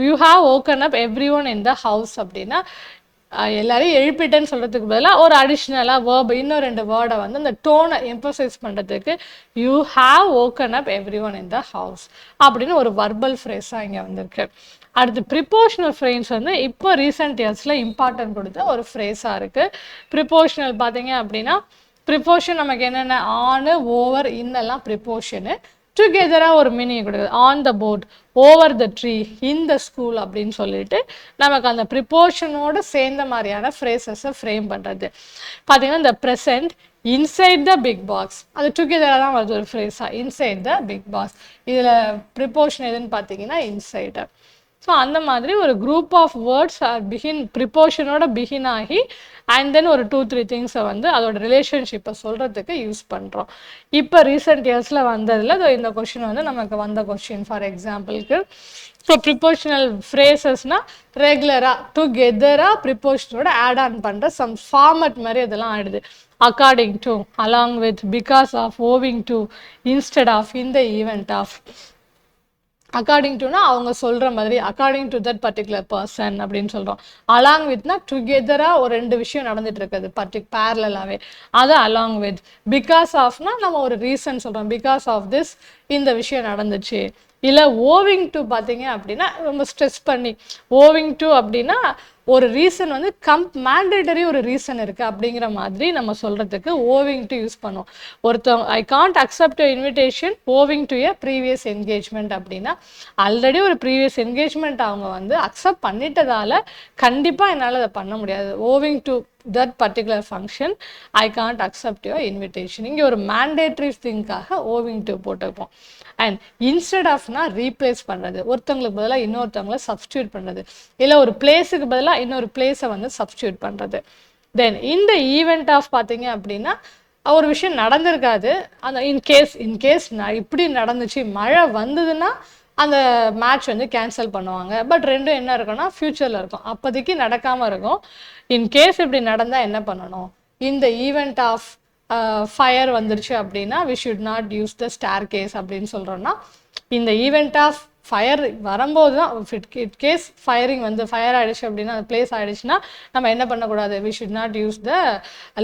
you have woken up everyone in the house அப்படின்னா எல்லாரையும் எழுப்பிட்டேன்னு சொல்கிறதுக்கு பதிலாக ஒரு அடிஷ்னலாக வேர்ப் இன்னும் 2 வேர்டை வந்து அந்த டோனை எம்பசைஸ் பண்ணுறதுக்கு you have woken up everyone in the house அப்படின்னு ஒரு வர்பல் ஃப்ரேஸாக இங்கே வந்திருக்கு. அடுத்து ப்ரிப்போஷனல் ஃப்ரேஸ் வந்து இப்போ ரீசெண்ட் இயர்ஸில் இம்பார்ட்டன்ட் கொடுத்த ஒரு ஃப்ரேஸாக இருக்குது. ப்ரிப்போஷனல் பார்த்தீங்க அப்படின்னா, ப்ரிப்போஷன் நமக்கு என்னென்ன, ஆனு, ஓவர், இன்னெல்லாம் ப்ரிப்போஷனு. டுகெதராக ஒரு மீனிங் கொடுக்குது, on the board, over the tree, in the school அப்படின்னு சொல்லிட்டு நமக்கு அந்த ப்ரிப்போஷனோடு சேர்ந்த மாதிரியான ஃப்ரேசஸை ஃப்ரேம் பண்ணுறது. பார்த்தீங்கன்னா இந்த present, inside the big box, அது டுகெதராக தான் வருது ஒரு ஃப்ரேஸாக, இன்சைட் த பிக் பாக்ஸ். இதில் ப்ரிப்போஷன் எதுன்னு பார்த்தீங்கன்னா இன்சைடு. ஸோ அந்த மாதிரி ஒரு குரூப் ஆஃப் வேர்ட்ஸ் ப்ரிப்போஷனோட பிகின் ஆகி அண்ட் தென் ஒரு 2-3 திங்ஸை வந்து அதோட ரிலேஷன்ஷிப்பை சொல்கிறதுக்கு யூஸ் பண்ணுறோம். இப்போ ரீசெண்ட் இயர்ஸில் வந்ததில் இந்த கொஷின் வந்து நமக்கு வந்த கொஷின். ஃபார் எக்ஸாம்பிளுக்கு, ஸோ ப்ரிப்போஷனல் ஃப்ரேசஸ்னால் ரெகுலராக டுகெதராக ப்ரிப்போஷனோட ஆட் ஆன் பண்ணுற சம் ஃபார்மட் மாதிரி அதெல்லாம் ஆயிடுது. According to, along with, because of, owing to, instead of, in the event of. According டுனா அவங்க சொல்கிற மாதிரி, according to that particular person அப்படின்னு சொல்கிறோம். அலாங் வித்னா டுகெதராக ஒரு 2 விஷயம் நடந்துட்டு இருக்குது பேரலாகவே, அது அலாங் வித். பிகாஸ் ஆஃப்னா நம்ம ஒரு ரீசன் சொல்கிறோம், பிகாஸ் ஆஃப் திஸ் இந்த விஷயம் நடந்துச்சு. இல்லை ஓவிங் டு பார்த்தீங்க அப்படின்னா ரொம்ப ஸ்ட்ரெஸ் பண்ணி, ஓவிங் டு அப்படின்னா ஒரு ரீசன் வந்து மேண்டேட்டரி ஒரு ரீசன் இருக்குது அப்படிங்கிற மாதிரி நம்ம சொல்கிறதுக்கு ஓவிங் டு யூஸ் பண்ணுவோம். ஒருத்தவங்க I can't accept invitation owing to a previous engagement அப்படின்னா ஆல்ரெடி ஒரு ப்ரீவியஸ் என்கேஜ்மெண்ட் அவங்க வந்து அக்செப்ட் பண்ணிட்டதால கண்டிப்பாக என்னால் அதை பண்ண முடியாது. Owing to that particular function I can't accept your invitation. இங்கே ஒரு மேண்டேட்ரி திங்காக ஓவிங் டு போட்டுப்போம். அண்ட் இன்ஸ்டெட் ஆஃப்னா ரீப்ளேஸ் பண்ணுறது, ஒருத்தவங்களுக்கு பதிலாக இன்னொருத்தவங்களை சப்ஸ்டியூட் பண்ணுறது, இல்லை ஒரு பிளேஸுக்கு பதிலாக இன்னொரு பிளேஸை வந்து சப்ஸ்டியூட் பண்ணுறது. தென் இந்த ஈவெண்ட் ஆஃப் பார்த்தீங்க அப்படின்னா ஒரு விஷயம் நடந்திருக்காது, அந்த இன்கேஸ் இப்படி நடந்துச்சு, மழை வந்ததுன்னா அந்த மேட்ச் வந்து கேன்சல் பண்ணுவாங்க. பட் ரெண்டும் என்ன இருக்குன்னா ஃப்யூச்சரில் இருக்கும், அப்போதைக்கு நடக்காமல் இருக்கும். இன்கேஸ் இப்படி நடந்தால் என்ன பண்ணணும், இந்த ஈவெண்ட் ஆஃப் ஃபயர் வந்துருச்சு அப்படின்னா we should not use the staircase அப்படின்னு சொல்கிறோன்னா இந்த ஈவெண்ட் ஆஃப் ஃபயர் வரும்போது தான் இட் கேஸ் ஃபயரிங் வந்து ஃபயர் ஆகிடுச்சு அப்படின்னா அந்த பிளேஸ் ஆகிடுச்சுன்னா நம்ம என்ன பண்ணக்கூடாது we should not use the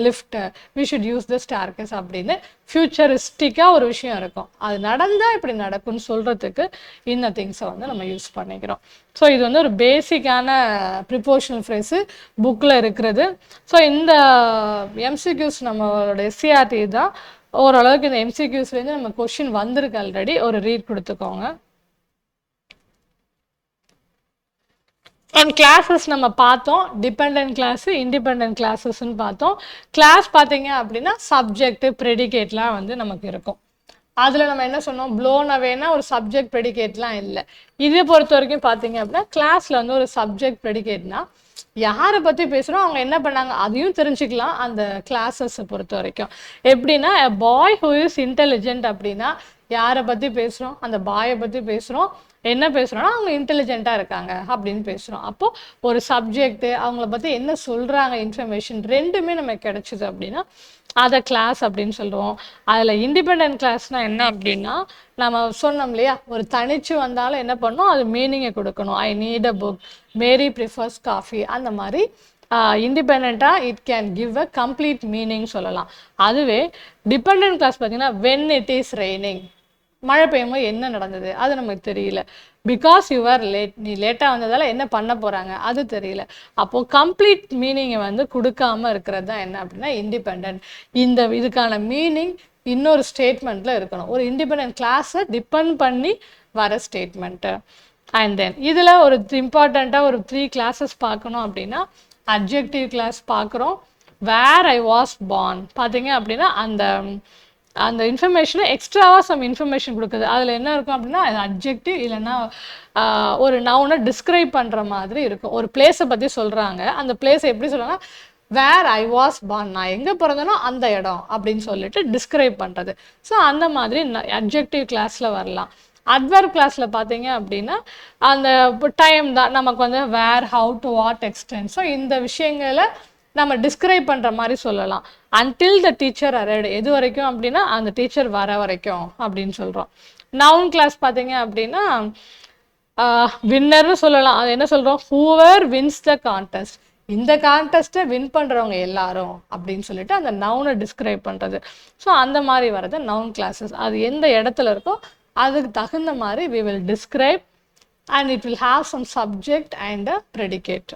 lift, we should use the staircase அப்படின்னு ஃபியூச்சரிஸ்டிக்காக ஒரு விஷயம் இருக்கும். அது நடந்தால் இப்படி நடக்கும்னு சொல்கிறதுக்கு இந்த திங்ஸை வந்து நம்ம யூஸ் பண்ணிக்கிறோம். ஸோ இது வந்து ஒரு பேசிக்கான ப்ரிப்போஷனல் ஃப்ரேஸு புக்கில் இருக்கிறது. ஸோ இந்த எம்சிக்யூஸ் நம்மளோட எஸ்சிஆர்டி தான். ஓரளவுக்கு இந்த எம்சிக்யூஸ்லேருந்து நம்ம கொஷின் வந்திருக்கு ஆல்ரெடி. ஒரு ரீட் கொடுத்துக்கோங்க. அண்ட் கிளாஸஸ் நம்ம பார்த்தோம், டிபெண்ட் கிளாஸு இண்டிபெண்ட் கிளாஸஸ்ன்னு பார்த்தோம். கிளாஸ் பார்த்தீங்க அப்படின்னா சப்ஜெக்ட் ப்ரெடிகேட்லாம் வந்து நமக்கு இருக்கும். அதில் நம்ம என்ன சொன்னோம், ப்ளோன் அவேனா ஒரு சப்ஜெக்ட் ப்ரெடிகேட்லாம் இல்லை. இதை பொறுத்த வரைக்கும் பார்த்தீங்க அப்படின்னா கிளாஸில் வந்து ஒரு சப்ஜெக்ட் ப்ரெடிகேட்னா யாரை பற்றி பேசுகிறோம், அவங்க என்ன பண்ணாங்க அதையும் தெரிஞ்சுக்கலாம். அந்த கிளாஸஸை பொறுத்த வரைக்கும் எப்படின்னா பாய் ஹூ இஸ் இன்டெலிஜென்ட் அப்படின்னா யாரை பற்றி பேசுகிறோம், அந்த பாயை பற்றி பேசுகிறோம். என்ன பேசுகிறோன்னா அவங்க இன்டெலிஜென்ட்டாக இருக்காங்க அப்படின்னு பேசுகிறோம். அப்போது ஒரு சப்ஜெக்ட்டு அவங்கள பற்றி என்ன சொல்கிறாங்க இன்ஃபர்மேஷன் ரெண்டுமே நமக்கு கிடச்சிது அப்படின்னா அதை கிளாஸ் அப்படின்னு சொல்லுவோம். அதில் இண்டிபெண்ட் கிளாஸ்னால் என்ன அப்படின்னா நம்ம சொன்னோம் இல்லையா, ஒரு தனிச்சு வந்தாலும் என்ன பண்ணணும், அது மீனிங்கை கொடுக்கணும். I need a book, Mary prefers coffee, அந்த மாதிரி இண்டிபெண்ட்டாக it can give a complete meaning சொல்லலாம். அதுவே டிபெண்ட் கிளாஸ் பார்த்தீங்கன்னா வென் இட் இஸ் ரெய்னிங், மழை பெய்யும்போது என்ன நடந்தது அது நமக்கு தெரியல. பிகாஸ் யூ ஆர் லேட், நீ லேட்டாக வந்ததால் என்ன பண்ண போகிறாங்க அது தெரியல. அப்போது கம்ப்ளீட் மீனிங்கை வந்து கொடுக்காமல் இருக்கிறது தான் என்ன அப்படின்னா இண்டிபெண்ட். இந்த இதுக்கான மீனிங் இன்னொரு ஸ்டேட்மெண்ட்டில் இருக்கணும். ஒரு இண்டிபெண்ட் கிளாஸை டிபெண்ட் பண்ணி வர ஸ்டேட்மெண்ட்டு. அண்ட் தென் இதில் ஒரு இம்பார்ட்டண்ட்டாக ஒரு 3 கிளாஸஸ் பார்க்கணும் அப்படின்னா அட்ஜெக்டிவ் கிளாஸ் பார்க்குறோம். வேர் ஐ வாஸ் பார்ன் பார்த்தீங்க அப்படின்னா அந்த இன்ஃபர்மேஷனை எக்ஸ்ட்ராவாக சம் இன்ஃபர்மேஷன் கொடுக்குது. அதில் என்ன இருக்கும் அப்படின்னா அது அட்ஜெக்டிவ் இல்லைன்னா ஒரு நவுனை டிஸ்கிரைப் பண்ணுற மாதிரி இருக்கும். ஒரு பிளேஸை பற்றி சொல்கிறாங்க, அந்த பிளேஸை எப்படி சொல்கிறாங்கன்னா வேர் ஐ வாஸ் பார்ன், நான் எங்கே பிறந்தனோ அந்த இடம் அப்படின்னு சொல்லிட்டு டிஸ்கிரைப் பண்ணுறது. ஸோ அந்த மாதிரி அட்ஜெக்டிவ் கிளாஸில் வரலாம். அட்வர்ப் கிளாஸில் பார்த்தீங்க அப்படின்னா அந்த டைம் தான் நமக்கு வந்து where, how, to, what, extent. So இந்த விஷயங்களை நம்ம டிஸ்கிரைப் பண்ணுற மாதிரி சொல்லலாம். அன்டில் த டீச்சர் அரைவ்டு, எது வரைக்கும் அப்படின்னா அந்த டீச்சர் வர வரைக்கும் அப்படின்னு சொல்கிறோம். நவுன் கிளாஸ் பார்த்தீங்க அப்படின்னா வின்னர்னு சொல்லலாம். அது என்ன சொல்கிறோம், ஹூவர் வின்ஸ் த கான்டெஸ்ட், இந்த கான்டெஸ்ட்டை வின் பண்ணுறவங்க எல்லாரும் அப்படின்னு சொல்லிட்டு அந்த நவுனை டிஸ்கிரைப் பண்ணுறது. ஸோ அந்த மாதிரி வர்றது நவுன் கிளாஸஸ். அது எந்த இடத்துல இருக்கோ அதுக்கு தகுந்த மாதிரி we will describe and it will have some subject and a predicate.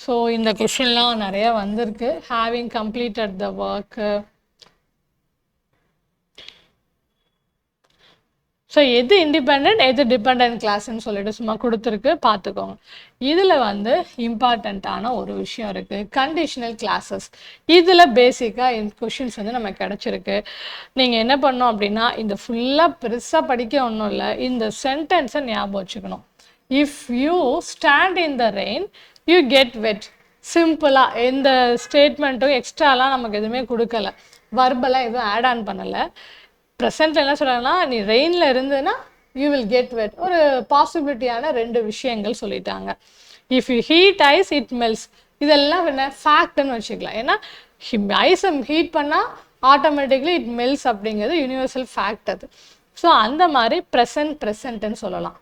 So இந்த கொஷின்லாம் நிறைய வந்திருக்கு. having completed the work. So எது இண்டிபெண்ட் எது டிபெண்ட் கிளாஸ்ன்னு சொல்லிட்டு சும்மா கொடுத்துருக்கு, பார்த்துக்கோங்க. இதில் வந்து இம்பார்ட்டண்ட்டான ஒரு விஷயம் இருக்குது, கண்டிஷனல் கிளாஸஸ். இதில் பேசிக்காக இந்த கொஷின்ஸ் வந்து நமக்கு கிடச்சிருக்கு. நீங்கள் என்ன பண்ணணும் அப்படின்னா இந்த ஃபுல்லாக பெருசாக படிக்க ஒன்றும் இல்லை, இந்த சென்டென்ஸை ஞாபகம் வச்சுக்கணும். If you stand in the rain you get wet. சிம்பிளாக எந்த ஸ்டேட்மெண்ட்டும் எக்ஸ்ட்ராலாம் நமக்கு எதுவுமே கொடுக்கல, வர்பெல்லாம் எதுவும் ஆட் ஆன் பண்ணலை. ப்ரெசென்ட்டில் என்ன சொல்கிறாங்கன்னா நீ ரெயினில் இருந்ததுன்னா யூ வில் கெட் வெட். ஒரு பாசிபிலிட்டியான 2 விஷயங்கள் சொல்லிட்டாங்க. If you heat ice it melts, இதெல்லாம் என்ன ஃபேக்ட்னு வச்சுக்கலாம். ஏன்னா ஐஸை ஹீட் பண்ணால் ஆட்டோமேட்டிக்லி இட் மெல்ஸ் அப்படிங்கிறது யூனிவர்சல் ஃபேக்ட் அது. ஸோ அந்த மாதிரி ப்ரெசன்ட்னு சொல்லலாம்.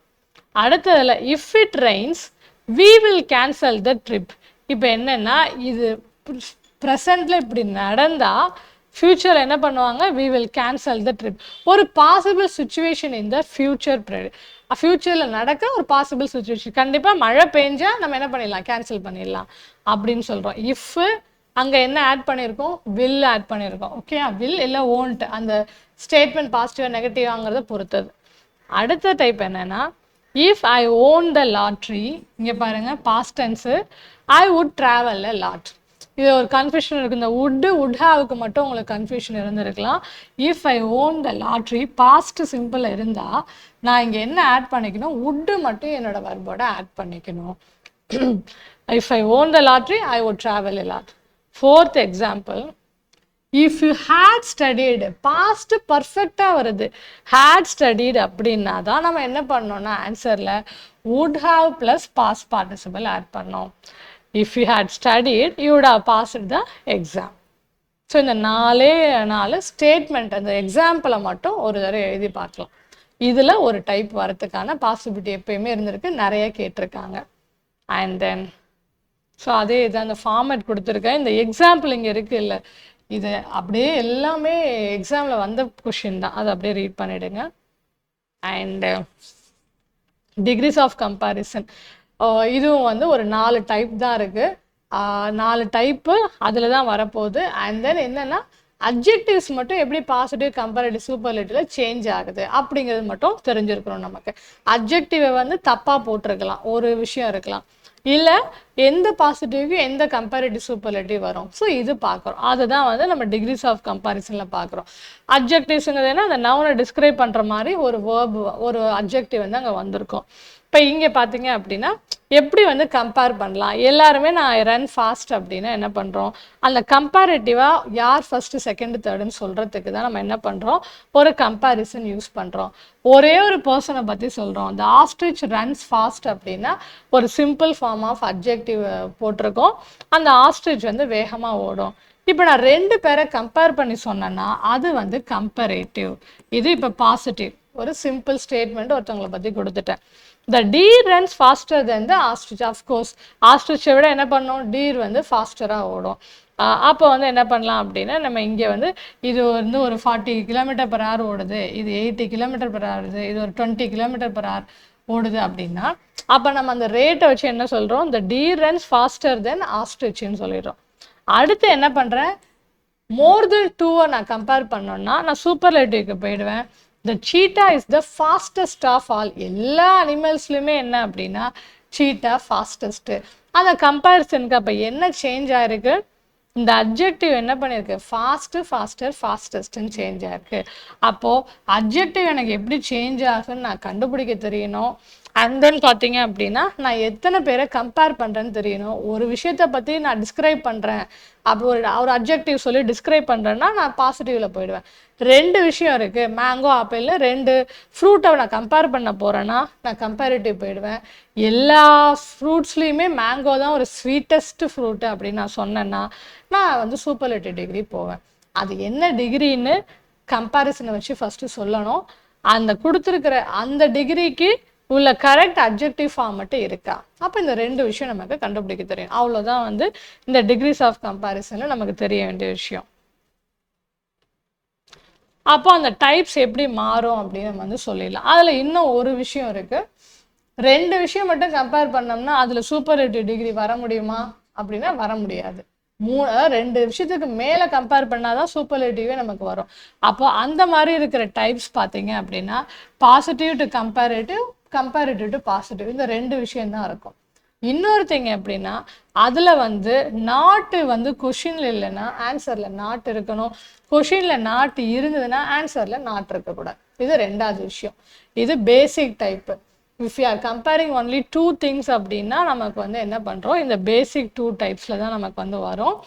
அடுத்ததில் if it rains we will cancel the trip. இப்போ என்னென்னா இது ப்ரெசண்ட்டில் இப்படி நடந்தால் ஃப்யூச்சர் என்ன பண்ணுவாங்க, we will cancel the trip. ஒரு பாசிபிள் சுச்சுவேஷன் இந்த ஃப்யூச்சரில் நடக்க ஒரு பாசிபிள் சுச்சுவேஷன். கண்டிப்பாக மழை பெஞ்சால் நம்ம என்ன பண்ணிடலாம், கேன்சல் பண்ணிடலாம் அப்படின்னு சொல்கிறோம். இஃப் அங்கே என்ன ஆட் பண்ணியிருக்கோம், வில் ஆட் பண்ணியிருக்கோம். ஓகே, வில் இல்லை ஓன்ட், அந்த ஸ்டேட்மெண்ட் பாசிட்டிவ் நெகட்டிவாங்கிறத பொறுத்தது. அடுத்த டைப் என்னென்னா if I won the lottery, இங்கே பாருங்கள் past tense, I would travel a lot. இது ஒரு கன்ஃபியூஷன் இருக்குது. இந்த வுட் ஹாவுக்கு மட்டும் உங்களுக்கு கன்ஃபியூஷன் இருந்திருக்கலாம். If I won the lottery past simple இருந்தால் நான் இங்கே என்ன ஆட் பண்ணிக்கணும், வுட்டு மட்டும் என்னோட வர்போட ஆட் பண்ணிக்கணும். If I won the lottery I would travel a lot. 4th example, if you had studied, பாஸ்ட் பர்ஃபெக்டாக வருது, ஹேட் ஸ்டடீடு அப்படின்னா தான் நம்ம என்ன பண்ணோம்னா ஆன்சரில் would have plus past participle add பண்ணோம். If you had studied, you would have passed the exam. So இந்த 4 ஸ்டேட்மெண்ட் அந்த எக்ஸாம்பிளை மட்டும் ஒரு தடவை எழுதி பார்க்கலாம். இதில் ஒரு டைப் வரதுக்கான பாசிபிலிட்டி எப்பயுமே இருந்திருக்கு, நிறைய கேட்டிருக்காங்க. அண்ட் தென் ஸோ அதே இது அந்த ஃபார்மேட் கொடுத்துருக்கேன். இந்த எக்ஸாம்பிள் இங்கே இருக்குது இல்லை, இது அப்படியே எல்லாமே எக்ஸாமில் வந்த கொஷின் தான், அதை அப்படியே ரீட் பண்ணிவிடுங்க. அண்டு டிகிரிஸ் ஆஃப் கம்பேரிசன், இதுவும் வந்து ஒரு 4 டைப் தான் இருக்குது. 4 டைப்பு அதில் தான் வரப்போகுது. அண்ட் தென் என்னென்னா அட்ஜெக்டிவ்ஸ் மட்டும் எப்படி பாசிட்டிவ் கம்பேரிட்டிவ் சூப்பர்லேட்டிவில் சேஞ்ச் ஆகுது அப்படிங்கிறது மட்டும் தெரிஞ்சிருக்கணும் நமக்கு. அட்ஜெக்டிவை வந்து தப்பாக போட்டிருக்கலாம், ஒரு விஷயம் இருக்கலாம், இல்லை எந்த பாசிட்டிவ்க்கு எந்த கம்பேரிட்டிவ் சூப்பர்லேட்டிவ் வரும். ஸோ இது பார்க்குறோம், அதுதான் வந்து நம்ம டிகிரிஸ் ஆஃப் கம்பேரிசனில் பார்க்குறோம். அட்ஜெக்டிவ்ஸுங்கிறதுனா அந்த நவுனை டிஸ்கிரைப் பண்ணுற மாதிரி ஒரு வேர்ப், ஒரு அட்ஜெக்டிவ் வந்து அங்கே வந்திருக்கும். இப்போ இங்கே பார்த்தீங்க அப்படின்னா எப்படி வந்து கம்பேர் பண்ணலாம், எல்லாருமே நான் ரன் ஃபாஸ்ட் அப்படின்னா என்ன பண்ணுறோம், அந்த கம்பேரிட்டிவாக யார் ஃபஸ்ட்டு செகண்டு தேர்டுன்னு சொல்கிறதுக்கு தான் நம்ம என்ன பண்ணுறோம், ஒரு கம்பேரிசன் யூஸ் பண்ணுறோம். ஒரே ஒரு பர்சனை பற்றி சொல்கிறோம், the ostrich runs fast அப்படின்னா ஒரு சிம்பிள் ஃபார்ம் ஆஃப் அட்ஜெக்டிவ் போட்டிருக்கோம். அந்த ஆஸ்ட்ரிச் வந்து வேகமாக ஓடும். இப்போ நான் 2 பேரை கம்பேர் பண்ணி சொன்னேன்னா அது வந்து கம்பேரேட்டிவ். இது இப்போ பாசிட்டிவ், ஒரு சிம்பிள் ஸ்டேட்மெண்ட் ஒருத்தவங்களை பற்றி கொடுத்துட்டேன். The deer runs faster than the ostrich. Of course, ostrich விட என்ன பண்ணோம், deer வந்து ஃபாஸ்டராக ஓடும். அப்போ வந்து என்ன பண்ணலாம் அப்படின்னா நம்ம இங்கே வந்து இது வந்து ஒரு 40 km/h ஓடுது, இது 80 km/h ஓடுது, இது ஒரு 20 km/h ஓடுது அப்படின்னா அப்போ நம்ம அந்த ரேட்டை வச்சு என்ன சொல்கிறோம், the deer runs faster than ostrichன்னு சொல்லிடுறோம். அடுத்து என்ன பண்ணுறேன், மோர் தென் 2 நான் கம்பேர் பண்ணோன்னா நான் சூப்பர்லேட்டிவ்க்கு போயிடுவேன். The cheetah is the fastest of all. எல்லா அனிமல்ஸ்லையுமே என்ன அப்படின்னா cheetah ஃபாஸ்டஸ்ட்டு. அந்த கம்பேரிசனுக்கு அப்போ என்ன சேஞ்ச் ஆகிருக்கு, இந்த அட்ஜெக்டிவ் என்ன பண்ணியிருக்கு, ஃபாஸ்ட்டு ஃபாஸ்டர் ஃபாஸ்டஸ்ட்டுன்னு சேஞ்ச் ஆகிருக்கு. அப்போது அட்ஜெக்டிவ் எனக்கு எப்படி சேஞ்ச் ஆகுன்னு நான் கண்டுபிடிக்க தெரியணும். அண்ட் தென் பார்த்தீங்க அப்படின்னா நான் எத்தனை பேரை கம்பேர் பண்ணுறேன்னு தெரியணும். ஒரு விஷயத்தை பற்றி நான் டிஸ்கிரைப் பண்ணுறேன், அப்போ ஒரு அட்ஜெக்டிவ் சொல்லி டிஸ்கிரைப் பண்ணுறேன்னா நான் பாசிட்டிவில் போயிடுவேன். 2 விஷயம் இருக்குது, மேங்கோ ஆப்பிள்னு 2 ஃப்ரூட்டை நான் கம்பேர் பண்ண போகிறேன்னா நான் கம்பேரிட்டிவ் போயிடுவேன். எல்லா ஃப்ரூட்ஸ்லேயுமே மேங்கோ தான் ஒரு ஸ்வீட்டஸ்ட் ஃப்ரூட்டு அப்படின்னு நான் சொன்னேன்னா நான் வந்து சூப்பர்லேட்டிவ் டிகிரி போவேன். அது என்ன டிகிரின்னு கம்பேரிசனை வச்சு ஃபஸ்ட்டு சொல்லணும். அந்த கொடுத்துருக்கிற அந்த டிகிரிக்கு உள்ள கரெக்ட் அட்ஜெக்டிவ் ஃபார்மேட்டு இருக்கா, அப்போ இந்த 2 விஷயம் நமக்கு கண்டுபிடிக்க தெரியும். அவ்வளோதான் வந்து இந்த டிகிரிஸ் ஆஃப் கம்பேரிசனில் நமக்கு தெரிய வேண்டிய விஷயம். அப்போ அந்த டைப்ஸ் எப்படி மாறும் அப்படின்னு நம்ம வந்து சொல்லிடலாம். அதில் இன்னும் ஒரு விஷயம் இருக்குது, 2 விஷயம் மட்டும் கம்பேர் பண்ணோம்னா அதில் சூப்பர்லேட்டிவ் டிகிரி வர முடியுமா அப்படின்னா வர முடியாது. 2 விஷயத்துக்கு மேலே கம்பேர் பண்ணால் தான் சூப்பர்லேட்டிவே நமக்கு வரும். அப்போ அந்த மாதிரி இருக்கிற டைப்ஸ் பார்த்தீங்க அப்படின்னா positive to comparative, comparative to positive, இந்த 2 விஷயம்தான் இருக்கும். இன்னொரு திங் எப்படின்னா அதில் வந்து நாட்டு வந்து கொஷினில் இல்லைன்னா ஆன்சரில் நாட் இருக்கணும், கொஷினில் நாட் இருந்ததுன்னா ஆன்சரில் நாட் இருக்கக்கூடாது. இது 2வது விஷயம். இது basic type. If you are comparing only 2 things அப்படின்னா நமக்கு வந்து என்ன பண்ணுறோம், இந்த பேசிக் 2 டைப்ஸில் தான் நமக்கு வந்து வரும்.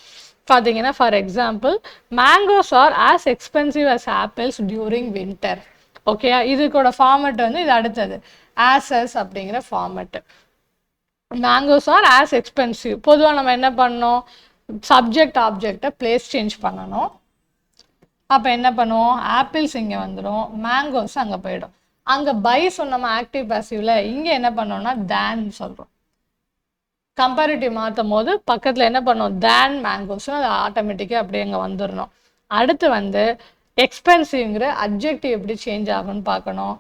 பார்த்தீங்கன்னா for example mangoes are as expensive as apples during winter. Okay, இதுக்கோட ஃபார்மெட் வந்து இது அடுத்தது ஆஸ் அப்படிங்கிற format. Mangoes are as expensive, பொதுவாக நம்ம என்ன பண்ணோம், சப்ஜெக்ட் ஆப்ஜெக்டை பிளேஸ் சேஞ்ச் பண்ணணும். அப்போ என்ன பண்ணுவோம், ஆப்பிள்ஸ் இங்கே வந்துடும், மேங்கோஸ் அங்கே போயிடும். அங்கே பை சொன்னோமா ஆக்டிவ் பேசிவ்ல, இங்கே என்ன பண்ணோம்னா தேன் சொல்கிறோம். கம்பேரிட்டிவ் மாற்றும் போது பக்கத்தில் என்ன பண்ணோம், தேன் மேங்கோஸ்னு அது ஆட்டோமேட்டிக்காக அப்படியே அங்கே வந்துடணும். அடுத்து வந்து எக்ஸ்பென்சிவ்ங்கிற அட்ஜெக்டிவ் எப்படி சேஞ்ச் ஆகும்னு பார்க்கணும்.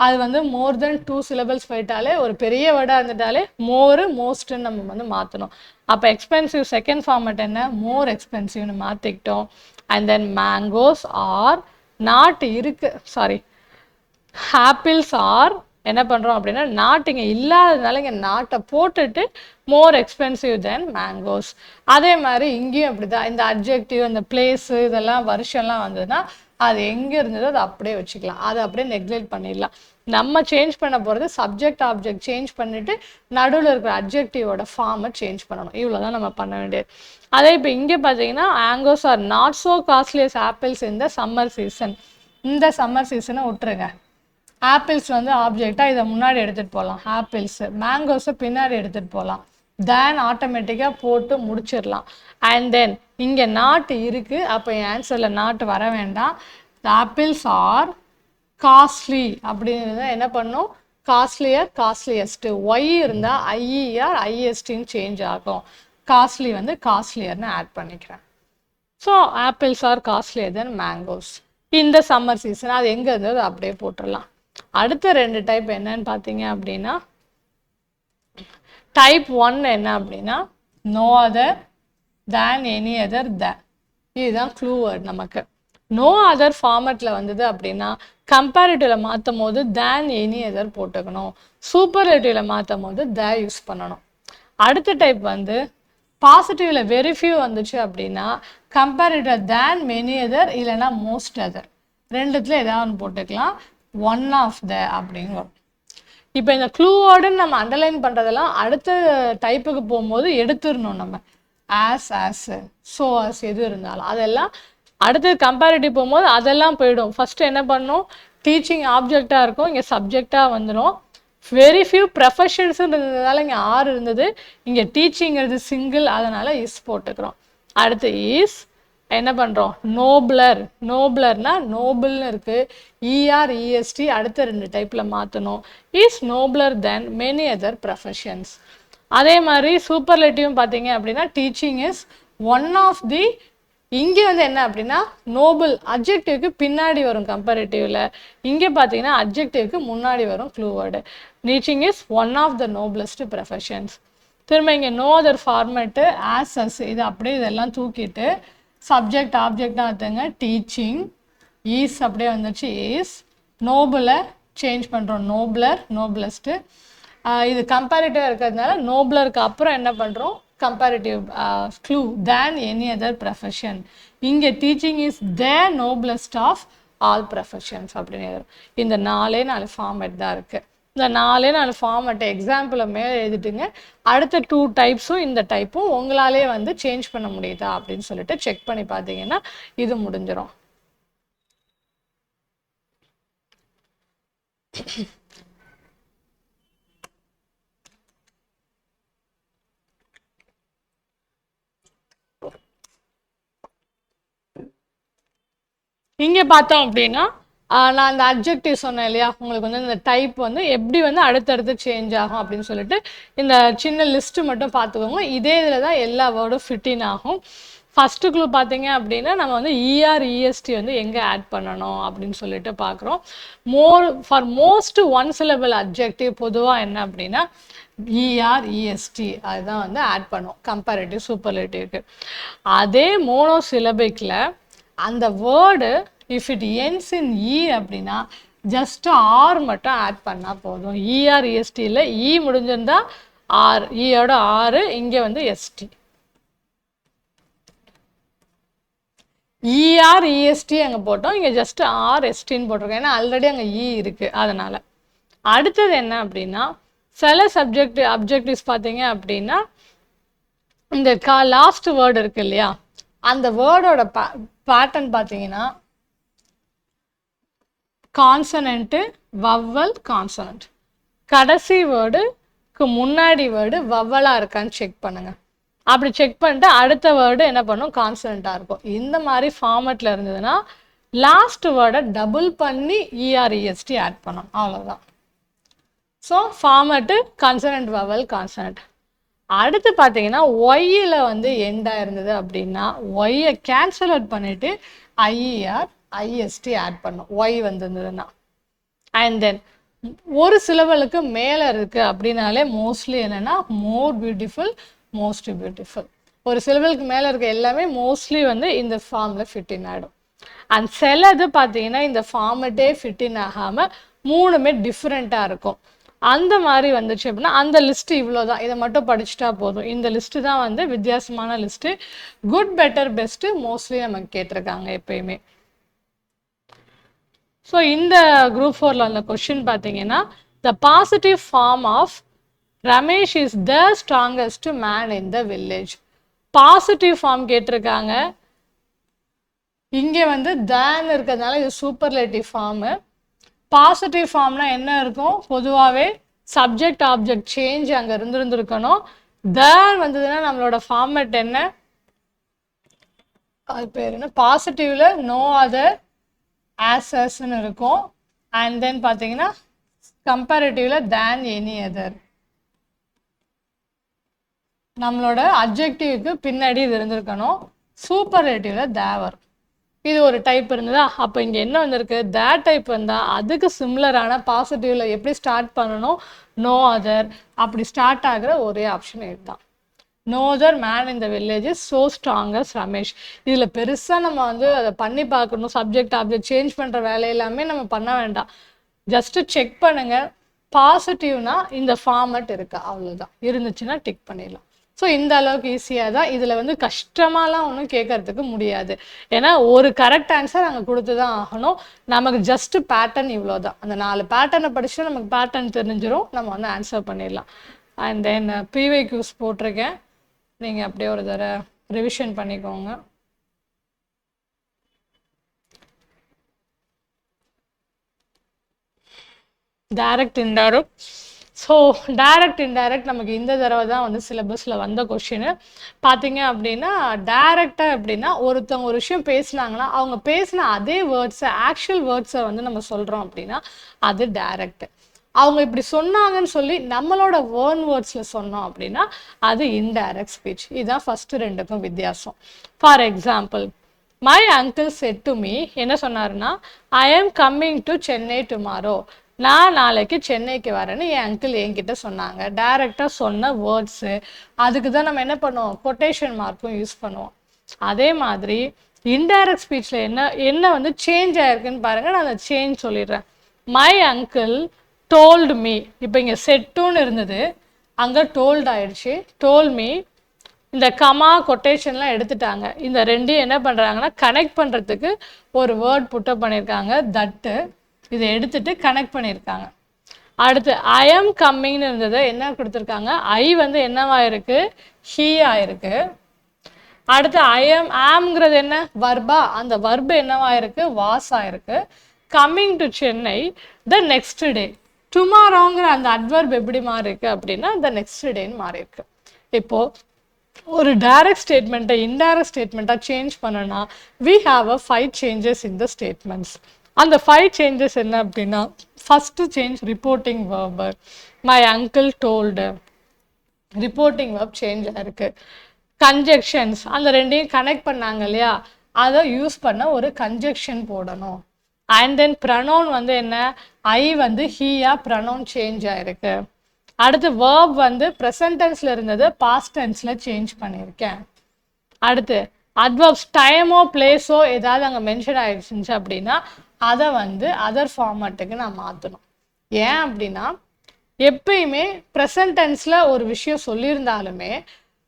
அது வந்து மோர் தென் 2 syllables போயிட்டாலே, ஒரு பெரிய வேர்டாக இருந்துட்டாலே மோரு மோஸ்ட்டுன்னு நம்ம வந்து மாற்றணும். அப்போ எக்ஸ்பென்சிவ் செகண்ட் ஃபார்மேட் என்ன, மோர் எக்ஸ்பென்சிவ்னு மாற்றிக்கிட்டோம். And then mangoes are not apples are என்ன பண்ணுறோம் அப்படின்னா நாட் இங்கே இல்லாததுனால இங்கே நாட்டை போட்டுட்டு மோர் எக்ஸ்பென்சிவ் தென் மேங்கோஸ். அதே மாதிரி இங்கேயும் அப்படி தான், இந்த அட்ஜெக்டிவ் இந்த பிளேஸு இதெல்லாம் வருஷம்லாம் வந்ததுன்னா அது எங்கே இருந்ததோ அதை அப்படியே வச்சுக்கலாம், அதை அப்படியே நெக்லெக்ட் பண்ணிடலாம். நம்ம சேஞ்ச் பண்ண போகிறது சப்ஜெக்ட் ஆப்ஜெக்ட் சேஞ்ச் பண்ணிவிட்டு நடுவில் இருக்கிற அட்ஜெக்டிவோட ஃபார்மை சேஞ்ச் பண்ணணும். இவ்வளோ தான் நம்ம பண்ண வேண்டியது. அதே இப்போ இங்கே பார்த்தீங்கன்னா mangoes are not so costly as apples இந்த சம்மர் சீசன். இந்த சம்மர் சீசனை விட்டுருங்க, ஆப்பிள்ஸ் வந்து ஆப்ஜெக்டாக இதை முன்னாடி எடுத்துகிட்டு போகலாம், ஆப்பிள்ஸு மேங்கோஸை பின்னாடி எடுத்துகிட்டு போகலாம். தேன் ஆட்டோமேட்டிக்காக போட்டு முடிச்சிடலாம். அண்ட் தென் இங்கே நாட் இருக்குது, அப்போ என் ஆன்சரில் நாட் வர வேண்டாம். த ஆப்பிள்ஸ் ஆர் காஸ்ட்லி அப்படிங்கிறத என்ன பண்ணும், காஸ்ட்லியர் காஸ்ட்லியஸ்ட்டு. ஒய் இருந்தால் ஐஇஆர் ஐஎஸ்டின்னு சேஞ்ச் ஆகும். காஸ்ட்லி வந்து காஸ்ட்லியர்னு ஆட் பண்ணிக்கிறேன். ஸோ ஆப்பிள்ஸ் ஆர் காஸ்ட்லியர் தென் மேங்கோஸ். இந்த சம்மர் சீசன் அது எங்கே இருந்தது அப்படியே போட்டுடலாம். அடுத்த 2 டைப் என்னன்னு பார்த்தீங்க அப்படின்னா, டைப் 1 என்ன அப்படின்னா no other than any other than. இதுதான் க்ளூ வேர்ட். நமக்கு நோ அதர் ஃபார்மேட்டில் வந்தது அப்படின்னா கம்பேரிட்டிவில் மாற்றும் போது தேன் எனி அதர் போட்டுக்கணும். சூப்பர்லேட்டிவில் மாற்றும் போது த யூஸ் பண்ணணும். அடுத்த டைப் வந்து பாசிட்டிவில் வெரி ஃபியூ வந்துச்சு அப்படின்னா கம்பேரிட்டிவ் தேன் மெனி அதர் இல்லைன்னா மோஸ்ட் அதர், ரெண்டுத்துல ஏதாவது ஒன்று போட்டுக்கலாம். ஒன் ஆஃப் த அப்படின்னு வரும். இப்போ இந்த க்ளூ வேர்டுன்னு நம்ம அண்டர்லைன் பண்ணுறதெல்லாம் அடுத்த டைப்புக்கு போகும்போது எடுத்துடணும். நம்ம ஆஸ் ஸோ ஆஸ் எது இருந்தாலும் அதெல்லாம் அடுத்து கம்பேரிட்டிவ் போகும்போது அதெல்லாம் போயிடும். ஃபஸ்ட்டு என்ன பண்ணணும், டீச்சிங் ஆப்ஜெக்டாக இருக்கும், இங்கே சப்ஜெக்டாக வந்துடும். வெரி ஃபியூ ப்ரொஃபஷன்ஸ் இருந்ததுனால இங்கே ஆர் இருந்தது, இங்கே டீச்சிங்கிறது சிங்கிள், அதனால் இஸ் போட்டுக்கிறோம். அடுத்து இஸ் என்ன பண்ணுறோம், நோப்லர். நோப்லர்னா நோபிள்னு இருக்குது, இஆர் இஎஸ்டி அடுத்த 2 டைப்பில் மாற்றணும். Is nobler than many other professions. அதே மாதிரி சூப்பர்லேட்டிவும் பார்த்தீங்க அப்படின்னா teaching is one of the. இங்கே வந்து என்ன அப்படின்னா நோபல் அட்ஜெக்டிவ்க்கு பின்னாடி வரும் கம்பேரிட்டிவில், இங்கே பார்த்தீங்கன்னா அட்ஜெக்டிவ்க்கு முன்னாடி வரும் clue word. Teaching is one of the noblest professions. திரும்ப இங்கே no other format as as, இது அப்படியே இதெல்லாம் தூக்கிட்டு சப்ஜெக்ட் ஆப்ஜெக்டாக எடுத்துங்க. டீச்சிங் ஈஸ் அப்படியே வந்துச்சு, ஈஸ் நோபலை சேஞ்ச் பண்ணுறோம், நோப்லர் நோபலஸ்ட்டு. இது கம்பேரிட்டிவாக இருக்கிறதுனால நோப்லருக்கு அப்புறம் என்ன பண்ணுறோம், comparative clue than any other profession. இங்கே teaching is the noblest of all professions அப்படின்னு. இந்த 4 ஃபார்மேட் தான் இருக்குது. இந்த 4 ஃபார்மேட்டை எக்ஸாம்பிளை மேலே எழுதிட்டுங்க. அடுத்த 2 டைப்ஸும் இந்த டைப்பும் உங்களாலே வந்து சேஞ்ச் பண்ண முடியுதா அப்படின்னு சொல்லிட்டு செக் பண்ணி பார்த்தீங்கன்னா இது முடிஞ்சிடும். இங்கே பார்த்தோம் அப்படின்னா நான் அந்த அட்ஜெக்டிவ் சொன்னேன் இல்லையா, உங்களுக்கு வந்து இந்த டைப் வந்து எப்படி வந்து அடுத்தடுத்து சேஞ்ச் ஆகும் அப்படின்னு சொல்லிட்டு இந்த சின்ன லிஸ்ட்டு மட்டும் பார்த்துக்கோங்க. இதே இதில் தான் எல்லா வேர்டும் ஃபிட்டின் ஆகும். ஃபஸ்ட்டு க்ளூ பார்த்தீங்க அப்படின்னா நம்ம வந்து இஆர் இஎஸ்டி வந்து எங்கே ஆட் பண்ணணும் அப்படின்னு சொல்லிட்டு பார்க்குறோம். For most one syllable adjective பொதுவாக என்ன அப்படின்னா இஆர் இஎஸ்டி அதுதான் வந்து ஆட் பண்ணும் கம்பேரிட்டிவ் சூப்பர்லேட்டிவ்க்கு. அதே மோனோ சிலபிக்கில் அந்த word if it ends in E அப்படின்னா ஜஸ்ட் ஆர் மட்டும் ஆட் பண்ணால் போதும். இஆர் இஎஸ்டியில் இ முடிஞ்சிருந்தா ஆர், இயோட ஆறு, இங்கே வந்து எஸ்டி. இஆர் இஎஸ்டி அங்கே போட்டோம், இங்கே ஜஸ்ட் ஆர் எஸ்டின்னு போட்டிருக்கோம், ஏன்னா ஆல்ரெடி அங்கே இ இருக்குது அதனால். அடுத்தது என்ன அப்படின்னா சில அப்ஜெக்டிவ்ஸ் பார்த்தீங்க அப்படின்னா இந்த லாஸ்ட் வேர்டு இருக்கு இல்லையா, அந்த வேர்டோட பேட்டர்ன் பார்த்தீங்கன்னா கான்சனன்ட்டு வவ்வல் கான்சனன்ட். கடைசி வேர்டுக்கு முன்னாடி வேர்டு வவ்வலாக இருக்கான்னு செக் பண்ணுங்கள். அப்படி செக் பண்ணிட்டு அடுத்த வேர்டு என்ன பண்ணும், கான்சனண்ட்டாக இருக்கும். இந்த மாதிரி ஃபார்மேட்டில் இருந்ததுன்னா லாஸ்ட் வேர்டை டபுள் பண்ணி இஆர்இஎஸ்டி ஆட் பண்ணணும், அவ்வளோதான். So format consonant vowel consonant. அடுத்து பார்த்தீங்கன்னா ஒய்யில் வந்து எண்டாக இருந்தது அப்படின்னா ஒய்யை கேன்சல் அவுட் பண்ணிவிட்டு ஐஇஆர் ஐஎஸ்டி ஆட் பண்ணும் ஒய் வந்திருந்ததுன்னா. அண்ட் தென் ஒரு சிலவலுக்கு மேலே இருக்குது அப்படின்னாலே மோஸ்ட்லி என்னென்னா மோர் பியூட்டிஃபுல் மோஸ்ட் பியூட்டிஃபுல். ஒரு சிலவலுக்கு மேலே இருக்க எல்லாமே மோஸ்ட்லி வந்து இந்த ஃபார்மில் ஃபிட்டின் ஆகிடும். அண்ட் சிலது பார்த்தீங்கன்னா இந்த ஃபார்மேட்டே ஃபிட்டின் ஆகாமல் 3மே டிஃப்ரெண்ட்டாக இருக்கும். அந்த மாதிரி வந்துச்சு அப்படின்னா அந்த லிஸ்ட்டு இவ்வளோ தான், இதை மட்டும் படிச்சுட்டா போதும். இந்த லிஸ்ட்டு தான் வந்து வித்தியாசமான list. Good better best mostly நமக்கு கேட்டிருக்காங்க எப்பயுமே. ஸோ இந்த குரூப் 4ல் அந்த கொஷின் பார்த்தீங்கன்னா the positive form of Ramesh is the strongest man in the village. Positive form கேட்டிருக்காங்க. இங்கே வந்து தேன் இருக்கிறதுனால இது சூப்பர்லேட்டிவ் ஃபார்மு. பாசிட்டிவ் ஃபார்ம்னா என்ன இருக்கும், பொதுவாகவே சப்ஜெக்ட் ஆப்ஜெக்ட் சேஞ்ச் அங்கே இருந்திருக்கணும். there வந்ததுன்னா நம்மளோட ஃபார்மேட் என்ன, அது பேர் என்ன, பாசிட்டிவ்ல நோ அதர் ஆசஸ்ன்னு இருக்கும். அண்ட் தென் பார்த்தீங்கன்னா கம்பேரிட்டிவ்ல தேன் எனி அதர். நம்மளோட அப்ஜெக்டிவ்க்கு பின்னாடி இது இருந்திருக்கணும். சூப்பர்லேட்டிவ்ல தேவர். இது ஒரு டைப் இருந்ததா. அப்போ இங்கே என்ன வந்திருக்கு, தேட் டைப் வந்தால் அதுக்கு சிம்லரான பாசிட்டிவில் எப்படி ஸ்டார்ட் பண்ணணும், நோ அதர் அப்படி ஸ்டார்ட் ஆகிற ஒரே ஆப்ஷன் இதுதான். No other man in the village is so strong as Ramesh. இதில் பெருசாக நம்ம வந்து அதை பண்ணி பார்க்கணும், சப்ஜெக்ட் ஆப்ஜெக்ட் சேஞ்ச் பண்ணுற வேலை எல்லாமே நம்ம பண்ண வேண்டாம். ஜஸ்ட்டு செக் பண்ணுங்கள், பாசிட்டிவ்னா இந்த ஃபார்மட் இருக்கா, அவ்வளோதான். இருந்துச்சுன்னா டிக் பண்ணிடலாம். ஸோ இந்த அளவுக்கு ஈஸியாக தான். இதில் வந்து கஷ்டமாலாம் ஒன்றும் கேட்கறதுக்கு முடியாது. ஏன்னா ஒரு கரெக்ட் ஆன்சர் அங்கே கொடுத்து தான் ஆகணும். நமக்கு ஜஸ்ட்டு பேட்டர்ன் இவ்வளோ தான். அந்த 4 பேட்டர்னை படிச்சுட்டு நமக்கு பேட்டர்ன் தெரிஞ்சிடும், நம்ம வந்து ஆன்சர் பண்ணிடலாம். அண்ட் தென் பிவைக்யூஸ் போட்டிருக்கேன், நீங்கள் அப்படியே ஒரு தடவை ரிவிஷன் பண்ணிக்கோங்க. Direct indirect. So direct indirect நமக்கு இந்த தடவை தான் வந்து சிலபஸில் வந்த கொஷின். பார்த்தீங்க அப்படின்னா டைரக்டாக அப்படின்னா ஒருத்தவங்க ஒரு விஷயம் பேசுனாங்கன்னா அவங்க பேசின அதே வேர்ட்ஸை, ஆக்சுவல் வேர்ட்ஸை வந்து நம்ம சொல்கிறோம் அப்படின்னா அது டைரக்ட். அவங்க இப்படி சொன்னாங்கன்னு சொல்லி நம்மளோட ஓன் வேர்ட்ஸில் சொன்னோம் அப்படின்னா அது இன்டைரக்ட் ஸ்பீச். இதுதான் ஃபஸ்ட்டு ரெண்டுக்கும் வித்தியாசம். For example, my uncle set to me, என்ன சொன்னாருன்னா, ஐ ஆம் கம்மிங் டு சென்னை டுமாரோ, நான் நாளைக்கு சென்னைக்கு வரேன்னு என் அங்கிள் என்கிட்ட சொன்னாங்க. டைரெக்டாக சொன்ன வேர்ட்ஸு, அதுக்கு தான் நம்ம என்ன பண்ணுவோம், கொட்டேஷன் மார்க்கும் யூஸ் பண்ணுவோம். அதே மாதிரி இன்டைரக்ட் ஸ்பீச்சில் என்ன வந்து சேஞ்ச் ஆயிருக்குன்னு பாருங்கள். நான் அந்த சேஞ்ச் சொல்லிடுறேன். மை அங்கிள் டோல்டு மீ, இப்போ இங்கே செட்டுன்னு இருந்தது, அங்கே டோல்டு ஆயிடுச்சு. டோல் மீ, இந்த கமா கொட்டேஷன்லாம் எடுத்துட்டாங்க. இந்த ரெண்டையும் என்ன பண்ணுறாங்கன்னா கனெக்ட் பண்ணுறதுக்கு ஒரு வேர்ட் புட்டப் பண்ணியிருக்காங்க, தட்டு. இதை எடுத்துட்டு கனெக்ட் பண்ணியிருக்காங்க. அடுத்து ஐ ஆம் கம்மிங்னு இருந்தது, என்ன கொடுத்துருக்காங்க, ஐ வந்து என்னவா இருக்கு, ஹீ ஆயிருக்கு. அடுத்து ஐ ஆம் ஆம்ங்கிறது என்ன, வர்பா, அந்த வர்பு என்னவா இருக்கு, வாஸ் ஆயிருக்கு. Coming to Chennai the next day, டுமாரோங்கிற அந்த அட்வர்ப் எப்படி மாறி இருக்கு அப்படின்னா த நெக்ஸ்ட் டேன்னு மாறி இருக்கு. இப்போ ஒரு டைரக்ட் ஸ்டேட்மெண்ட்டை இன்டைரக்ட் ஸ்டேட்மெண்ட்டாக சேஞ்ச் பண்ணனா we have a 5 changes in the statements. அந்த 5 changes என்ன அப்படின்னா, first change reporting verb, my uncle told, reporting verb change ஆயிருக்கு. கன்ஜெக்ஷன்ஸ், அந்த ரெண்டையும் கனெக்ட் பண்ணாங்க இல்லையா, அதை யூஸ் பண்ண ஒரு கன்ஜெக்ஷன் போடணும். அண்ட் தென் ப்ரனவுன் வந்து என்ன, ஐ வந்து ஹீயா ப்ரனவுன் சேஞ்ச் ஆயிருக்கு. அடுத்து வேர்ப் வந்து ப்ரெசன்ட் டென்ஸில் இருந்தது பாஸ்ட் டென்ஸில் சேஞ்ச் பண்ணியிருக்கேன். அடுத்து அட்வர்ப்ஸ், டைமோ பிளேஸோ ஏதாவது அங்கே மென்ஷன் ஆகிடுச்சு அப்படின்னா அதை வந்து அதர் ஃபார்மேட்டுக்கு நான் மாற்றணும். ஏன் அப்படின்னா எப்பயுமே ப்ரெசன்ட் டென்ஸில் ஒரு விஷயம் சொல்லியிருந்தாலுமே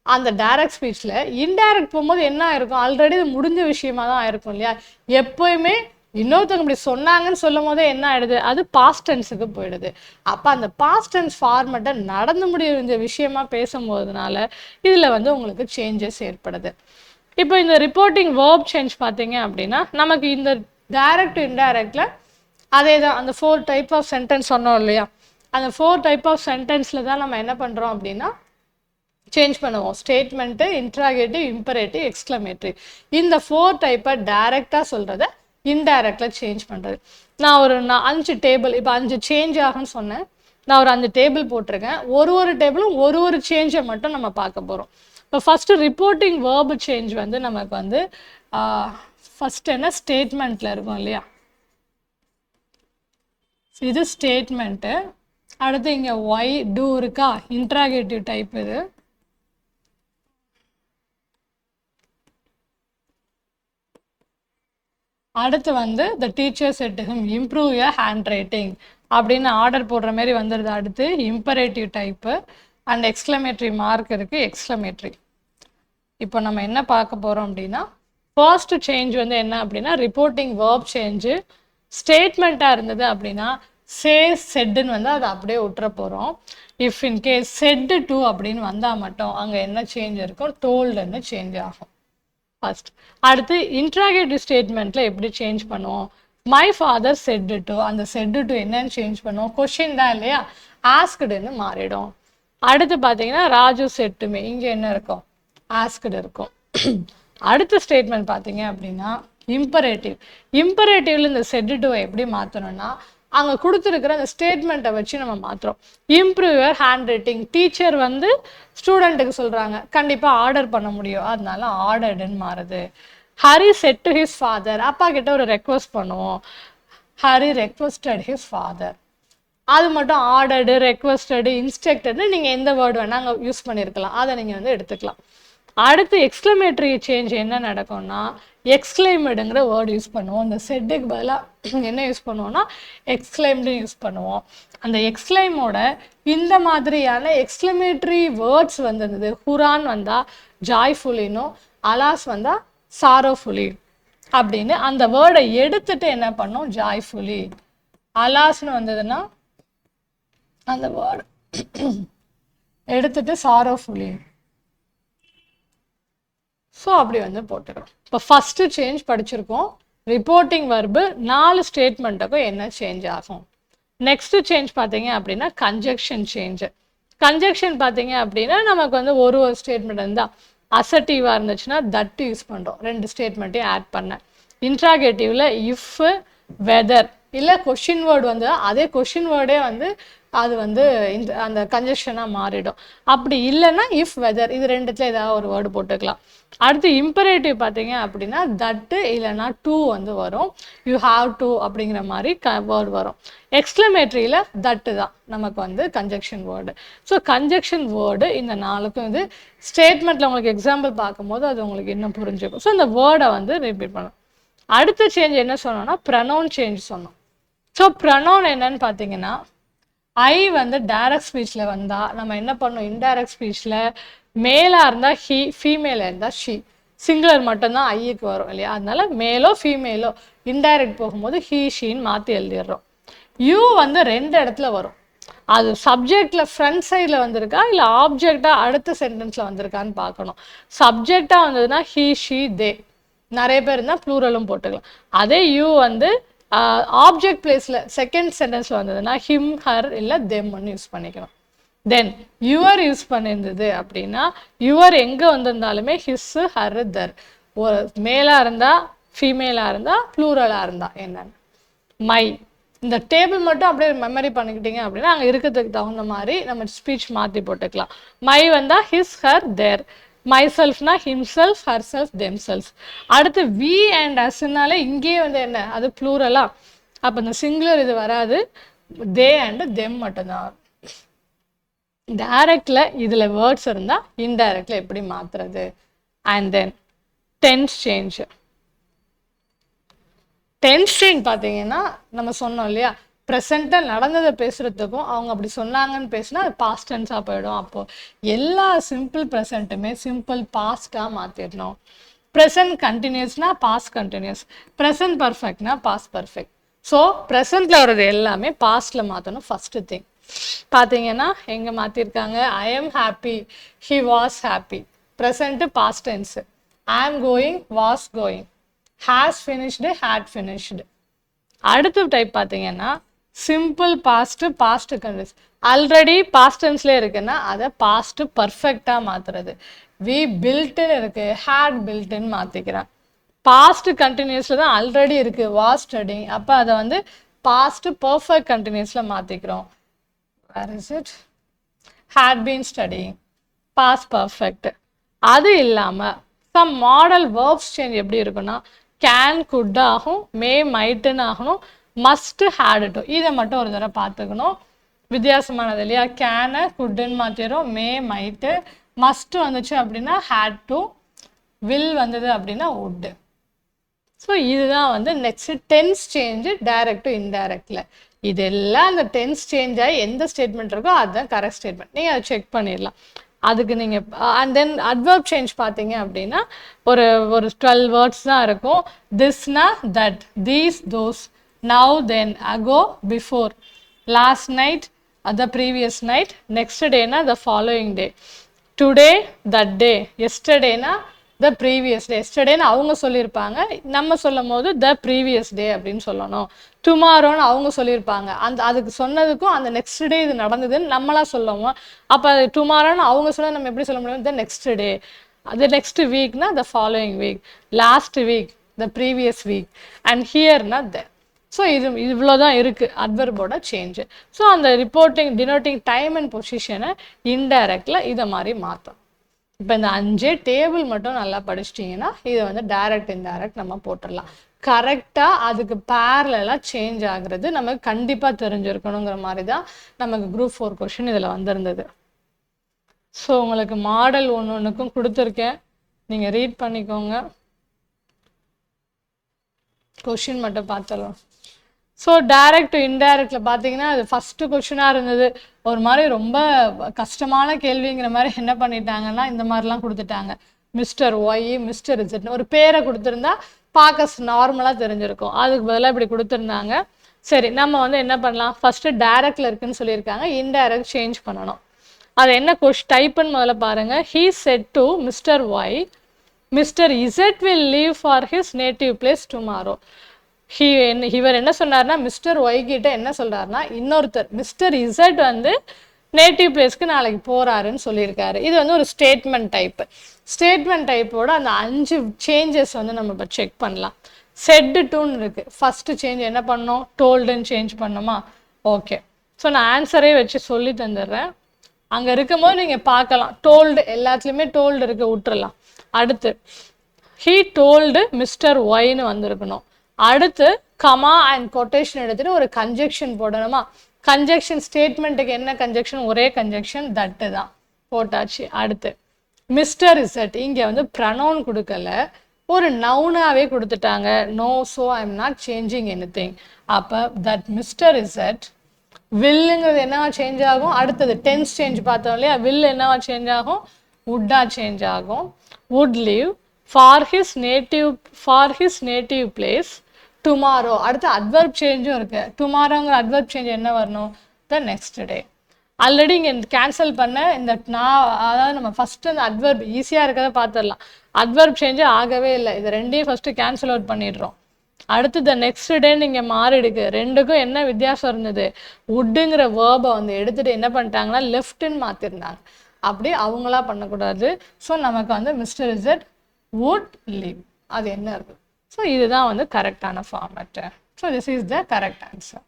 அந்த டைரக்ட் ஸ்பீச்சில் இன்டைரக்ட் போகும்போது என்ன ஆயிருக்கும், ஆல்ரெடி இது முடிஞ்ச விஷயமா தான் ஆயிருக்கும் இல்லையா. எப்போயுமே இன்னொருத்தவங்க இப்படி சொன்னாங்கன்னு சொல்லும் போதே என்ன ஆயிடுது, அது பாஸ்ட் டென்ஸுக்கு போயிடுது. அப்போ அந்த பாஸ்ட் டென்ஸ் ஃபார்மேட்டை நடந்து முடிய விஷயமா பேசும்போதுனால இதில் வந்து உங்களுக்கு சேஞ்சஸ் ஏற்படுது. இப்போ இந்த ரிப்போர்ட்டிங் வேர்ப் சேஞ்ச் பார்த்தீங்க அப்படின்னா நமக்கு இந்த டைரக்ட் இன்டைரக்டில் அதே தான், அந்த 4 டைப் ஆஃப் சென்டென்ஸ் சொன்னோம் இல்லையா, அந்த 4 டைப் ஆஃப் சென்டென்ஸில் தான் நம்ம என்ன பண்ணுறோம் அப்படின்னா சேஞ்ச் பண்ணுவோம். Statement, interrogative, imperative, exclamatory. இந்த 4 டைப்பை டைரெக்டாக சொல்கிறத இன்டைரக்டில் சேஞ்ச் பண்ணுறது. நான் 5 டேபிள், இப்போ 5 சேஞ்ச் ஆகும்னு சொன்னேன். நான் ஒரு 5 டேபிள் போட்டிருக்கேன். ஒரு டேபிளும் ஒரு சேஞ்சை மட்டும் நம்ம பார்க்க போகிறோம். இப்போ ஃபஸ்ட்டு ரிப்போர்ட்டிங் வேர்பு சேஞ்ச் வந்து நமக்கு வந்து ஃபஸ்ட் என்ன, ஸ்டேட்மெண்ட்டில் இருக்கும் இல்லையா, இது ஸ்டேட்மெண்ட்டு. அடுத்து இங்கே ஒய் டூ இருக்கா, இன்ட்ராகேட்டிவ் டைப் இது. அடுத்து வந்து the teacher set to him improve your hand writing அப்படின்னு ஆர்டர் போடுற மாதிரி வந்துடுது. அடுத்து imperative type and exclamatory mark இருக்குது, எக்ஸ்க்ளமேட்டரி. இப்போ நம்ம என்ன பார்க்க போகிறோம் அப்படின்னா ஃபர்ஸ்ட் சேஞ்ச் வந்து என்ன அப்படின்னா ரிப்போர்ட்டிங் வேர்ப் சேஞ்சு. ஸ்டேட்மெண்ட்டாக இருந்தது அப்படின்னா சே செட்டுன்னு வந்து அதை அப்படியே விட்டுற போகிறோம். இஃப் இன்கேஸ் செட்டு டூ அப்படின்னு வந்தால் மட்டும் அங்கே என்ன சேஞ்ச் இருக்கும், டோல்டுன்னு சேஞ்ச் ஆகும் ஃபர்ஸ்ட். அடுத்து இன்ட்ராகேட்டிவ் ஸ்டேட்மெண்ட்டில் எப்படி சேஞ்ச் பண்ணுவோம், மை ஃபாதர் செட்டு டு, அந்த செட்டு டு என்னன்னு சேஞ்ச் பண்ணுவோம், கொஷின் தான் இல்லையா, ஆஸ்க்டுன்னு மாறிடும். அடுத்து பார்த்தீங்கன்னா ராஜு செட் டு மீ, இங்கே என்ன இருக்கும், ஆஸ்க்டு இருக்கும். அடுத்த ஸ்டேட்மெண்ட் பார்த்தீங்க அப்படின்னா இம்பரேட்டிவ். இம்பரேட்டிவ்ல இந்த செட் டு எப்படி மாற்றணும்னா அங்கே கொடுத்துருக்கிற அந்த ஸ்டேட்மெண்ட்டை வச்சு நம்ம மாற்றுறோம். Improve your handwriting. Teacher வந்து ஸ்டூடெண்ட்டுக்கு சொல்கிறாங்க, கண்டிப்பாக ஆர்டர் பண்ண முடியும், அதனால ஆர்டர்டுன்னு மாறுது. Hari set to his father, அப்பா கிட்ட ஒரு ரெக்வஸ்ட் பண்ணுவோம், ஹரி ரெக்வஸ்டட் ஹிஸ் ஃபாதர். அது மட்டும் ஆர்டர்டு, ரெக்வஸ்டடு, இன்ஸ்ட்ரக்டடு, நீங்கள் எந்த வேர்டு வேணால் அங்கே யூஸ் பண்ணியிருக்கலாம், அதை நீங்கள் வந்து எடுத்துக்கலாம். அடுத்து எக்ஸ்க்ளமேட்டரி சேஞ்ச் என்ன நடக்கும்னா எக்ஸ்க்ளைம்டுங்கிற வேர்டு யூஸ் பண்ணுவோம். இந்த செட்டுக்கு பதிலாக என்ன யூஸ் பண்ணுவோம்னா எக்ஸ்க்ளைம்டு யூஸ் பண்ணுவோம். அந்த எக்ஸ்க்ளைமோட இந்த மாதிரியான எக்ஸ்க்ளமேட்டரி வேர்ட்ஸ் வந்திருந்தது. ஹுரான் வந்தால் ஜாய்ஃபுல்லினும், அலாஸ் வந்தால் சாரோஃபுல்லி அப்படின்னு அந்த வேர்டை எடுத்துட்டு என்ன பண்ணோம், ஜாய்ஃபுல்லி. அலாஸ்னு வந்ததுன்னா அந்த வேர்டு எடுத்துட்டு சாரோஃபுல்லி. ஸோ அப்படி வந்து போட்டுக்கிறோம். இப்போ ஃபஸ்ட்டு சேஞ்ச் படிச்சிருக்கோம், ரிப்போர்ட்டிங் வர்பு 4 ஸ்டேட்மெண்ட்டுக்கும் என்ன சேஞ்ச் ஆகும். நெக்ஸ்ட் சேஞ்ச் பார்த்தீங்க அப்படின்னா கன்ஜெக்ஷன் சேஞ்சு. கன்ஜெக்ஷன் பார்த்தீங்க அப்படின்னா நமக்கு வந்து ஒரு ஸ்டேட்மெண்ட் இருந்தால் அசர்ட்டிவாக இருந்துச்சுன்னா தட் யூஸ் பண்ணுறோம், 2 ஸ்டேட்மெண்ட்டையும் ஆட் பண்ணேன். இன்ட்ராகேட்டிவில் இஃப், வெதர், இல்லை கொஷின் வேர்டு வந்து அதே கொஷின் வேர்டே வந்து அது வந்து அந்த கன்ஜெக்ஷனாக மாறிடும். அப்படி இல்லைன்னா இஃப், வெதர், இது ரெண்டுத்துல ஏதாவது ஒரு வேர்டு போட்டுக்கலாம். அடுத்து இம்பரேட்டிவ் பார்த்தீங்க அப்படின்னா தட்டு இல்லைன்னா டூ வந்து வரும், யூ ஹாவ் டு அப்படிங்கிற மாதிரி வேர்டு வரும். எக்ஸ்க்ளமேட்ரியில் தட்டு தான் நமக்கு வந்து conjunction word. So conjunction word இந்த 4க்கும் இது ஸ்டேட்மெண்ட்டில் உங்களுக்கு எக்ஸாம்பிள் பார்க்கும்போது அது உங்களுக்கு இன்னும் புரிஞ்சுக்கும். ஸோ இந்த வேர்டை வந்து ரிப்பீட் பண்ணணும். அடுத்த சேஞ்ச் என்ன சொன்னோம்னா ப்ரனவுன் சேஞ்ச் சொன்னோம். ஸோ ப்ரனவுன் என்னன்னு பார்த்தீங்கன்னா ஐ வந்து டைரக்ட் ஸ்பீச்சில் வந்தால் நம்ம என்ன பண்ணோம், இன்டைரக்ட் ஸ்பீச்சில் மேலாக இருந்தால் ஹீ, ஃபீமேலாக இருந்தால் ஷீ, சிங்குலர் மட்டும்தான் ஐக்கு வரும் இல்லையா, அதனால மேலோ ஃபீமேலோ இன்டைரக்ட் போகும்போது ஹீ ஷீன்னு மாற்றி எழுதிடுறோம். யூ வந்து 2 இடத்துல வரும், அது சப்ஜெக்டில் ஃப்ரண்ட் சைடில் வந்திருக்கா இல்லை ஆப்ஜெக்டாக அடுத்த சென்டென்ஸில் வந்திருக்கான்னு பார்க்கணும். சப்ஜெக்டாக வந்ததுன்னா ஹீ ஷீ தே, நிறைய பேர் இருந்தால் ப்ளூரலும் போட்டுக்கலாம். அதே யூ வந்து ஆப்ஜெக்ட் பிளேஸில் செகண்ட் சென்டென்ஸில் வந்ததுன்னா ஹிம், ஹர் இல்லை தெம்னு யூஸ் பண்ணிக்கணும். தென் யுவர் யூஸ் பண்ணியிருந்தது அப்படின்னா யுவர் எங்கே வந்திருந்தாலுமே ஹிஸ்ஸு, ஹர், தர், ஒரு மேலாக இருந்தால் ஃபீமேலாக இருந்தால் ப்ளூரலாக இருந்தால் என்னன்னு. மை, இந்த டேபிள் மட்டும் அப்படியே மெமரி பண்ணிக்கிட்டீங்க அப்படின்னா அங்கே இருக்கிறதுக்கு தகுந்த மாதிரி நம்ம ஸ்பீச் மாற்றி போட்டுக்கலாம். மை வந்தால் ஹிஸ், ஹர், தேர், மைசெல்ஃப்னா ஹிம்செல்ஃப், ஹர்செல்ஃப், தெம்செல்ஃப். அடுத்து வி அண்ட் அஸ்னாலே இங்கேயே வந்து என்ன, அது ப்ளூரலா, அப்போ இந்த சிங்குலர் இது வராது, தே அண்ட் தெம் மட்டும்தான். டைரக்டில் இதில் வேர்ட்ஸ் இருந்தால் இன்டைரக்டில் எப்படி மாற்றுறது. And then tense change. Tense change பார்த்தீங்கன்னா நம்ம சொன்னோம் இல்லையா, ப்ரெசண்ட்டாக நடந்ததை பேசுகிறதுக்கும் அவங்க அப்படி சொன்னாங்கன்னு பேசினா அது பாஸ்ட் டென்ஸாக போயிடும். அப்போது எல்லா சிம்பிள் ப்ரெசண்ட்டுமே சிம்பிள் பாஸ்ட்டாக மாற்றிடணும். ப்ரெசன்ட் கண்டினியூஸ்னால் பாஸ்ட் கண்டினியூஸ், ப்ரெசன்ட் பர்ஃபெக்ட்னா பாஸ்ட் பர்ஃபெக்ட். ஸோ ப்ரெசண்ட்டில் வர்றது எல்லாமே பாஸ்ட்டில் மாற்றணும். ஃபஸ்ட்டு திங் பார்த்தீங்கன்னா எங்கே மாற்றிருக்காங்க, I am happy, he was happy, present past tense. I am going, was going, has finished, had finished. அடுத்த டைப் பார்த்தீங்கன்னா simple past, past continuous. Already past டென்ஸ்லேயே இருக்குன்னா அதை பாஸ்ட்டு பர்ஃபெக்டாக மாற்றுறது. வி பில்ட்டுன்னு இருக்குது, ஹேட் பில்ட்டுன்னு மாற்றிக்கிறேன். பாஸ்ட் கண்டினியூஸில் தான் ஆல்ரெடி இருக்குது, வாஸ் ஸ்டடிங், அப்போ அதை வந்து பாஸ்ட்டு பர்ஃபெக்ட் கண்டினியூஸில் மாற்றிக்கிறோம். Where is it, had been studying, past perfect. அது இல்லாமல் சம் மாடல் வேர்ப்ஸ் சேஞ்ச் எப்படி இருக்குன்னா கேன், குட் ஆகும், மே, மைட்டுன்னு ஆகணும், மஸ்ட், ஹேடு டு. இதை மட்டும் ஒரு தடவை பார்த்துக்கணும், வித்தியாசமானது இல்லையா. கேனை குட்டுன்னு மாற்றிடும், மே, மைட்டு, மஸ்ட் வந்துச்சு அப்படின்னா ஹேட் டு, வில் வந்தது அப்படின்னா வுட்டு. ஸோ இதுதான் வந்து next tense change direct to இன்டைரக்டில். இதெல்லாம் அந்த டென்ஸ் சேஞ்ச் ஆகி எந்த ஸ்டேட்மெண்ட் இருக்கோ அதுதான் கரெக்ட் ஸ்டேட்மெண்ட், நீங்கள் அதை செக் பண்ணிடலாம். அதுக்கு நீங்கள் அண்ட் தென் அட்வர்ப் சேஞ்ச் பார்த்தீங்க அப்படின்னா ஒரு 12 வேர்ட்ஸ் தான் இருக்கும். திஸ்னா that, these those, now then, ago before, last night the previous night, next டேனா the following day, today that day, எஸ்டர்டேனா the previous day. Yesterdayன்னு அவங்க சொல்லியிருப்பாங்க, நம்ம சொல்லும் போது the previous day அப்படின்னு சொல்லணும். Tomorrowன்னு அவங்க சொல்லியிருப்பாங்க, அதுக்கு சொன்னதுக்கும் அந்த நெக்ஸ்ட் டே இது நடந்ததுன்னு நம்மளா சொல்லுவோம். அப்போ டுமாரோன்னு அவங்க சொன்னால் நம்ம எப்படி சொல்ல முடியும்? the next day. the next weekனா the following week, last week the previous week, and hereனா the. So இவ்வளோதான் இருக்குது அட்வர்போட சேஞ்சு. ஸோ அந்த டினோட்டிங் டைம் அண்ட் பொசிஷனை இன்டைரக்டில் இதை மாதிரி மாற்றும். இப்போ இந்த 5 டேபிள் மட்டும் நல்லா படிச்சிட்டிங்கன்னா இதை வந்து டைரக்ட் இன்டைரக்ட் நம்ம போட்டுடலாம். கரெக்டாக அதுக்கு பேரலாக சேஞ்ச் ஆகுறது நமக்கு கண்டிப்பாக தெரிஞ்சிருக்கணுங்கிற மாதிரி தான் நமக்கு குரூப் 4 கொஷின் இதில் வந்திருந்தது. ஸோ உங்களுக்கு மாடல் ஒன்றுக்கும் கொடுத்துருக்கேன், நீங்கள் ரீட் பண்ணிக்கோங்க. கொஷின் மட்டும் பார்த்துடலாம். ஸோ டைரக்ட் டு இன்டைரக்டில் பார்த்தீங்கன்னா அது ஃபஸ்ட்டு கொஷினாக இருந்தது. ஒரு மாதிரி ரொம்ப கஷ்டமான கேள்விங்கிற மாதிரி என்ன பண்ணிட்டாங்கன்னா இந்த மாதிரிலாம் கொடுத்துட்டாங்க. மிஸ்டர் ஒய், மிஸ்டர் இசட்னு ஒரு பேரை கொடுத்துருந்தா பார்க்க நார்மலாக தெரிஞ்சிருக்கும். அதுக்கு பதிலாக இப்படி கொடுத்துருந்தாங்க. சரி, நம்ம வந்து என்ன பண்ணலாம்? ஃபஸ்ட்டு டைரக்டில் இருக்குன்னு சொல்லியிருக்காங்க, இன்டைரக்ட் சேஞ்ச் பண்ணணும். அது என்ன டைப்புன்னு முதல்ல பாருங்கள். He said to Mr Y, Mr Z will leave for his native place tomorrow. இவர் என்ன சொன்னார்னா, மிஸ்டர் ஒய் கிட்ட என்ன சொல்கிறாருன்னா, இன்னொருத்தர் மிஸ்டர் இசட் வந்து நேட்டிவ் பிளேஸ்க்கு நாளைக்கு போகிறாருன்னு சொல்லியிருக்காரு. இது வந்து ஒரு ஸ்டேட்மெண்ட் டைப்பு. ஸ்டேட்மெண்ட் டைப்போட அந்த 5 சேஞ்சஸ் வந்து நம்ம இப்போ செக் பண்ணலாம். செட்டு டூன்னு இருக்குது. ஃபஸ்ட்டு சேஞ்ச் என்ன பண்ணோம்? டோல்டுன்னு சேஞ்ச் பண்ணோமா? ஓகே. ஸோ நான் ஆன்சரே வச்சு சொல்லி தந்துடுறேன். அங்கே இருக்கும்போது நீங்கள் பார்க்கலாம், டோல்டு எல்லாத்துலேயுமே டோல்டு இருக்க விட்டுறலாம். அடுத்து ஹீ டோல்டு மிஸ்டர் ஒய்னு வந்திருக்கணும். அடுத்து கமா அண்ட் கொட்டேஷன் எடுத்துகிட்டு ஒரு கன்ஜெக்ஷன் போடணுமா? கன்ஜெக்ஷன் ஸ்டேட்மெண்ட்டுக்கு என்ன கன்ஜெக்ஷன்? ஒரே கன்ஜெக்ஷன், தட்டு தான் போட்டாச்சு. அடுத்து மிஸ்டர் இசட், இங்கே வந்து ப்ரனவுன் கொடுக்கல, ஒரு நவுனாகவே கொடுத்துட்டாங்க. No, so I am not changing anything. அப்போ தட் மிஸ்டர் இசட் வில்லுங்கிறது என்னவா சேஞ்ச் ஆகும்? அடுத்தது டென்ஸ் சேஞ்ச் பார்த்தோம் இல்லையா? வில் என்னவா சேஞ்ச் ஆகும்? வுட்டாக சேஞ்ச் ஆகும். Would leave for his native place tomorrow. அடுத்து அட்வர்ப் சேஞ்சும் இருக்குது. டுமாரோங்கிற அட்வர்ப் சேஞ்ச் என்ன வரணும்? த நெக்ஸ்ட் டே. ஆல்ரெடி இங்கே கேன்சல் பண்ண இந்த அதாவது நம்ம ஃபஸ்ட்டு அந்த அட்வர்ப் ஈஸியாக இருக்கிறத பார்த்துடலாம். அட்வர்ப் சேஞ்சு ஆகவே இல்லை. இது ரெண்டையும் ஃபஸ்ட்டு கேன்சல் அவுட் பண்ணிடுறோம். அடுத்து த நெக்ஸ்ட் டே நீங்கள் மாறிடுக்கு. ரெண்டுக்கும் என்ன வித்தியாசம் இருந்தது? வுட்டுங்கிற வேர்பை வந்து எடுத்துகிட்டு என்ன பண்ணிட்டாங்கன்னா லெஃப்ட்டுன்னு மாற்றிருந்தாங்க. அப்படி அவங்களா பண்ணக்கூடாது. ஸோ நமக்கு வந்து மிஸ்டர் இசட் வுட் லீவ், அது என்ன இருக்குது? ஸோ இதுதான் வந்து கரெக்டான format. So this is the correct answer.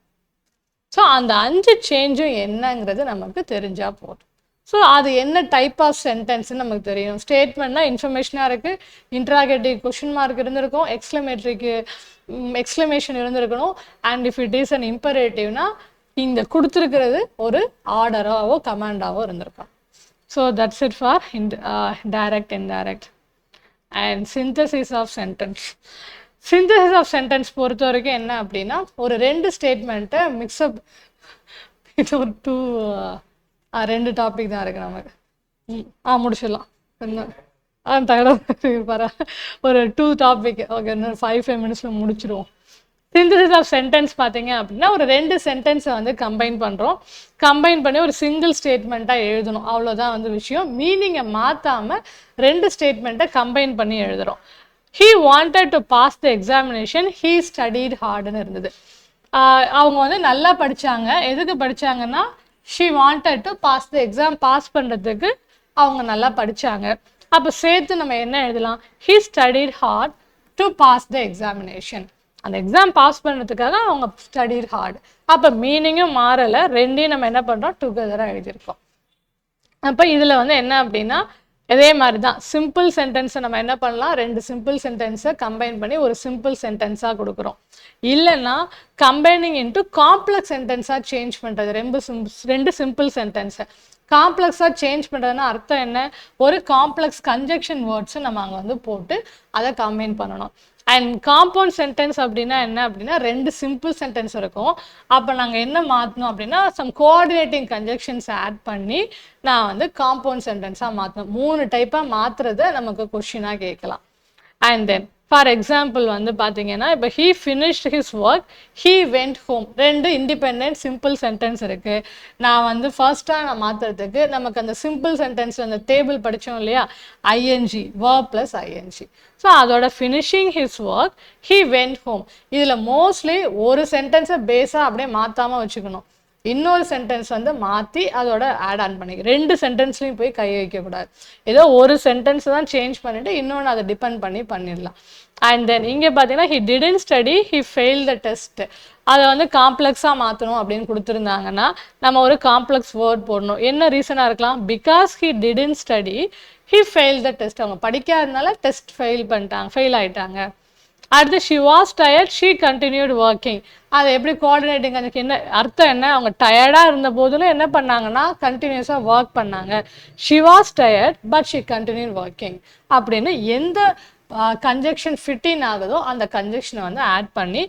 So அந்த 5 சேஞ்சும் என்னங்கிறது நமக்கு தெரிஞ்சால் போதும். ஸோ அது என்ன டைப் ஆஃப் சென்டென்ஸ்ன்னு நமக்கு தெரியும். ஸ்டேட்மெண்ட்னா இன்ஃபர்மேஷனாக இருக்குது, இன்ட்ராகேட்டிவ் கொஷின் மார்க் இருந்திருக்கும், எக்ஸ்க்ளமேஷன் இருந்திருக்கணும், and if it is an இம்பரேட்டிவ்னா இந்த கொடுத்துருக்கிறது ஒரு ஆர்டராகவோ கமாண்டாவோ இருந்திருக்கும். So that's it for direct indirect and synthesis of sentence. Synthesis of sentence பொறுத்த வரைக்கும் என்ன அப்படின்னா, ஒரு 2 ஸ்டேட்மெண்ட்டை மிக்சப், இது ஒரு 2 டாபிக் தான் இருக்குது நமக்கு. முடிச்சிடலாம். ஒரு 2 டாபிக். ஓகே, இன்னொரு 5 மினிட்ஸில் முடிச்சிடுவோம். சிந்தசிஸ் ஆஃப் சென்டென்ஸ் பார்த்தீங்க அப்படின்னா ஒரு 2 சென்டென்ஸை வந்து கம்பைன் பண்ணுறோம். கம்பைன் பண்ணி ஒரு சிங்கிள் ஸ்டேட்மெண்ட்டாக எழுதணும். அவ்வளோதான் வந்து விஷயம். மீனிங்கை மாற்றாமல் 2 ஸ்டேட்மெண்ட்டை கம்பைன் பண்ணி எழுதுகிறோம். He wanted to pass the examination. He studied hardன்னு இருந்தது. அவங்க வந்து நல்லா படித்தாங்க. எதுக்கு படித்தாங்கன்னா, she wanted to pass the exam. Pass பண்ணுறதுக்கு அவங்க நல்லா படித்தாங்க. அப்போ சேர்த்து நம்ம என்ன எழுதலாம்? He studied hard to pass the examination. அந்த எக்ஸாம் பாஸ் பண்ணுறதுக்காக அவங்க ஸ்டடிட் ஹார்ட். அப்போ மீனிங்கும் மாறலை, ரெண்டையும் நம்ம என்ன பண்ணுறோம்? டுகெதராக எழுதியிருக்கோம். அப்போ இதில் வந்து என்ன அப்படின்னா, இதே மாதிரி தான் சிம்பிள் சென்டென்ஸை நம்ம என்ன பண்ணலாம்? 2 சிம்பிள் சென்டென்ஸை கம்பைன் பண்ணி ஒரு சிம்பிள் சென்டென்ஸாக கொடுக்குறோம். இல்லைன்னா கம்பைனிங் இன்ட்டு காம்ப்ளெக்ஸ் சென்டென்ஸாக சேஞ்ச் பண்ணுறது. 2 சிம்பிள் சென்டென்ஸை காம்ப்ளெக்ஸாக சேஞ்ச் பண்ணுறதுன்னா அர்த்தம் என்ன? ஒரு காம்ப்ளெக்ஸ் கன்ஜெக்ஷன் வேர்ட்ஸை நம்ம அங்கே வந்து போட்டு அதை கம்பைன் பண்ணணும். அண்ட் காம்பவுண்ட் சென்டென்ஸ் அப்படின்னா என்ன அப்படின்னா, 2 சிம்பிள் சென்டென்ஸ் இருக்கும். அப்போ நாங்கள் என்ன மாற்றணும் அப்படின்னா, சம் கோஆர்டினேட்டிங் கன்ஜெக்ஷன்ஸ் ஆட் பண்ணி நான் வந்து காம்பவுண்ட் சென்டென்ஸாக மாற்றணும். 3 டைப்பாக மாற்றுறத நமக்கு கொஷினாக கேட்கலாம். அண்ட் தென் ஃபார் எக்ஸாம்பிள் வந்து பார்த்தீங்கன்னா இப்போ he finished his work, he went home. ரெண்டு இண்டிபெண்டன்ட் சிம்பிள் சென்டென்ஸ் இருக்குது. நான் வந்து ஃபர்ஸ்ட்டாக நான் மாற்றுறதுக்கு நமக்கு அந்த சிம்பிள் சென்டென்ஸ் அந்த டேபிள் படித்தோம் இல்லையா, ஐஎன்ஜி verb + ஐஎன்ஜி. ஸோ அதோட finishing his work he went home. இதில் மோஸ்ட்லி ஒரு சென்டென்ஸை பேஸாக அப்படியே மாற்றாமல் வச்சுக்கணும். இன்னொரு சென்டென்ஸ் வந்து மாற்றி அதோட ஆட் ஆன் பண்ணி ரெண்டு சென்டென்ஸ்லையும் போய் கை வைக்கக்கூடாது. ஏதோ ஒரு சென்டென்ஸ் தான் சேஞ்ச் பண்ணிவிட்டு இன்னொன்று அதை டிபெண்ட் பண்ணிடலாம். அண்ட் தென் இங்கே பார்த்தீங்கன்னா he didn't study, he failed the test. அதை வந்து காம்ப்ளெக்ஸாக மாற்றணும் அப்படின்னு கொடுத்துருந்தாங்கன்னா நம்ம ஒரு காம்ப்ளெக்ஸ் வேர்ட் போடணும். என்ன ரீசனாக இருக்கலாம்? Because he didn't study, he failed the test. அவங்க படிக்காதனால டெஸ்ட் ஃபெயில் ஆயிட்டாங்க. அடுத்து she was tired, she continued working. அது எப்படி கோஆர்டினேட்டிங், அதுக்கு என்ன அர்த்தம்? என்ன, அவங்க டயர்டாக இருந்த போதிலும் என்ன பண்ணாங்கன்னா கண்டினியூஸாக ஒர்க் பண்ணாங்க. she was tired but she continued working அப்படின்னு எந்த கன்ஜெக்ஷன் ஃபிட்டின் ஆகுதோ அந்த கன்ஜெக்ஷனை வந்து ஆட் பண்ணி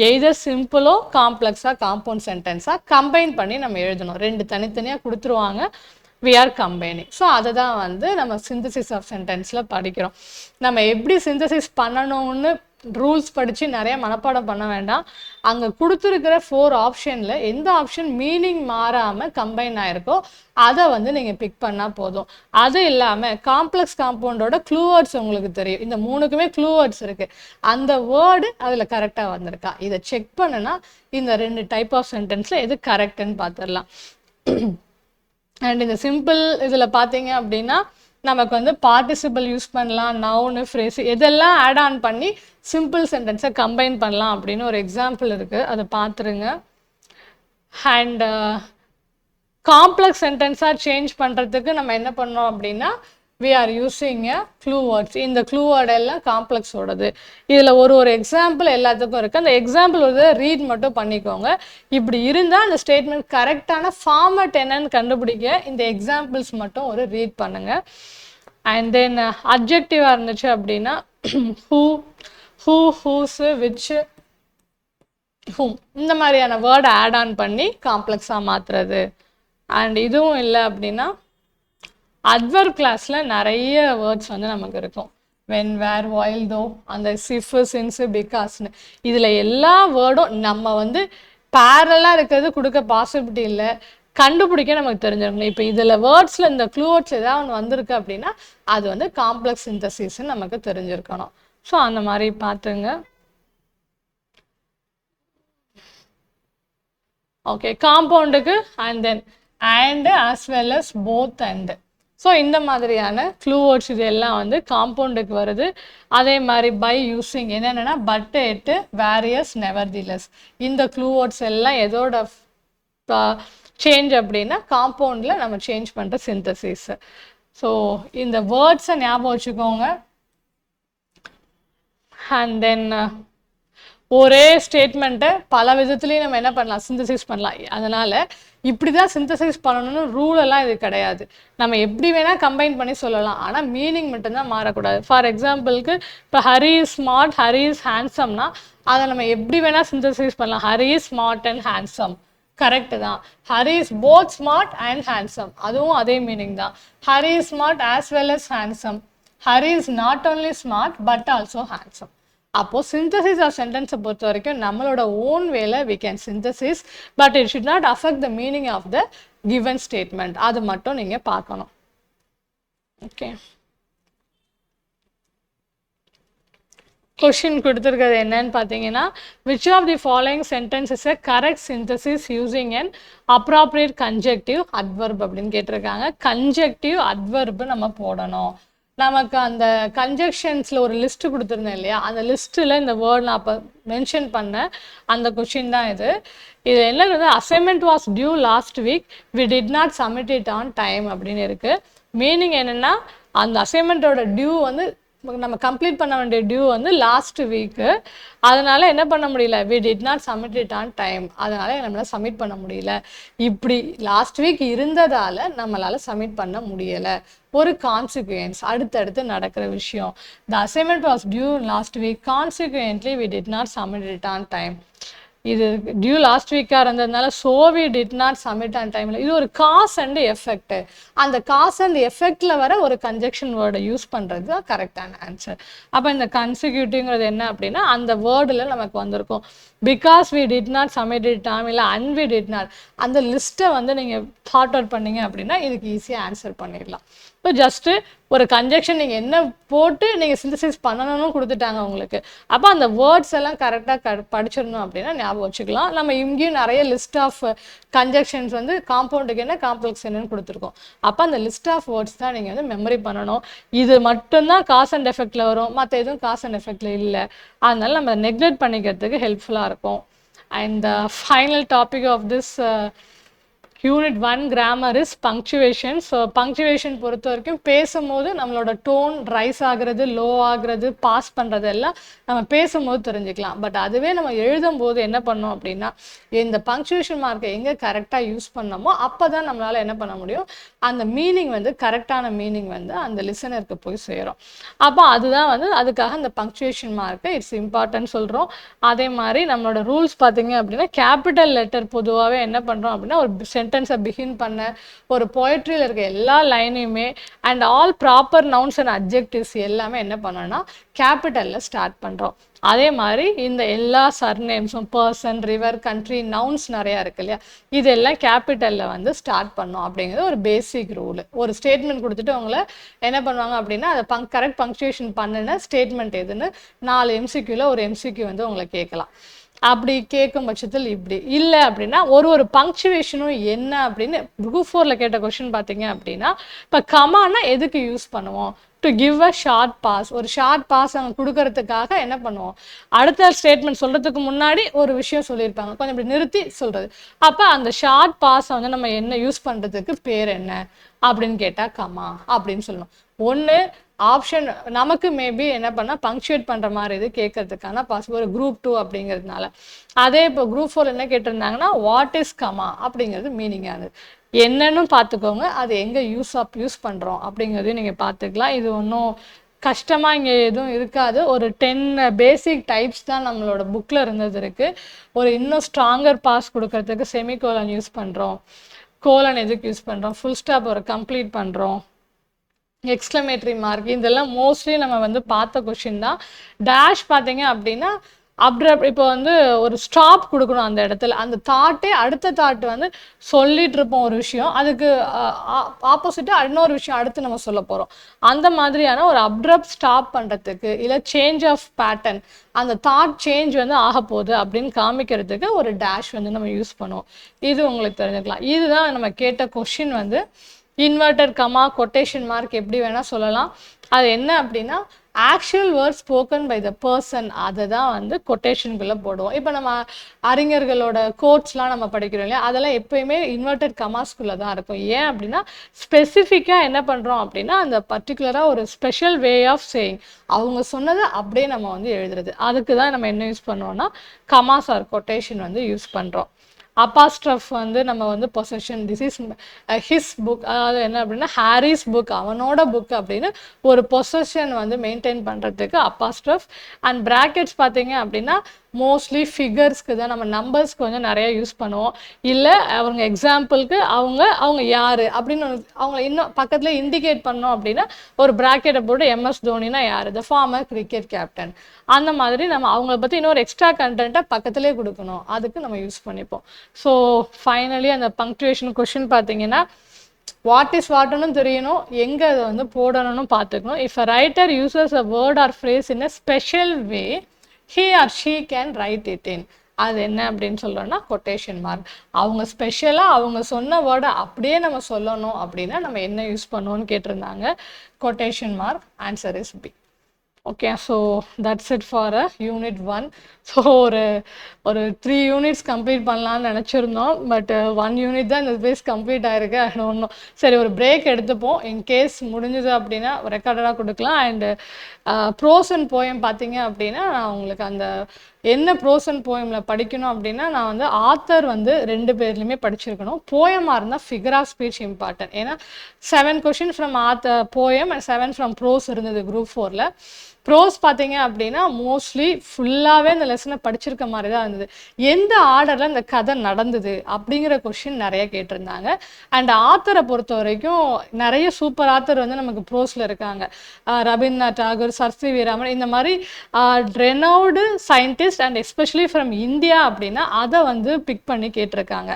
எய்தர் சிம்பிளோ காம்ப்ளெக்ஸாக காம்பவுண்ட் சென்டென்ஸாக கம்பைன் பண்ணி நம்ம எழுதணும். ரெண்டு தனித்தனியாக கொடுத்துருவாங்க, we are combining. ஸோ அதை தான் வந்து நம்ம சிந்தசிஸ் ஆஃப் சென்டென்ஸில் படிக்கிறோம். நம்ம எப்படி சிந்தசிஸ் பண்ணணும்னு ரூல்ஸ் படித்து நிறைய மனப்பாடம் பண்ண வேண்டாம். அங்கே கொடுத்துருக்கிற 4 ஆப்ஷனில் எந்த ஆப்ஷன் மீனிங் மாறாமல் கம்பைன் ஆகிருக்கோ அதை வந்து நீங்கள் பிக் பண்ணால் போதும். அது இல்லாமல் காம்ப்ளெக்ஸ் காம்பவுண்டோட க்ளூ வேர்ட்ஸ் உங்களுக்கு தெரியும். இந்த 3க்குமே க்ளூ வேர்ட்ஸ் இருக்குது. அந்த வேர்டு அதில் கரெக்டாக வந்திருக்கா இதை செக் பண்ணுனா இந்த 2 டைப் ஆஃப் சென்டென்ஸில் எது கரெக்டுன்னு பார்த்துடலாம். அண்ட் இந்த சிம்பிள் இதில் பார்த்தீங்க அப்படின்னா நமக்கு வந்து பார்ட்டிசிபிள் யூஸ் பண்ணலாம், நவுனு, ஃப்ரேஸ் இதெல்லாம் ஆட் ஆன் பண்ணி சிம்பிள் சென்டென்ஸை கம்பைன் பண்ணலாம் அப்படின்னு ஒரு எக்ஸாம்பிள் இருக்குது, அதை பார்த்துருங்க. அண்ட் காம்ப்ளெக்ஸ் சென்டென்ஸாக சேஞ்ச் பண்ணுறதுக்கு நம்ம என்ன பண்ணோம் அப்படின்னா we are using a clue words. இந்த க்ளூ வேர்ட் எல்லாம் காம்ப்ளெக்ஸோடது. இதில் ஒரு எக்ஸாம்பிள் எல்லாத்துக்கும் இருக்குது. அந்த எக்ஸாம்பிள் ஒரு ரீட் மட்டும் பண்ணிக்கோங்க. இப்படி இருந்தால் அந்த ஸ்டேட்மெண்ட் கரெக்டான ஃபார்மட் என்னன்னு கண்டுபிடிக்க இந்த எக்ஸாம்பிள்ஸ் மட்டும் ஒரு ரீட் பண்ணுங்கள். அண்ட் தென் அப்ஜெக்டிவாக இருந்துச்சு அப்படின்னா who, whose, which, whom இந்த மாதிரியான வேர்டை ஆட் ஆன் பண்ணி காம்ப்ளெக்ஸாக மாற்றுறது. அண்ட் இதுவும் இல்லை அப்படின்னா adverb கிளாஸில் நிறைய வேர்ட்ஸ் வந்து நமக்கு இருக்கும். when, where, while, though, அந்த if, since, becauseன்னு இதில் எல்லா வேர்டும் நம்ம வந்து பேரலாக இருக்கிறது கொடுக்க பாசிபிலிட்டி இல்லை, கண்டுபிடிக்க நமக்கு தெரிஞ்சிருக்கணும். இப்போ இதில் வேர்ட்ஸில் இந்த க்ளூ வேர்ட்ஸ் ஏதாவது ஒன்று வந்திருக்கு அப்படின்னா அது வந்து காம்ப்ளெக்ஸ் சிந்தசிஸ்ன்னு நமக்கு தெரிஞ்சிருக்கணும். ஸோ அந்த மாதிரி பார்த்துங்க. ஓகே, காம்பவுண்டுக்கு and then and as well as both and. So இந்த மாதிரியான க்ளூ வேர்ட்ஸ் இது எல்லாம் வந்து காம்பவுண்டுக்கு வருது. அதே மாதிரி பை யூஸிங் என்னென்னா பட், எட்டு, வேரியஸ், நெவர்திலெஸ் இந்த க்ளூ வேர்ட்ஸ் எல்லாம் எதோட சேஞ்ச் அப்படின்னா காம்பவுண்டில் நம்ம சேஞ்ச் பண்ணுற சிந்தசிஸ். ஸோ இந்த வேர்ட்ஸை ஞாபகம் வச்சுக்கோங்க. அண்ட் தென் ஒரே ஸ்டேட்மெண்ட்டை பல விதத்துலேயும் நம்ம என்ன பண்ணலாம், சிந்தசைஸ் பண்ணலாம். அதனால் இப்படி தான் சிந்தசைஸ் பண்ணணும்னு ரூலெல்லாம் இது கிடையாது. நம்ம எப்படி வேணால் கம்பைன் பண்ணி சொல்லலாம், ஆனால் மீனிங் மட்டும்தான் மாறக்கூடாது. ஃபார் எக்ஸாம்பிளுக்கு இப்போ Hari is smart, Hari is ஹேண்ட்ஸம்னா அதை நம்ம எப்படி வேணால் சிந்தசைஸ் பண்ணலாம். Hari is smart and handsome correct தான். Hari is both smart and handsome அதுவும் அதே மீனிங் தான். Hari is smart as well as handsome. Hari is not only smart but also handsome. அப்போது சிந்தசிஸ் ஆஃப் சென்டென்ஸை பொறுத்த வரைக்கும் நம்மளோட ஓன் வேல we can synthesis, but it should not affect the meaning of the given statement. அது மட்டும் நீங்கள் பார்க்கணும். ஓகே, கொஷின் கொடுத்துருக்கிறது என்னன்னு பார்த்தீங்கன்னா which of the following sentence is a correct synthesis using an appropriate conjunctive adverb அப்படின்னு கேட்டிருக்காங்க. கன்ஜெக்டிவ் அட்வர்பு நம்ம போடணும். நமக்கு அந்த கன்ஜெக்ஷன்ஸில் ஒரு லிஸ்ட்டு கொடுத்துருந்தேன் இல்லையா, அந்த லிஸ்ட்டில் இந்த வேர்ட் நான் அப்போ மென்ஷன் பண்ணேன், அந்த கொஷின் தான் இது. இது என்ன, assignment was due last week, we did not submit it on time அப்படின்னு இருக்குது. மீனிங் என்னென்னா அந்த அசைன்மெண்ட்டோட டியூ வந்து நம்ம கம்ப்ளீட் பண்ண வேண்டிய டியூ வந்து லாஸ்ட் வீக்கு, அதனால் என்ன பண்ண முடியல, we did not submit it on time, அதனால் நம்மளால் சப்மிட் பண்ண முடியல. இப்படி லாஸ்ட் வீக் இருந்ததால் நம்மளால் சப்மிட் பண்ண முடியலை. ஒரு கான்சிக்வன்ஸ், அடுத்தடுத்து நடக்கிற விஷயம். The assignment was due last week, consequently we did not submit it on time. இது டியூ லாஸ்ட் வீக்காக இருந்ததுனால so we did not submit on டைமில். இது ஒரு காஸ் அண்ட் எஃபெக்ட். அந்த காஸ் அண்ட் எஃபெக்டில் வர ஒரு கன்ஜெக்ஷன் வேர்டை யூஸ் பண்ணுறது தான் கரெக்டான ஆன்சர். அப்போ இந்த கன்சிக்யூட்டிவ்ங்கிறது என்ன அப்படின்னா அந்த வேர்டில் நமக்கு வந்திருக்கும். Because we did not submit it time இல்லை அண்ட் வி டிட் நாட், அந்த லிஸ்ட்டை வந்து நீங்கள் தாட் அவுட் பண்ணீங்க அப்படின்னா இதுக்கு ஈஸியாக ஆன்சர் பண்ணிடலாம். இப்போ ஜஸ்ட்டு ஒரு கன்ஜெக்ஷன் நீங்கள் என்ன போட்டு நீங்கள் சிந்தசைஸ் பண்ணணும்னு கொடுத்துட்டாங்க உங்களுக்கு. அப்போ அந்த வேர்ட்ஸ் எல்லாம் கரெக்டாக படிச்சிடணும் அப்படின்னா ஞாபகம் வச்சுக்கலாம். நம்ம இங்கேயும் நிறைய லிஸ்ட் ஆஃப் கன்ஜெக்ஷன்ஸ் வந்து காம்பவுண்டுக்கு என்ன காம்ப்ளெக்ஸ் என்னன்னு கொடுத்துருக்கோம். அப்போ அந்த லிஸ்ட் ஆஃப் வேர்ட்ஸ் தான் நீங்கள் வந்து மெமரி பண்ணணும். இது மட்டும்தான் காஸ் அண்ட் எஃபெக்டில் வரும், மற்ற எதுவும் காஸ் அண்ட் எஃபெக்டில் இல்லை. அதனால நம்ம நெக்லெக்ட் பண்ணிக்கிறதுக்கு ஹெல்ப்ஃபுல்லாக இருக்கும். And final topic of this Unit 1 grammar is punctuation. So punctuation பொறுத்த வரைக்கும் பேசும்போது நம்மளோட டோன் ரைஸ் ஆகிறது லோ ஆகிறது பாஸ் பண்ணுறது எல்லாம் நம்ம பேசும்போது தெரிஞ்சுக்கலாம். பட் அதுவே நம்ம எழுதும்போது என்ன பண்ணோம் அப்படின்னா இந்த பங்க்சுவேஷன் மார்க்கை எங்கே கரெக்டாக யூஸ் பண்ணோமோ அப்போ தான் நம்மளால் என்ன பண்ண முடியும், அந்த மீனிங் வந்து கரெக்டான மீனிங் வந்து அந்த லிசனருக்கு போய் சேரும். அப்போ அதுதான் வந்து அதுக்காக அந்த பங்க்சுவேஷன் மார்க்கை இட்ஸ் இம்பார்ட்டன்ட் சொல்கிறோம். அதே மாதிரி நம்மளோட ரூல்ஸ் பார்த்தீங்க அப்படின்னா கேபிட்டல் லெட்டர் பொதுவாகவே என்ன பண்ணுறோம் அப்படின்னா ஒரு சென்டென்ஸை பிகின் பண்ண ஒரு போய்ட்ரியில் இருக்க எல்லா லைனையுமே and all proper nouns and adjectives எல்லாமே என்ன பண்ணோன்னா கேபிட்டலில் ஸ்டார்ட் பண்ணுறோம். அதே மாதிரி இந்த எல்லா சர்நேம்ஸும் பர்சன் ரிவர் கண்ட்ரி நவுன்ஸ் நிறையா இருக்கு இல்லையா, இதெல்லாம் கேபிட்டலில் வந்து ஸ்டார்ட் பண்ணோம் அப்படிங்கிறது ஒரு பேசிக் ரூல். ஒரு ஸ்டேட்மெண்ட் கொடுத்துட்டு அவங்கள என்ன பண்ணுவாங்க அப்படின்னா அதை கரெக்ட் பங்க்சுவேஷன் பண்ணுன ஸ்டேட்மெண்ட் எதுன்னு 4 எம்சிக்யூவில் ஒரு எம்சிக்யூ வந்து உங்களை கேட்கலாம். அப்படி கேட்கும் பட்சத்தில் இப்படி இல்லை அப்படின்னா ஒரு பங்க்சுவேஷனும் என்ன அப்படின்னு குரூப் 4ல கேட்ட கொஸ்டின் பார்த்தீங்க அப்படின்னா இப்போ கமானா எதுக்கு யூஸ் பண்ணுவோம், to give a short pause. ஒரு ஷார்ட் பாஸ் அவங்க கொடுக்கறதுக்காக என்ன பண்ணுவோம், அடுத்த ஸ்டேட்மெண்ட் சொல்கிறதுக்கு முன்னாடி ஒரு விஷயம் சொல்லியிருப்பாங்க, கொஞ்சம் இப்படி நிறுத்தி சொல்கிறது. அப்போ அந்த ஷார்ட் பாஸை வந்து நம்ம என்ன யூஸ் பண்ணுறதுக்கு பேர் என்ன அப்படின்னு கேட்டால் கமா அப்படின்னு சொல்லணும். ஒன்று ஆப்ஷன் நமக்கு மேபி என்ன பண்ணால் பங்க்சுவேட் பண்ணுற மாதிரி இது கேட்கறதுக்கான பாசிபிள் ஒரு குரூப் 2 அப்படிங்கிறதுனால. அதே இப்போ குரூப் 4 என்ன கேட்டிருந்தாங்கன்னா வாட் இஸ் கமா அப்படிங்கிறது மீனிங்கானது என்னன்னு பார்த்துக்கோங்க. அது எங்கே யூஸ் பண்ணுறோம் அப்படிங்கிறதையும் நீங்கள் பார்த்துக்கலாம். இது ஒன்றும் கஷ்டமாக இங்கே எதுவும் இருக்காது. ஒரு 10 பேசிக் டைப்ஸ் தான் நம்மளோட புக்கில் இருந்தது இருக்குது. ஒரு இன்னும் ஸ்ட்ராங்கர் பாஸ் கொடுக்கறதுக்கு செமிகோலன் யூஸ் பண்ணுறோம், கோலன் எதுக்கு யூஸ் பண்ணுறோம், ஃபுல் ஸ்டாப் ஒரு கம்ப்ளீட் பண்ணுறோம், எக்ஸ்க்ளமேட்டரி மார்க், இதெல்லாம் மோஸ்ட்லி நம்ம வந்து பார்த்த கொஷின் தான். டேஷ் பார்த்தீங்க அப்படின்னா இப்போ வந்து ஒரு ஸ்டாப் கொடுக்கணும் அந்த இடத்துல, அந்த தாட்டே அடுத்த தாட் வந்து சொல்லிட்டு இருப்போம் ஒரு விஷயம், அதுக்கு ஆப்போசிட்டாக இன்னொரு விஷயம் அடுத்து நம்ம சொல்ல போகிறோம். அந்த மாதிரியான ஒரு அப்ரப்ட் ஸ்டாப் பண்ணுறதுக்கு இல்லை சேஞ்ச் ஆஃப் பேட்டர்ன், அந்த தாட் சேஞ்ச் வந்து ஆக போகுது அப்படின்னு காமிக்கிறதுக்கு ஒரு டேஷ் வந்து நம்ம யூஸ் பண்ணுவோம். இது உங்களுக்கு தெரிஞ்சுக்கலாம். இதுதான் நம்ம கேட்ட கொஷின் வந்து இன்வெர்டட் கமா கொட்டேஷன் மார்க் எப்படி வேணால் சொல்லலாம். அது என்ன அப்படின்னா actual word spoken by the person, அதை தான் வந்து கொட்டேஷனுக்குள்ளே போடுவோம். இப்போ நம்ம அறிஞர்களோட கோட்ஸ்லாம் நம்ம படிக்கிறோம் இல்லையா, அதெல்லாம் எப்போயுமே இன்வெர்டட் கமாஸ்குள்ளே தான் இருக்கும். ஏன் அப்படின்னா ஸ்பெசிஃபிக்காக என்ன பண்ணுறோம் அப்படின்னா அந்த பர்டிகுலராக ஒரு ஸ்பெஷல் வே ஆஃப் சேயிங், அவங்க சொன்னதை அப்படியே நம்ம வந்து எழுதுறது, அதுக்கு தான் நம்ம என்ன யூஸ் பண்ணுவோம்னா கமாஸ் ஆர் கொட்டேஷன் வந்து யூஸ் பண்ணுறோம். அப்பாஸ்ட்ரஃப் வந்து நம்ம வந்து possession, this is his book, அதாவது என்ன அப்படின்னா ஹாரிஸ் புக், அவனோட புக் அப்படின்னு ஒரு பொசஷன் வந்து மெயின்டைன் பண்ணுறதுக்கு அப்பாஸ்ட்ரஃப். அண்ட் ப்ராக்கெட்ஸ் பார்த்தீங்க அப்படின்னா மோஸ்ட்லி ஃபிகர்ஸ்க்கு தான், நம்ம நம்பர்ஸ்க்கு வந்து நிறைய யூஸ் பண்ணுவோம். இல்லை அவங்க எக்ஸாம்பிளுக்கு அவங்க யார் அப்படின்னு அவங்கள இன்னும் பக்கத்தில் இண்டிகேட் பண்ணோம் அப்படின்னா ஒரு ப்ராக்கெட்டை போட்டு எம்எஸ் தோனினா யார், த ஃபார்மர் கிரிக்கெட் கேப்டன், அந்த மாதிரி நம்ம அவங்கள பற்றி இன்னொரு எக்ஸ்ட்ரா கண்டென்ட்டை பக்கத்துலேயே கொடுக்கணும், அதுக்கு நம்ம யூஸ் பண்ணிப்போம். ஸோ ஃபைனலி அந்த பங்க்சுவேஷன் கொஷின் பார்த்தீங்கன்னா வாட் இஸ் வாட்னு தெரியணும், எங்கே அதை வந்து போடணும்னு பார்த்துக்கணும். If a writer uses a word R phrase in a special way he or she can write it in, அது என்ன அப்படின்னு சொல்கிறோன்னா கொட்டேஷன் மார்க். அவங்க ஸ்பெஷலாக அவங்க சொன்ன வேர்டை அப்படியே நம்ம சொல்லணும் அப்படின்னா நம்ம என்ன யூஸ் பண்ணுவோன்னு கேட்டிருந்தாங்க, quotation mark. Answer is B. Okay, so that's it for unit 1. ஸோ ஒரு 3 யூனிட்ஸ் கம்ப்ளீட் பண்ணலான்னு நினச்சிருந்தோம், பட் 1 யூனிட் தான் இந்த பேஸ் கம்ப்ளீட் ஆகிருக்கு. ஒன்றும் சரி, ஒரு பிரேக் எடுத்துப்போம். இன்கேஸ் முடிஞ்சது அப்படின்னா ரெக்கார்டடாக கொடுக்கலாம். அண்டு ப்ரோஸ் அண்ட் போயம் பார்த்தீங்க அப்படின்னா நான் உங்களுக்கு அந்த என்ன ப்ரோஸ் அண்ட் போயமில் படிக்கணும் அப்படின்னா நான் வந்து ஆத்தர் வந்து 2 பேர்லையுமே படிச்சிருக்கணும். போயமாக இருந்தால் ஃபிகர் ஆஃப் ஸ்பீச் இம்பார்ட்டன்ட். ஏன்னா 7 question from author poem and 7 from prose இருந்தது குரூப் 4ல். ப்ரோஸ் பார்த்தீங்க அப்படின்னா மோஸ்ட்லி ஃபுல்லாகவே அந்த லெசனை படிச்சிருக்க மாதிரி தான் இருந்தது. எந்த ஆர்டரில் இந்த கதை நடந்தது அப்படிங்கிற கொஷின் நிறைய கேட்டிருந்தாங்க. அண்ட் ஆத்தரை பொறுத்த வரைக்கும் நிறைய சூப்பர் ஆத்தர் வந்து நமக்கு ப்ரோஸில் இருக்காங்க. Rabindranath Tagore, sir C V Raman, இந்த மாதிரி renowned scientist and especially from India அப்படின்னா அதை வந்து பிக் பண்ணி கேட்டிருக்காங்க.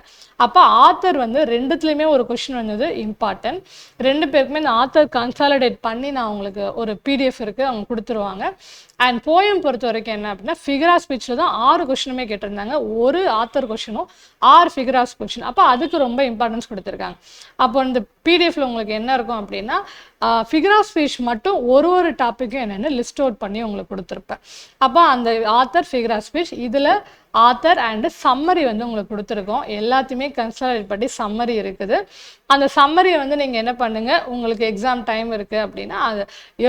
அப்போ ஆத்தர் வந்து ரெண்டுத்துலேயுமே ஒரு கொஷின் வந்தது இம்பார்ட்டன்ட். ரெண்டு பேருக்குமே இந்த ஆத்தர் கன்சாலிடேட் பண்ணி நான் உங்களுக்கு ஒரு பிடிஎஃப் இருக்குது, அவங்க கொடுத்துருவாங்க. அண்ட் போயம் பொறுத்த வரைக்கும் என்ன அப்படின்னா ஃபிகர் ஆஃப் ஸ்பீச்சில் தான் 6 கொஷினுமே கேட்டிருந்தாங்க. ஒரு ஆத்தர் கொஷினும் 6 ஃபிகர் ஆஃப் கொஷின். அப்போ அதுக்கு ரொம்ப இம்பார்ட்டன்ஸ் கொடுத்துருக்காங்க. அப்போ இந்த பிடிஎஃப்ல உங்களுக்கு என்ன இருக்கும் அப்படின்னா ஃபிகர் ஆஃப் ஸ்பீச் மட்டும் ஒரு டாப்பிக்கும் என்னென்னு லிஸ்ட் அவுட் பண்ணி உங்களுக்கு கொடுத்துருப்பேன். அப்போ அந்த ஆத்தர், ஃபிகர் ஆஃப் ஸ்பீச், இதில் ஆத்தர் அண்டு சம்மரி வந்து உங்களுக்கு கொடுத்துருக்கோம். எல்லாத்தையுமே கன்சிடர் பண்ணி சம்மரி இருக்குது. அந்த சம்மரியை வந்து நீங்கள் என்ன பண்ணுங்கள், உங்களுக்கு எக்ஸாம் டைம் இருக்குது அப்படின்னா அது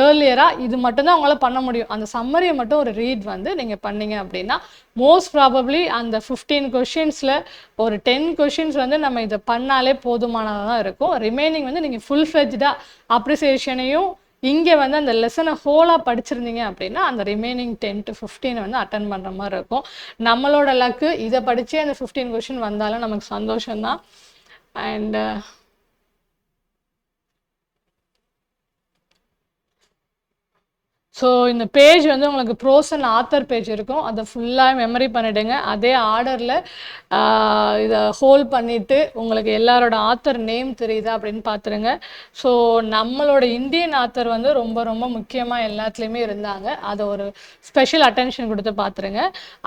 ஏர்லியராக இது மட்டும்தான் உங்களால் பண்ண முடியும். அந்த சம்மரியை மட்டும் ஒரு ரீட் வந்து நீங்கள் பண்ணீங்க அப்படின்னா மோஸ்ட் ப்ராபப்ளி அந்த 15 கொஷின்ஸில் ஒரு 10 கொஷின்ஸ் வந்து நம்ம இதை பண்ணாலே போதுமானதாக தான் இருக்கும். ரிமைனிங் வந்து நீங்கள் ஃபுல் ஃப்ளெஜ்டாக அப்ரிசியேஷனையும் இங்கே வந்து அந்த லெசனை ஹோலாக படிச்சிருந்தீங்க அப்படின்னா அந்த ரிமைனிங் 10 to 15 வந்து அட்டன் பண்ணுற மாதிரி இருக்கும். நம்மளோட லக்கு இதை படித்தே அந்த 15 கொஷின் வந்தாலும் நமக்கு சந்தோஷம்தான். அண்ட் ஸோ இந்த பேஜ் வந்து உங்களுக்கு ப்ரோஸ் அண்ட் ஆத்தர் பேஜ் இருக்கும். அதை ஃபுல்லாக மெமரி பண்ணிவிடுங்க. அதே ஆர்டரில் இதை ஹோல்ட் பண்ணிவிட்டு உங்களுக்கு எல்லாரோட ஆத்தர் நேம் தெரியுதா அப்படின்னு பார்த்துருங்க. ஸோ நம்மளோட இந்தியன் ஆத்தர் வந்து ரொம்ப ரொம்ப முக்கியமாக எல்லாத்துலேயுமே இருந்தாங்க. அதை ஒரு ஸ்பெஷல் அட்டென்ஷன் கொடுத்து பார்த்துருங்க.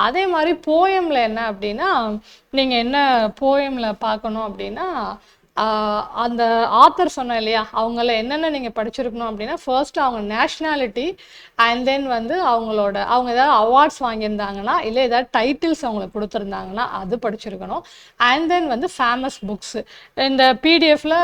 அதே மாதிரி போயமில் என்ன அப்படின்னா நீங்கள் என்ன போயமில் பார்க்கணும் அப்படின்னா அந்த ஆத்தர் சொன்னேன் இல்லையா, அவங்கள என்னென்ன நீங்கள் படிச்சிருக்கணும் அப்படின்னா ஃபர்ஸ்ட் அவங்க நேஷ்னாலிட்டி அண்ட் தென் வந்து அவங்க ஏதாவது அவார்ட்ஸ் வாங்கியிருந்தாங்கன்னா இல்லை ஏதாவது டைட்டில்ஸ் அவங்களுக்கு கொடுத்துருந்தாங்கன்னா அது படிச்சிருக்கணும். அண்ட் தென் வந்து ஃபேமஸ் புக்ஸு இந்த பிடிஎஃப்ல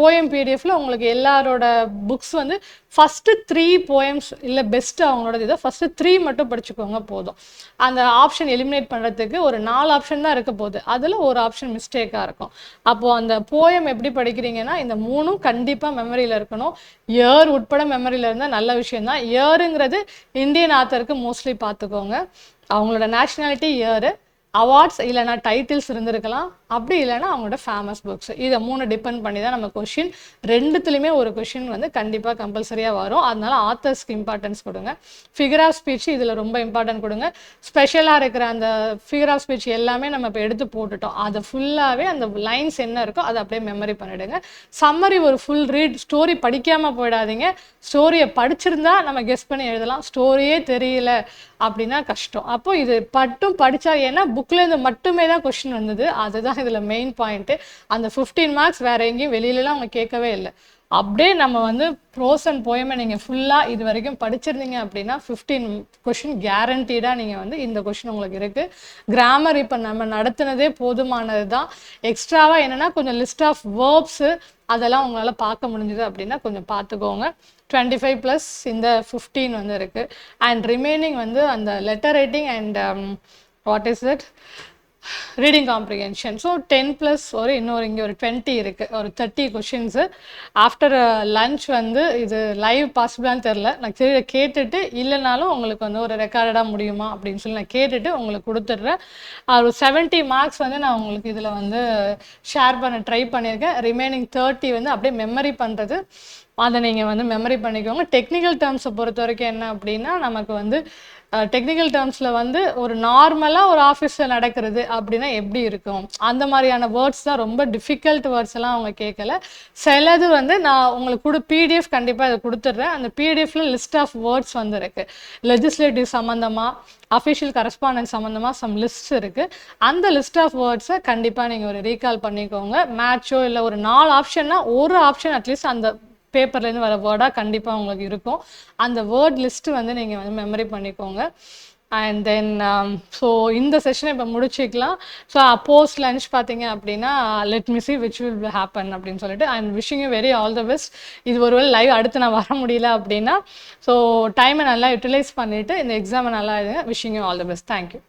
போயம் பிடிஎஃப்ல உங்களுக்கு எல்லாரோட புக்ஸ் வந்து ஃபஸ்ட்டு 3 போயம்ஸ் இல்லை பெஸ்ட்டு அவங்களோட இதை ஃபஸ்ட்டு 3 மட்டும் படிச்சுக்கோங்க போதும். அந்த ஆப்ஷன் எலிமினேட் பண்ணுறதுக்கு ஒரு 4 ஆப்ஷன் தான் இருக்க போகுது. அதில் ஒரு ஆப்ஷன் மிஸ்டேக்காக இருக்கும். அப்போது அந்த போயம் எப்படி படிக்கிறீங்கன்னா இந்த 3ம் கண்டிப்பாக மெமரியில் இருக்கணும். இயர் உட்பட மெமரியில் இருந்தால் நல்ல விஷயந்தான். இயருங்கிறது இந்தியன் ஆத்தருக்கு மோஸ்ட்லி பார்த்துக்கோங்க. அவங்களோட நேஷ்னாலிட்டி, இயரு, அவார்ட்ஸ் இல்லைனா டைட்டில்ஸ் இருந்திருக்கலாம். அப்படி இல்லைனா அவங்களோட ஃபேமஸ் புக்ஸ். இதை 3 டிபெண்ட் பண்ணி தான் நம்ம கொஷின். ரெண்டுத்துலேயுமே ஒரு கொஷின் வந்து கண்டிப்பாக கம்பல்சரியாக வரும். அதனால ஆத்தர்ஸ்க்கு இம்பார்ட்டன்ஸ் கொடுங்க. ஃபிகர் ஆஃப் ஸ்பீச் இதில் ரொம்ப இம்பார்ட்டன்ட் கொடுங்க. ஸ்பெஷலாக இருக்கிற அந்த ஃபிகர் ஆஃப் ஸ்பீச் எல்லாமே நம்ம இப்போ எடுத்து போட்டுட்டோம். அதை ஃபுல்லாகவே அந்த லைன்ஸ் என்ன இருக்கோ அதை அப்படியே மெமரி பண்ணிவிடுங்க. சம்மரி ஒரு ஃபுல் ரீட். ஸ்டோரி படிக்காமல் போயிடாதீங்க. ஸ்டோரியை படிச்சிருந்தா நம்ம கெஸ் பண்ணி எழுதலாம். ஸ்டோரியே தெரியல அப்படின்னா கஷ்டம். அப்போ இது மட்டும் படித்தா, ஏன்னா புக்லேருந்து மட்டுமே தான் கொஷின் வந்தது. அதுதான் இதில் மெயின் பாயிண்ட்டு. அந்த 15 மார்க்ஸ் வேறு எங்கேயும் வெளியிலலாம் அவங்க கேட்கவே இல்லை. அப்படியே நம்ம வந்து ப்ரோஸ் அண்ட் போயமை நீங்கள் ஃபுல்லாக இது வரைக்கும் படிச்சிருந்தீங்க அப்படின்னா 15 கொஷின் கேரண்டீடாக நீங்கள் வந்து இந்த கொஷின் உங்களுக்கு இருக்குது. கிராமர் இப்போ நம்ம நடத்துனதே போதுமானது தான். எக்ஸ்ட்ராவாக என்னென்னா கொஞ்சம் லிஸ்ட் ஆஃப் வேர்ப்ஸு அதெல்லாம் உங்களால் பார்க்க முடிஞ்சுது அப்படின்னா கொஞ்சம் பார்த்துக்கோங்க. 25+ இந்த 15 வந்து இருக்குது. அண்ட் ரிமைனிங் வந்து அந்த letter writing and what is it reading comprehension. So 10+ இன்னொரு இங்கே ஒரு 20 இருக்குது. ஒரு 30 கொஷின்ஸு. ஆஃப்டர் லன்ச் வந்து இது லைவ் பாசிபிளான்னு தெரில, நான் கேட்டுட்டு இல்லைனாலும் உங்களுக்கு வந்து ஒரு ரெக்கார்டடாக முடியுமா அப்படின்னு சொல்லி நான் கேட்டுட்டு உங்களுக்கு கொடுத்துட்றேன். ஒரு 70 மார்க்ஸ் வந்து நான் உங்களுக்கு இதில் வந்து ஷேர் பண்ண ட்ரை பண்ணியிருக்கேன். ரிமைனிங் 30 வந்து அப்படியே மெமரி பண்ணுறது, அதை நீங்கள் வந்து மெமரி பண்ணிக்கோங்க. டெக்னிக்கல் டேர்ம்ஸை பொறுத்த வரைக்கும் என்ன அப்படின்னா நமக்கு வந்து டெக்னிக்கல் டேர்ம்ஸில் வந்து ஒரு நார்மலாக ஒரு ஆஃபீஸில் நடக்கிறது அப்படின்னா எப்படி இருக்கும், அந்த மாதிரியான வேர்ட்ஸ் தான். ரொம்ப டிஃபிகல்ட் வேர்ட்ஸ் எல்லாம் அவங்க கேட்கல. சிலது வந்து நான் உங்களுக்கு பிடிஎஃப் கண்டிப்பாக இதை கொடுத்துட்றேன். அந்த பிடிஎஃப்ல லிஸ்ட் ஆஃப் வேர்ட்ஸ் வந்து இருக்குது. லெஜிஸ்லேட்டிவ் சம்மந்தமாக, அஃபிஷியல் கரஸ்பாண்டன்ஸ் சம்மந்தமாக சம் லிஸ்ட்ஸ் இருக்குது. அந்த லிஸ்ட் ஆஃப் வேர்ட்ஸை கண்டிப்பாக நீங்கள் ஒரு ரீகால் பண்ணிக்கோங்க. மேட்சோ இல்லை ஒரு 4 ஆப்ஷன்னா ஒரு ஆப்ஷன் அட்லீஸ்ட் அந்த பேப்பர்லேருந்து வர வேர்டாக கண்டிப்பாக உங்களுக்கு இருக்கும். அந்த வேர்ட் லிஸ்ட்டு வந்து நீங்கள் வந்து மெமரி பண்ணிக்கோங்க. அண்ட் தென் ஸோ இந்த செஷனை இப்போ முடிச்சிக்கலாம். ஸோ போஸ்ட் லன்ச் பார்த்தீங்க அப்படின்னா let me see which will happen அப்படின்னு சொல்லிட்டு I am wishing you very all the best. இது ஒருவேளை லைவ் அடுத்து நான் வர முடியல அப்படின்னா ஸோ டைமை நல்லா யூட்டிலைஸ் பண்ணிவிட்டு இந்த எக்ஸாமை நல்லா எழுதுங்க. Wishing you all the best. Thank you.